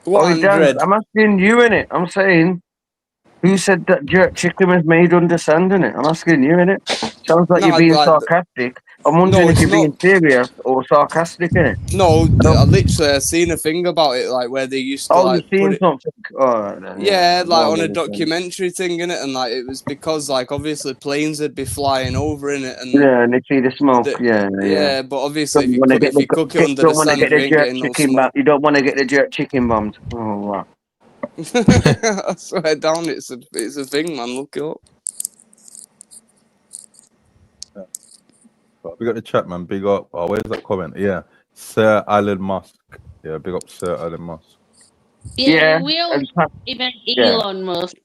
What, he does. Andred? I'm asking you in it. I'm saying who said that jerk chicken was made under sand in it? I'm asking you in it. Sounds like No, you're being like, sarcastic. I'm wondering if you're being serious or sarcastic in it. No, I literally seen a thing about it, like where they used to you've put seen it. something. All right, Yeah, then, like go on a with it then. documentary thing in it, and like it was because like obviously planes would be flying over in it, and Yeah, and they see the smoke. Yeah. but obviously if you Don't cook it under the sand, you ain't getting no smoke. You don't want to get the jerk chicken bombs. Oh, wow. I swear down, it's a thing, man. Look it up. We got the chat, man. Big up. Oh, where's that comment? Yeah, Sir Elon Musk. Yeah, big up Sir Elon Musk. Yeah, we all even Elon Musk.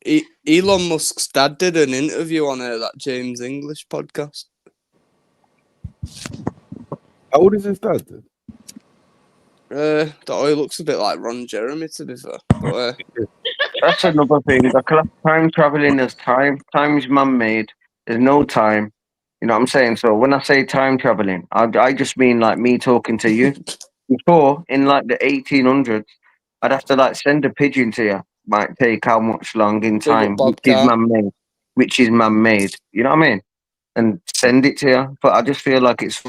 Elon Musk's dad did an interview on that James English podcast. How old is his dad? That he looks a bit like Ron Jeremy, to be fair. But, that's another thing. The time traveling is time. Time is man-made. There's no time. You know what I'm saying? So when I say time traveling, I just mean like me talking to you. Before, in like the 1800s, I'd have to like send a pigeon to you. Might take how much long in time, which is man-made. You know what I mean? And send it to you. But I just feel like it's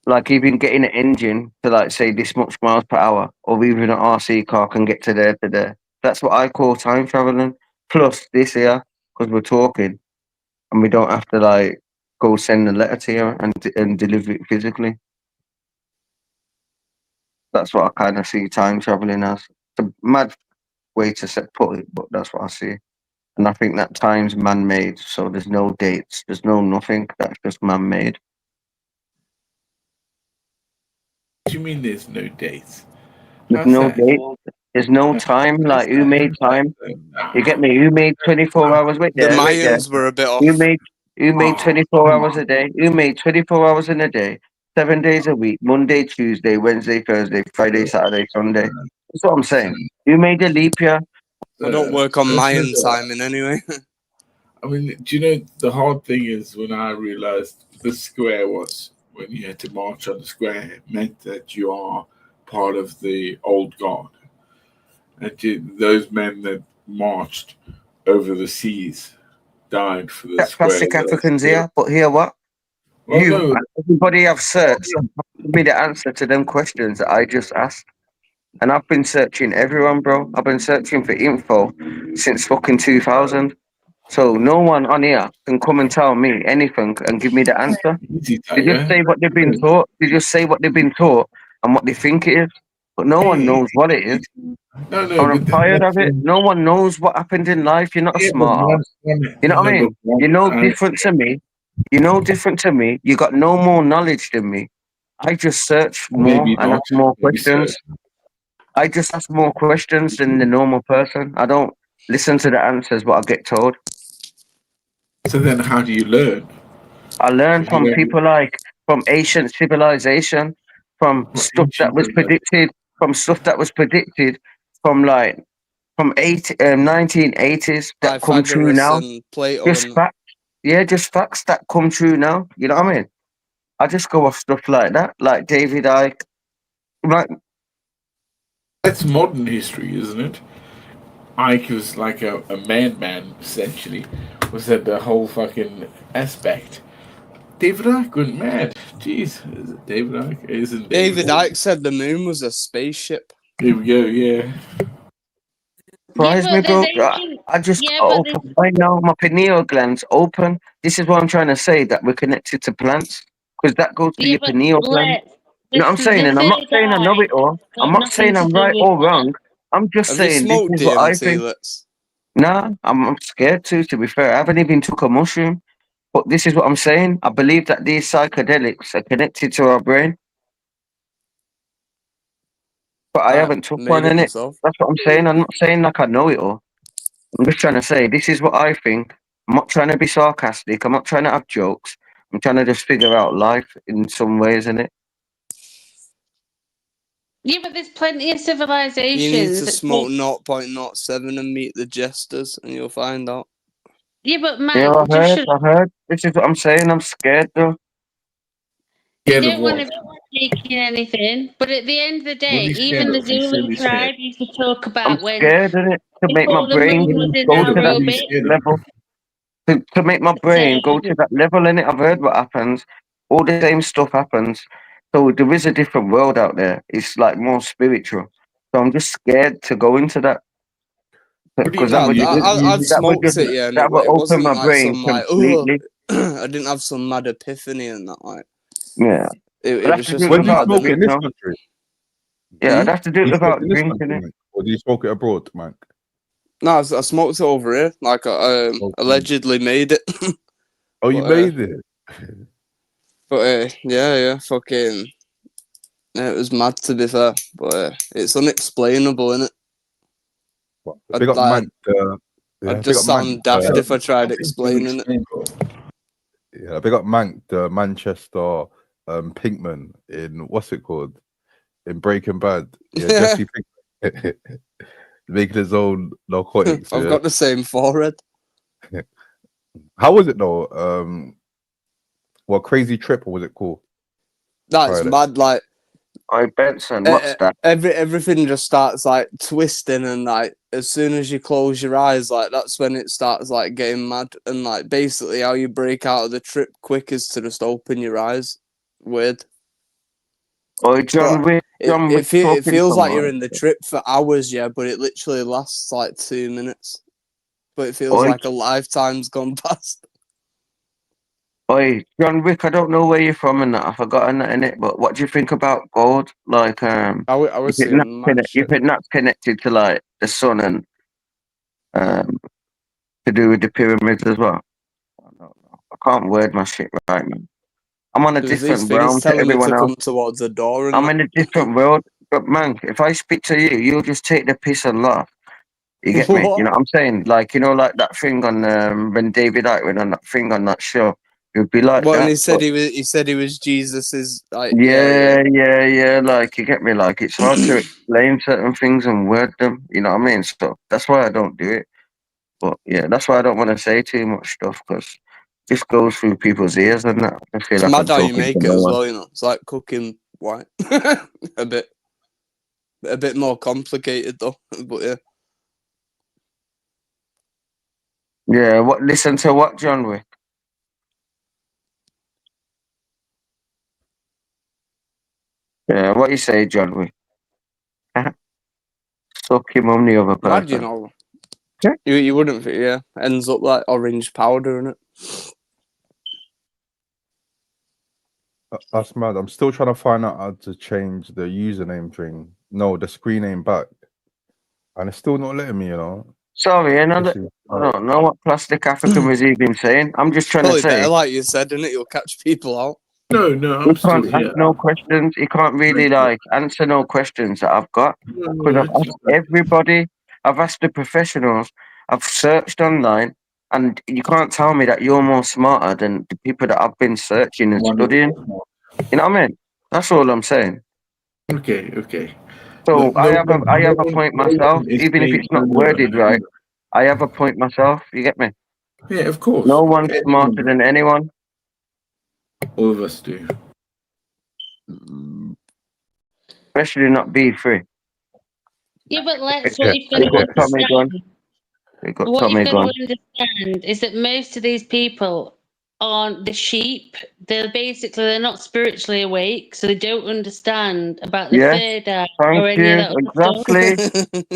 like even getting an engine to like say this much miles per hour, or even an RC car can get to there to there. That's what I call time traveling. Plus this here, because we're talking, and we don't have to like go send a letter to you and deliver it physically. That's what I kind of see time traveling as. It's a mad way to put it, but that's what I see. And I think that time's man-made, so there's no dates, there's no nothing. That's just man-made. What do you mean there's no dates? There's no date. There's no time. Like who made time? You get me? Who made 24 hours? Wait there. the Mayans were a bit off. Who made 24 hours a day? Who made 24 hours in a day? 7 days a week. Monday, Tuesday, Wednesday, Thursday, Friday, Saturday, Sunday. That's what I'm saying. Who made a leap year? I don't work on Mayan timing anyway. I mean, do you know the hard thing is when I realized the square was when you had to march on the square, it meant that you are part of the old guard. And those men that marched over the seas died for the square. Classic Africans here, but here what? Well, everybody have searched. Give me the answer to them questions that I just asked. And I've been searching everyone, bro. I've been searching for info since fucking 2000. So no one on here can come and tell me anything and give me the answer. They just say what they've been taught. They just say what they've been taught and what they think it is. but no one knows what it is. No, I'm but tired that's of it. No one knows what happened in life. You're not a yeah, but smart ass. You know what I mean? You're no different to me. You're no different to me. You got no more knowledge than me. I just search more maybe and not. ask more Maybe so. questions. I just ask more questions than the normal person. I don't listen to the answers what I get told. So then, how do you learn? I learn from people like from ancient civilization, from stuff that was predicted, from 1980s that come true Pythagoras now. and Plato Just and facts, yeah, just facts that come true now. You know what I mean? I just go off stuff like that, like David Icke. Like That's modern history, isn't it? Ike was like a man, essentially. Was that the whole fucking aspect? David Icke went mad. Jeez, is it David Icke? Isn't David Icke said the moon was a spaceship. Here we go, yeah. surprise me, bro. I just got open right now. My pineal glands open. This is what I'm trying to say, that we're connected to plants, because that goes to your pineal gland. You know what I'm saying? And I'm not saying I know it all. I'm not saying I'm right or wrong. I'm just Have you saying this smoked is what I DMT, think. Let's? Nah, I'm scared to be fair. I haven't even took a mushroom. But this is what I'm saying. I believe that these psychedelics are connected to our brain. But I haven't took made one it in it. myself. That's what I'm saying. I'm not saying like I know it all. I'm just trying to say this is what I think. I'm not trying to be sarcastic. I'm not trying to have jokes. I'm trying to just figure out life in some ways, innit? Yeah, but there's plenty of You civilizations. need to that smoke take- 0.07 and meet the jesters, and you'll find out. Yeah, but Yeah, Matt, just shut I heard. This is what I'm saying. I'm scared though. I don't want to be taking anything, but at the end of the day, you even scared the of? You Zulu silly tribe scared. used to talk I'm about when scared of it to make my before the brain moon was go to that inaerobic. level. To make my brain go to that level in it, I've heard what happens. All the same stuff happens. So there is a different world out there. It's like more spiritual. So I'm just scared to go into that because I'd smoked it, yeah, and that would it open wasn't my like brain some like, oh, completely. I didn't have some mad epiphany and that, like. Yeah. It was just When do you mad, smoke it in this innit? country? Yeah, I'd have to do Do it you smoke without in this drinking country, it. man? Or do you smoke it abroad, man? No, I smoked it over here. Like, I allegedly made it. Oh, you made it? But, yeah, fucking... Yeah, it was mad, to be fair. But it's unexplainable, innit? Big up Mank. I'd just sound daft if I tried explaining it. Yeah, big up Mank, the Manchester Pinkman in what's it called? In Breaking Bad. Yeah, Jesse Pinkman. Making his own narcotics. I've got the same forehead. How was it though? What Crazy Trip, or was it called? That's mad, like Benson, what's that? Everything just starts like twisting, and like as soon as you close your eyes, like that's when it starts like getting mad. And like basically how you break out of the trip quick is to just open your eyes. Weird. Oh, John Wick. It feels like you're in the trip for hours, yeah, but it literally lasts like 2 minutes. But it feels like a lifetime's gone past. Oi, John Wick, I don't know where you're from and that. I've forgotten that in it. But what do you think about gold? Like, I was saying you think that's connected to like the sun and to do with the pyramids as well? I don't know. I can't word my shit right, man. I'm on a There's these different things realm to telling me everyone to else. come towards the door. And I'm in a different world. But man, if I speak to you, you'll just take the piss and laugh. You get me? You know what I'm saying? Like, you know, like that thing on when David Icke went on that thing on that show. You'd be like Well, that. and he said he was Jesus's like Yeah. Like, you get me? Like, it's hard to explain certain things and word them. You know what I mean? So that's why I don't do it. But yeah, that's why I don't want to say too much stuff because this goes through people's ears and that. I feel It's like mad I'm how you talking make to it no as one. well, you know. It's like cooking white. a bit more complicated though. But yeah. Yeah, listen to what, John Wick? Yeah, what you say, John Wick? Suck your mum, the other person. Mad, you know. You wouldn't think, yeah. Ends up like orange powder in it. That's mad. I'm still trying to find out how to change the username thing. No, the screen name back. And it's still not letting me, you know. Sorry, I don't know what Plastic African was even saying. I'm just trying to Probably better, say. like you said, innit? You'll catch people out. No, I'm He still can't here. ask no questions. He can't really like answer no questions that I've got. Because I've asked everybody, I've asked the professionals, I've searched online, and you can't tell me that you're more smarter than the people that I've been searching and studying. You know what I mean? That's all I'm saying. Okay. So Look, I have a point myself, even if it's not worded right. I have a point myself. You get me? Yeah, of course. No one's smarter than anyone. All of us do. Especially not B3. Yeah, but Lex, Yeah. what you've got to Tommy gun. understand, They got what Tommy you've got gun. to understand is that most of these people aren't the sheep. They're not spiritually awake, so they don't understand about the Yeah. third eye Thank or any of you. that other stuff. Exactly.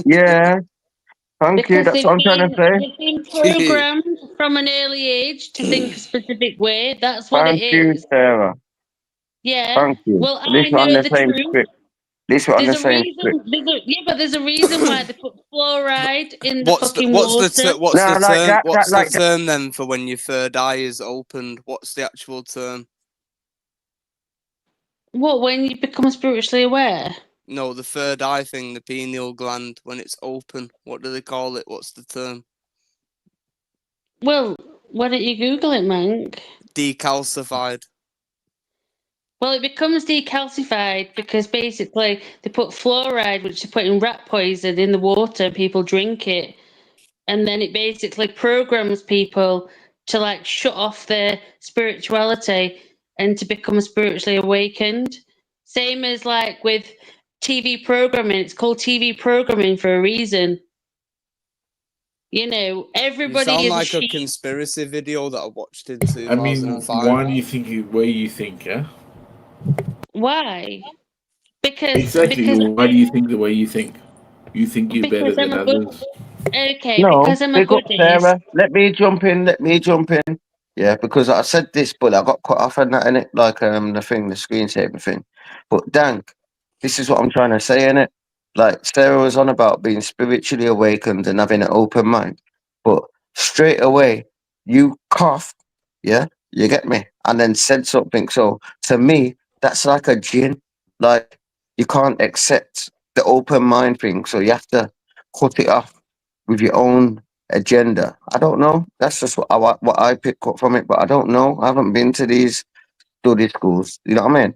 Yeah. Thank you. Because That's what I'm trying to say. they've been programmed from an early age to think a specific way. That's what it Thank you, is. Sarah. Yeah. Thank you. Well, At least I we're on know the the same truth. script. At least we're on There's the a same reason. script. There's a reason why they put fluoride in the What's the fucking what's water. the what's No, the like term? that, What's the like that. term then for when your third eye is opened? What's the actual term? What, when you become spiritually aware? No, the third eye thing, the pineal gland, when it's open. What do they call it? What's the term? Well, why don't you Google it, Mank? Decalcified. Well, it becomes decalcified because basically they put fluoride, which they put in rat poison, in the water, and people drink it. And then it basically programs people to like shut off their spirituality and to become spiritually awakened. Same as like with TV programming, it's called TV programming for a reason. You know, You everybody sound is a like a sheep. conspiracy video that I watched in I mean, 2005. why do you think the way you think, yeah? Why? Because Exactly. Why do you think the way you think? You think you're better I'm than a good. others? Okay, No, because I'm a big up goodie. Sarah. Let me jump in. Yeah, because I said this, but I got cut off on that, innit? Like the screensaver thing. But Dank, this is what I'm trying to say, innit? Like Sarah was on about being spiritually awakened and having an open mind. But straight away, you coughed, yeah? You get me? And then said something. So to me, that's like a jinn. Like you can't accept the open mind thing. So you have to cut it off with your own agenda. I don't know. That's just what I pick up from it, but I don't know. I haven't been to these study schools. You know what I mean?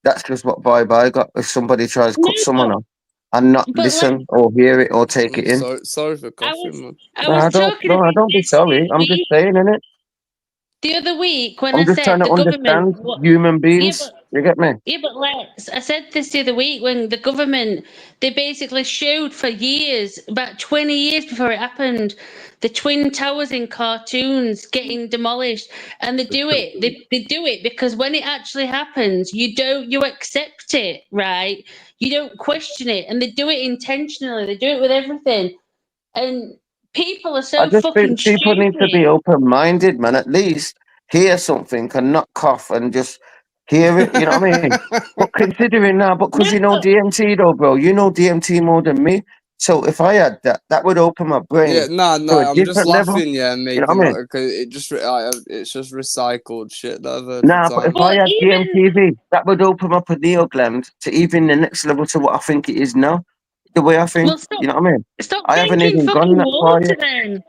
That's just what vibe I got. If somebody tries to No, cut someone off and not but like listen or hear it or take it in. Sorry for coughing, man. I was talking about don't be this sorry. I'm just saying, innit? the other week when I I'm just trying said to the government. understand human Yeah, beings. You get me? but Lex, I said this the other week when the government, they basically showed for years, about 20 years before it happened, the Twin Towers in cartoons getting demolished. And they do it. They do it because when it actually happens, you accept it, right? You don't question it. And they do it intentionally. They do it with everything. And people are I so just fucking think people need to be stupid. open-minded, man. At least hear something and not cough and just hear it. You know what I mean? But considering now, because you know DMT though, bro, you know DMT more than me. So if I had that, that would open my Yeah, brain to a I'm just different level. laughing, yeah, and You know making what I mean? that because it's just recycled shit that I've heard Nah, for but if time. I had DMTV, that would open up a pineal gland to even the next level to what I think it is now. The way I think, Well, stop, you know what I mean? stop I haven't drinking even fucking gone that far water yet. then.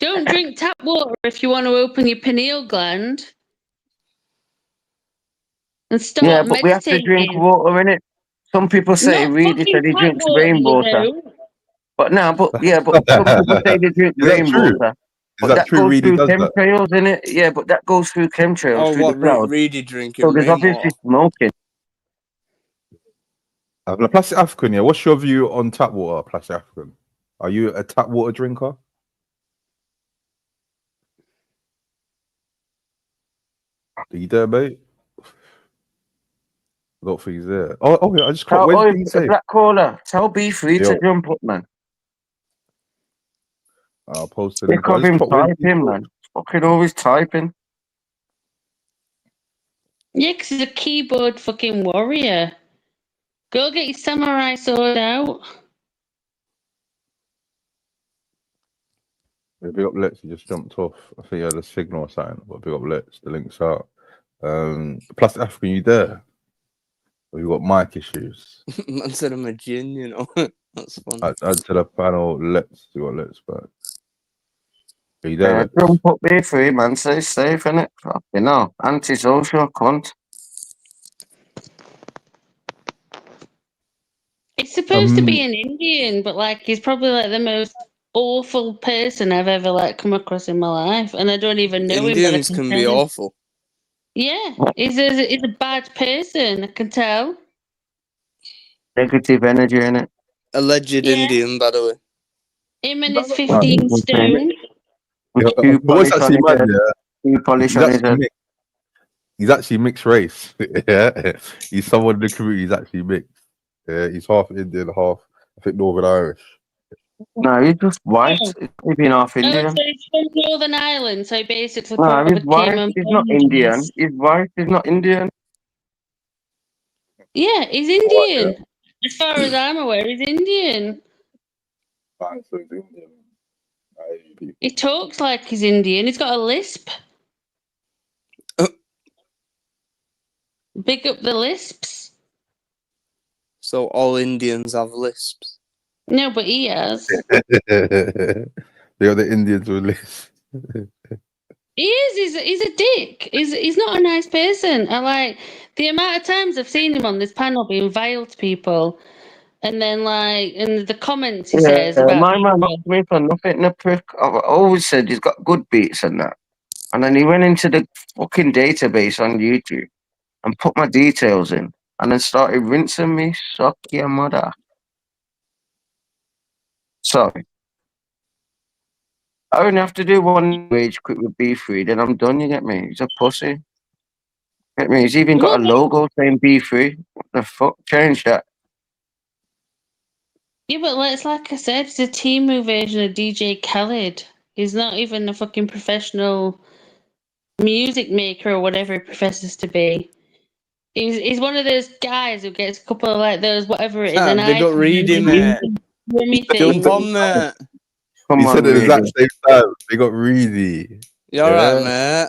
Don't drink tap water if you want to open your pineal gland. And start Yeah, but we have to drink meditating. water in it. Some people say Not Reedy fucking said he tap drinks water, you rainwater. know. But now, but some people say they drink Is that true? rainwater. Is But that that true? goes Reedy through does that? chemtrails, innit? Yeah, but that goes through chemtrails, Oh, through the what cloud. Reedy drinking So there's obviously rainwater? smoking. Plastic African, yeah. What's your view on tap water, Plastic African? Are you a tap water drinker? Are you there, mate? I don't think he's there. Oh yeah, I just caught. Where's B Black caller, tell B3 to Yo, jump up, man. I'll post the Sick link. I of just him caught. Where's typing, man. Fucking always typing. Yeah, because he's a keyboard fucking warrior. Go get your samurai sword out. Yeah, big up Let's, he just jumped off. I think he had a signal or something, but big up Let's, the link's out. Plus African, you there? Or you got mic issues? Man said I'm a gin, you know. That's fun. Add to the panel, Let's, you got Let's back. Are you there, Yeah, Let's? don't put me free, man. Stay safe, innit? You know, antisocial cunt. It's supposed to be an Indian, but like he's probably like the most awful person I've ever like come across in my life, and I don't even know Indians him. can be awful. Yeah, he's a bad person. I can tell. Negative energy, innit? Alleged Indian, by the way. Him and his 15 stone. But what's actually mad, yeah? He's actually mixed race. Yeah, he's someone in the community. He's actually mixed. Yeah, he's half Indian, half I think Northern Irish. No, he's just white. He's been half Oh, Indian. so he's from Northern Ireland, so basically No, probably he's white. came and He's not bonded Indian. us. He's white. He's not Indian. Yeah, he's Indian. As far as I'm aware, he's Indian. He talks like he's Indian. He's got a lisp. Big up the lisps. So all Indians have lisps. No, but he has. They are the Indians with lisps. He is. He's a dick. He's not a nice person. I like the amount of times I've seen him on this panel being vile to people, and then like in the comments he says about my man knocked me for nothing. The prick. I've always said he's got good beats and that. And then he went into the fucking database on YouTube and put my details in, and then started rinsing me. Suck your mother. Sorry. I only have to do one rage quit with B3, then I'm done, you get me? He's a pussy. Get me? He's even got a logo saying B3. What the fuck? Change that. Yeah, but like I said, it's a Timu version of DJ Khaled. He's not even a fucking professional music maker or whatever he professes to be. He's one of those guys who gets a couple of like those whatever it is. And They got reading, mate. Jump on, mate. He said it at the exact same time. They got Reedy. You alright, mate?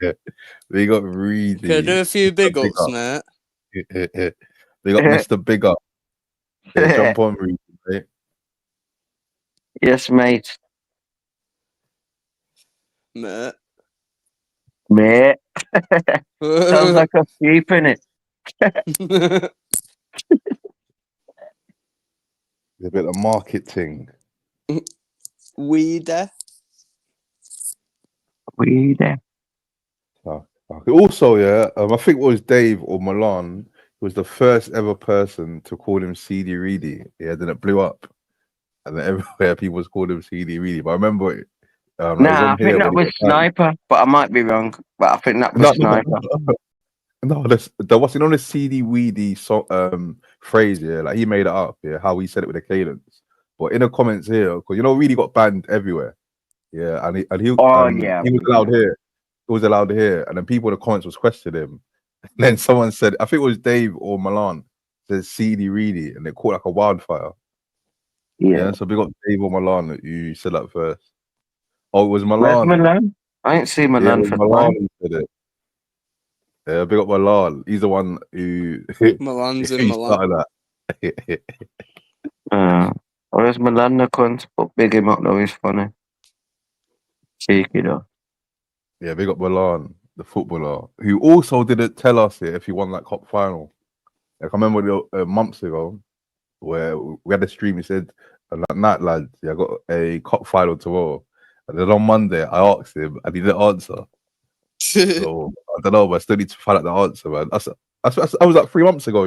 Yeah. They got Reedy. Can I do a few big ups, mate? They got Mr. Big Up. Yeah, jump on, Reedy, mate. Yes, mate. Mate. Mate. Sounds like a sheep, innit? A bit of marketing. Weeder. Also, yeah, I think it was Dave or Milan was the first ever person to call him CD Reedy. Yeah, then it blew up, and then everywhere people was calling him CD Reedy. But I remember it. I think that was Sniper, but I might be wrong. But I think that was Sniper. No, there wasn't on the CD Weedy phrase. Yeah, like he made it up. Yeah, how he said it with a cadence. But in the comments here, because Reedy got banned everywhere. Yeah, and he was allowed here. He was allowed here, and then people in the comments was questioning him. And then someone said, I think it was Dave or Milan, said CD Reedy, and it caught like a wildfire. Yeah, so we got Dave or Milan that you said that first. Oh, it was Milan. Where's Milan? I ain't seen Milan for Milan who said it. Yeah, big up Milan. He's the one who Milan's in Milan. That. Where's Milan, the cunt? But big him up though, he's funny. Cheeky though. Yeah, big up Milan, the footballer, who also didn't tell us if he won that cup final. Like, I remember months ago where we had a stream. He said, "That night, lads, I got a cup final tomorrow." And then on Monday, I asked him, and he didn't answer. So I don't know, but I still need to find out the answer, man. I was like 3 months ago,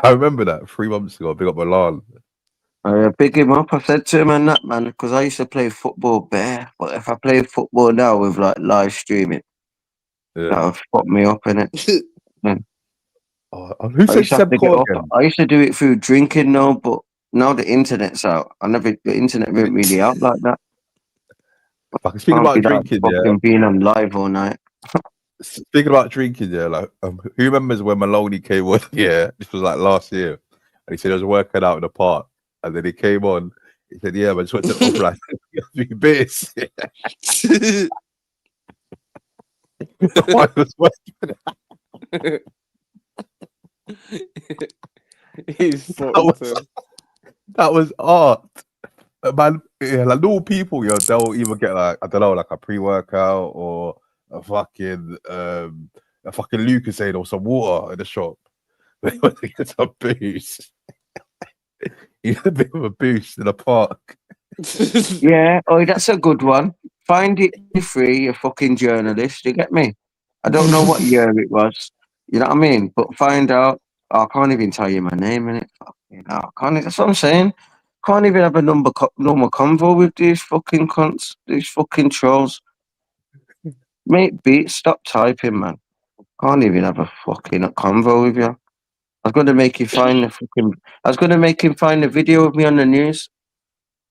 I remember that 3 months ago. Big up Milan. I big him up. I said to him and that, man, because I used to play football bare. But if I play football now with like live streaming, that'll fuck me up, innit? Who said Seb Core again? I used to do it through drinking now, but now the internet's out. The internet isn't really out like that. Speaking about drinking, being on live all night. Speaking about drinking, yeah, like who remembers when Maloney came on? Yeah, this was like last year, and he said he was working out in the park, and then he came on. He said, "Yeah, but I just went to the offline 3 beers." That was art. Man, yeah, like normal people, yo, they'll either get like, I don't know, like a pre-workout or a fucking Lucasade or some water in the shop. They want to get some booze. You get a bit of a boost in the park. Yeah, oh, that's a good one. Find it free, you fucking journalist. You get me? I don't know what year it was. You know what I mean? But find out. Oh, I can't even tell you my name in it. That's what I'm saying. Can't even have a normal convo with these fucking cunts, these fucking trolls. Mate, stop typing, man. Can't even have a fucking convo with you. I was going to make you find the fucking. I was going to make him find a video of me on the news,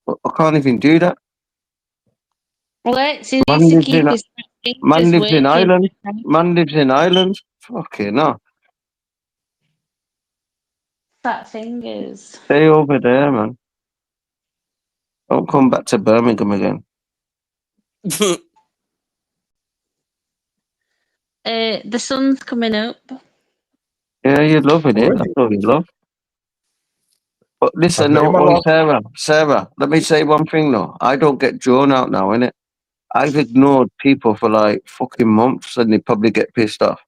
but I can't even do that. Lex, he needs to keep his Man lives in working. Ireland. Man lives in Ireland. Fucking hell. Fat fingers. Stay over there, man. Don't come back to Birmingham again. The sun's coming up. Yeah, you're loving it. That's all you love. But listen, no, Sarah, let me say one thing though. I don't get drawn out now, innit? I've ignored people for like fucking months and they probably get pissed off.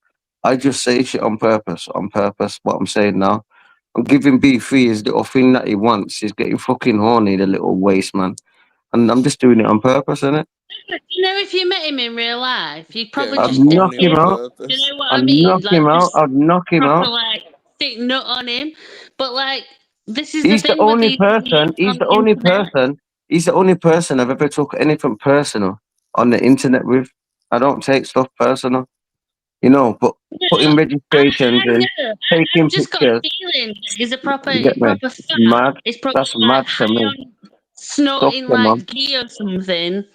I just say shit on purpose, what I'm saying now. I'm giving B3 his little thing that he wants. He's getting fucking horny, the little waste man. And I'm just doing it on purpose, innit? You know, if you met him in real life, you'd probably I'd just knock him out. You know what I'd I mean? knock him out. I'd knock him proper, out. like, stick nut on him. But like, this is He's the the thing with only these person. He's the only person. He's the only person I've ever took anything personal on the internet with. I don't take stuff personal, you know. But putting registrations and taking I've just got pictures. a feeling he's a proper, You get me? fat. Mad. He's probably That's like mad to high me. on snorting Suck him like on. ghee or something.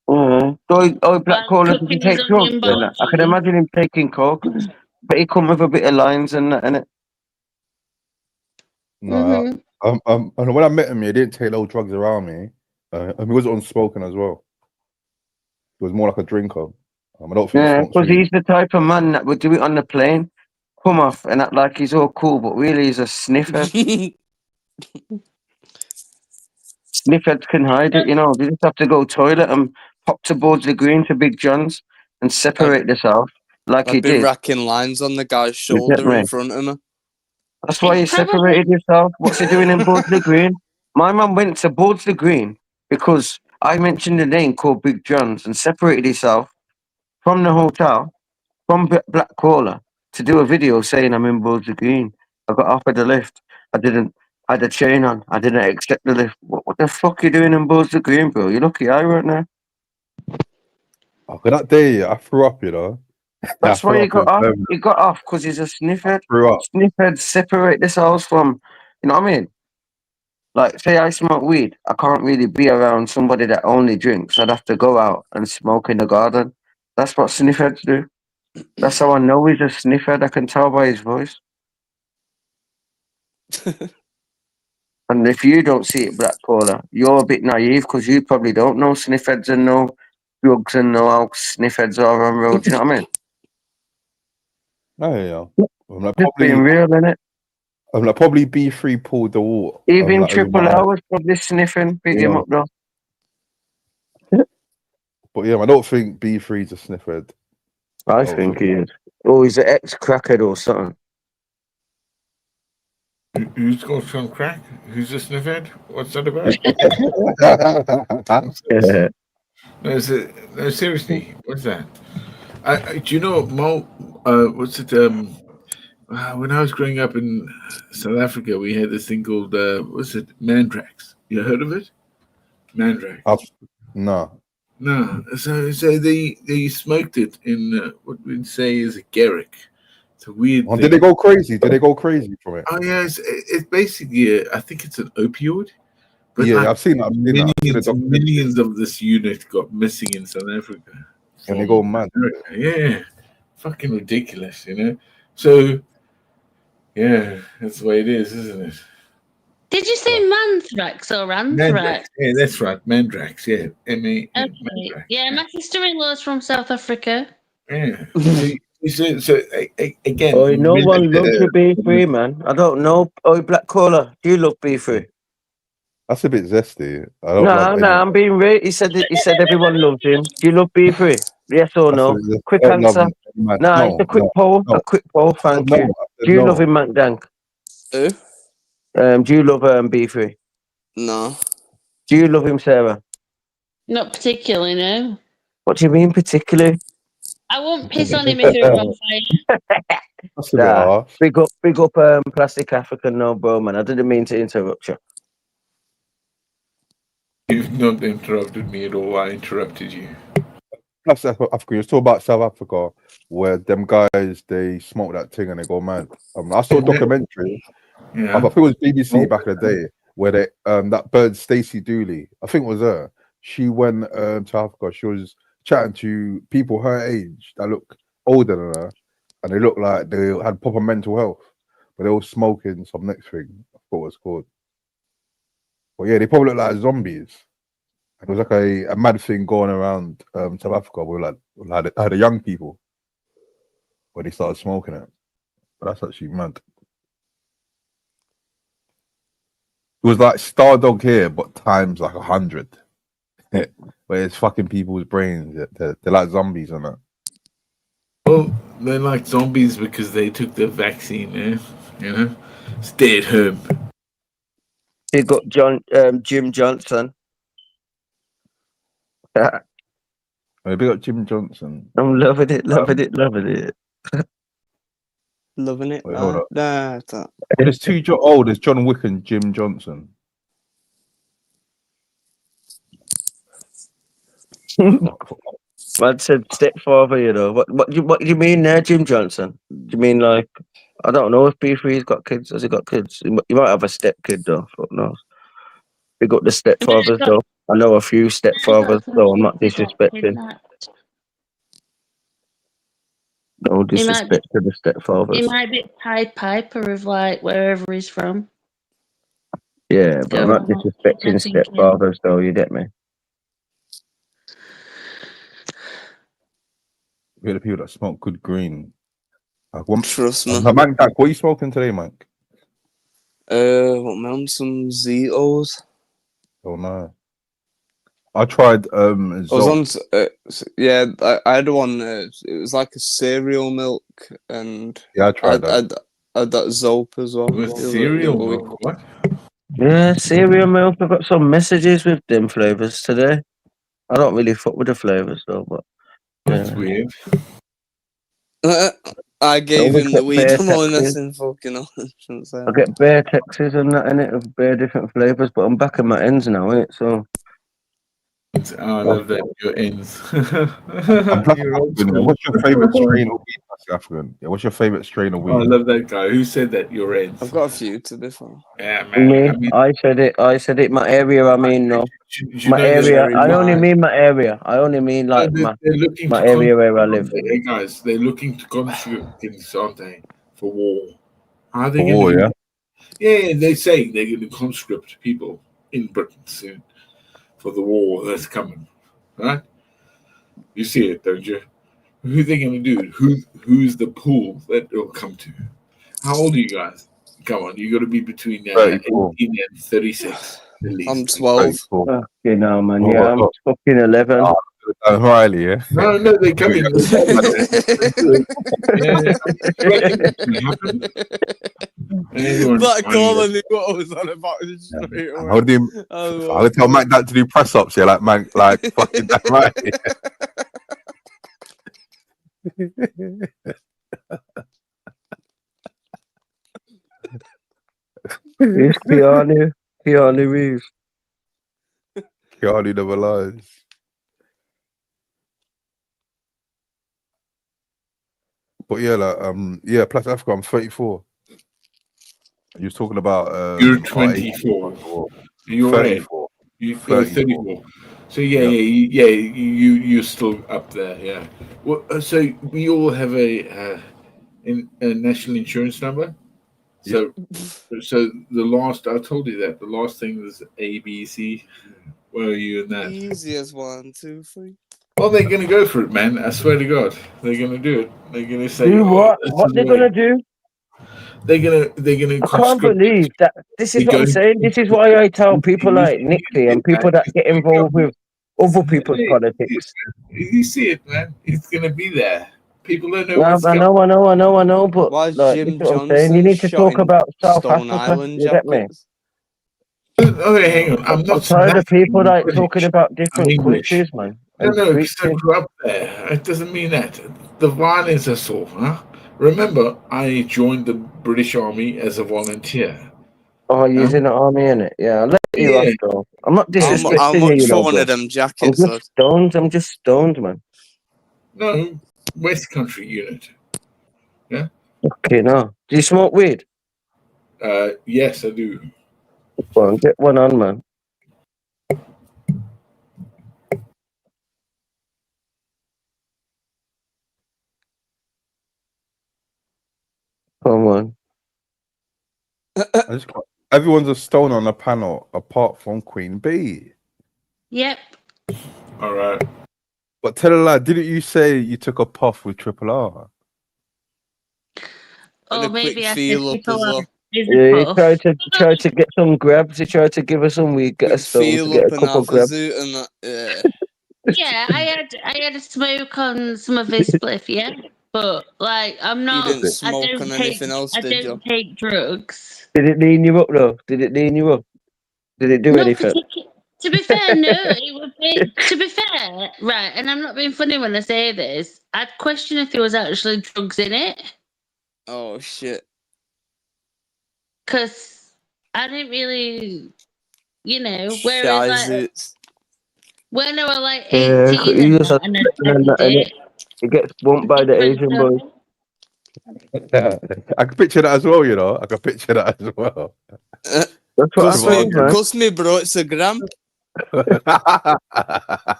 Oh, black caller, did he Cooking his take drugs? onion And I can bottom. imagine him taking coke, but he come with a bit of lines and that, innit? No, and when I met him, he didn't take no drugs around me. And he was unspoken as well. He was more like a drinker. I don't think he Yeah, smokes because weed. he's the type of man that would do it on the plane, come off and act like he's all cool, but really he's a sniffer. Sniffheads can hide it, you know. They just have to go toilet and pop to Boards the Green to Big John's and separate this off like he I'd be did. racking lines on the guy's You get shoulder me? in front of me. That's why he separated himself. What's he doing in Boards the Green? My mum went to Boards the Green because I mentioned a name called Big John's and separated himself from the hotel, from Black Caller, to do a video saying I'm in Boards the Green. I got offered a lift. I didn't. I had a chain on. I didn't accept the lift. What the fuck are you doing in Boards the Green, bro? You're lucky I weren't there. Oh, but that day, I threw up, you know. That's why he got off. He got off because he's a sniffhead. Sniffheads separate themselves from, you know what I mean? Like, say I smoke weed, I can't really be around somebody that only drinks. I'd have to go out and smoke in the garden. That's what sniffheads do. That's how I know he's a sniffhead. I can tell by his voice. And if you don't see it, Black Caller, you're a bit naive because you probably don't know sniffheads and know drugs and know how sniffheads are on roads. You know what I mean? Oh yeah. I'm like, Just being real, innit? I'm like, probably B3 pulled the water. Even like, Triple L was probably sniffing. Big him up though. But yeah, I don't think B3's a sniffhead. I think he is. Oh, he's an ex-crackhead or something. Who's got some crack? Who's a sniffhead? What's that about? No, seriously, what's that? Do you know, Mo? What's it? When I was growing up in South Africa, we had this thing called what's it? Mandrax. You heard of it? Mandrax. No. No. So they smoked it in what we'd say is a garrick. It's a weird thing. Did they go crazy? Did they go crazy from it? Oh yeah, it's basically I think it's an opioid. But yeah, I've seen that. Millions of this unit got missing in South Africa. And they go mad. Yeah, fucking ridiculous, you know. So yeah, that's the way it is, isn't it? Did you say manthrax or anthrax? Yeah, that's right, Mandrax. Yeah, Okay. Yeah, my sister-in-law's from South Africa. Yeah. So again, Oh, no one loves you, B3, man. I don't know. Oh, Black Caller, do you love B3? That's a bit zesty. I don't No, love no, any. I'm being real. He said everyone loves him. Do you love B3? Yes or That's a no? bit zesty. Quick I don't love answer. any man. No, it's a quick poll. no. A quick poll. Thank No, you. I said Do you no. love him, Dank? Who? Do you love B3? No. Do you love him, Sarah? Not particularly, no. What do you mean, particularly? I won't piss on him if he was on fire. That's a bit harsh. Big up, Plastic African, no, bro, man. I didn't mean to interrupt you. You've not interrupted me at all. I interrupted you. Plus Africa. You was talking about South Africa, where them guys they smoke that thing and they go mad. I saw a documentary. Yeah. I think it was BBC back in the day where they that bird Stacey Dooley. I think it was her. She went to Africa. She was chatting to people her age that look older than her, and they looked like they had proper mental health, but they were smoking some next thing. I forgot what it's called. But yeah, they probably look like zombies. It was like a mad thing going around South Africa with like the young people when they started smoking it. But that's actually mad. It was like Stardog here, but times like 100. Where it's fucking people's brains. They're like zombies and that. Well, they're like zombies because they took the vaccine, you know? Stay at home. You got Jim Johnson. Maybe got Jim Johnson. I'm loving it. Loving it. Wait, hold up. Nah, There's two. There's John Wick and Jim Johnson. Man said stepfather, you know. What do you mean there, Jim Johnson? Do you mean like, I don't know if B3's got kids? Has he got kids? He might have a step kid though. Fuck knows. We got the stepfathers though. I know a few stepfathers, so I'm not disrespecting. No disrespect to the stepfathers. He might be Pied Piper of like wherever he's from. Yeah, but I'm not disrespecting stepfathers though, you get me? We're the people that smoke good green. Trust me. Mank, what are you smoking today, Mank? What man? Some Zetos. Oh no. I tried I was on yeah, I had one it was like a cereal milk and yeah, I tried that. I had that Zope as well. Cereal milk, what? Yeah, cereal milk. I've got some messages with them flavours today. I don't really fuck with the flavours though, but that's weird. I gave him the weed from all messing fucking on. I get bare texts and that in it of bare different flavours, but I'm back at my ends now, innit? So I love that your ends. What's your favourite strain of weed, African? Yeah, what's your favourite strain of weed? I love that guy. Who said that? Your ends. I've got a few to be fair. Yeah, man. I said it. My area. I mean, no. My area. I only mean my area. I only mean like my area where I live. Hey guys, they're looking to conscript things, aren't they? For war. Are they for war, yeah? Yeah, they're saying they're going to conscript people in Britain soon for the war that's coming. Right? You see it, don't you? Who are they going to do? Who's the pool that they'll come to? How old are you guys? Come on, you got to be between 18 and 36. I'm 12. Okay, no, man. Yeah, I'm fucking 11. Riley, yeah. No, they're coming. Black Caller knew what I was on about. How do you? I would tell Mac that to do press ups. Yeah, like man, like fucking that right. It's Keanu Reeves. Keanu never lies. But yeah, like plus Africa, I'm 34. You was talking about you're 24. You're 34. You're 34. So yeah, you're still up there, yeah. Well, so we all have a national insurance number. So, so the last I told you that the last thing was ABC. Where are you in that? Easiest 1, 2, 3. Well, they're gonna go for it, man. I swear to God, they're gonna do it. They're gonna say, Do "Oh, what? this What is they're the way." gonna do? They're gonna I can't conscript. believe that. This is They're what I'm going. saying. This is why I tell people like Nixie and people that get involved with other people's politics. You see it, man. It's gonna be there. People don't know Yeah, what's I coming. know. But Why is like, this Jim is what I'm saying. You Johnson need to talk shotting about South Stone Africa. Island You get me? jackets? Okay, hang on. I'm I'm not tired of people smacking like British. talking about I'm different English. countries, man, No, and no, because I preaching. grew up there. It doesn't mean that. The violence I saw, huh? Remember, I joined the British Army as a volunteer. Oh, you're in the army, innit? Yeah, I'll let you off, Yeah. though. I'm not How disrespecting much you, for know, one bro. of them I'm jackets, just lad? stoned. I'm just stoned, man. No, West Country unit. Yeah. Okay, no. Do you smoke weed? Yes, I do. Go on, get one on, man. Come on. Everyone's a stone on the panel apart from Queen Bee. Yep. All right. But tell a lie, didn't you say you took a puff with Triple R? Or maybe I said feel up people as are well. Yeah, he tried to get some grabs. He tried to give us some weed, get a stone to Feel get up a and couple half a grabs. zoot and that. Yeah. Yeah, I had a smoke on some of his spliff, yeah. But like I'm not didn't smoke on anything else, I did you? don't take drugs. Did it lean you up though? Did it lean you up? Did it do Not anything? particularly. To be fair, no, it would be. To be fair, right, and I'm not being funny when I say this. I'd question if there was actually drugs in it, Oh shit. because I didn't really, whereas Shy like zoots. when I was like Yeah, 18 he and just that, and I did it, it gets bumped by the different Asian boys. story. I can picture that as well, you know. I can picture that as well. That's what happens, man. Cuss me, bro. It's a gram.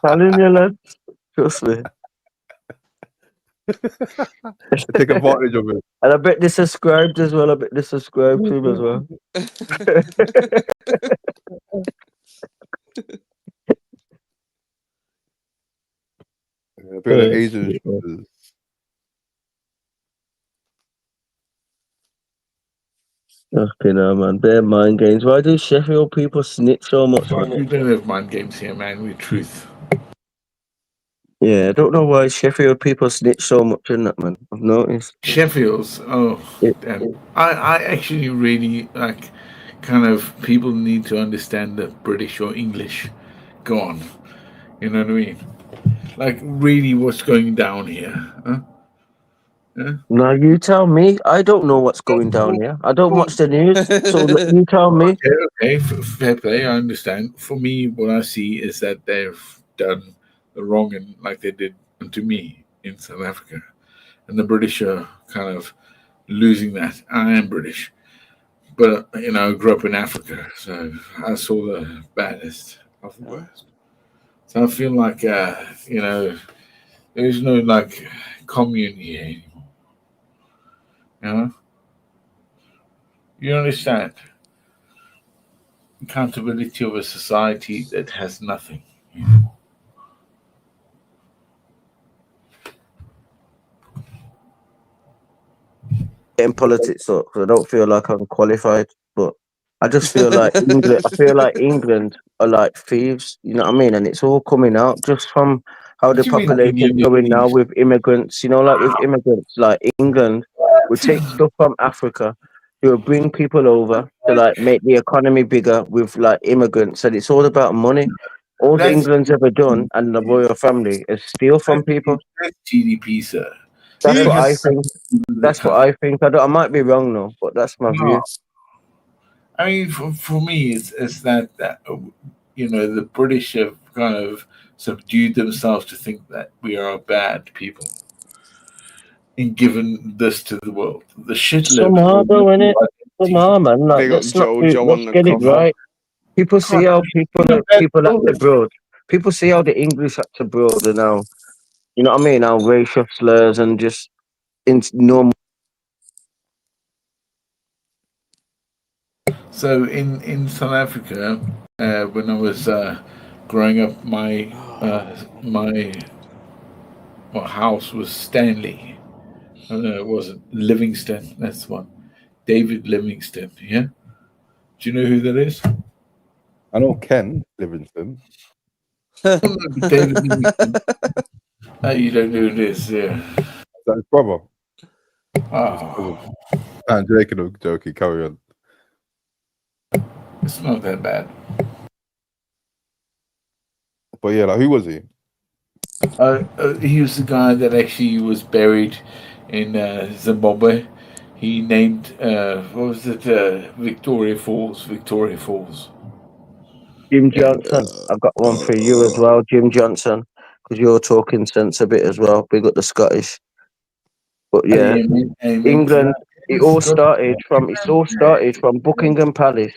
Telling you, lad. Trust me. Take advantage of it. And I bet they subscribed as well. I bet they subscribed to him as well. A bit of Asian shoulders. Okay, no, man. They're mind games. Why do Sheffield people snitch so much? We don't have mind games here, man. We're truth. Yeah, I don't know why Sheffield people snitch so much in that, man. I've noticed. Sheffields. Oh, damn. I actually really like. Kind of people need to understand that British or English. Go on. You know what I mean? Like really, what's going down here? Huh? Yeah. Now you tell me. I don't know what's going down here. I don't watch the news, so you tell me. Okay, fair play. I understand. For me, what I see is that they've done the wrong, and like they did to me in South Africa, and the British are kind of losing that. I am British, but I grew up in Africa, so I saw the baddest of the worst. So I feel like there's no like commune here anymore. You understand? Accountability of a society that has nothing. In politics, so 'cause I don't feel like I'm qualified, but I just feel like England. I feel like England are like thieves. You know what I mean? And it's all coming out just from how What the do you mean population's England going now thieves? with immigrants. Like with immigrants, like England would take stuff from Africa. They would bring people over to like make the economy bigger with like immigrants, and it's all about money. All That's England's ever done and the royal family is steal from people. That's GDP, sir. That's They what I have think. That's what I think. I might be wrong though, but that's my view. I mean, for me, it's that the British have kind of subdued themselves to think that we are bad people and given this to the world. The shitload. Some are though, innit? Some are, man. Like, let's get it right. People see how people act abroad. People see how the English act abroad and now You know what I mean? And racial slurs and just normal. So in South Africa, when I was growing up, my house was Stanley. It wasn't Livingston. That's one. David Livingston. Yeah. Do you know who that is? I know Ken Livingston. David Livingston. You don't know who it is. Yeah. That's his brother. Oh. I'm joking. Carry on. It's not that bad. But yeah, like, who was he? He was the guy that actually was buried in Zimbabwe. He named what was it? Victoria Falls. Jim Johnson. I've got one for you as well, Jim Johnson, because you're talking sense a bit as well. Big up the Scottish. But yeah, England. It all started from Buckingham Palace,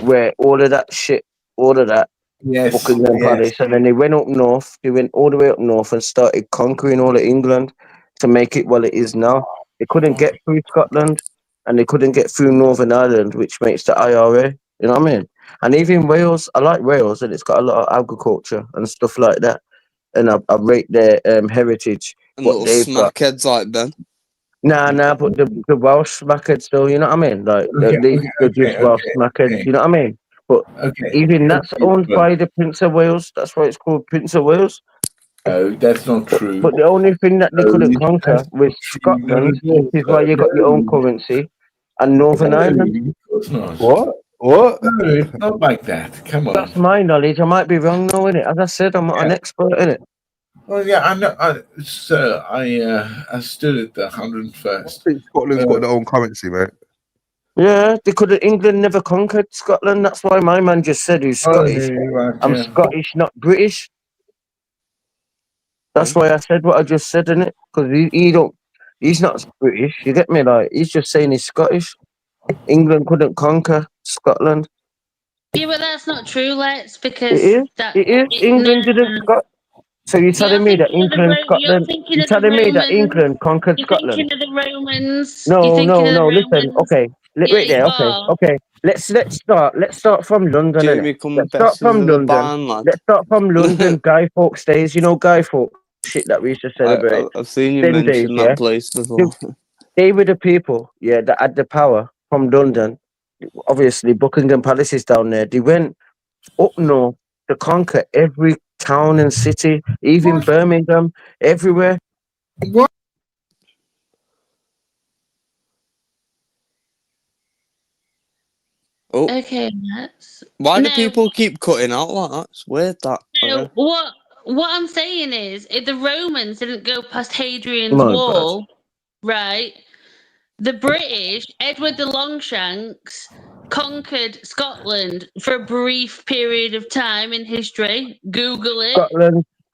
where all of that shit, Buckingham Palace, and then they went up north. They went all the way up north and started conquering all of England to make it what it is now. They couldn't get through Scotland, and they couldn't get through Northern Ireland, which makes the IRA. You know what I mean? And even Wales, I like Wales, and it's got a lot of agriculture and stuff like that. And I rate their heritage. And What little they've got. smackheads like Ben. Nah, but the Welsh smackheads still, you know what I mean? Like, they're just Welsh smackheads, you know what I mean? But even that's owned by the Prince of Wales. That's why it's called Prince of Wales. Oh, that's not true. But the only thing that they couldn't conquer was Scotland, which is why you got your own currency, and Northern Ireland. Of course not. What? No, it's not like that. Come on. That's my knowledge. I might be wrong, though, innit? As I said, I'm not an expert in it. Well, yeah, I know. Sir, I stood at the 101st. I think Scotland's got their own currency, mate. Yeah, England never conquered Scotland. That's why my man just said he's Scottish. I'm Scottish, not British. That's why I said what I just said, innit? Because he's not British. You get me? Like, he's just saying he's Scottish. England couldn't conquer Scotland. Yeah, but that's not true, Let's, because It is. England didn't. So you're telling me that England, Scotland? You're telling me that England conquered Scotland? You're thinking of the Romans. No. Romans. Listen. Okay. Wait there. Okay. Let's start. Let's start from London. Let's start from London. Let's start from London. Guy Fawkes days. You know Guy Fawkes shit that we used to celebrate. I've seen you mention that place before. They were the people, that had the power from London. Obviously, Buckingham Palace is down there. They went up north to conquer every town and city, even Birmingham, everywhere. What? Oh. Okay, that's... Why do people keep cutting out like that? It's weird, that. No, what I'm saying is, if the Romans didn't go past Hadrian's Wall, right, the British, Edward the Longshanks, conquered Scotland for a brief period of time in history. Google it.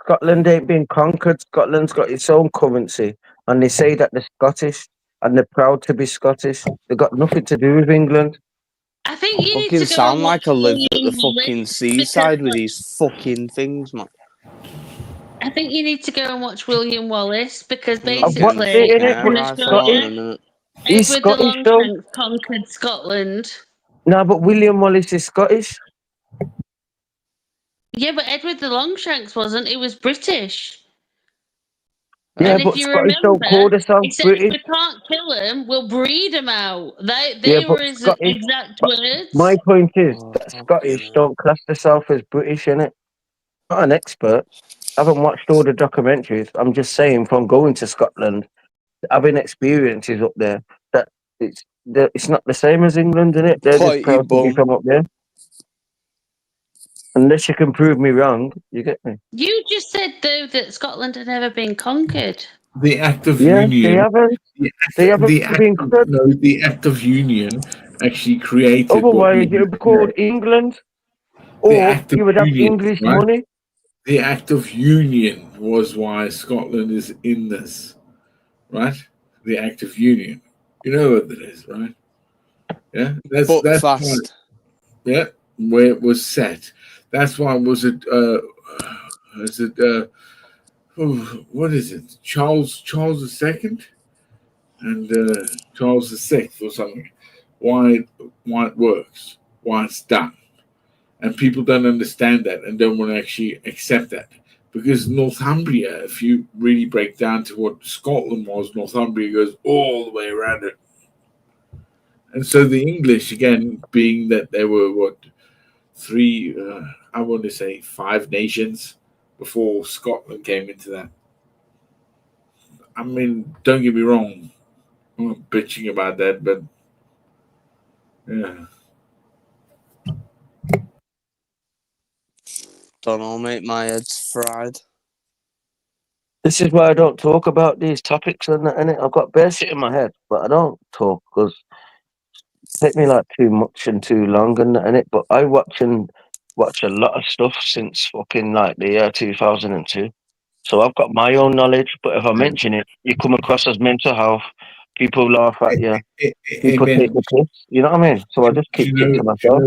Scotland ain't been conquered. Scotland's got its own currency, and they say that they're Scottish, and they're proud to be Scottish. They've got nothing to do with England. I think you need to go sound like I live at the fucking seaside with these fucking things, man. I think you need to go and watch William Wallace, because I've basically, watched it, Edward the Longshanks conquered Scotland. No, but William Wallace is Scottish. Yeah, but Edward the Longshanks wasn't. It was British. Yeah, and but if you Scottish remember, don't call themselves he said, British. if we can't kill them, we'll breed them out. They were his exact words. My point is that Scottish don't class themselves as British, innit? Not an expert. I haven't watched all the documentaries. I'm just saying, from going to Scotland, having experiences up there, that it's not the same as England, innit? They're just proud to be from up there. Unless you can prove me wrong, you get me? You just said, though, that Scotland had never been conquered. The Act of Union. They haven't. The Act of Union actually created. Otherwise, it would be called England, or you would have English money. The Act of Union was why Scotland is in this, right? The Act of Union. You know what that is, right? Yeah, that's fast. Yeah, where it was set. That's why what is it? Charles II and Charles VI or something. Why it works, why it's done, and people don't understand that and don't want to actually accept that. Because Northumbria, if you really break down to what Scotland was, Northumbria goes all the way around it. And so the English, again, being that there were three, I want to say 5 nations before Scotland came into that. I mean, don't get me wrong, I'm not bitching about that, but yeah. Don't know, mate. My head's fried. This is why I don't talk about these topics and that, innit? I've got bare shit in my head, but I don't talk because it takes me like too much and too long and that, innit? But I watch a lot of stuff since fucking like the year 2002. So I've got my own knowledge, but if I mention it, you come across as mental health. People laugh at you. People take the piss. You know what I mean? So I just keep it to myself.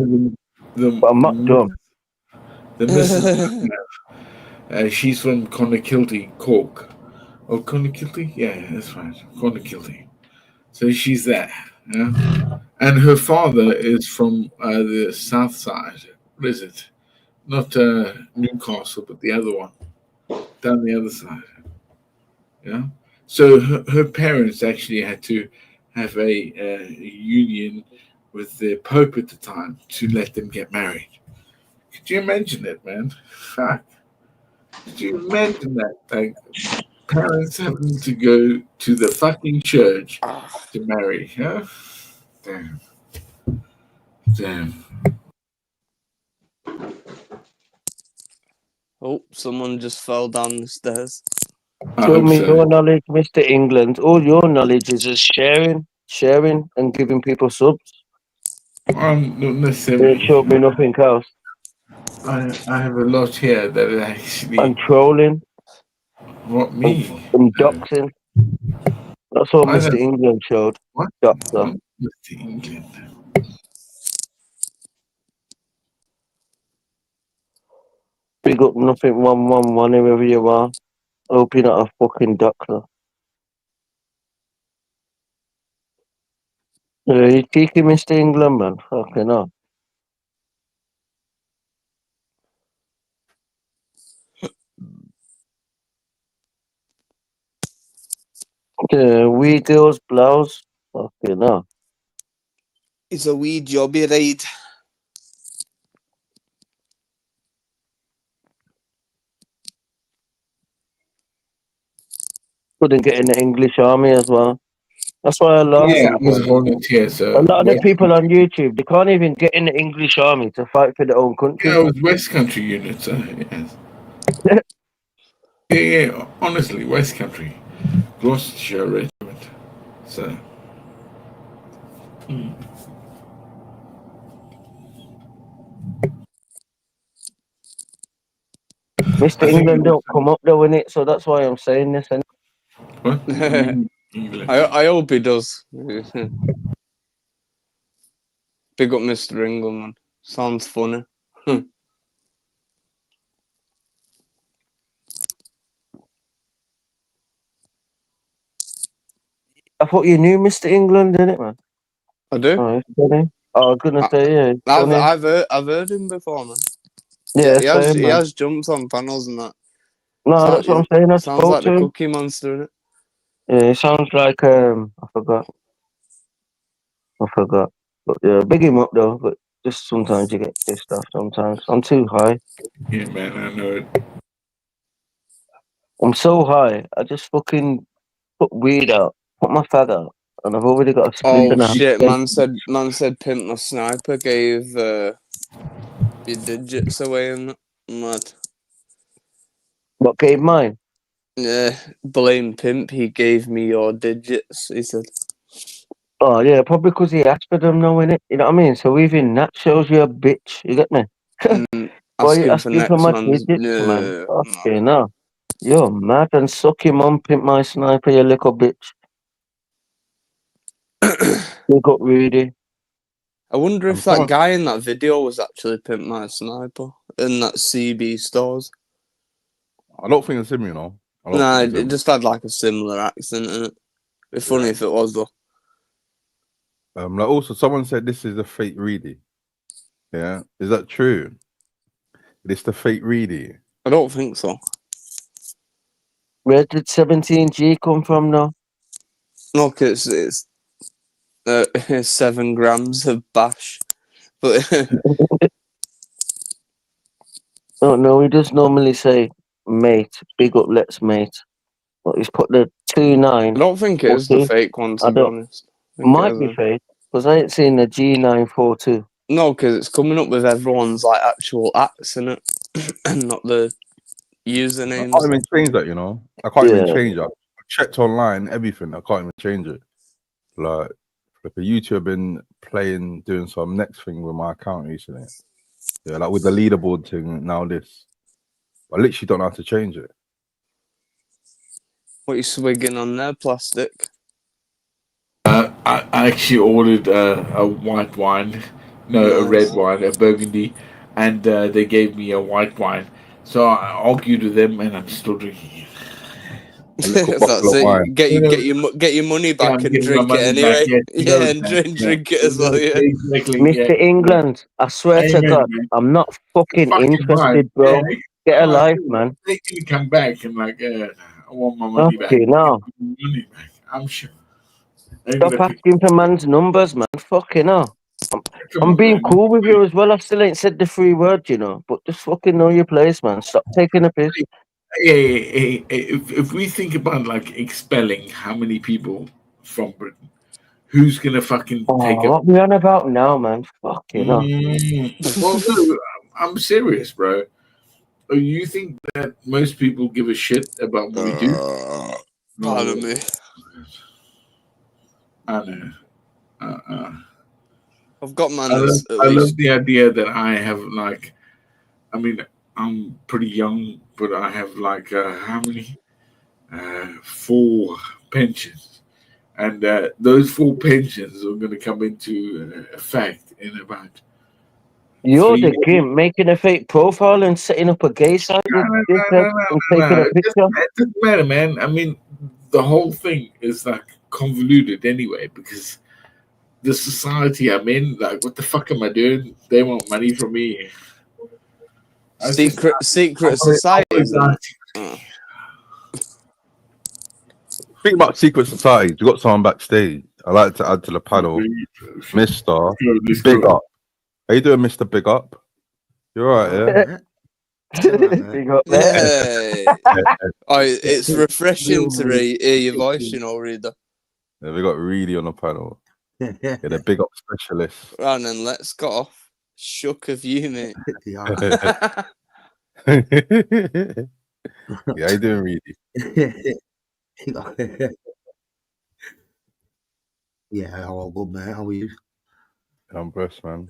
But I'm not dumb. The Mrs. She's from Clonakilty, Cork. Oh, Clonakilty? Yeah, that's right. Clonakilty. So she's there. Yeah? And her father is from the south side. What is it? Not Newcastle, but the other one. Down the other side. Yeah? So her parents actually had to have a union with the Pope at the time to let them get married. Could you imagine that, man? Fuck. Could you imagine that? Like, parents having to go to the fucking church to marry, huh? Damn. Oh, someone just fell down the stairs. Show me your knowledge, Mr. England. All your knowledge is just sharing, and giving people subs. Not They necessarily. showed me nothing else. I have a lot here that is actually. And trolling. What, me? And doxing. That's all I Mr. don't- England showed. What? Doctor. Mr. England. Big up nothing 111 whoever you are. Hope you're not a fucking doctor. Yeah, you cheeky Mr. England, man. Fucking hell. Yeah, wee girls blouse. Fucking hell. It's a wee jobby ride. Couldn't get in the English army as well. That's why I laugh Yeah, I was a sometimes. volunteer, so. A lot of the people on YouTube, they can't even get in the English army to fight for their own country. Yeah, it was West Country unit, so yes. Yeah, honestly, West Country. Gloucestershire Regiment. So. Mr. England don't come up though, innit? So that's why I'm saying this. What? I hope he does. Big up Mr. England, man. Sounds funny. I thought you knew Mr. England, didn't it, man? I do. Oh, it's funny. I was gonna say, yeah. It's funny. I've heard him before, man. Yeah, he has jumped on panels and that. No, that's what I'm saying. I Sounds spoke like to the him. Cookie Monster, innit? Yeah, it sounds like I forgot. But yeah, big him up though. But just sometimes you get pissed off. Sometimes I'm too high. Yeah, man, I know it. I'm so high. I just fucking put weed out, put my fag out, and I've already got a splint in Oh the shit! hand. Man said Pimp My Sniper gave your digits away and that. Mad. What gave mine? Yeah, blame Pimp. He gave me your digits. He said. Oh yeah, probably because he asked for them, knowing it. You know what I mean? So even that shows you a bitch. You get me? Why are you asking for my digits, man? Okay, no. You're mad and suck him on, Pimp My Sniper, you little bitch. You got Rudy. I wonder if that guy in that video was actually Pimp My Sniper in that CB stores. I don't think it's him, you know. Nah, it just had like a similar accent, and it'd be funny if it was though. Like also, someone said this is the fake Reedy. Yeah, is that true? It's the fake Reedy. I don't think so. Where did 17G come from now? Look, it's 7 grams of bash, but Oh no, he does normally say mate, big up, let's mate. But he's put the 2-9. I don't think it is the fake one, to be honest. Might be fake, because I ain't seen the G942. No, because it's coming up with everyone's like actual acts in it, and not the usernames. I can't even change that, you know. I can't even change that. I checked online, everything. I can't even change it. Like a YouTuber been doing some next thing with my account recently. Yeah, like with the leaderboard thing. Now this, I literally don't know how to change it. What are you swigging on there, plastic? I actually ordered a white wine, a red wine, a burgundy, and they gave me a white wine. So I argued with them, and I'm still drinking it. That's it. Get your money back and drink it anyway. And drink it as well. Yeah. Exactly, Mr. England, I swear to God, man. I'm not fucking interested, right. bro. Yeah. Get a life, man. They can come back and like, I want my money back. Okay, now. Money back. I'm sure. Stop asking for man's numbers, man. Fucking hell. I'm being cool with you as well. I still ain't said the 3 words, you know. But just fucking know your place, man. Stop taking a piss. If we think about like expelling how many people from Britain, who's gonna fucking take it? What we on about now, man? Fucking hell. Well, no, I'm serious, bro. You think that most people give a shit about what we do? Pardon me. I know. I've got manners. I love the idea that I have like, I mean, I'm pretty young, but I have like how many? 4 pensions, and those 4 pensions are going to come into effect in about. You're the gimp making a fake profile and setting up a gay site with and taking a picture. It doesn't matter, man. I mean, the whole thing is like convoluted anyway because the society I'm in, like, what the fuck am I doing? They want money from me. Secret societies. Think about secret societies. You got someone backstage. I like to add to the panel, Mr. Big Up. How you doing, Mr. Big Up? You alright, yeah? Big up there. It's refreshing to hear your voice, you know, Reader. Yeah, we got Reedy on the panel. Yeah, the Big Up specialist. Right then, let's get off. Shook of you, mate. Yeah, how you doing, Reedy? Yeah, all good, mate. How are you? I'm blessed, man.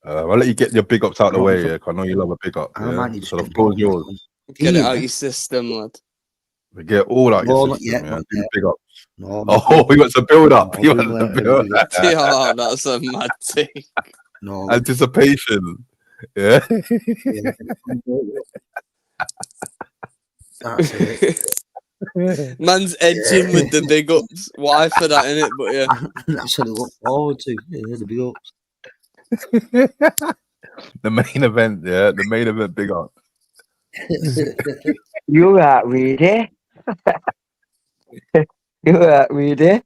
I'll let you get your big ups out of the way, yeah, 'cause I know you love a big up. Yeah? So the floor's yours. Get it out your system, lad. We get all out your Not system, yet, yeah. not Do yet. the big ups. No, He wants a build up. He wants a build up. Yeah, that's a mad thing. No. Anticipation. Yeah. That's it. Man's edging with the big ups. Why for that, innit? But yeah. That's what I look forward to. Yeah, the big ups. The main event, yeah. The main event, big up. You right, Reedy? You right, Reedy?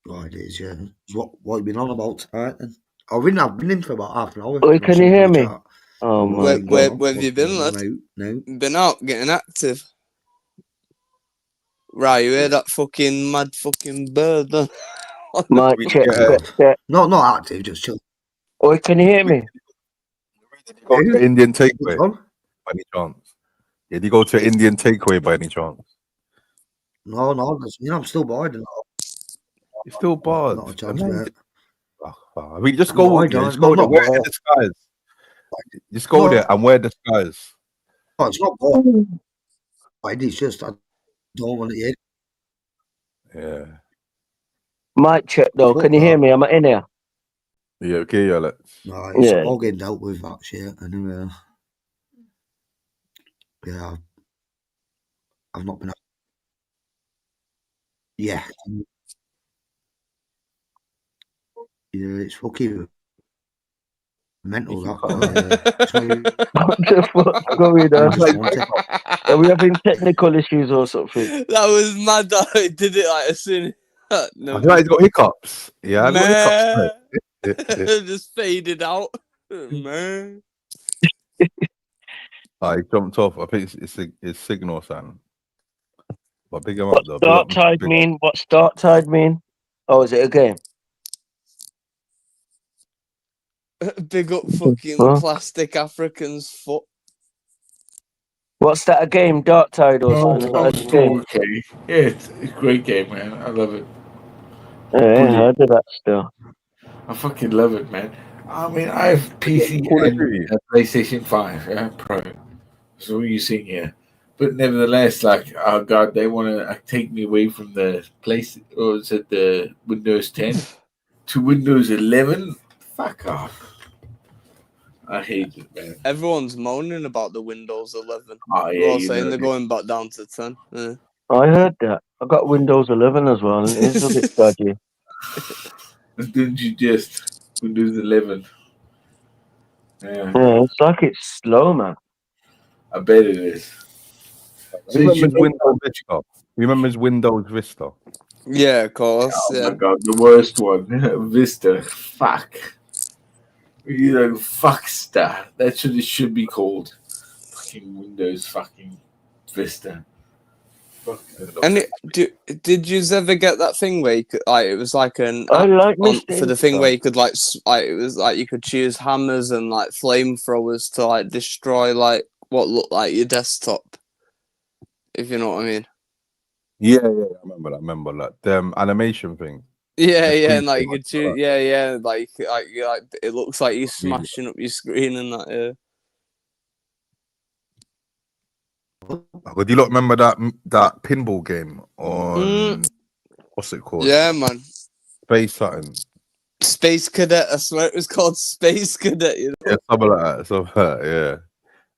Oh, it is, yeah. What you been on about tonight then? I've been in for about half an hour. Oh, can you hear me? Oh my God. Where have you been, lad? No. Been out, getting active. Right, you hear that fucking mad fucking bird then? Mike, check. No, not active, just chill. Oh, can you hear me? Go to Indian takeaway by any chance? Yeah, do you go to Indian takeaway by any chance? No, I'm still bored. You're still bored. Not a chance, mate. I mean, just go. Just go there. Wear the disguise. Just go there and wear the disguise. Oh, it's not bored. It's just I don't want it yet. Yeah. Mic check though. Can you hear me? Am I in here? Yeah, okay, Alex. No, it's all getting dealt with that shit. Anyway. Yeah, I've not been. Yeah. Yeah, it's fucking mental that. What the fuck's going on? Are we having technical issues or something? That was mad that I did it like as soon as... I feel like he's got hiccups. Yeah, I've got hiccups. Man. Just faded out. Man. I jumped off. I think it's signal, son. But big him up What's though. start tide mean? What's start tide mean? Oh, is it a game? Big up fucking plastic African's foot. What's that, a game? Dark tide or something? Oh, Is that a game? okay. Yeah, it's a great game, man. I love it. Yeah, I heard of that still. I fucking love it, man. I mean, I have PC and a PlayStation 5, yeah, Pro. So what are you seeing here? But nevertheless, like, oh god, they want to take me away from the place, or is it the Windows 10 to Windows 11? Fuck off. I hate it, man. Everyone's moaning about the Windows 11. Oh, yeah, They're all you saying know they're it. going back down to 10. Yeah. I heard that. I got Windows 11 as well, and it's a bit dodgy. Didn't you just Windows 11? Yeah. Yeah, it's like it's slow, man. I bet it is. Remembers Windows Vista? Remembers Windows Vista? Yeah, of course. Oh yeah. my god, the worst one. Vista. Fuck. You know, fuckster. That's what it should be called. Fucking Windows fucking Vista. And did you ever get that thing where you could, like, it was like an I like for the thing where you could like it was like you could choose hammers and like flamethrowers to like destroy like what looked like your desktop, if you know what I mean. Yeah, I remember that. Them animation thing. Yeah, and like you could choose, like it looks like you're smashing up your screen and that. Yeah. Do you lot remember that pinball game on what's it called? Yeah, man. Space something. Space Cadet. I swear it was called Space Cadet. You know? Yeah, something like that. Yeah,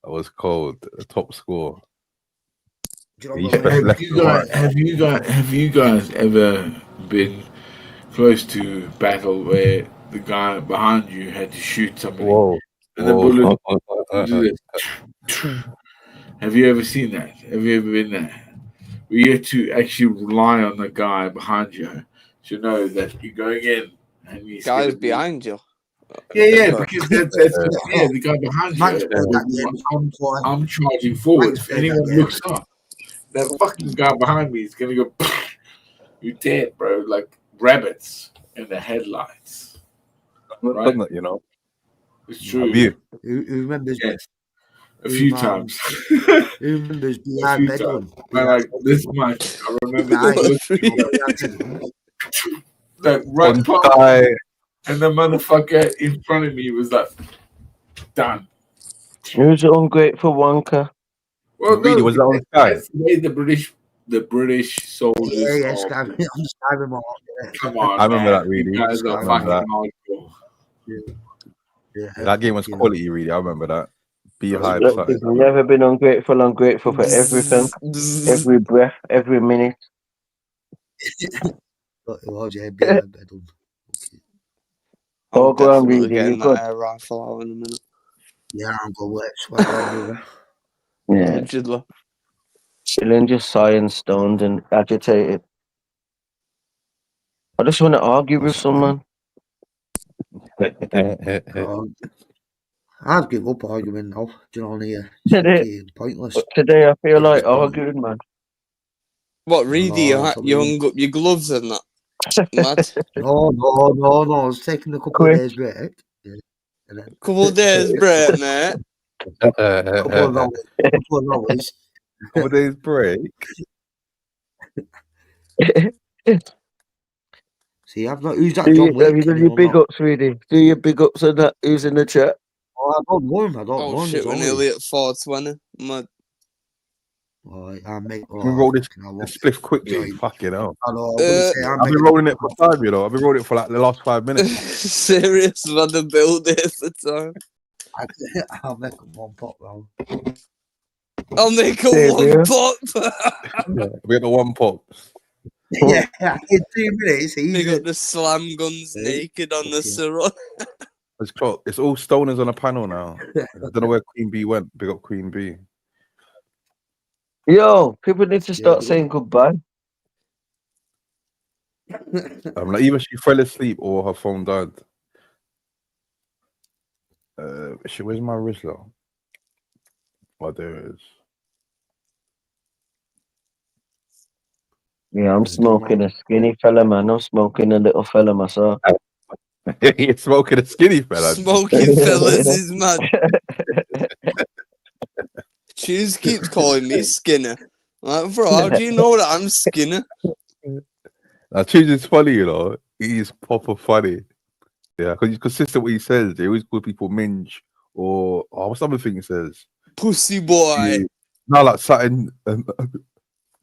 that was called the top score. Have you guys ever been close to battle where the guy behind you had to shoot somebody and the bullet would do this? Have you ever seen that? Have you ever been there? We have to actually rely on the guy behind you to know that you're going in and he's guys behind you. Yeah, because that's the guy behind you. I'm charging forward. If anyone looks up, that fucking guy behind me is gonna go. You're dead, bro. Like rabbits in the headlights. Right? You know, it's true. Have you? Who remembers? Yes. A few times. Who remembers behind bedroom? Like this much, I remember that right part, and the motherfucker in front of me was like, done. Who's the ungrateful wanker? Well, Really, was that on Sky? That's the way the British soldiers. Yeah, are. Come on, I remember man. that really. You guys I are remember fucking that. hardcore. Yeah. That game was quality, really. I remember that. Beehive. Look, if you've never been ungrateful for everything, every breath, every minute. I'm go on, definitely Reedy, getting you've got- that air rifle out in a minute. Yeah, I'm going to sweat everywhere. Yeah. Jiddler. Chilling, just sighing, stoned and agitated. I just want to argue with someone. I've given up arguing now. Do you know what I mean? Today, pointless. but today I feel like arguing, man. What, Reedy? No, You hung up your gloves and that? Mad. No. I was taking a couple of days break. Yeah. And then... Couple of days break, mate. couple of hours. Couple of days break. See, I've not. Who's that? John Wick? Have you done your big ups, Reedy? Do your big ups and that? Who's in the chat? Oh, I don't know him. Oh shit, we're nearly at 420. Mad. We roll this spliff quickly. Fucking hell. I know. I've been rolling it for time, you know. I've been rolling it for like the last 5 minutes. Serious, man. The build it for time. I'll make them one pop round. I'll make a Same one here. pop. We got the one pop. Yeah, in 2 minutes, They easy. got the slam guns naked on the Ciroc. It's clock. It's all stoners on a panel now. I don't know where Queen Bee went. Big up Queen Bee. Yo, people need to start saying goodbye. Like either she fell asleep or her phone died. Where's my Rizla? Oh, there it is. Yeah, I'm smoking a skinny fella, man. I'm smoking a little fella myself. You're smoking a skinny fella. Smoking fellas is mad. Choose keeps calling me Skinner. Like, bro, how do you know that I'm Skinner? Now, Choose is funny, you know. He's proper funny. Yeah, because he's consistent with what he says. He always call people minge or what's the other thing he says? Pussy boy. Yeah. No, like something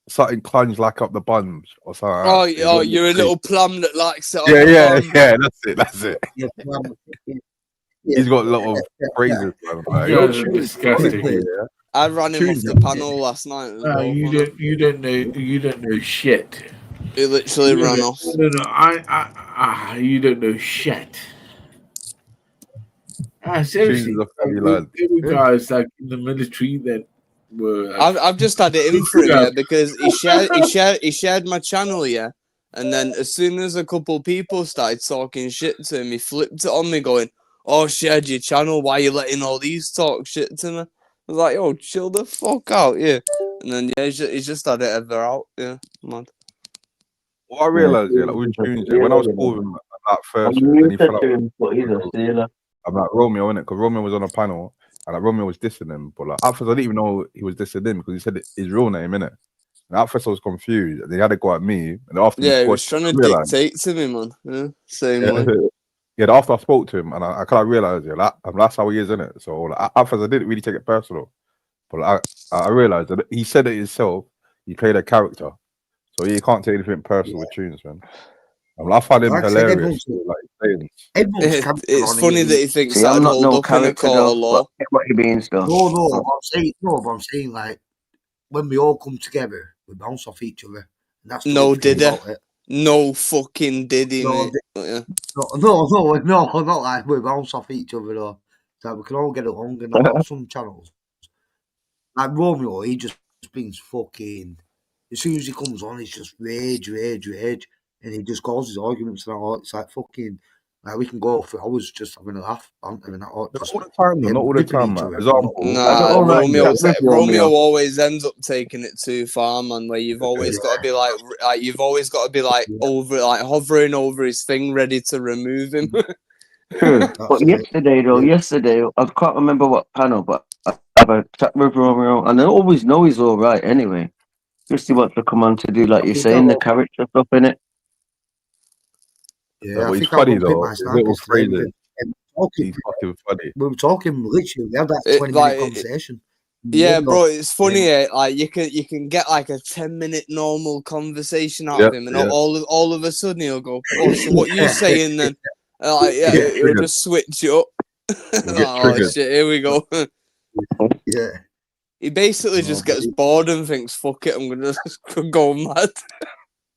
clunge like up the buns or something. Oh, Like oh, you're a little plum that likes it. Yeah, that's it. He's got a lot of phrases. Like, You guys are disgusting. yeah. I ran him off the panel last night. As well, You don't know shit. He literally ran off. No, you don't know shit. Seriously, there were guys like in the military that were. I've just had it in for him, yeah, because he shared my channel, yeah, and then as soon as a couple people started talking shit to him, he flipped it on me, going, "Oh, shared your channel. Why are you letting all these talk shit to me?" I was like, "Yo, chill the fuck out, yeah." And then yeah, he's just had it ever out, yeah, mad. What I realized, yeah, like with Tunes, when I was calling him at first, then he fell out. I'm like Romeo, innit? Because Romeo was on a panel and like Romeo was dissing him, but like at first I didn't even know he was dissing him because he said his real name, innit? And at first I was confused, and he had to go at me, and after he was trying to dictate to me, man. Yeah, same way. Yeah, after I spoke to him, and I kind of realized, yeah, that's how he is, innit? So like, at first I didn't really take it personal, but like, I realized that he said it himself. He played a character, so you can't take anything personal with Tunes, man. I find him hilarious. It's funny that he thinks See, that I'm not hold no up in a character court though, of law. but what he means though. No, I'm saying like when we all come together, we bounce off each other. And that's the No, good thing did he? about it. No fucking did he, mate. No, not like we bounce off each other though. So we can all get along. And I've got some channels like Romeo. He just brings fucking. As soon as he comes on, it's just rage, and he just causes arguments and all. It's like fucking. Like we can go for hours just having a laugh, bantering that all. Not all the time, not all the time, man. Nah, Romeo always ends up taking it too far, man. Where you've always got to be like hovering over his thing, ready to remove him. True. But yesterday, I can't remember what panel, but I have a chat with Romeo, and I always know he's all right anyway. Just he wants to come on to do, like you're saying, the character stuff in it. Yeah, he's funny though. His little phrases. He's fucking funny. We were talking literally. We had that 20-minute conversation. Yeah, bro, it's funny. Like you can get like a 10-minute normal conversation out of him, and all of a sudden he'll go, "Oh, so what you saying then?" He'll just switch it up. Oh shit, here we go. Yeah. He basically just gets bored and thinks, "Fuck it, I'm gonna just go mad."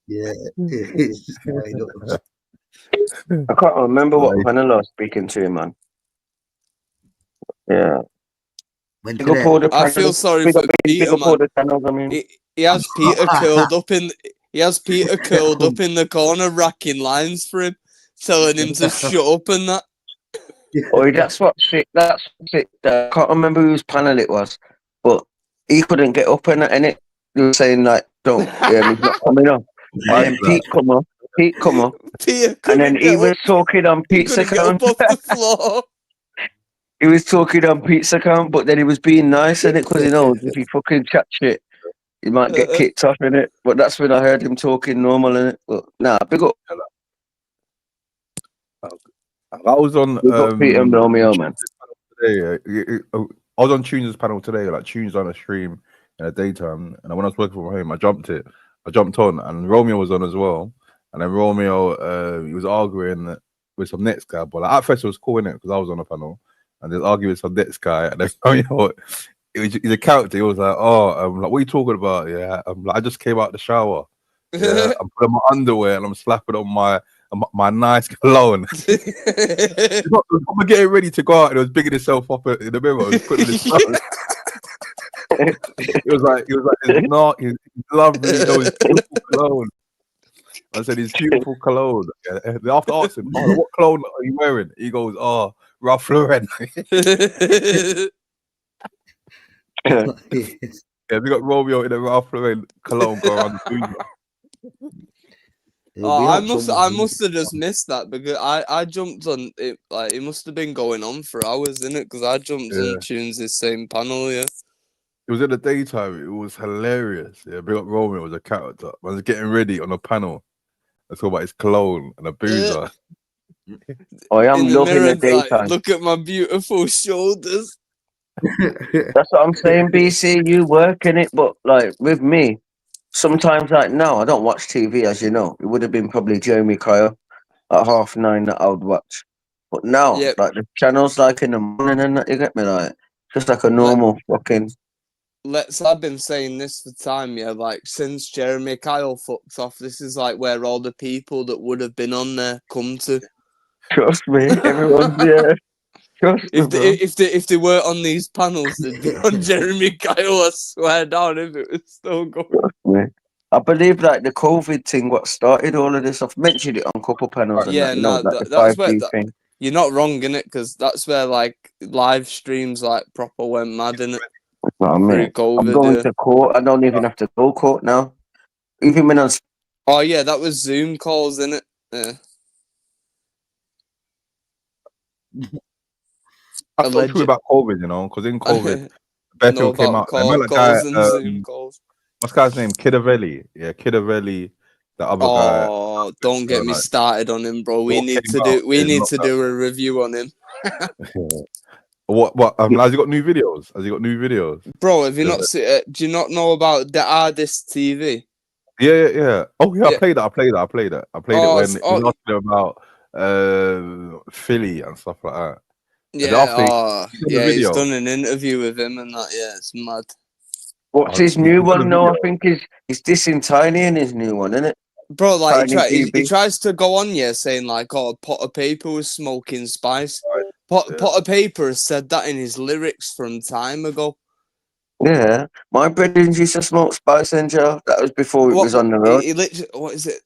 Yeah. I can't remember what panel I was speaking to, man. Yeah. I feel sorry for Peter, man. He has Peter curled up in. He has Peter curled up in the corner, racking lines for him, telling him to shut up and that. Oh, that's it. I can't remember whose panel it was, but he couldn't get up in it. He was saying like, "Don't, he's not coming on." And Pete come up. Peter and then he was talking on Pete's account. Get up off the floor. He was talking on Pete's account, but then he was being nice in it because he knows if he fucking chat shit, he might get kicked off in it. But that's when I heard him talking normal in it. But nah, big up. I was on Peter and Romeo, man. Today, I was on Tunes' panel today. Like Tunes on a stream in the daytime, and when I was working from home, I jumped on, and Romeo was on as well. And then Romeo, he was arguing with some next guy, but like, at first it was cool in it because I was on the panel, and there's arguing with some next guy, and then Romeo, he's a character. He was like, "Oh, like, what are you talking about? Yeah, like, I just came out the shower. Yeah, I'm putting my underwear and I'm slapping on my nice cologne. I'm getting ready to go out, and it was bigging himself up in the mirror. He was putting his clothes. It was like, it's not. He's lovely. You know, his beautiful cologne. I said, his beautiful cologne. Yeah. And after I asked him, "Oh, what cologne are you wearing?" He goes, "Oh, Ralph Lauren." Yeah, we got Romeo in a Ralph Lauren cologne going around the booth. Oh, I must have just missed that because I jumped on it. Like, it must have been going on for hours, innit? Because I jumped on Tunes' same panel. Yeah, it was in the daytime. It was hilarious. Yeah, big up Romeo was a character. I was getting ready on a panel. Let's talk about his cologne and a boozer. I am loving the daytime. Like, look at my beautiful shoulders. That's what I'm saying, BC. You work in it, but like with me, sometimes like now I don't watch TV, as you know. It would have been probably Jeremy Kyle at 9:30 that I would watch. But now, like the channels like in the morning and that, you get me, like just like a normal fucking. I've been saying this for time, yeah. Like since Jeremy Kyle fucked off, this is like where all the people that would have been on there come to. Trust me, everyone's there. If they weren't on these panels, they'd be on Jeremy Kyle. I swear down, if it was still going. I believe like the COVID thing, what started all of this. I've mentioned it on a couple panels. Yeah, and that, no, like that's where thing. You're not wrong in it, because that's where like live streams like proper went mad in it. I mean, I'm going to court. I don't even have to go court now. Even when I was. Oh yeah, that was Zoom calls, innit? Yeah. I thought true about COVID, you know, because in COVID, Bethel came out. I met that guy. What's the guy's name? Kidavelli. Yeah, Kidavelli. The other guy. Oh, don't get me started on him, bro. We need to do a review on him. What? Has he got new videos? Bro, have you not seen? Do you not know about the Artist TV? Yeah. Oh yeah, I played it. I played it when it was asking about Philly and stuff like that. Yeah, he's done an interview with him and that. Yeah, it's mad. What's his new one? No, I think he's dissing Tiny in his new one, isn't it? Bro, like he tries to go on, saying like, "Oh, Pot of Paper was smoking spice." Pot of Paper has said that in his lyrics from time ago. Yeah, my brother used to smoke spice and Joe. That was before it was on the road. He literally, what is it?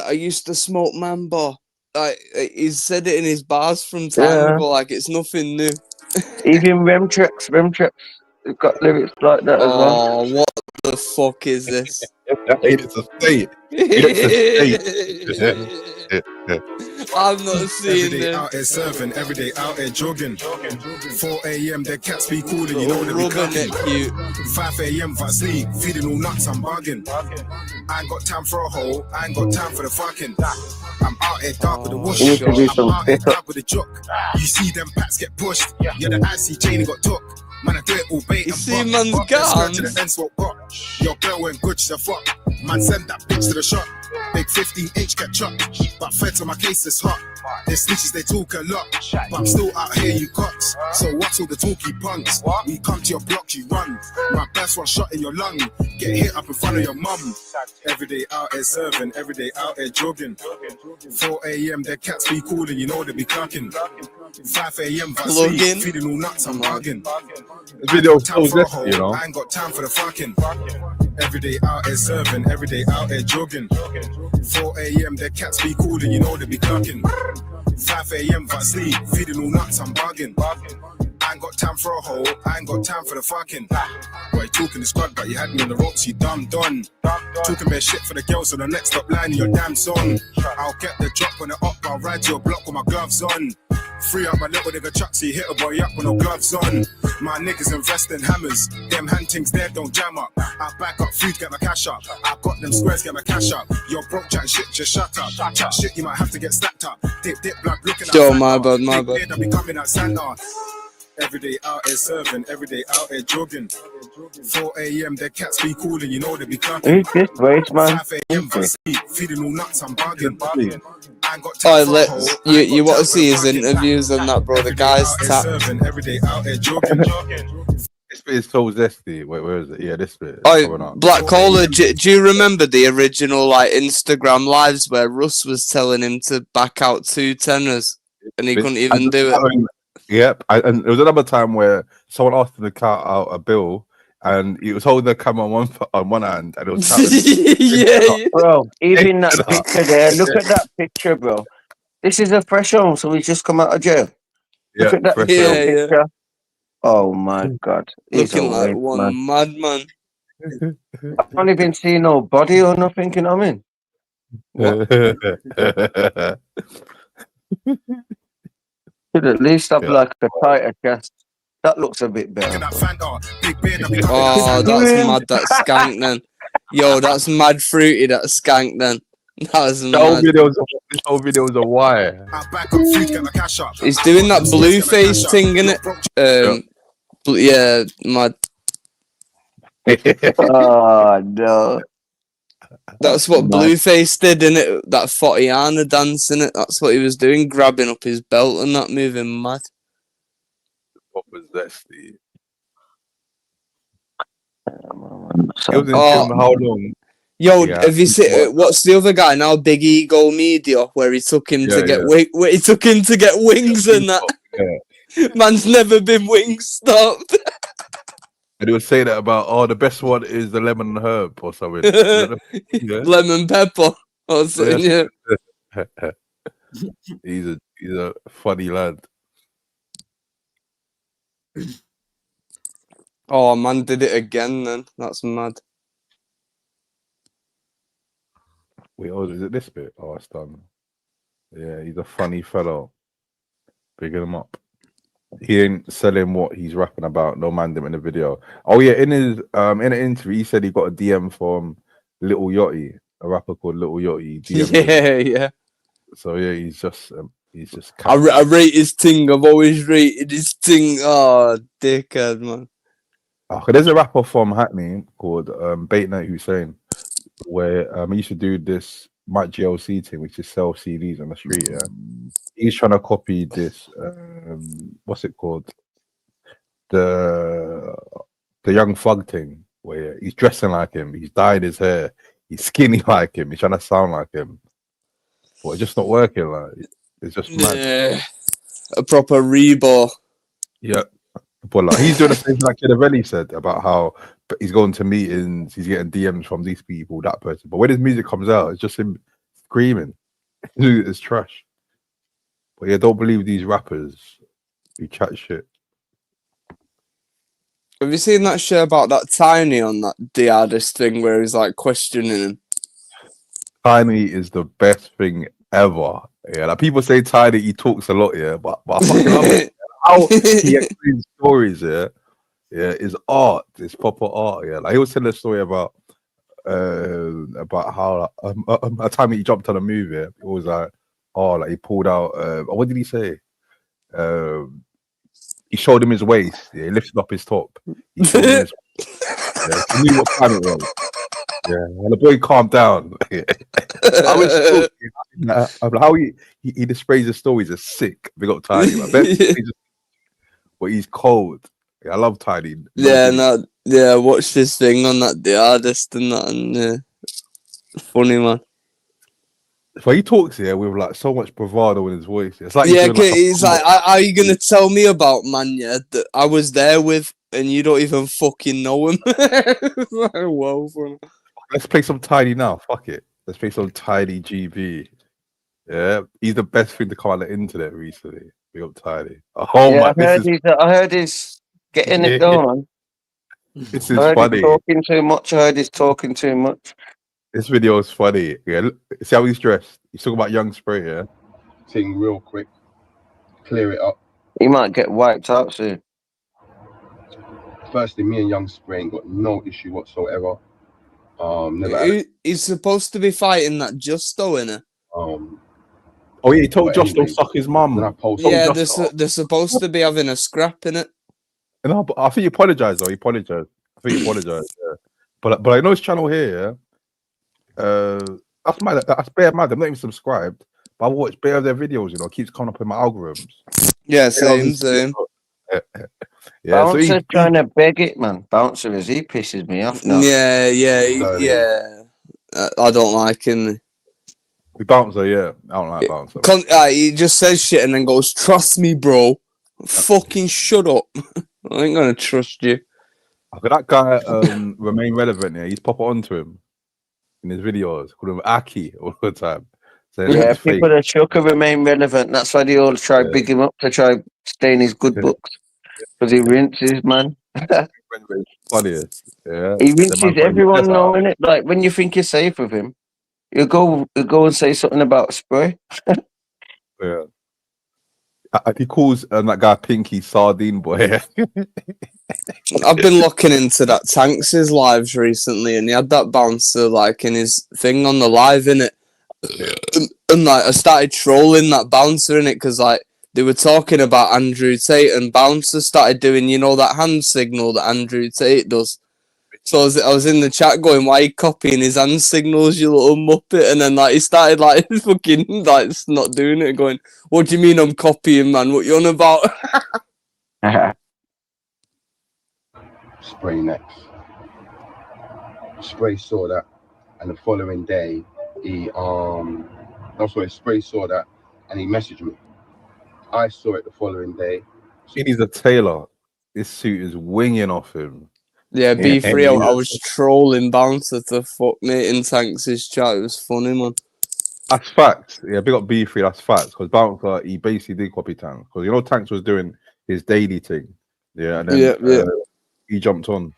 I used to smoke Mambo. Like he's said it in his bars from time ago. Like it's nothing new. Even Remtrix, we've got lyrics like that as well. Oh, what the fuck is this? It's a state. I'm not seeing every day this. out here surfing, every day out here jogging. 4 a.m. the cats be calling, you know they be cooking. 5 a.m. for sleep, feeding all nuts, I'm bugging. I ain't got time for a hole, I ain't got time for the fucking. I'm out here dark with the wash, I'm out here dark with the jock. You see them packs get pushed, yeah, the icy chain got took. Man, I do it all bait. You see man's guns. To the end, what got? Your girl went good, she's a fuck. Man, send that bitch to the shop. Big 15H get chopped, but feds on my case is hot. They snitches, they talk a lot, but I'm still out here, you cocks. So what's all the talky punks? We come to your block, you run. My best one shot in your lung. Get hit up in front of your mum. Every day out here serving, every day out here jogging. 4 a.m. the cats be calling, you know they be clucking. 5 a.m. vaccine, feeding all nuts, I'm bugging. This video shows this, you know. I ain't got time for the fucking. Every day out here serving, every day out here jogging. 4 a.m. the cats be calling, you know they be clucking. 5 a.m. vaccine, feeding all nuts, I'm bugging. I ain't got time for a hole, I ain't got time for the fucking. Boy, talking the squad, but you had me on the ropes, you dumb done. Talking about shit for the girls on the next stop line in your damn song. I'll get the drop on the up, I'll ride to your block with my gloves on. Free up my little nigga chuck, so you hit a boy up with no gloves on. My niggas invest in hammers, them huntings there don't jam up. I back up food, get my cash up. I got them squares, get my cash up. You're broke chat shit, just shut up. Chat shit, you might have to get stacked up. Dip, blood, looking at Yo, my bad. I'll be coming at Santa. Every day out here serving, every day out here jogging. 4 a.m. the cats be calling, you know they be clucking. Who's this race, man? 5 a.m. feeding all nuts, I'm bugging. You want to see his interviews and that, bro? The guy's tap. Every day out here jogging. This bit is so zesty. Wait, where is it? Yeah, this bit is coming Oh, up. Black Caller, do you remember the original like Instagram lives where Russ was telling him to back out 2 tenors and he couldn't even do it? Yep. And there was another time where someone asked him to count out a bill, and he was holding the camera on one hand, and it was counting. Yeah. Bro, even that picture there. Look at that picture, bro. This is a fresh home, so he's just come out of jail. Look Yeah, at that fresh little home. picture. Oh my god, he's Looking a like waste, one man. madman. I can't even see no body or nothing. You know what I mean? What? Should at least have like a tighter chest. That looks a bit better. Oh, that's mad. That skank then. Yo, that's mad fruity. That skank then. That's This whole mad. video is a wire. He's doing that blue face thing, innit? Yeah, mad. Oh no. That's what Blueface did, innit? That Fotiana dance, innit? That's what he was doing, grabbing up his belt and that, moving mad. What was that, Steve? Oh, how long? Yo, Yeah. have you seen what's the other guy now? Big Ego Media, where he took him to get where he took him to get wings and that. Yeah. Man's never been wing stopped. And he would say that about, the best one is the lemon and herb or something. Yeah. Lemon pepper or something, yeah. He's a funny lad. Oh man, did it again then. That's mad. Wait, is it this bit? Oh, it's done. Yeah, he's a funny fellow. Bigging him up. He ain't selling what he's rapping about. No man them in the video. Oh yeah, in his in an interview, he said he got a DM from Little Yachty, a rapper called Little Yachty. Yeah. So yeah, he's just I rate his thing. I've always rated his thing. Oh, dickhead, man. Okay, there's a rapper from Hackney called Bait Night Hussein, where he used to do this Mike GLC thing, which is sell CDs on the street. Yeah, he's trying to copy this. What's it called? The Young Thug thing, where he's dressing like him, he's dyed his hair, he's skinny like him, he's trying to sound like him, but it's just not working. Like it's just mad. Yeah, a proper reball. Yeah. But like he's doing the same thing like Kidavelli said about how he's going to meetings, he's getting DMs from these people, that person. But when his music comes out, it's just him screaming. It's trash. But yeah, don't believe these rappers who chat shit. Have you seen that shit about that Tiny on that The Artist thing where he's like questioning him? Tiny is the best thing ever. Yeah, like people say Tiny, he talks a lot, yeah, but I fucking love it. How he explains stories, yeah, is art. It's proper art, yeah. Like he was telling a story about how a time he jumped on a movie. Yeah, it was like, like he pulled out. What did he say? He showed him his waist. Yeah, he lifted up his top. He showed him his he knew what time it was. Yeah, and the boy calmed down. How he displays the stories is sick. Big up Tiny. But he's cold. Yeah, I love Tiny. Yeah, watch this thing on that The Artist and that, and funny man. So he talks here with like so much bravado in his voice. It's like he's like, are you gonna tell me about man? Yeah, that I was there with, and you don't even fucking know him. Whoa, let's play some Tiny now. Fuck it. Let's play some Tiny GB. Yeah, he's the best thing to come on the internet recently. Big up Tiny. Oh yeah, my! I heard he's getting it going. This is funny. He's talking too much. I heard he's talking too much. This video is funny. Yeah, see how he's dressed. He's talking about Young Spray. Yeah, thing real quick. Clear it up. He might get wiped out soon. Firstly, me and Young Spray ain't got no issue whatsoever. He's supposed to be fighting that Justo, innit? Oh yeah, he told Josh to suck his mum. Yeah, they're supposed to be having a scrap in it. No, but I think he apologized though. He apologized. I think he apologized. Yeah. But I know his channel here. That's mad. That's bare mad. I'm not even subscribed, but I watch bare of their videos. You know, it keeps coming up in my algorithms. Yeah, same. Yeah, so Bouncer trying to beg it, man. Bouncer is he pisses me off now. Yeah. I don't like him. Bouncer, yeah. I don't like Bouncer. He just says shit and then goes, "Trust me, bro." Fucking shut up. I ain't gonna trust you. But that guy remain relevant. Yeah, he's pop onto him in his videos. Call him Aki all the time. Saying Yeah, it's fake. people that shook remain relevant. That's why they all try big him up to try stay in his good books. Because he rinses, man. Funniest. Yeah. He rinses everyone knowing it. Like when you think you're safe with him, you go and say something about spray. Yeah. He calls that guy Pinky Sardine Boy. I've been looking into that Tanks' lives recently, and he had that bouncer like in his thing on the live, innit? And like I started trolling that bouncer in it because like they were talking about Andrew Tate, and bouncer started doing that hand signal that Andrew Tate does. So I was in the chat going, "Why are you copying his hand signals, you little muppet?" And then like he started like fucking like not doing it, going, "What do you mean I'm copying, man? What you on about?" Spray next. Spray saw that, and the following day, Spray saw that, and he messaged me. I saw it the following day. He's a tailor. This suit is winging off him. Yeah, B3. I was trolling bouncer to fuck mate in Tanks' chat. It was funny, man. That's facts. Yeah, big up B3. That's facts. Because Bouncer, he basically did copy Tanks. Because Tanks was doing his daily thing. Yeah, and then he jumped on.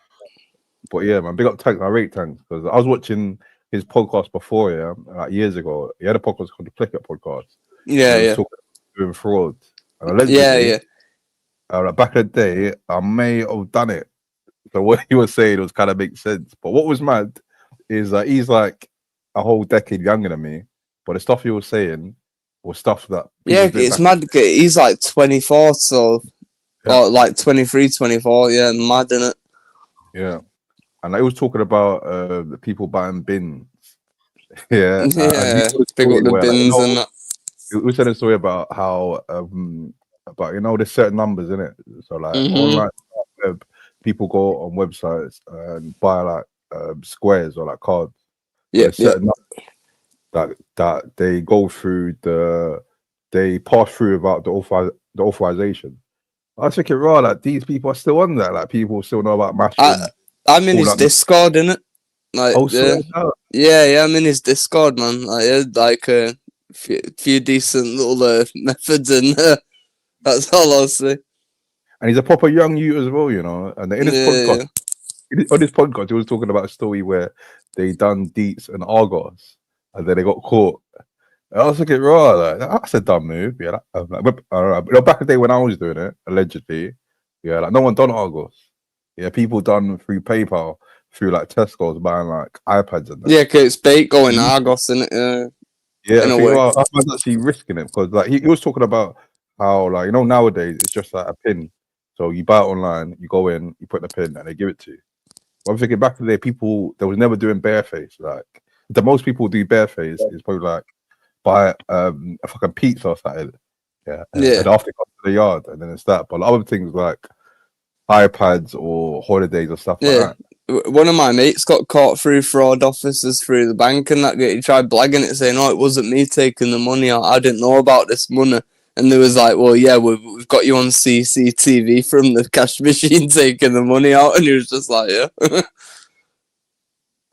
But yeah, man, big up Tanks. I rate Tanks because I was watching his podcast before, like years ago. He had a podcast called the Click Up Podcast. Yeah, he was talking doing fraud. And allegedly, back in the day, I may have done it. So what he was saying was kind of makes sense. But what was mad is that he's like a whole decade younger than me. But the stuff he was saying was stuff that it's mad. He's like 24, so or like 23, 24. Yeah, mad, innit? Yeah, and I was talking about the people buying bins. Yeah, big up the bins and that. We said a story about how there's certain numbers in it. So like online web, people go on websites and buy like squares or like cards. Certain numbers that they go through they pass through without the authorization. I was thinking, right, like these people are still on that. Like people still know about mashing. I'm in his Discord, innit? Like, I'm in his Discord, man. Like a few decent little methods in there. That's all I'll say. And he's a proper young youth as well, And in on this podcast, he was talking about a story where they done Deets and Argos, and then they got caught. And I was thinking, right, like, that's a dumb move. Yeah, back in the day when I was doing it, allegedly, like no one done Argos. Yeah, people done through PayPal, through like Tesco's buying like iPads and that. Yeah, because it's bait going Argos, innit? Yeah, I was actually risking it because like he was talking about how like nowadays it's just like a pin. So you buy it online, you go in, you put the pin, and they give it to you. But I'm thinking back in the day, people they was never doing bareface. Like the most people do bareface is probably like buy a fucking pizza or something. And after they go to the yard, and then it's that. But other things like iPads or holidays or stuff like that. One of my mates got caught through fraud officers through the bank and that. He tried blagging it, saying, "Oh, it wasn't me taking the money out. I didn't know about this money." And they was like, "Well, yeah, we've got you on CCTV from the cash machine taking the money out." And he was just like, "Yeah."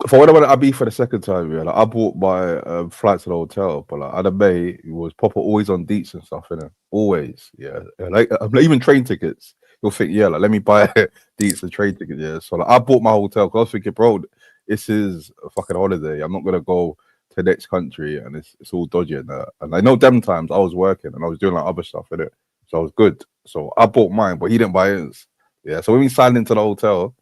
For when I went to Abbey for the second time, like, I bought my flight to the hotel, but like, I had a mate who was proper always on Deets and stuff, innit? Always, like even train tickets. You'll think, like, let me buy Deets and train tickets, So like, I bought my hotel because I was thinking, bro, this is a fucking holiday. I'm not gonna go to the next country and it's all dodgy and that. And I know them times I was working and I was doing like other stuff, innit? So I was good. So I bought mine, but he didn't buy his. Yeah, so when we signed into the hotel,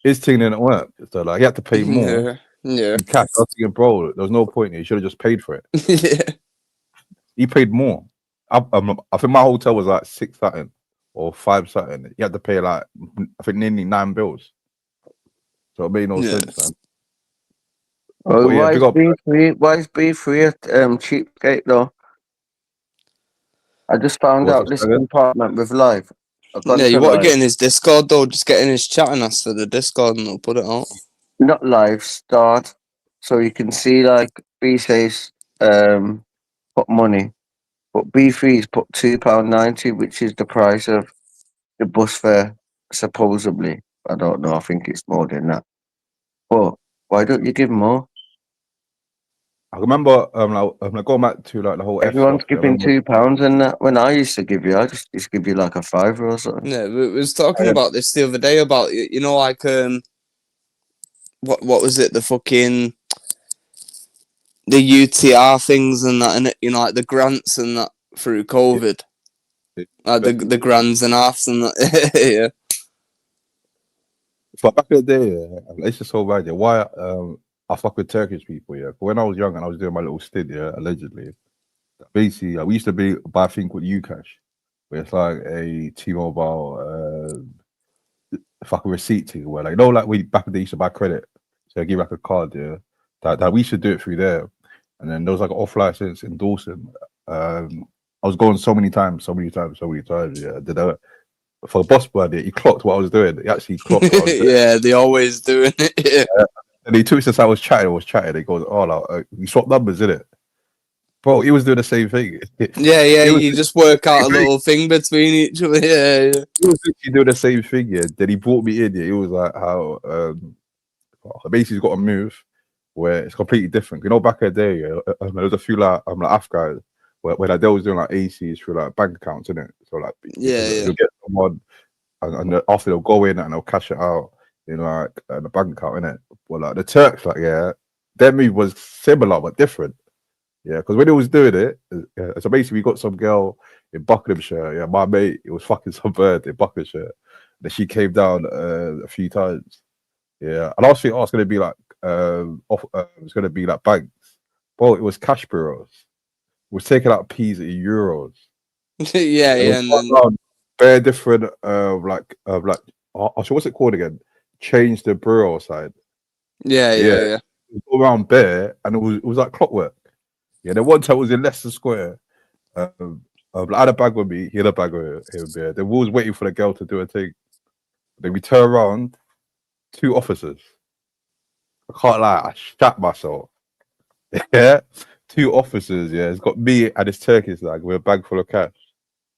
his thing didn't work. So like he had to pay more. Yeah. Cash. I was thinking, bro, there was no point. He should have just paid for it. Yeah. He paid more. I think my hotel was like 6 something or 5 something. You had to pay like I think nearly 9 bills. So it made no sense, man. Why is B3 a cheapskate though? I just found out this compartment with live. I've gone Yeah, you to want to live. get in his Discord though? Just get in his chat and ask for the Discord, and they'll put it out. Not live, start. So you can see like B says put money. But B3's put £2.90, which is the price of the bus fare, supposedly. I don't know, I think it's more than that. But why don't you give more? I remember like going back to like the whole F Everyone's stuff. I giving remember £2 and that. When I used to give you, I just used to give you like a fiver or something. Yeah, we was talking about this the other day about you know like what was it, the fucking the UTR things and that, and it, you know, like the grants and that through COVID, like the grants and halves and that. Yeah. But back in the day, yeah, it's just so bad. Yeah, why I fuck with Turkish people. Yeah, but when I was young and I was doing my little stint, yeah, allegedly, basically, we used to buy a thing called Ucash, where it's like a T-Mobile fucking receipt thing, where like like we back in the day used to buy credit, so I give like a card, yeah, that we should do it through there, and then there was like an off license in Dawson. I was going so many times, yeah. For the boss buddy, he clocked what I was doing. He actually clocked what I was doing. Yeah, they always doing it. Yeah. And he took since I was chatting. He goes, "Oh, like, we swapped numbers, innit?" Bro, he was doing the same thing. Yeah, you just work out a little thing between each other. Yeah. He was literally doing the same thing. Yeah. Then he brought me in. Yeah. He was like, "How basically he's got a move where it's completely different." You know, back in the day, there was a few like Af guys where like, they was doing like ACs through like bank accounts, innit? So like, you'll get someone, and after they'll go in and they'll cash it out in like the bank account, innit? Well, like the Turks, like their move was similar but different. Yeah, because when he was doing it, so basically we got some girl in Buckinghamshire. Yeah, my mate, it was fucking some bird in Buckinghamshire. That she came down a few times. Yeah, and I was thinking, oh, it's gonna be like it's gonna be like banks. Bro, it was cash bureaus. Was taking out P's in euros. Yeah, and then very different. What's it called again? Change the bureau side. Yeah. Go around there, and it was like clockwork. Yeah, the one time was in Leicester Square. I had a bag with me. He had a bag with him there. Then we was waiting for the girl to do a thing. Then we turn around, 2 officers. I can't lie, I shat myself. Yeah, 2 officers. Yeah, it's got me and this Turkish lad with a bag full of cash.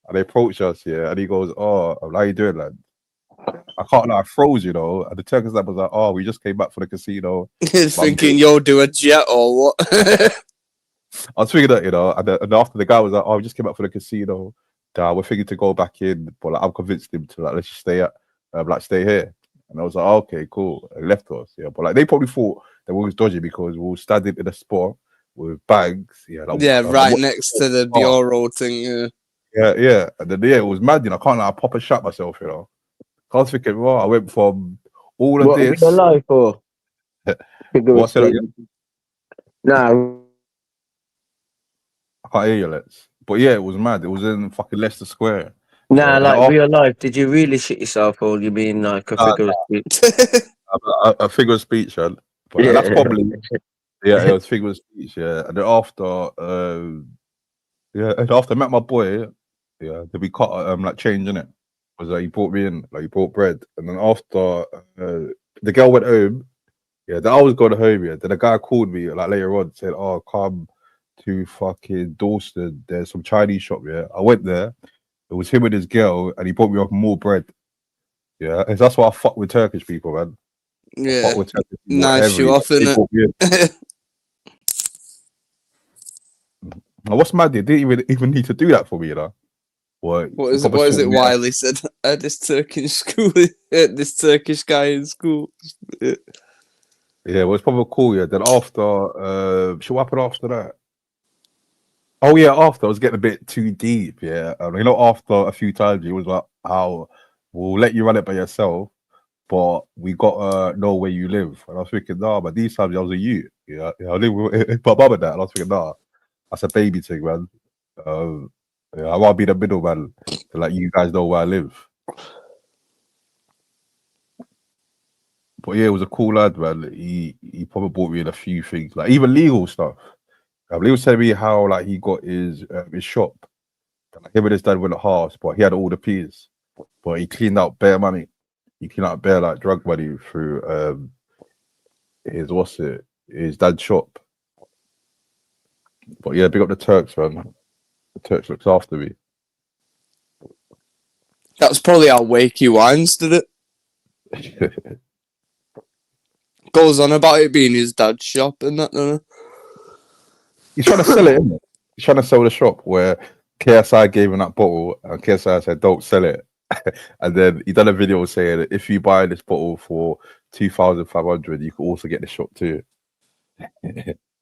And they approach us. Yeah, and he goes, "Oh, how you doing, lad?" I can't lie, I froze, you know. And the Turkish lad was like, "Oh, we just came back from the casino." He's thinking, "Yo, do a jet or what?" I was thinking that, you know, and after the guy was like, "Oh, we just came back from the casino. We're thinking to go back in," but like, I'm convinced him to like, let's just stay here. And I was like, "Okay, cool." And he left us, yeah. But like, they probably thought that we was dodgy because we were standing in a spot with bags, yeah. Like, right next to the bureau thing, yeah. Yeah. And then it was mad, you know. I can't like pop and shut myself, you know. I was thinking, well, I went from all of What this. are you alive for? What's it again? Nah. I can't hear you, Let's. But yeah, it was mad. It was in fucking Leicester Square. Nah, like real life. Did you really shit yourself, or you mean like a figure of speech? A figure of speech, yeah. But that's probably it was figure of speech, yeah. And then after, and after I met my boy, yeah, then we cut like change in it. Was like he brought me in, like he brought bread, and then after the girl went home, yeah, then I was going home, yeah. Then the guy called me like later on, said, "Oh, come to fucking Dawson. There's some Chinese shop, yeah." I went there. It was him and his girl, and he brought me up more bread. Yeah, and that's why I fuck with Turkish people, man. Yeah, nice you off in it. What's mad? They didn't even need to do that for me, you know. What is it? Wiley said at this Turkish school, this Turkish guy in school. Yeah, well, it's probably cool. Yeah. Then after, what happened after that? Oh yeah, after I was getting a bit too deep. Yeah, you know, after a few times, it was like, "How we'll let you run it by yourself, but we gotta know where you live." And I was thinking, "Nah, but these times I was a youth. Yeah, I live with my mum and that." And I was thinking, "Nah, that's a baby thing, man. Yeah, I want to be the middleman to let you guys know where I live." But yeah, it was a cool lad, man. He probably bought me in a few things, like even legal stuff. He was telling me how like he got his shop. Like, him and his dad went at halves, but he had all the P's. but he cleaned out bare money. He cleaned out bare like drug money through his dad's shop. But yeah, big up the Turks, man. The Turks looks after me. That's probably how Wakey Wines did it. Goes on about it being his dad's shop and that, doesn't it? He's trying to sell it, isn't it? He's trying to sell the shop where KSI gave him that bottle and KSI said, don't sell it. And then he done a video saying that if you buy this bottle for 2,500, you can also get the shop too.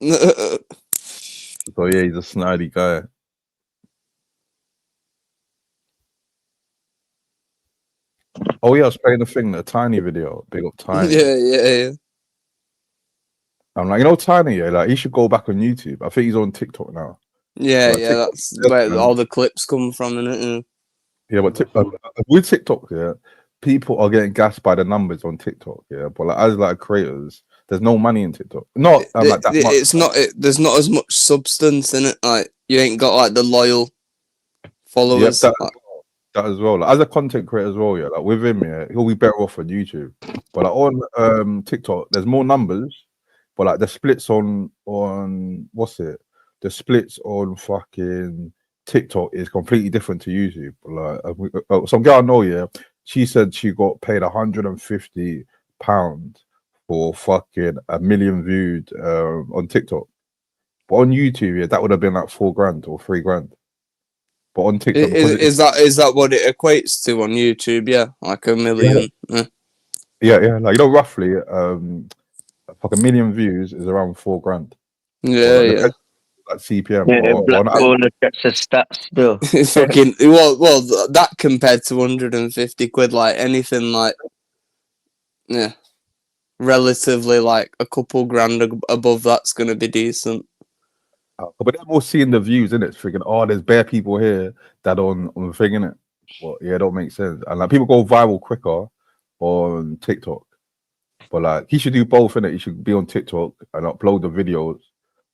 So yeah, he's a snidey guy. Oh yeah, I was playing the thing, the Tiny video. Big up Tiny. Yeah. I'm like, Tiny, yeah, like he should go back on YouTube. I think he's on TikTok now. Yeah, like, TikTok, that's where all the clips come from, innit? Yeah, but with TikTok, yeah, people are getting gassed by the numbers on TikTok, yeah. But like as like creators, there's no money in TikTok. Not like that much. It's not. There's not as much substance in it. Like you ain't got like the loyal followers. Yep, that as well. Like, as a content creator as well, yeah. Like with him, yeah, he'll be better off on YouTube. But like on TikTok, there's more numbers. But like the splits on the splits on fucking TikTok is completely different to YouTube. Like some girl I know, yeah, she said she got paid £150 for fucking 1 million viewed on TikTok. But on YouTube, yeah, that would have been like $4,000 or $3,000. But on TikTok, is that what it equates to on YouTube? Yeah, like 1 million. Yeah. Like roughly, like 1 million views is around $4,000. Yeah. Like CPM. Yeah, Blackpool gets a stats still. It's fucking well, that compared to 150 quid, like anything like, yeah, relatively like a couple grand above that's gonna be decent. But they're more seeing the views, innit? Thinking, there's bare people here that on the thing, innit? Well, yeah, it don't make sense. And like people go viral quicker on TikTok. But like he should do both, innit? He should be on TikTok and upload the videos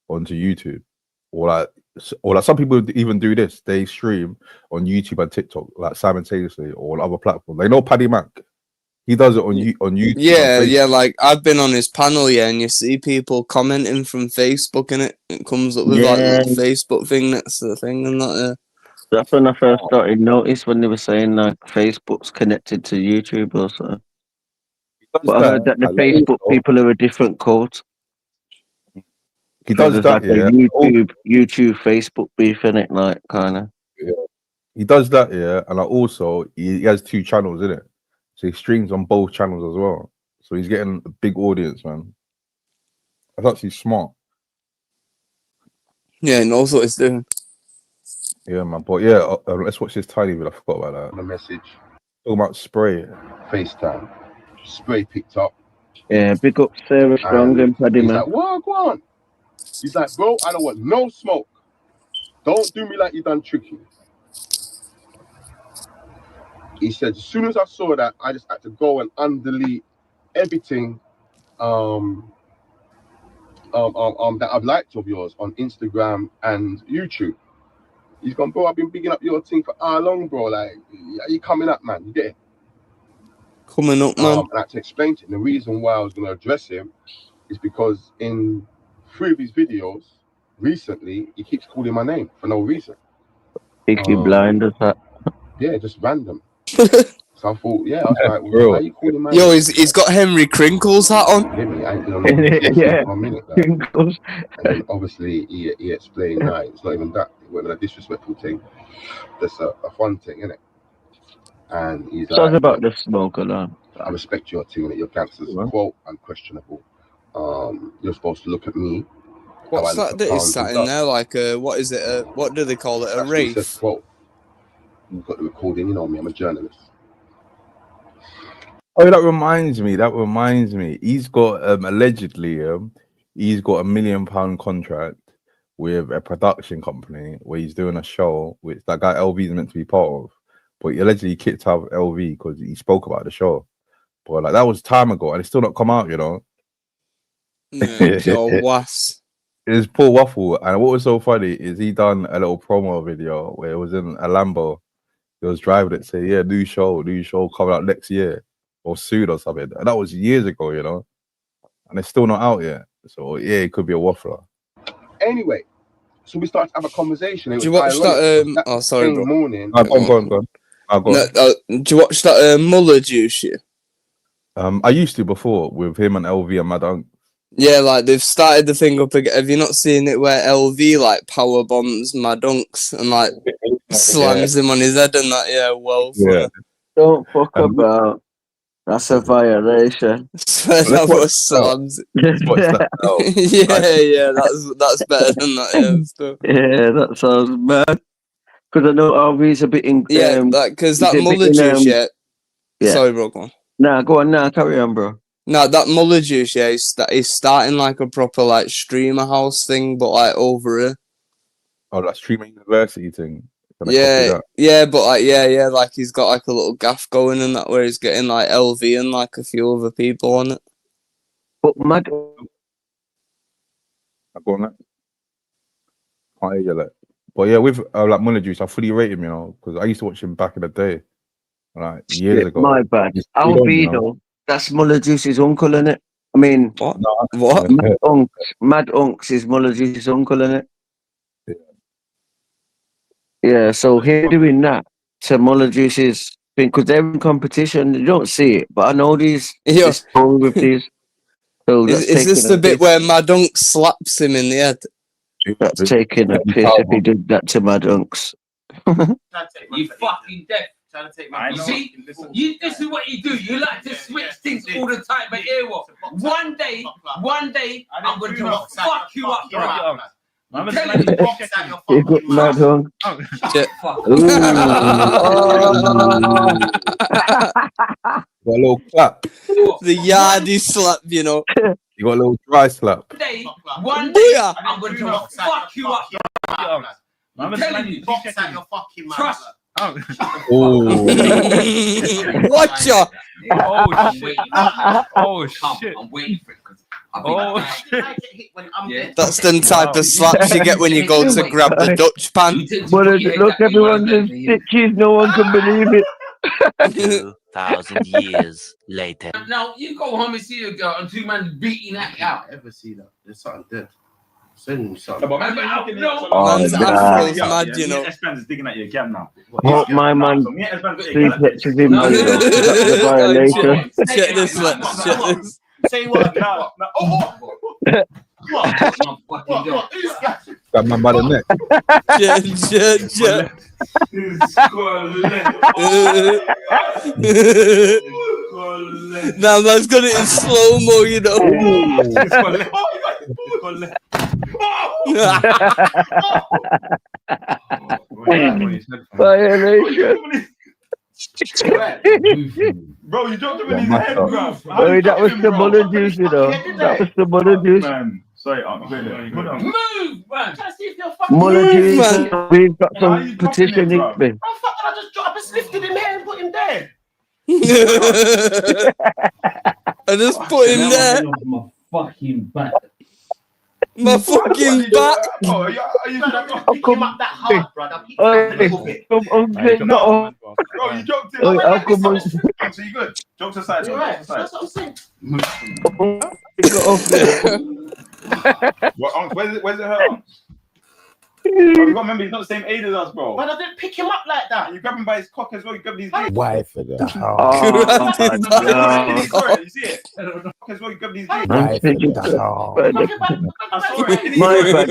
onto YouTube. Or like some people even do this. They stream on YouTube and TikTok like simultaneously or on other platforms. They know Paddy Mac. He does it on YouTube. Yeah. Like I've been on his panel, yeah, and you see people commenting from Facebook, and it comes up with like a little Facebook thing next to the thing and that. Yeah. That's when I first started notice when they were saying like Facebook's connected to YouTube or so. But I heard that the Facebook people are a different cult. He does that, like YouTube, Facebook beef in it, like kind of. Yeah. He does that, yeah, and like also he has 2 channels, innit? So he streams on both channels as well. So he's getting a big audience, man. That's actually smart. Yeah, he knows what he's doing. Yeah, man. But yeah, let's watch this tiny bit. I forgot about that. The message. Talking about spray. FaceTime. Spray picked up. Yeah, big up Sarah Strong and Paddy He's Man. like, what, go on? He's like, bro, I don't want no smoke. Don't do me like you done tricky. He said, as soon as I saw that, I just had to go and undelete everything that I've liked of yours on Instagram and YouTube. He's gone, bro, I've been bigging up your thing for how long, bro? Like, are you coming up, man? You get it? Coming up, man. And I had to explain to him the reason why I was going to address him is because in 3 of his videos recently, he keeps calling my name for no reason. Peaky Blinders, that. Yeah, just random. So I thought, yeah, I was like, well, why are you calling my Yo, he's got Henry Crinkles hat on. I ain't been Yeah, for a minute. Crinkles. And then obviously he explained, nah, it's not even that. It wasn't a disrespectful thing. That's a fun thing, isn't it? And he's So like, about the smoke alarm. I respect your thing, and your gangsters, quote, unquestionable. You're supposed to look at me. What's that is sat in there? Like what is it? What do they call it? A wraith? Quote. You've got the recording, you know me, I'm a journalist. Oh, that reminds me. He's got allegedly he's got £1 million contract with a production company where he's doing a show which that guy LV is meant to be part of. But he allegedly kicked out of LV because he spoke about the show. But like that was time ago and it's still not come out, you know. Yeah, was. It's Paul Waffle, and what was so funny is he done a little promo video where it was in a Lambo, He was driving it, say, yeah, new show coming out next year or soon or something. And that was years ago, you know, and it's still not out yet. So yeah, it could be a waffler. Anyway, so we started to have a conversation. It Do you was watch ironic. that? Oh, sorry, bro. Morning. Go on. Do you watch that Muller juice? Yeah? I used to before with him and LV and Mad Unk. Yeah, like they've started the thing up again. Have you not seen it where LV like power bombs Mad Unks and like slams him on his head and that? Yeah, well, funny. Don't fuck about. That's a violation. That was slams. Yeah, that's better than that. Yeah, stuff. yeah, that sounds bad. Because I know RV's a bit in. Because that Muller juice, yeah. Sorry, bro. Go on. Nah, go on. Nah, carry on, bro. No, that Muller juice, yeah, he's starting like a proper like streamer house thing, but like over here. Oh, that streamer university thing. Yeah, but like like he's got like a little gaff going and that where he's getting like LV and like a few other people on it. But Mad. Go on that. Can't hear you, like. But yeah, with like Muller Juice, I fully rate him, you know, because I used to watch him back in the day, like years ago. My bad. LV though, that's Muller Juice's uncle, innit? I mean, what? Mad Unks is Muller Juice's uncle, innit? Yeah, so him doing that to Muller Juice's thing, because they're in competition, you don't see it, but I know these with these. So is this the bit where Mad Unks slaps him in the head? That's taking a piss if he did that to Mad Unks. You fucking deaf. Trying to take my see, this is what you do. You like to switch things all the time, but hear what? One day, I'm going to fuck you up, bro. You got Mad Hunk. Got a little clap. The yardie slap, you know. You got a little dry slap. One day, I'm going to fuck you up, bro. I'm telling you, box out your fucking mouth. Trust. Watch ya! Oh shit! I'm waiting for it. That's the type of slaps you get when you go to grab the Dutch pan. But look, everyone's in stitches. No one can believe it. 2,000 years later. Now you go home and see your girl and two men beating that out. Ever see that? There's something dead. Man's mad, you know. S-Ben's digging at your cam now. What my man sleeplexes in my violation. Check this. Say what? No. What? Got my by the neck. Now man's got it in slow-mo, you know. Violation. Bro, you dropped him in his head, bro. That was the Muller juice, you know. That was the Muller juice. Sorry, move, man. Muller juice. We've got some petition ink, man. I just dropped and lifted him here and put him there. I just put him there. My fucking back. My fucking back. Oh, are you pick him up that hard, brother. Bro, you dropped him. So you good? Jokes aside. Right, that's what I'm saying. Where's it hurt? Bro, you gotta remember, he's not the same age as us, bro. But I didn't pick him up like that. You grab him by his cock as well. You grab these. Why for that? You see it? As well, you grab these. My bad.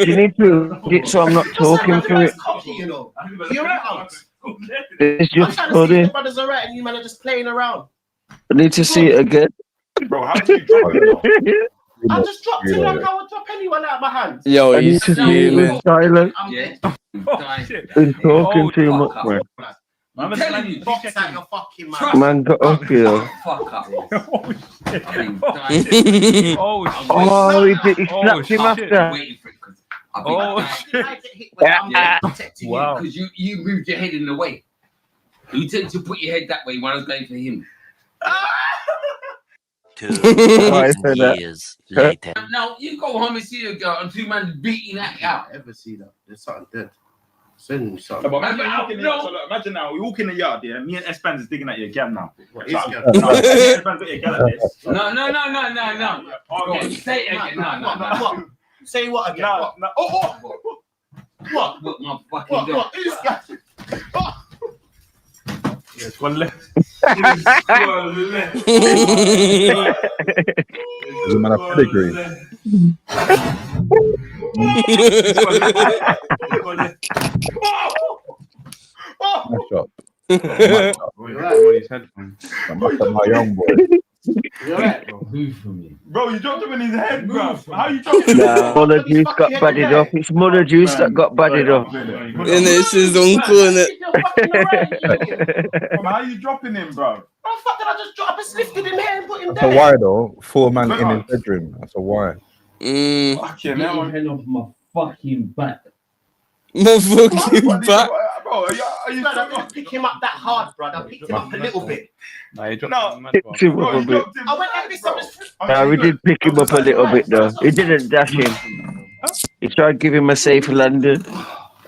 You need to get so I'm not talking through it. You're right. It's just funny. Brothers are right, and you man are just playing around. I need to see it again. Bro, how did you drop it? I just dropped him like I would drop anyone out of my hands. Yo, he's fuming. Silent. Been talking too much, man. I'm telling you, box out your fucking mouth. Man, got up here. Fuck up. Oh, he slapped him after. I'm protecting you because you moved your head in the way. You tend to put your head that way when I was going for him. 2,000 years later. Now you go home and see your girl and two men beating that out. Ever see that? There's something dead. Send something. No, but imagine now, we walk in the yard, yeah. Me and Espans is digging at your gam now. What is Like, gam? no, Espans got your gal at this. No. Okay, say it again. No. What? Say what again? No. Oh. What? What my fucking What? Who's that? Yes, one left. Is it man a pedigree? Mash up. My young boy. You're right, bro. Bro, you dropped him in his head, bro. How you dropped him? Nah, Mother Juice got badded up. It's Mother Juice that got badded up. And it's his uncle, innit? How you dropping him, bro? Oh, fuck, did I just drop and lifted him here and put him That's a there? why though. 4 man in his bedroom. That's a why. Fucking hell. head off my fucking back. My fucking back. Bro, are you I didn't pick him up that hard, bro. I picked him up a little bit. Picked him up a bit. I went like this. Nah, we did pick him up a little bit though. He didn't dash him. He tried to give him a safe landing.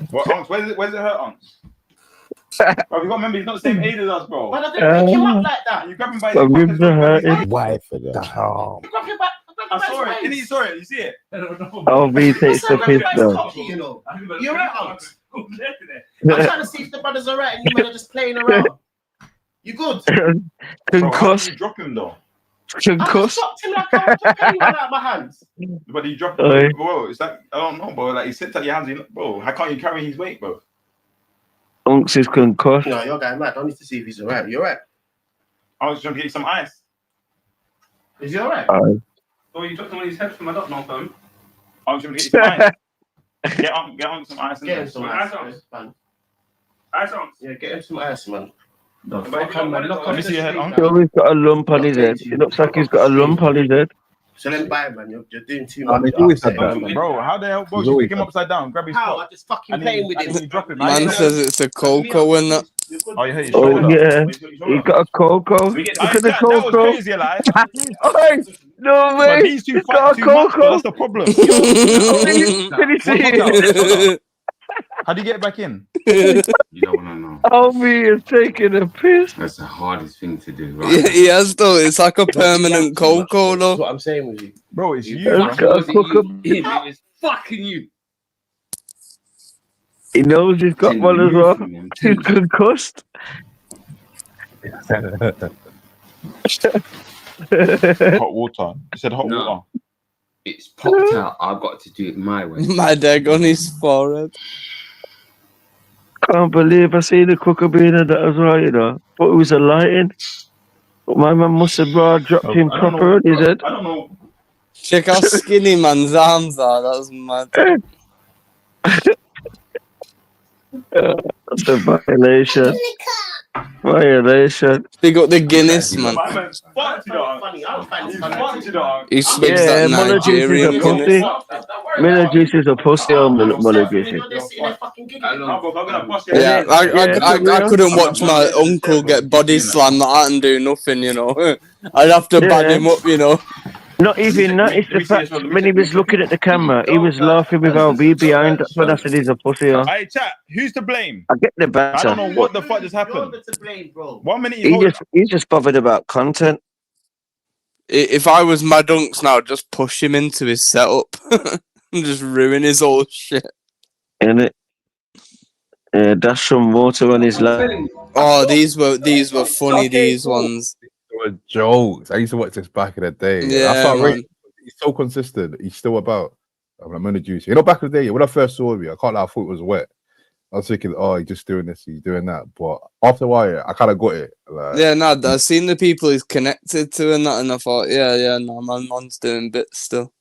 What, Unks? Where's it hurt, Unks? Bro, you gotta remember, he's not the same age as us, bro. But I didn't pick him up like that. You grab him by his pocket. Why for that? You grab him back. I saw it. Didn't you saw it? You see it? Oh, he takes the piss though. You're right, Unks. I'm trying to see if the brothers are right and you men are just playing around. You good? Concussed. You drop him though. I just dropped him like I took anyone out of my hands. But you dropped him, bro. It's like, I don't know, bro. Like, he sits at your hands, bro. How can't you carry his weight, bro? Unks is concussed. No, you're going mad. I need to see if he's alright. You're right. I was trying to get you some ice. Is he alright? Oh, you dropped him on his head from I don't know, phone. I was trying to get you some ice. Get on some ice. Get him some ice. Ice on. Yeah, get him some ice, man. Let me see your head on. He's always got a lump on his head. It looks like he's got a lump on his head. So then bye, man. You're doing too Nah, much. he's always had that. Bro, how the hell, bro? He's You always pick him had upside down, grab his How? foot. I just fucking playing with him. You drop him. Man says it's a cocoa and that. Oh, you hit his Oh shoulder. yeah, he got a cocoa. Look at the That was cocoa. crazy, like. Oi, no But way. these two He's fight got a too much, cocoa. that's the problem. Did you see it? How do you get back in? You don't want to know. Oh, me is taking a piss. That's the hardest thing to do, right? Yeah, he has though. It's like a permanent cocoa though. That's what I'm saying with you. Bro, it's you. He's got a cocoa. It's fucking you. He knows he's got one as well. He's concussed. Hot water. You said hot water. It's popped out. I've got to do it my way. My dad on his forehead. Can't believe I see the cooker being in that as well, you know. But it was a lighting. But my man must have dropped him proper on his head. I don't know. Check how skinny man's arms are. That's mad. That's a violation. Violation. Big up the Guinness, man. He swigs that Nigerian Guinness. Miller Juice is a pussy on Miller Juice. Yeah, I couldn't watch my uncle get body slammed like that and do nothing, you know. I'd have to bad him up, you know. Not even that, it's the fact when he was looking at the camera, he was laughing with LB behind. That's when I said he's a pussy. Hey, chat, who's to blame? I get the I banter. don't know what the fuck just happened. 1 minute He's just bothered about content. If I was Mad Unks now, just push him into his setup and just ruin his whole shit. Innit? Dash some water on his lap. Oh, these were funny. These ones. They were jokes. I used to watch this back in the day. Yeah, That's what man. he's so consistent. He's still about. I'm gonna juice. You know, back in the day when I first saw him, I can't lie, I thought it was wet. I was thinking, oh, he's just doing this, he's doing that. But after a while, I kind of got it. Like, Yeah, no, I've seen the people he's connected to and that, and I thought, yeah, no, man's doing bits still.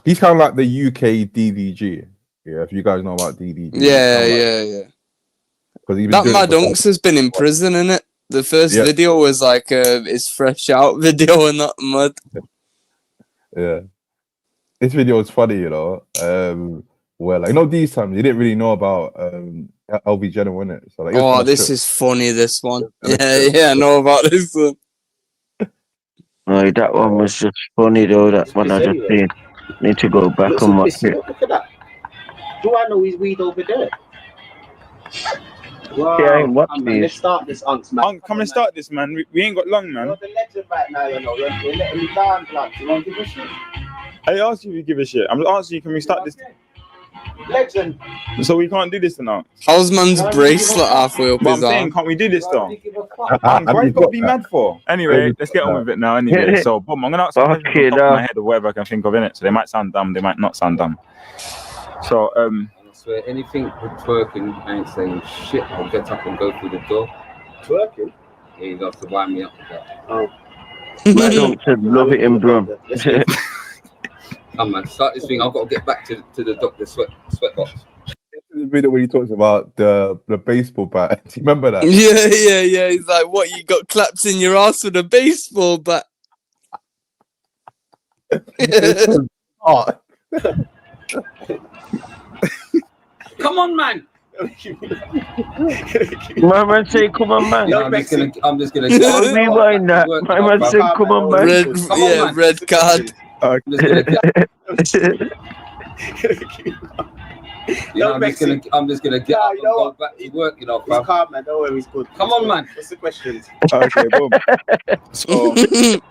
he's kind of like the UK DDG. Yeah, if you guys know about DDG. Yeah. That Mad Unks has been in prison, innit? The first video was like his fresh out video and that mud. Yeah. This video was funny, you know. Well, like, you know, these times you didn't really know about LV General, innit? So, like, Oh, this is funny, this one. Yeah, I know about this one. No, that one was just funny though, that one I just seen. Need to go back and watch it. Look at that. Do I know his weed over there? Wow. Yeah, I ain't watched Man, these. let's start this, Unks, man. Come and start this, man. We ain't got long, man. You're the legend right now, you know. You're letting me down, blood. You won't give a shit. I asked you if you give a shit. I'm asking you, can we start this? Legend. So we can't do this now. How's man's bracelet halfway up But I'm his saying, arm? can't we do this though? Why you gotta be mad for? Anyway, let's get on with it now. Anyway, so boom, I'm gonna ask some questions on top of my head or whatever I can think of in it. So they might sound dumb, they might not sound dumb. So I swear, anything with twerking, I ain't saying shit. I'll get up and go through the door. Twerking? Yeah, you got to wind me up with that. Oh. My dog said, love it in bro. Come on, start this thing. I've got to get back to the doctor's sweatbox. The video where he talks about the baseball bat. Do you remember that? Yeah. He's like, what? You got claps in your ass with a baseball bat? Come on, man. My man say, come on, man. Yeah, I'm just gonna rewind that. My man say, come on, man. Red card. I'm just gonna get up and go back to work, you know, fam. He's calm, man. Don't worry, he's good. Come on, man. What's the question? okay, boom. So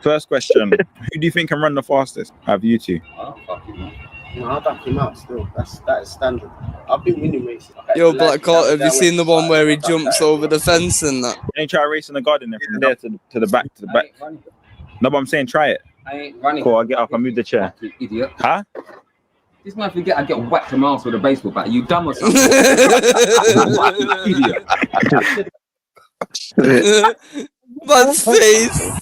first question: who do you think can run the fastest? Have you two? Oh, fucking man. No, I'll back him out still. That is standard. I've been winning races. Yo, Black Court, have you seen the one where he jumps over the fence and that? Ain't try racing the garden then from there to the back to the back. No, but I'm saying try it. I ain't running. Cool, I'll get up and move the chair. You idiot. Huh? This man forget I get whacked a mouse with a baseball bat. You dumb or something? Idiot. Man's face.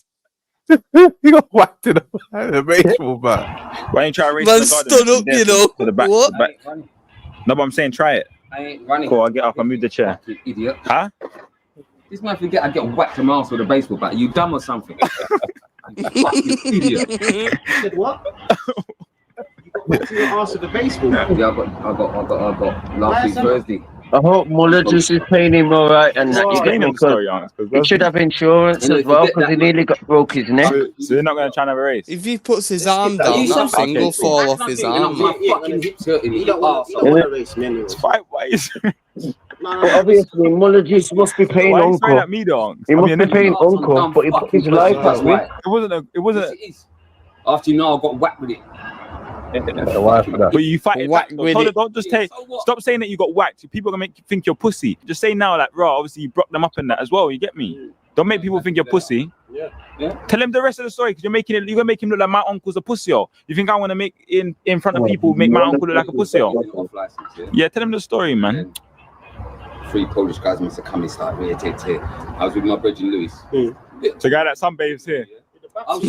He got whacked in the baseball bat. Why ain't try racing Man the garden? stood up, you know. To the back. What? To the back. No, but I'm saying try it. I ain't running. Cool, I'll get up and move the chair. You idiot. Huh? This man forget I get whacked a mouse with a baseball bat. You dumb or something? You fucking idiot. You said what? You got whacked in your ass with a baseball bat? Yeah, I got last week Thursday. I hope Monetization is paying him all right and that. You get me? He should have insurance as well because he nearly broke his neck. So you're not going to try and have a race? If he puts his arm down, something will fall off his arm. My fucking hips hurting. You don't want to race me anyway. It's 5 ways. But obviously, Monetization must be paying Why are you uncle. staring at me, dog? He must be paying uncle, but he put his life at risk. It wasn't. After you know I got whacked with it. But you fight it back. Don't just take. Stop saying that you got whacked. People are gonna make you think you're pussy. Just say now, like, raw. Obviously, you broke them up in that as well. You get me? Don't make people think you're pussy. Yeah. Tell him the rest of the story because you're gonna make him look like my uncle's a pussy. You think I want to make in front of people make my uncle look like a pussy? Yeah, tell him the story, man. 3 Polish guys must have come and started here. I was with my brother Louis. The guy that sunbathes here. I'm in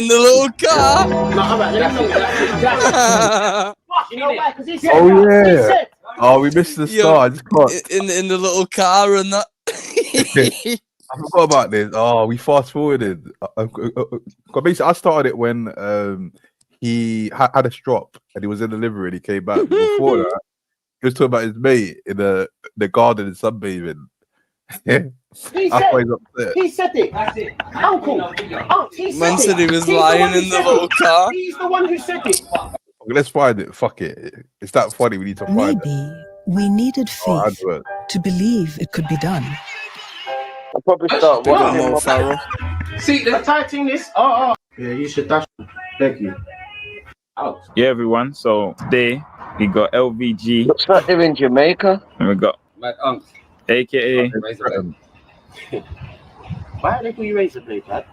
the little car. You know why? Because he said. Oh yeah. Oh, we missed the start. I just can't. In the little car and that. I forgot about this. Oh, we fast forwarded. Basically, I started it when he had a strop and he was in the livery and he came back. Before that, he was talking about his mate in the garden and sunbathing. He said it. That's it. Uncle. He Man said he was lying in the little car. He's the one who said it. Okay, let's find it. Fuck it. It's that funny. We need to find it. Maybe we needed faith to believe it could be done. I'll probably start watching more Farrell. See, they're tightening this. Oh. Yeah, you should dash. Thank you. Out. Yeah, everyone. So today we got LVG. What's that doing in Jamaica? And we got My uncle. AKA. Why do they call you razor blade, Dad?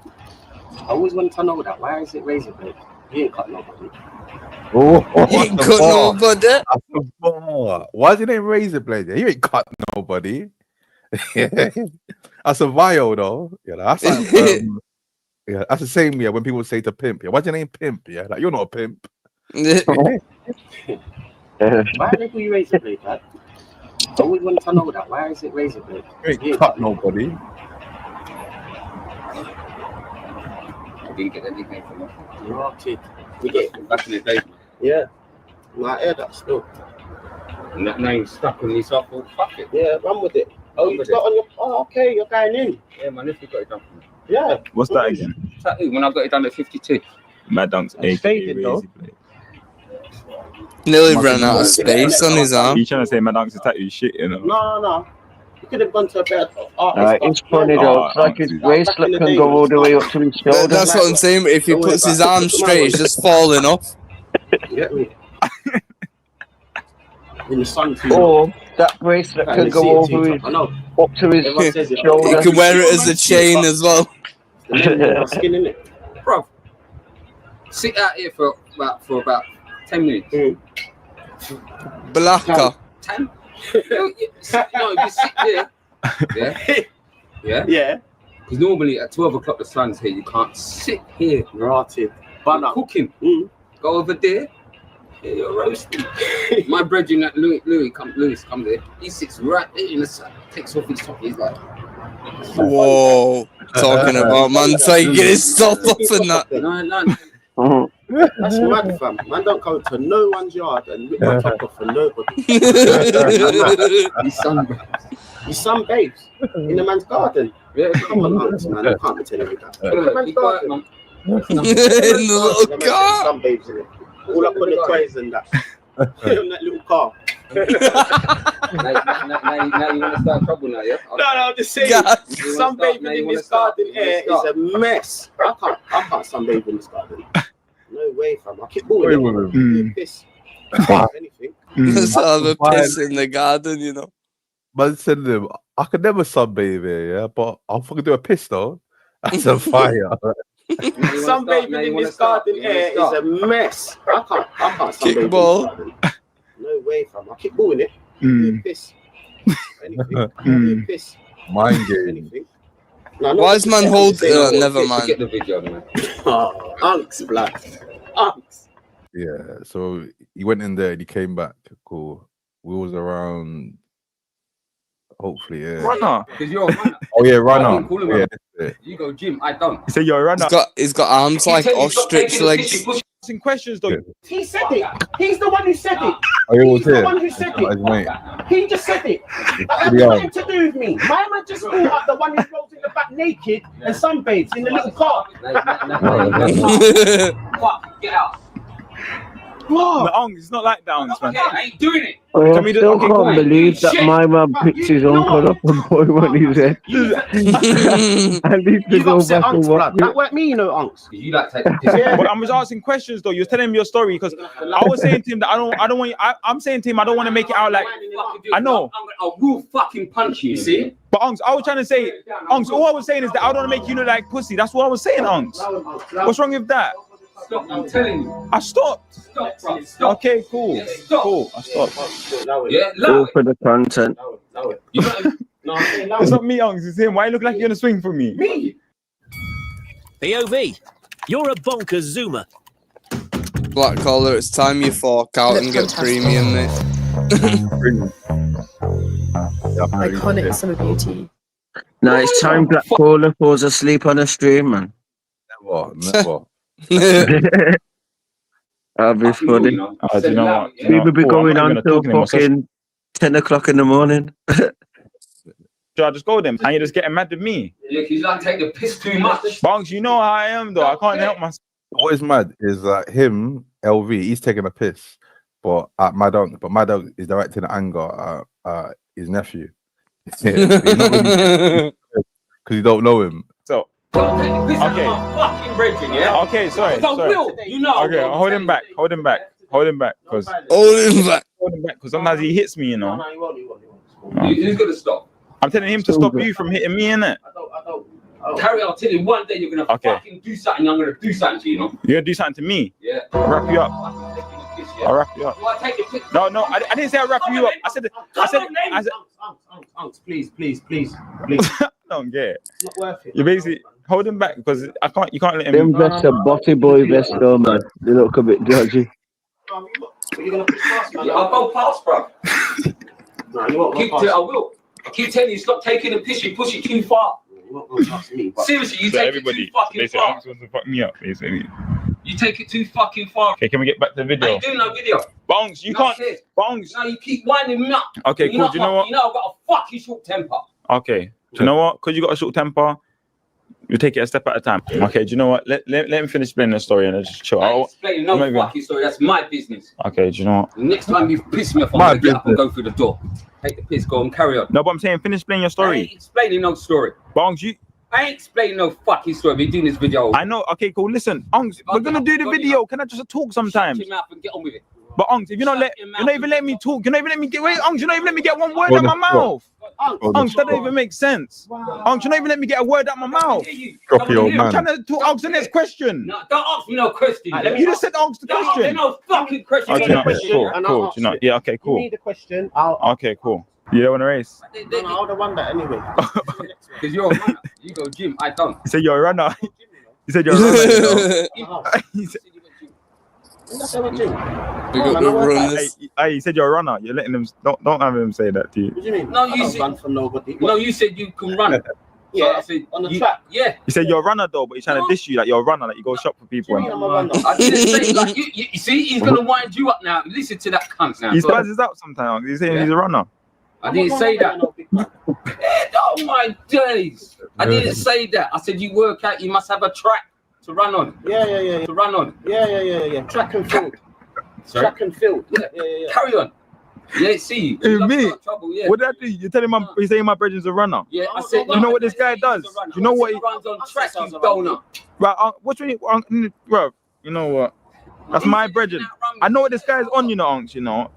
I always wanted to know that. Why is it razor blade? You ain't cut nobody. Oh, you ain't cut nobody. Why is it name Razor Blade? You ain't cut nobody. That's a vile though. Yeah, that's like, yeah, that's the same. Yeah, when people say to pimp, yeah, what's your name, pimp? Yeah, like you're not a pimp. Why do they call you razor blade, Dad? I always wanted to know that. Why is it razor blade? You ain't cut nobody. I didn't get anything from it. You're a kid. We get it back in the day. Yeah. I hear that still. And that name's stuck on me, so I thought, fuck it. Yeah, run with it. Oh, you got on your. Oh, okay, you're going in. Yeah, man, if you got it done for me. Yeah. What's that again? Tattoo when I got it done at 52. Mad Dunks. Faded though. Nearly ran out of space on his arm. He's trying to say my Unks tattoo shit, you know. No. You could have gone to a better artist. It's funny though. It's like his bracelet can go all the way up to his shoulder. That's what I'm saying. If he puts his arm straight, it's just falling off. You get me? In the sun too. Or that bracelet can go over his, up to his shoulder. You can wear it as a chain as well. Skin in it. Bro, sit out here for about 10 minutes. Blacker. 10? No, you sit there. Yeah. Because normally at 12 o'clock the sun's here. You can't sit here. Rotted. But cooking. Go over there. Yeah, you're roasting. My brethren at Louis comes there. He sits right there in the sun. Takes off his top. He's like, whoa. Talking about man taking his top off and that. No. That's mad, fam. Man don't go to no one's yard and rip my top off for nobody. He sunbathes in a man's garden. Yeah, come on, man. I can't be telling you that. In a man's garden. In the little car. Sunbathes in it. All up on the quays and that. On that little car. now you want to start trouble now, yeah? No, I'm just saying. Sunbathing in this garden here is a mess. I can't sunbathe in this garden. No way, fam. I keep balling it. Piss. Anything. Let's have a piss in the garden, you know. Man said to him, I could never sunbathe here, yeah, but I'll fucking do a piss though. That's a fire. Sunbathing in this garden here is a mess. I can't sunbathe in this garden. No way, fam. I keep balling it. Piss. Anything. Piss. Mind game. Anything. Wise man hold. Never mind. Get the video, man. Unks, black. Unks. Yeah, so he went in there and he came back. Cool. We was around. Hopefully, yeah. Runner. Because you're a runner. Oh yeah, runner. Yeah, you go gym. I don't. He said you're a runner. He's got arms like ostrich legs. Asking questions though. He said it. He's the one who said it. Oh, He's the one who said it. He just said it. That has nothing to do with me. My man just called up the one who rolls in the back naked and sunbathes in the little car. Fuck, get out. The Ongs, it's not like that, Ongs, man. I ain't doing it. I still can't believe that my man picked his uncle up and boy when he's there. I need to go back and watch That weren't me, you know, Unks. You like take the piss. But I was asking questions though. You was telling him your story because I was saying to him that I don't want. I'm saying to him I don't want to make it out like I know. I will fucking punch you. See? But Ongs, I was trying to say, Ongs, all I was saying is that I don't want to make you look like pussy. That's what I was saying, Ongs. What's wrong with that? Stop, I'm telling you. I stopped. Stop, bro. Stop. Okay, cool. Yeah, stop. Cool. I stopped. Yeah, Go for the content. It's not me, Ongs. It's him. Why you look like you're gonna swing for me? Me. POV, you're a bonkers zoomer. Black collar, it's time you fork out and get premium, mate. Iconic summer beauty. No, it's time Black Caller falls asleep on a stream, man. Never. That'll be funny. Do you know what? We will be going on till fucking 10 o'clock in the morning. Should I just go then? And you're just getting mad with me? Yeah, because you like take the piss too much. Bonks, you know how I am though. I can't help myself. What is mad is that him, LV, he's taking a piss, but at my dog is directing anger at his nephew. Because you don't know him. So Okay. Fucking bridging, yeah. Okay, sorry. You know. Okay, hold him back. Hold him back. Because sometimes he hits me, you know. Who's gonna stop? I'm telling him to stop you from hitting me, innit? Carry on. I'll tell you one day you're gonna fucking do something. I'm gonna do something to you, know. You're gonna do something to me? Yeah. I'll wrap you up. I'll wrap you up. No, I didn't say I'll wrap you up. I said. Unks, please. I don't get it. It's not worth it. You basically hold him back because you can't let him. Them vests are body boy vests though, man. They look a bit dodgy. You're gonna push past, man. I'll go past, bro. No, you won't go past. I will. I keep telling you, stop taking the piss. You push it too far. You won't go past me. Seriously, you take it too fucking far. Wants to fuck me up, basically. You take it too fucking far. Okay, can we get back to the video? I ain't doing no video. Bongs, you can't. Bongs. No, you keep winding me up. Okay, cool. Do you know what? You know I've got a fucking short temper. Okay. Do you know what? Because you got a short temper, You take it a step at a time. Okay, do you know what? Let me finish explaining the story and then just chill. I explain no fucking story. That's my business. Okay, do you know what? The next time you piss me off, I'm gonna get up and go through the door. Take the piss, go and carry on. No, but I'm saying finish explaining your story. I ain't explaining no story. Bongs, I ain't explaining no fucking story. We're doing this video. I know. Okay, cool. Listen, Ongs, we're gonna do the video. Can I just talk sometimes? Shut your mouth and get on with it. But Ongs, if you're not even letting me talk, you're not even letting me get. Wait, Ongs, you're not even letting me get one word out my mouth. Ongs, that don't even make sense. Ongs, you're not even letting me get a word out my mouth. Drop your man. I'm trying to talk. Ask the next question. No, don't ask me no question. You just said ask the question. No fucking question. Okay, cool. Do you know? Yeah, okay, cool. You need a question. Okay, cool. You don't want to race? No, I would have won that anyway. Because you're a runner. You go gym. I don't. You said you're a runner. You said you're a runner. Hey, you said you're a runner. You're letting them. Don't have him say that to you. What do you mean? No, you said run from nobody. No, you said you can run. Yeah, so I said, on the track. Yeah. You said you're a runner though, but he's trying to dish you like you're a runner, like you go shop for people. I'm a runner. I didn't say like you see, he's gonna wind you up now. Listen to that cunt now. He spazzes out sometimes. He's saying he's a runner. I didn't say that. Oh my days! I didn't say that. I said you work out. You must have a track to run on. Yeah. To run on. Yeah. Track and field. Sorry? Track and field. Yeah. Carry on. Yeah, see. Me? Trouble, yeah. What did I do? You're telling him he's saying my brother's a runner. Yeah, I said. You know what this guy does? You know what he runs on track. You donut. Right. What you mean, bro? You know what? That's my brethren. I know what this guy's on. You know, Unks. You know.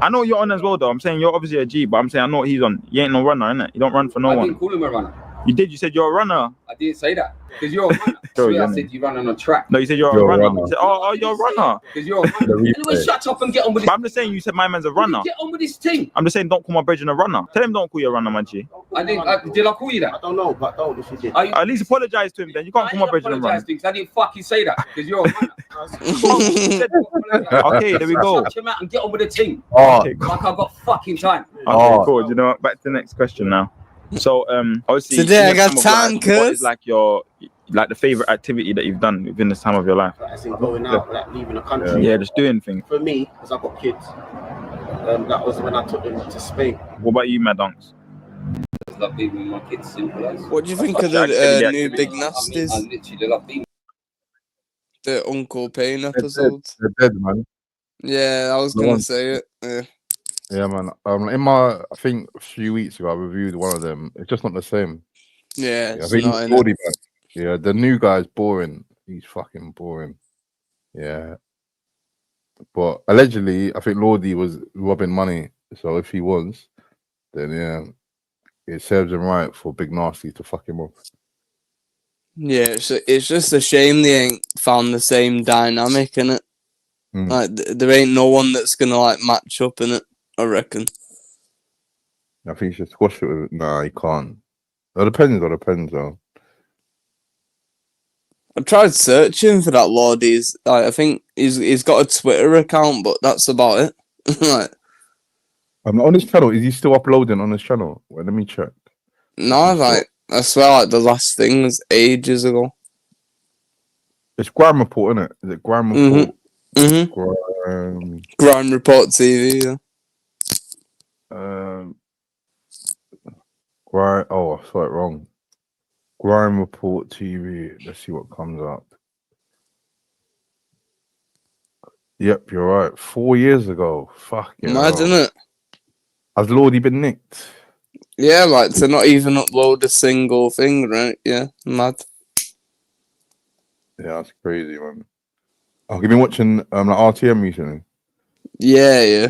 I know you're on as well, though. I'm saying you're obviously a G, but I'm saying I know what he's on. You ain't no runner, innit? You don't run for no one. I didn't call him a runner. You did. You said you're a runner. I didn't say that. Because you're a runner. I said you run on a track. No, you said you're a runner. You said, oh, you're a runner. Because you're a runner. Anyway, shut up and get on with it. But I'm just saying you said my man's a runner. Get on with this thing. I'm just saying don't call my brethren a runner. Tell him don't call you a runner, man, G. Did I call you that? I don't know, but don't if you did. At least apologize to him then. You can't call my brethren a runner. I didn't fucking say that. Because you're a runner. Okay, there we go. Shut your mouth and get on with the team. Okay, like I've got fucking time. Okay, cool. You know what? Back to the next question now. So obviously today I got time, what is like your the favorite activity that you've done within this time of your life? As in going out, like leaving the country. Yeah, just doing things. For me, because I've got kids, that was when I took them to Spain. What about you, Madonks? I love leaving my kids simple as. What do you think of the new Big Nasties? I literally love being the Uncle Payne episodes. They're dead, man. Yeah, I was gonna say it. Yeah. Yeah, man. I think a few weeks ago I reviewed one of them. It's just not the same. Yeah, I think he's Lordy back. Yeah, the new guy's boring. He's fucking boring. Yeah. But allegedly, I think Lordy was robbing money. So if he was, then yeah, it serves him right for Big Nasty to fuck him up. Yeah, it's just a shame they ain't found the same dynamic in it. Like there ain't no one that's gonna like match up in it. I reckon. I think he should squash it with it. Nah, he can't. It depends though. I tried searching for that Lordy's. I think he's got a Twitter account, but that's about it. Like, on his channel, is he still uploading on his channel? Well, let me check. No, like I swear, like the last thing was ages ago. It's Grime Report, isn't it? Is it Grime Report? Grime Report TV. Yeah. Oh, I saw it wrong. Grime Report TV. Let's see what comes up. Yep, you're right. 4 years ago. Fucking mad, isn't it? Has Lordy been nicked? Yeah, like to not even upload a single thing, right? Yeah, mad. Yeah, that's crazy, man. Oh, you've been watching like RTM recently? Yeah.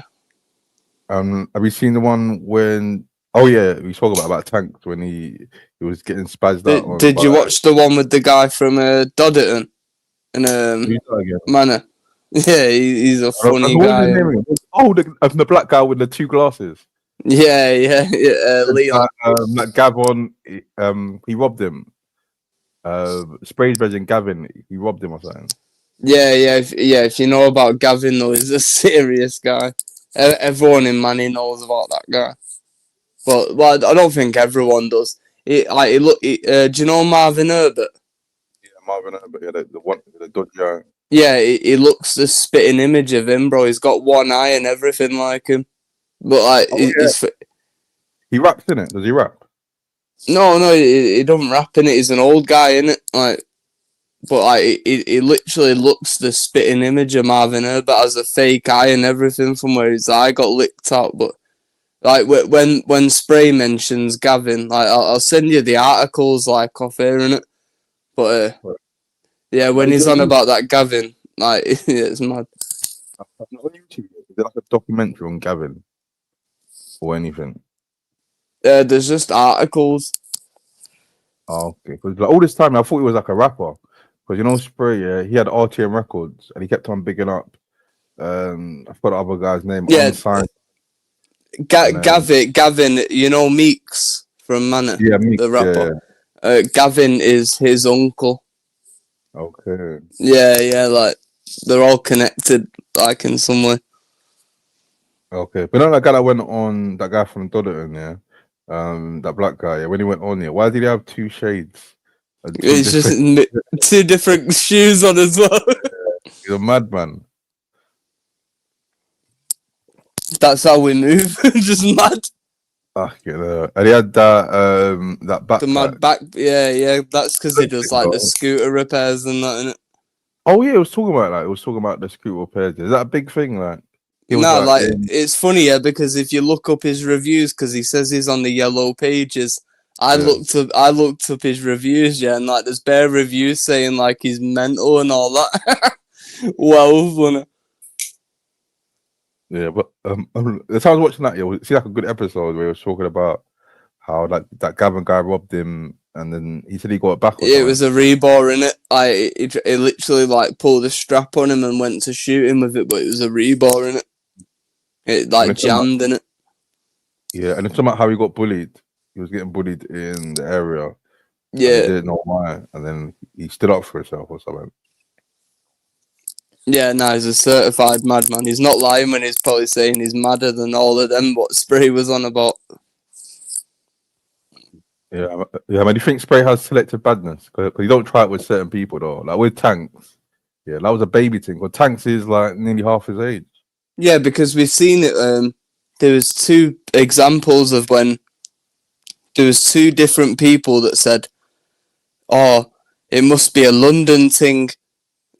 Have you seen the one when? Oh yeah, we spoke about Tanks when he was getting spazzed out. Did you watch the one with the guy from Dodderton and Manor? Yeah, he's a funny guy. Oh, the black guy with the two glasses. Yeah, Leon. Like Gavin, he robbed him. Spray's brother Gavin, he robbed him or something. Yeah. If you know about Gavin, though, he's a serious guy. Everyone in Manny knows about that guy. But I don't think everyone does. Do you know Marvin Herbert? Yeah, Marvin Herbert. Yeah, the one with the dodgy eye. Yeah, he looks the spitting image of him, bro. He's got one eye and everything like him. But like, he raps, innit? Does he rap? No, he don't rap in it. He's an old guy in it, like. But like, he literally looks the spitting image of Marvin Herbert, has a fake eye and everything from where his eye got licked out. But like when Spray mentions Gavin, like I'll send you the articles like off here in it. But yeah, when he's on about that Gavin, like it's mad. Is there like a documentary on Gavin or anything? There's just articles. Oh, okay. Because like, all this time I thought he was like a rapper. Because you know Spray, yeah, he had RTM Records and he kept on bigging up. I forgot the other guy's name. Yeah, Unsigned. Gavin, you know Meeks from Manor, Yeah, Meeks, the rapper. Yeah. Gavin is his uncle. Okay. Yeah, like they're all connected, like in some way. Okay, but not that guy that went on, that guy from Dodderton, yeah, that black guy, yeah, when he went on here, why did he have two shades? It's just two different shoes on as well. He's a madman. That's how we move, just mad. And he had that backpack. The mad back, yeah. That's because he does like the scooter repairs and that, innit? Oh yeah, it was talking about that. It was talking about the scooter repairs. Is that a big thing? Like, No, like it's funny, yeah, because if you look up his reviews, because he says he's on the yellow pages. I looked up his reviews, yeah, and like there's bare reviews saying like he's mental and all that. Well, funny. Yeah, but the time I was watching that, yeah, see like a good episode where he was talking about how like that Gavin guy robbed him, and then he said he got it back. It was a rebar in it. It literally like pulled a strap on him and went to shoot him with it, but it was a rebar in it. It like jammed in it. Yeah, and it's about how he got bullied. He was getting bullied in the area. Yeah, he didn't know why, and then he stood up for himself or something. Yeah, no, he's a certified madman. He's not lying when he's probably saying he's madder than all of them. What Spray was on about. Yeah, man. Do you think Spray has selective badness? Because you don't try it with certain people though. Like with Tanks, yeah, that was a baby thing. But Tanks is like nearly half his age. Yeah, because we've seen it. There was two examples of when there was two different people that said, "Oh, it must be a London thing."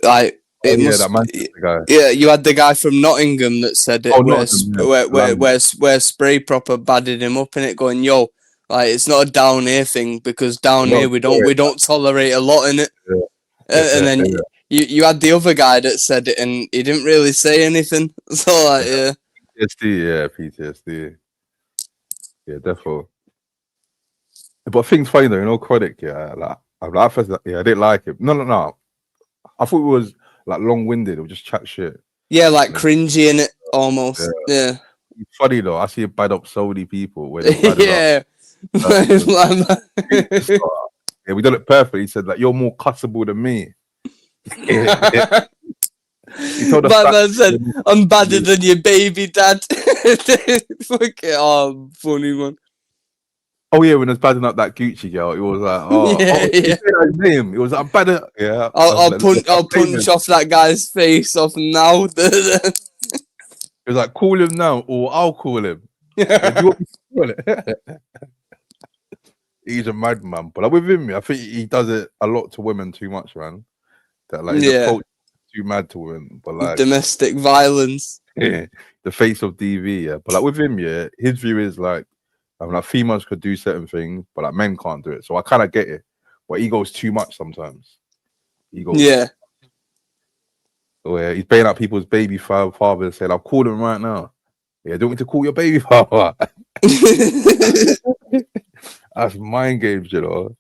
Like it must. That Manchester guy. Yeah, you had the guy from Nottingham that said it, where Spray proper badded him up in it, going, "Yo, like it's not a down here thing because down here we don't tolerate a lot in it." And then you had the other guy that said it, and he didn't really say anything. So like, yeah. PTSD. Yeah, definitely. But things funny though, you know, Critic, yeah, like first, yeah, I didn't like him. No. I thought it was like long-winded. It was just chat shit. Yeah, like cringy in it almost. Yeah. It's funny though. I see it bad up so many people. When yeah. Yeah, we done it perfect. He said like, "You're more cussable than me." He told Batman said, "I'm badder than your baby dad." Fuck it, oh, funny one. Oh yeah, when I was badding up that Gucci girl, it was like, he said his name. It was like, better, yeah. I'll punch off that guy's face off now. It was like, call him now, or I'll call him. Yeah, do you want me to call it? He's a madman, but like with him, I think he does it a lot to women too much, man. That like he's too mad to women, but like domestic violence. Yeah, the face of DV, yeah. But like with him, yeah, his view is like, like females could do certain things, but like men can't do it. So I kind of get it, but he goes too much sometimes. He goes, where he's bailing out people's baby father and saying, "I'll call him right now." Yeah, do you want me to call your baby father? That's mind games, you know.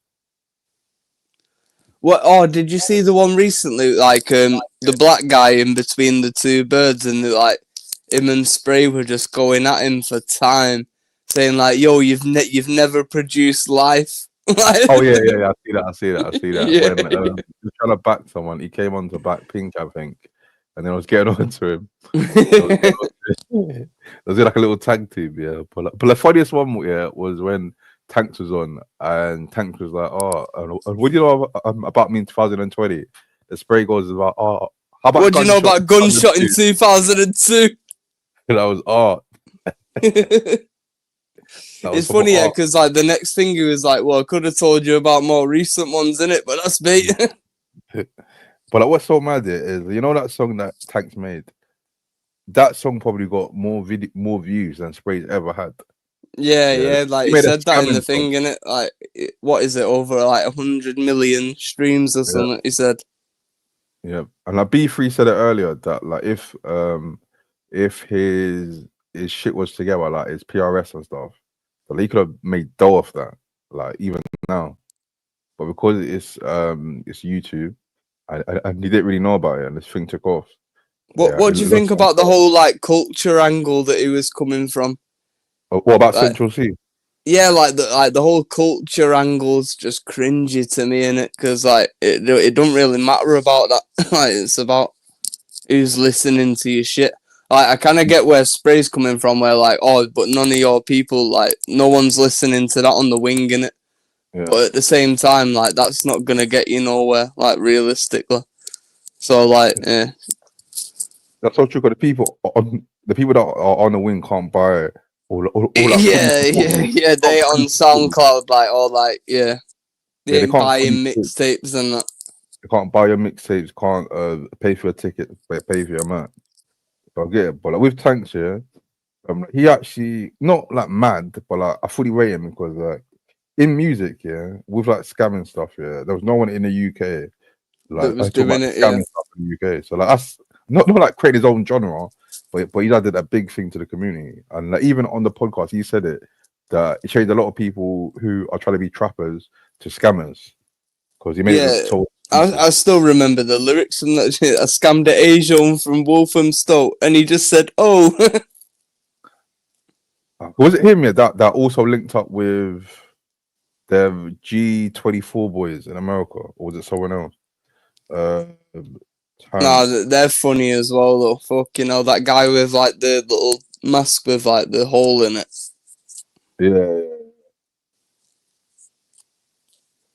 What? Oh, did you see the one recently? Like the black guy in between the two birds, and like him and Spray were just going at him for time, saying like, "Yo, you've never produced life." Oh yeah. I see that. Yeah. When he was trying to back someone, he came on to back Pink, I think, and then I was getting on to him. It was like a little tag team, yeah. But the funniest one, yeah, was when Tanks was on, and Tanks was like, "Oh, what do you know about me in 2020?" The Spray goes about, "Oh, how about what do you know about gunshot in 2002?" And I was art. It's funny, yeah, because like the next thing he was like, "Well, I could have told you about more recent ones, innit? But that's bait." But like, what's so mad here is, you know, that song that Tanks made. That song probably got more views than Spray's ever had. Yeah, like He he made a said that in the scamming thing, song. innit? Like, what is it, over like 100 million streams or something? He said. Yeah, and like B3 said it earlier that like if his shit was together, like his PRS and stuff, like he could have made dough off that, like even now. But because it's YouTube, and he didn't really know about it, and this thing took off. What do you think about the whole like culture angle that he was coming from? What about like, Central C? Yeah, like the whole culture angle's just cringy to me, innit? Because like it don't really matter about that. Like it's about who's listening to your shit. Like I kind of get where Spray's coming from, where like, oh, but none of your people, like no one's listening to that on the wing, innit? Yeah. But at the same time, like that's not gonna get you nowhere, like realistically. So like, yeah. That's so true. Because the people that are on the wing can't buy all that. Yeah. They on SoundCloud, like, or like, yeah, they ain't can't buying mixtapes and that. They can't buy your mixtapes, can't pay for a ticket, pay for your merch. So I get it. But like with Tanks, yeah, he actually not like mad, but like I fully rate him because like in music, yeah, with like scamming stuff, yeah, there was no one in the UK like that was talking doing about it, scamming stuff in the UK. So like that's not like creating his own genre, but he did a big thing to the community. And like even on the podcast, he said it that it changed a lot of people who are trying to be trappers to scammers because he made it look so. I still remember the lyrics from that shit. I scammed an Asian from Walthamstow, and he just said, "Oh." Was it him? Yeah, that also linked up with the G24 boys in America, or was it someone else? Nah, they're funny as well, though. Fuck, you know that guy with like the little mask with like the hole in it. Yeah.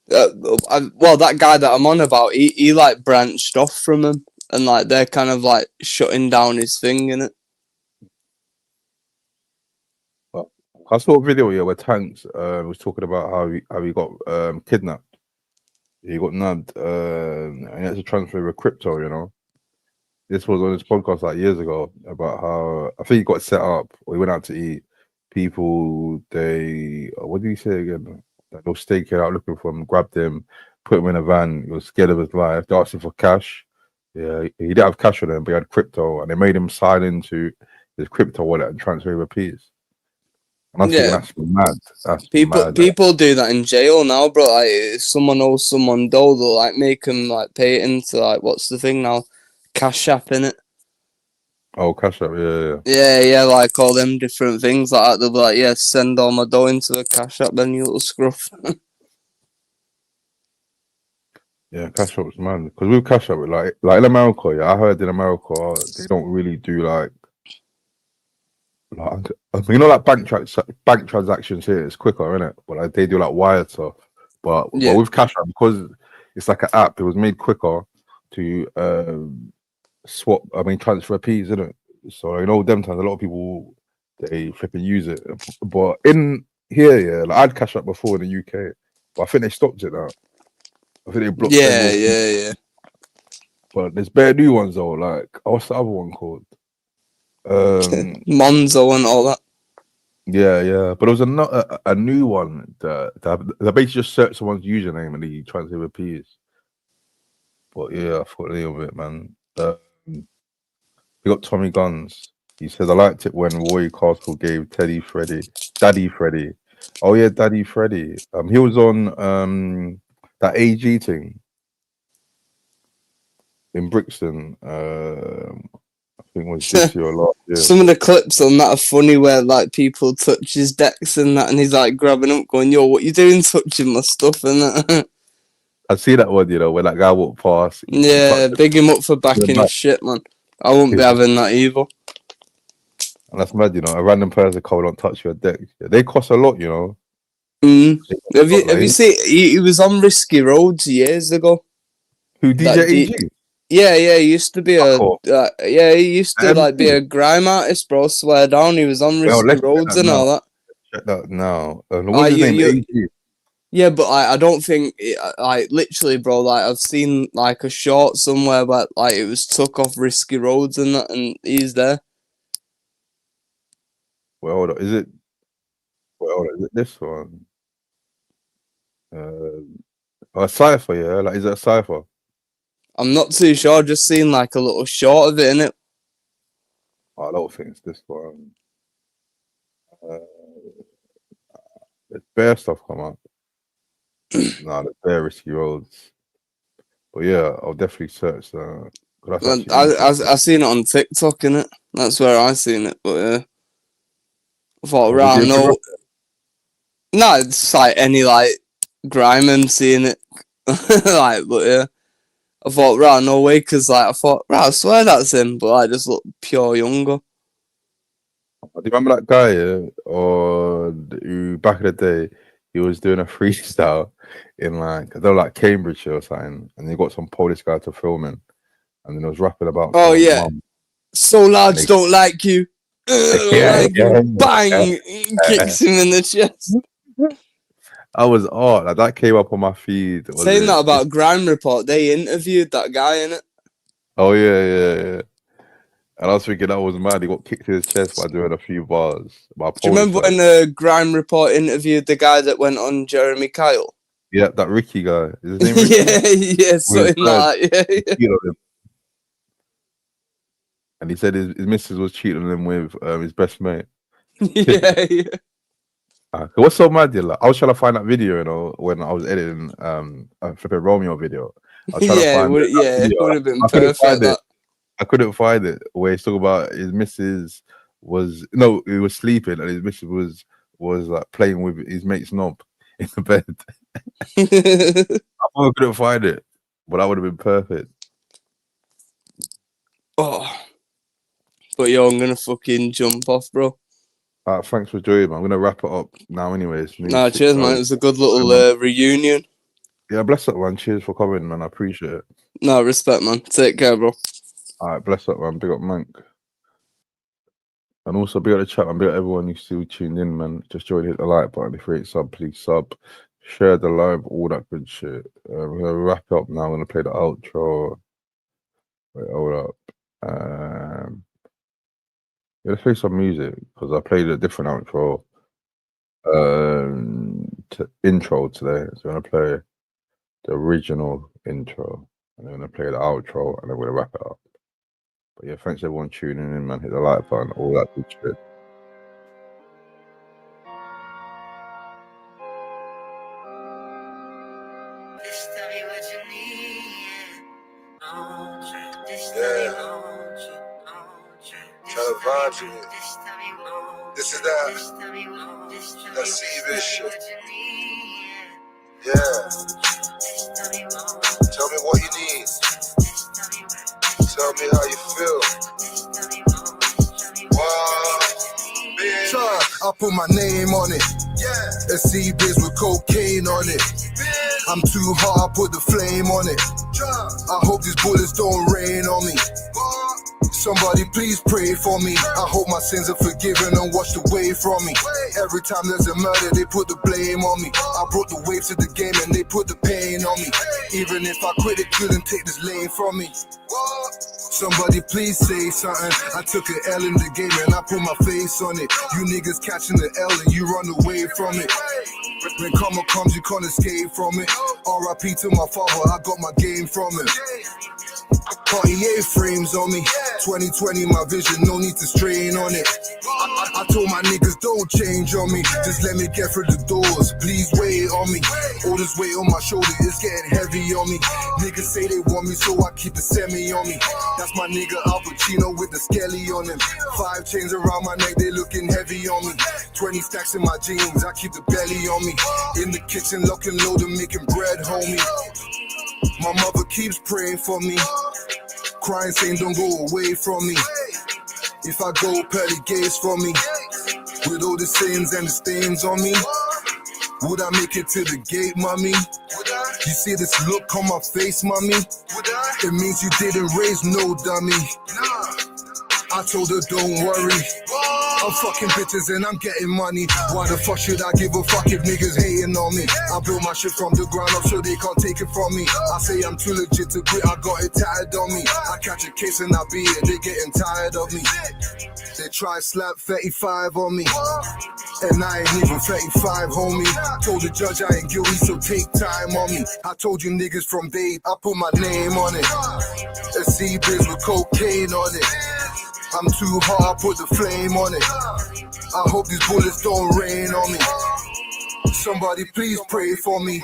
Well, that guy that I'm on about, he like branched off from him, and like they're kind of like shutting down his thing, innit? I saw a video here where Tanks was talking about how he got kidnapped. He got nabbed, and he had to transfer with crypto. You know, this was on his podcast like years ago about how I think he got set up or he went out to eat. People, what did he say again? That they'll stake it out looking for him, grabbed him, put him in a van. He was scared of his life. They asked him for cash. Yeah, he didn't have cash on him, but he had crypto, and they made him sign into his crypto wallet and transfer the piece. And I'm thinking that's mad. That's mad. People do that in jail now, bro. Like, if someone owes someone dough, they'll like make them like pay it into like what's the thing now, Cash App, innit? Oh, Cash App, yeah. Yeah, like all them different things like that. They'll be like, yeah, send all my dough into a Cash App, then you little scruff. Yeah, Cash App's man. Because with Cash App, like in America, yeah, I heard in America they don't really do like you know, like bank transactions here. It's quicker, innit? But like they do like wire stuff. But with Cash App, because it's like an app, it was made quicker to transfer P's, innit? So you know, them times a lot of people they flipping use it. But in here, yeah, like I'd Cash App before in the UK, but I think they stopped it now. I think they blocked. Yeah. But there's bare new ones though. Like what's the other one called? Monzo and all that. Yeah. But there was a new one that basically just search someone's username and he transfer the P's. But yeah, I forgot the name of it, man. We got Tommy Guns. He said I liked it when Roy Castle gave Daddy Freddy. Oh yeah, Daddy Freddy. He was on that AG thing in Brixton. I think it was this year or last year. Some of the clips on that are funny where like people touch his decks and that, and he's like grabbing up, going, "Yo, what you doing touching my stuff?" and that. I see that one, you know, when that guy walked past. Yeah, big him up for backing his shit, man. I won't be having that either. And that's mad, you know. A random person can't touch your deck. Yeah, they cost a lot, you know. Have you seen? He was on Risky Roads years ago. Who, DJ AG? Yeah, he used to be he used to like be a grime artist, bro. Swear down, he was on Risky Roads and all that. Check that now. What's his name? AG? Yeah, but I don't think literally, bro. Like I've seen like a short somewhere, but like it was took off Risky Roads and that, and he's there. Well, hold on. Is it this one? A cipher, yeah. Like, is it a cipher? I'm not too sure. I've just seen like a little short of it, innit? I don't think it's this one. There's bare stuff come up. Nah, there's bare Risky Roads. But yeah, I'll definitely search that. I seen it on TikTok, innit? That's where I seen it. But yeah, I thought, right, no, it's like any like Gryman seeing it, like, but yeah. I thought, right, no way, because like I thought, right, I swear that's him, but I just look pure younger. Do you remember that guy, who back in the day, he was doing a freestyle in like, I don't know, like Cambridgeshire or something, and he got some Polish guy to film him, and then he was rapping about. Oh yeah, so large don't like you. Bang! He kicks him in the chest. I was like that came up on my feed. Saying that about Grime Report, they interviewed that guy in it. Oh yeah. And I was thinking that was mad. He got kicked in his chest by doing a few bars. Do you remember when Grime Report interviewed the guy that went on Jeremy Kyle? Yeah, that Ricky guy. Is his name Ricky? yeah, something like that. Yeah. And he said his missus was cheating on him with his best mate. yeah. What's so mad, like, I was trying to find that video, you know, when I was editing a flipping Romeo video. I was trying to find it would have been perfect. I couldn't find it where he's talking about his missus he was sleeping and his missus was like playing with his mate's knob in the bed. I couldn't find it, but that would have been perfect. Oh, but yo, I'm gonna fucking jump off, bro. Thanks for joining, man. I'm gonna wrap it up now, anyways. Nah, cheers, man. It was a good little reunion. Yeah, bless up, man. Cheers for coming, man. I appreciate it. No, respect, man. Take care, bro. All right, bless up, man. Big up, Mank. And also, big up the chat, man. Big up everyone who's still tuned in, man. Just join, hit the like button. If you ain't sub, please sub. Share the live, all that good shit. We're gonna wrap it up now. I'm gonna play the outro. Wait, hold up. Let's play some music because I played a different outro. Intro today. So I'm gonna play the original intro. And I'm gonna play the outro, and then we're gonna wrap it up. But yeah, thanks everyone tuning in, man. Hit the like button, all that good shit. This is that serious shit. Yeah. Tell me what you need. Tell me how you feel. Wow. I put my name on it. Yeah. A sea biz with cocaine on it. I'm too hot, I put the flame on it. I hope these bullets don't rain on me. Somebody please pray for me. I hope my sins are forgiven and washed away from me. Every time there's a murder, they put the blame on me. I brought the waves to the game and they put the pain on me. Even if I quit, it couldn't take this lane from me. Somebody please say something. I took an L in the game and I put my face on it. You niggas catching the L and you run away from it. When karma comes, you can't escape from it. R.I.P. to my father, I got my game from him. Cartier frames on me. 2020, my vision, no need to strain on it. I told my niggas don't change on me. Just let me get through the doors. Please wait on me. All this weight on my shoulder is getting heavy on me. Niggas say they want me, so I keep the semi on me. That's my nigga Al Pacino with the skelly on him. 5 chains around my neck, they looking heavy on me. 20 stacks in my jeans, I keep the belly on me. In the kitchen, locking loaded, making bread, homie. My mother keeps praying for me. Crying, saying don't go away from me. If I go, pearly gates for me. With all the sins and the stains on me, would I make it to the gate, mommy? You see this look on my face, mommy? It means you didn't raise no dummy. I told her don't worry, I'm fucking bitches and I'm getting money. Why the fuck should I give a fuck if niggas hating on me? I built my shit from the ground up so they can't take it from me. I say I'm too legit to quit, I got it tatted on me. I catch a case and I beat it, they getting tired of me. They try slap 35 on me, and I ain't even 35, homie. Told the judge I ain't guilty, so take time on me. I told you niggas from day, I put my name on it. A C-biz with cocaine on it. I'm too hot, I put the flame on it. I hope these bullets don't rain on me. Somebody please pray for me.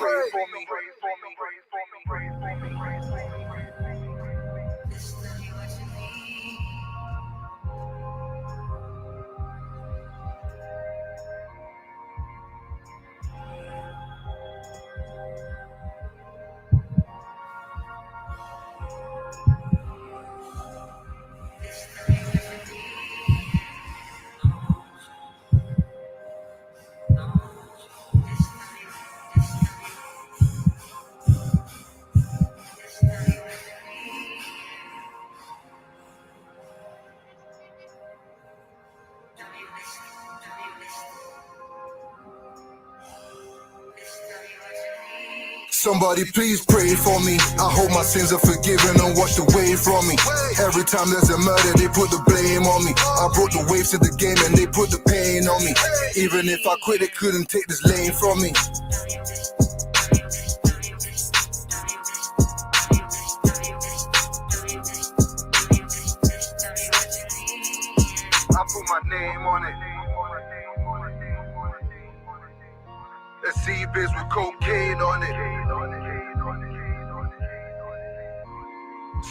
Somebody please pray for me. I hope my sins are forgiven and washed away from me. Every time there's a murder, they put the blame on me. I brought the waves to the game and they put the pain on me. Even if I quit, it couldn't take this lane from me. I put my name on it. A C-biz with cocaine on it.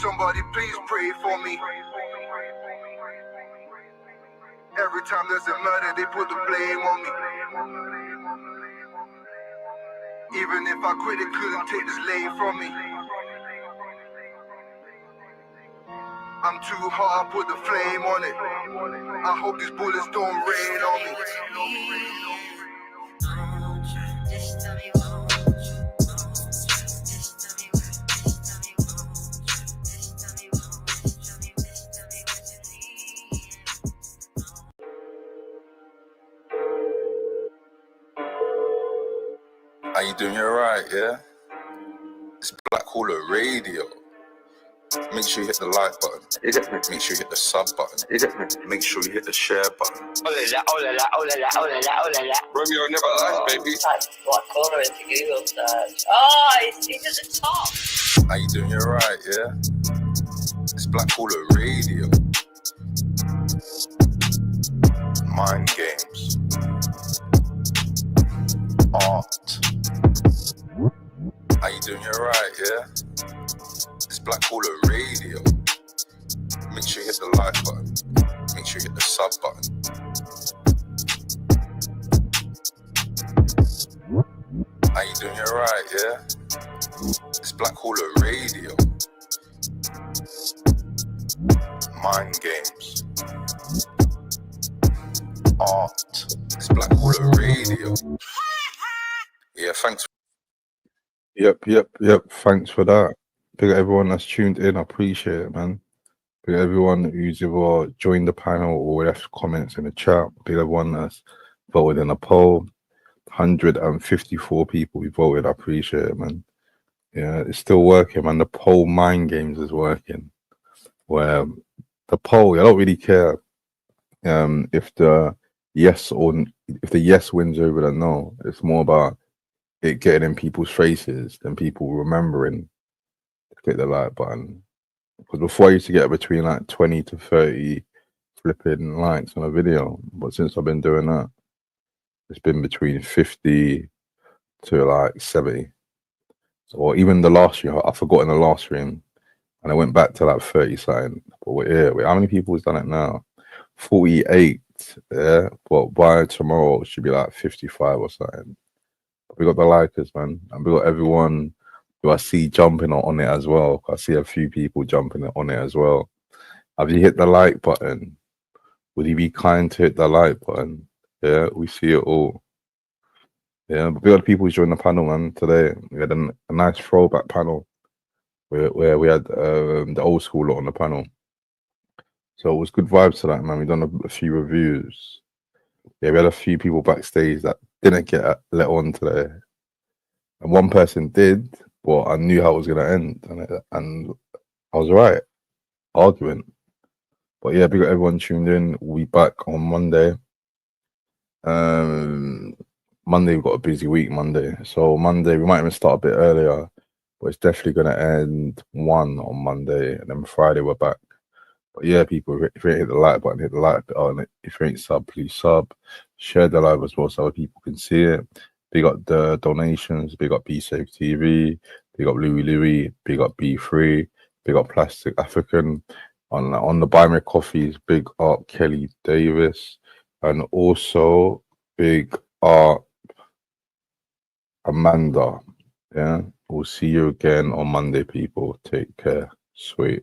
Somebody please pray for me. Every time there's a murder, they put the blame on me. Even if I quit, it couldn't take this lane from me. I'm too hot, I put the flame on it. I hope these bullets don't rain on me. How you doing? You alright, yeah? It's Black Hole Radio. Make sure you hit the like button. Make sure you hit the sub button. Make sure you hit the share button. Romeo never lies, baby. Black Corner into Google search. Oh, it's at the top. How you doing? You alright, yeah? It's Black Hole Radio. Mind games. Art. How you doing? You alright, yeah? It's Black Hole Radio. Make sure you hit the like button. Make sure you hit the sub button. How you doing? You alright, yeah? It's Black Hole Radio. Mind games. Art. It's Black Hole Radio. Yeah, thanks. Yep. Thanks for that. Big up everyone that's tuned in. I appreciate it, man. Big up everyone who's either joined the panel or left comments in the chat. Big up everyone that's voted in a poll. 154 people who voted. I appreciate it, man. Yeah, it's still working, man. The poll mind games is working. Where the poll, I don't really care if the yes wins over the no. It's more about it getting in people's faces than people remembering to click the like button. Because before I used to get between like 20 to 30 flipping likes on a video, but since I've been doing that, it's been between 50 to like 70. Or even the last stream, I forgot in the last stream, and I went back to like 30 something. But we're here. How many people has done it now? 48. Yeah, but by tomorrow it should be like 55 or something. We got the likers, man, and we got everyone who I see jumping on it as well. I see a few people jumping on it as well. Have you hit the like button? Would you be kind to hit the like button? Yeah, we see it all. Yeah, but we got people who joined the panel, man. Today we had a nice throwback panel where we had the old school lot on the panel. So it was good vibes tonight, man. We done a few reviews. Yeah, we had a few people backstage that didn't get let on today, and one person did, but I knew how it was gonna end, and I was right arguing. But yeah, we got everyone tuned in. We'll be back on Monday. Monday we've got a busy week. Monday, so Monday we might even start a bit earlier, but it's definitely gonna end 1 on Monday, and then Friday we're back. But yeah, people, if you hit the like button, hit the like button. If you ain't sub, please sub. Share the live as well so other people can see it. Big up the donations. Big up Be Safe TV. Big up Louis. Big up B3. Big up Plastic African. On the Buy Me Coffees. Big up Kelly Davis. And also big up Amanda. Yeah. We'll see you again on Monday, people. Take care. Sweet.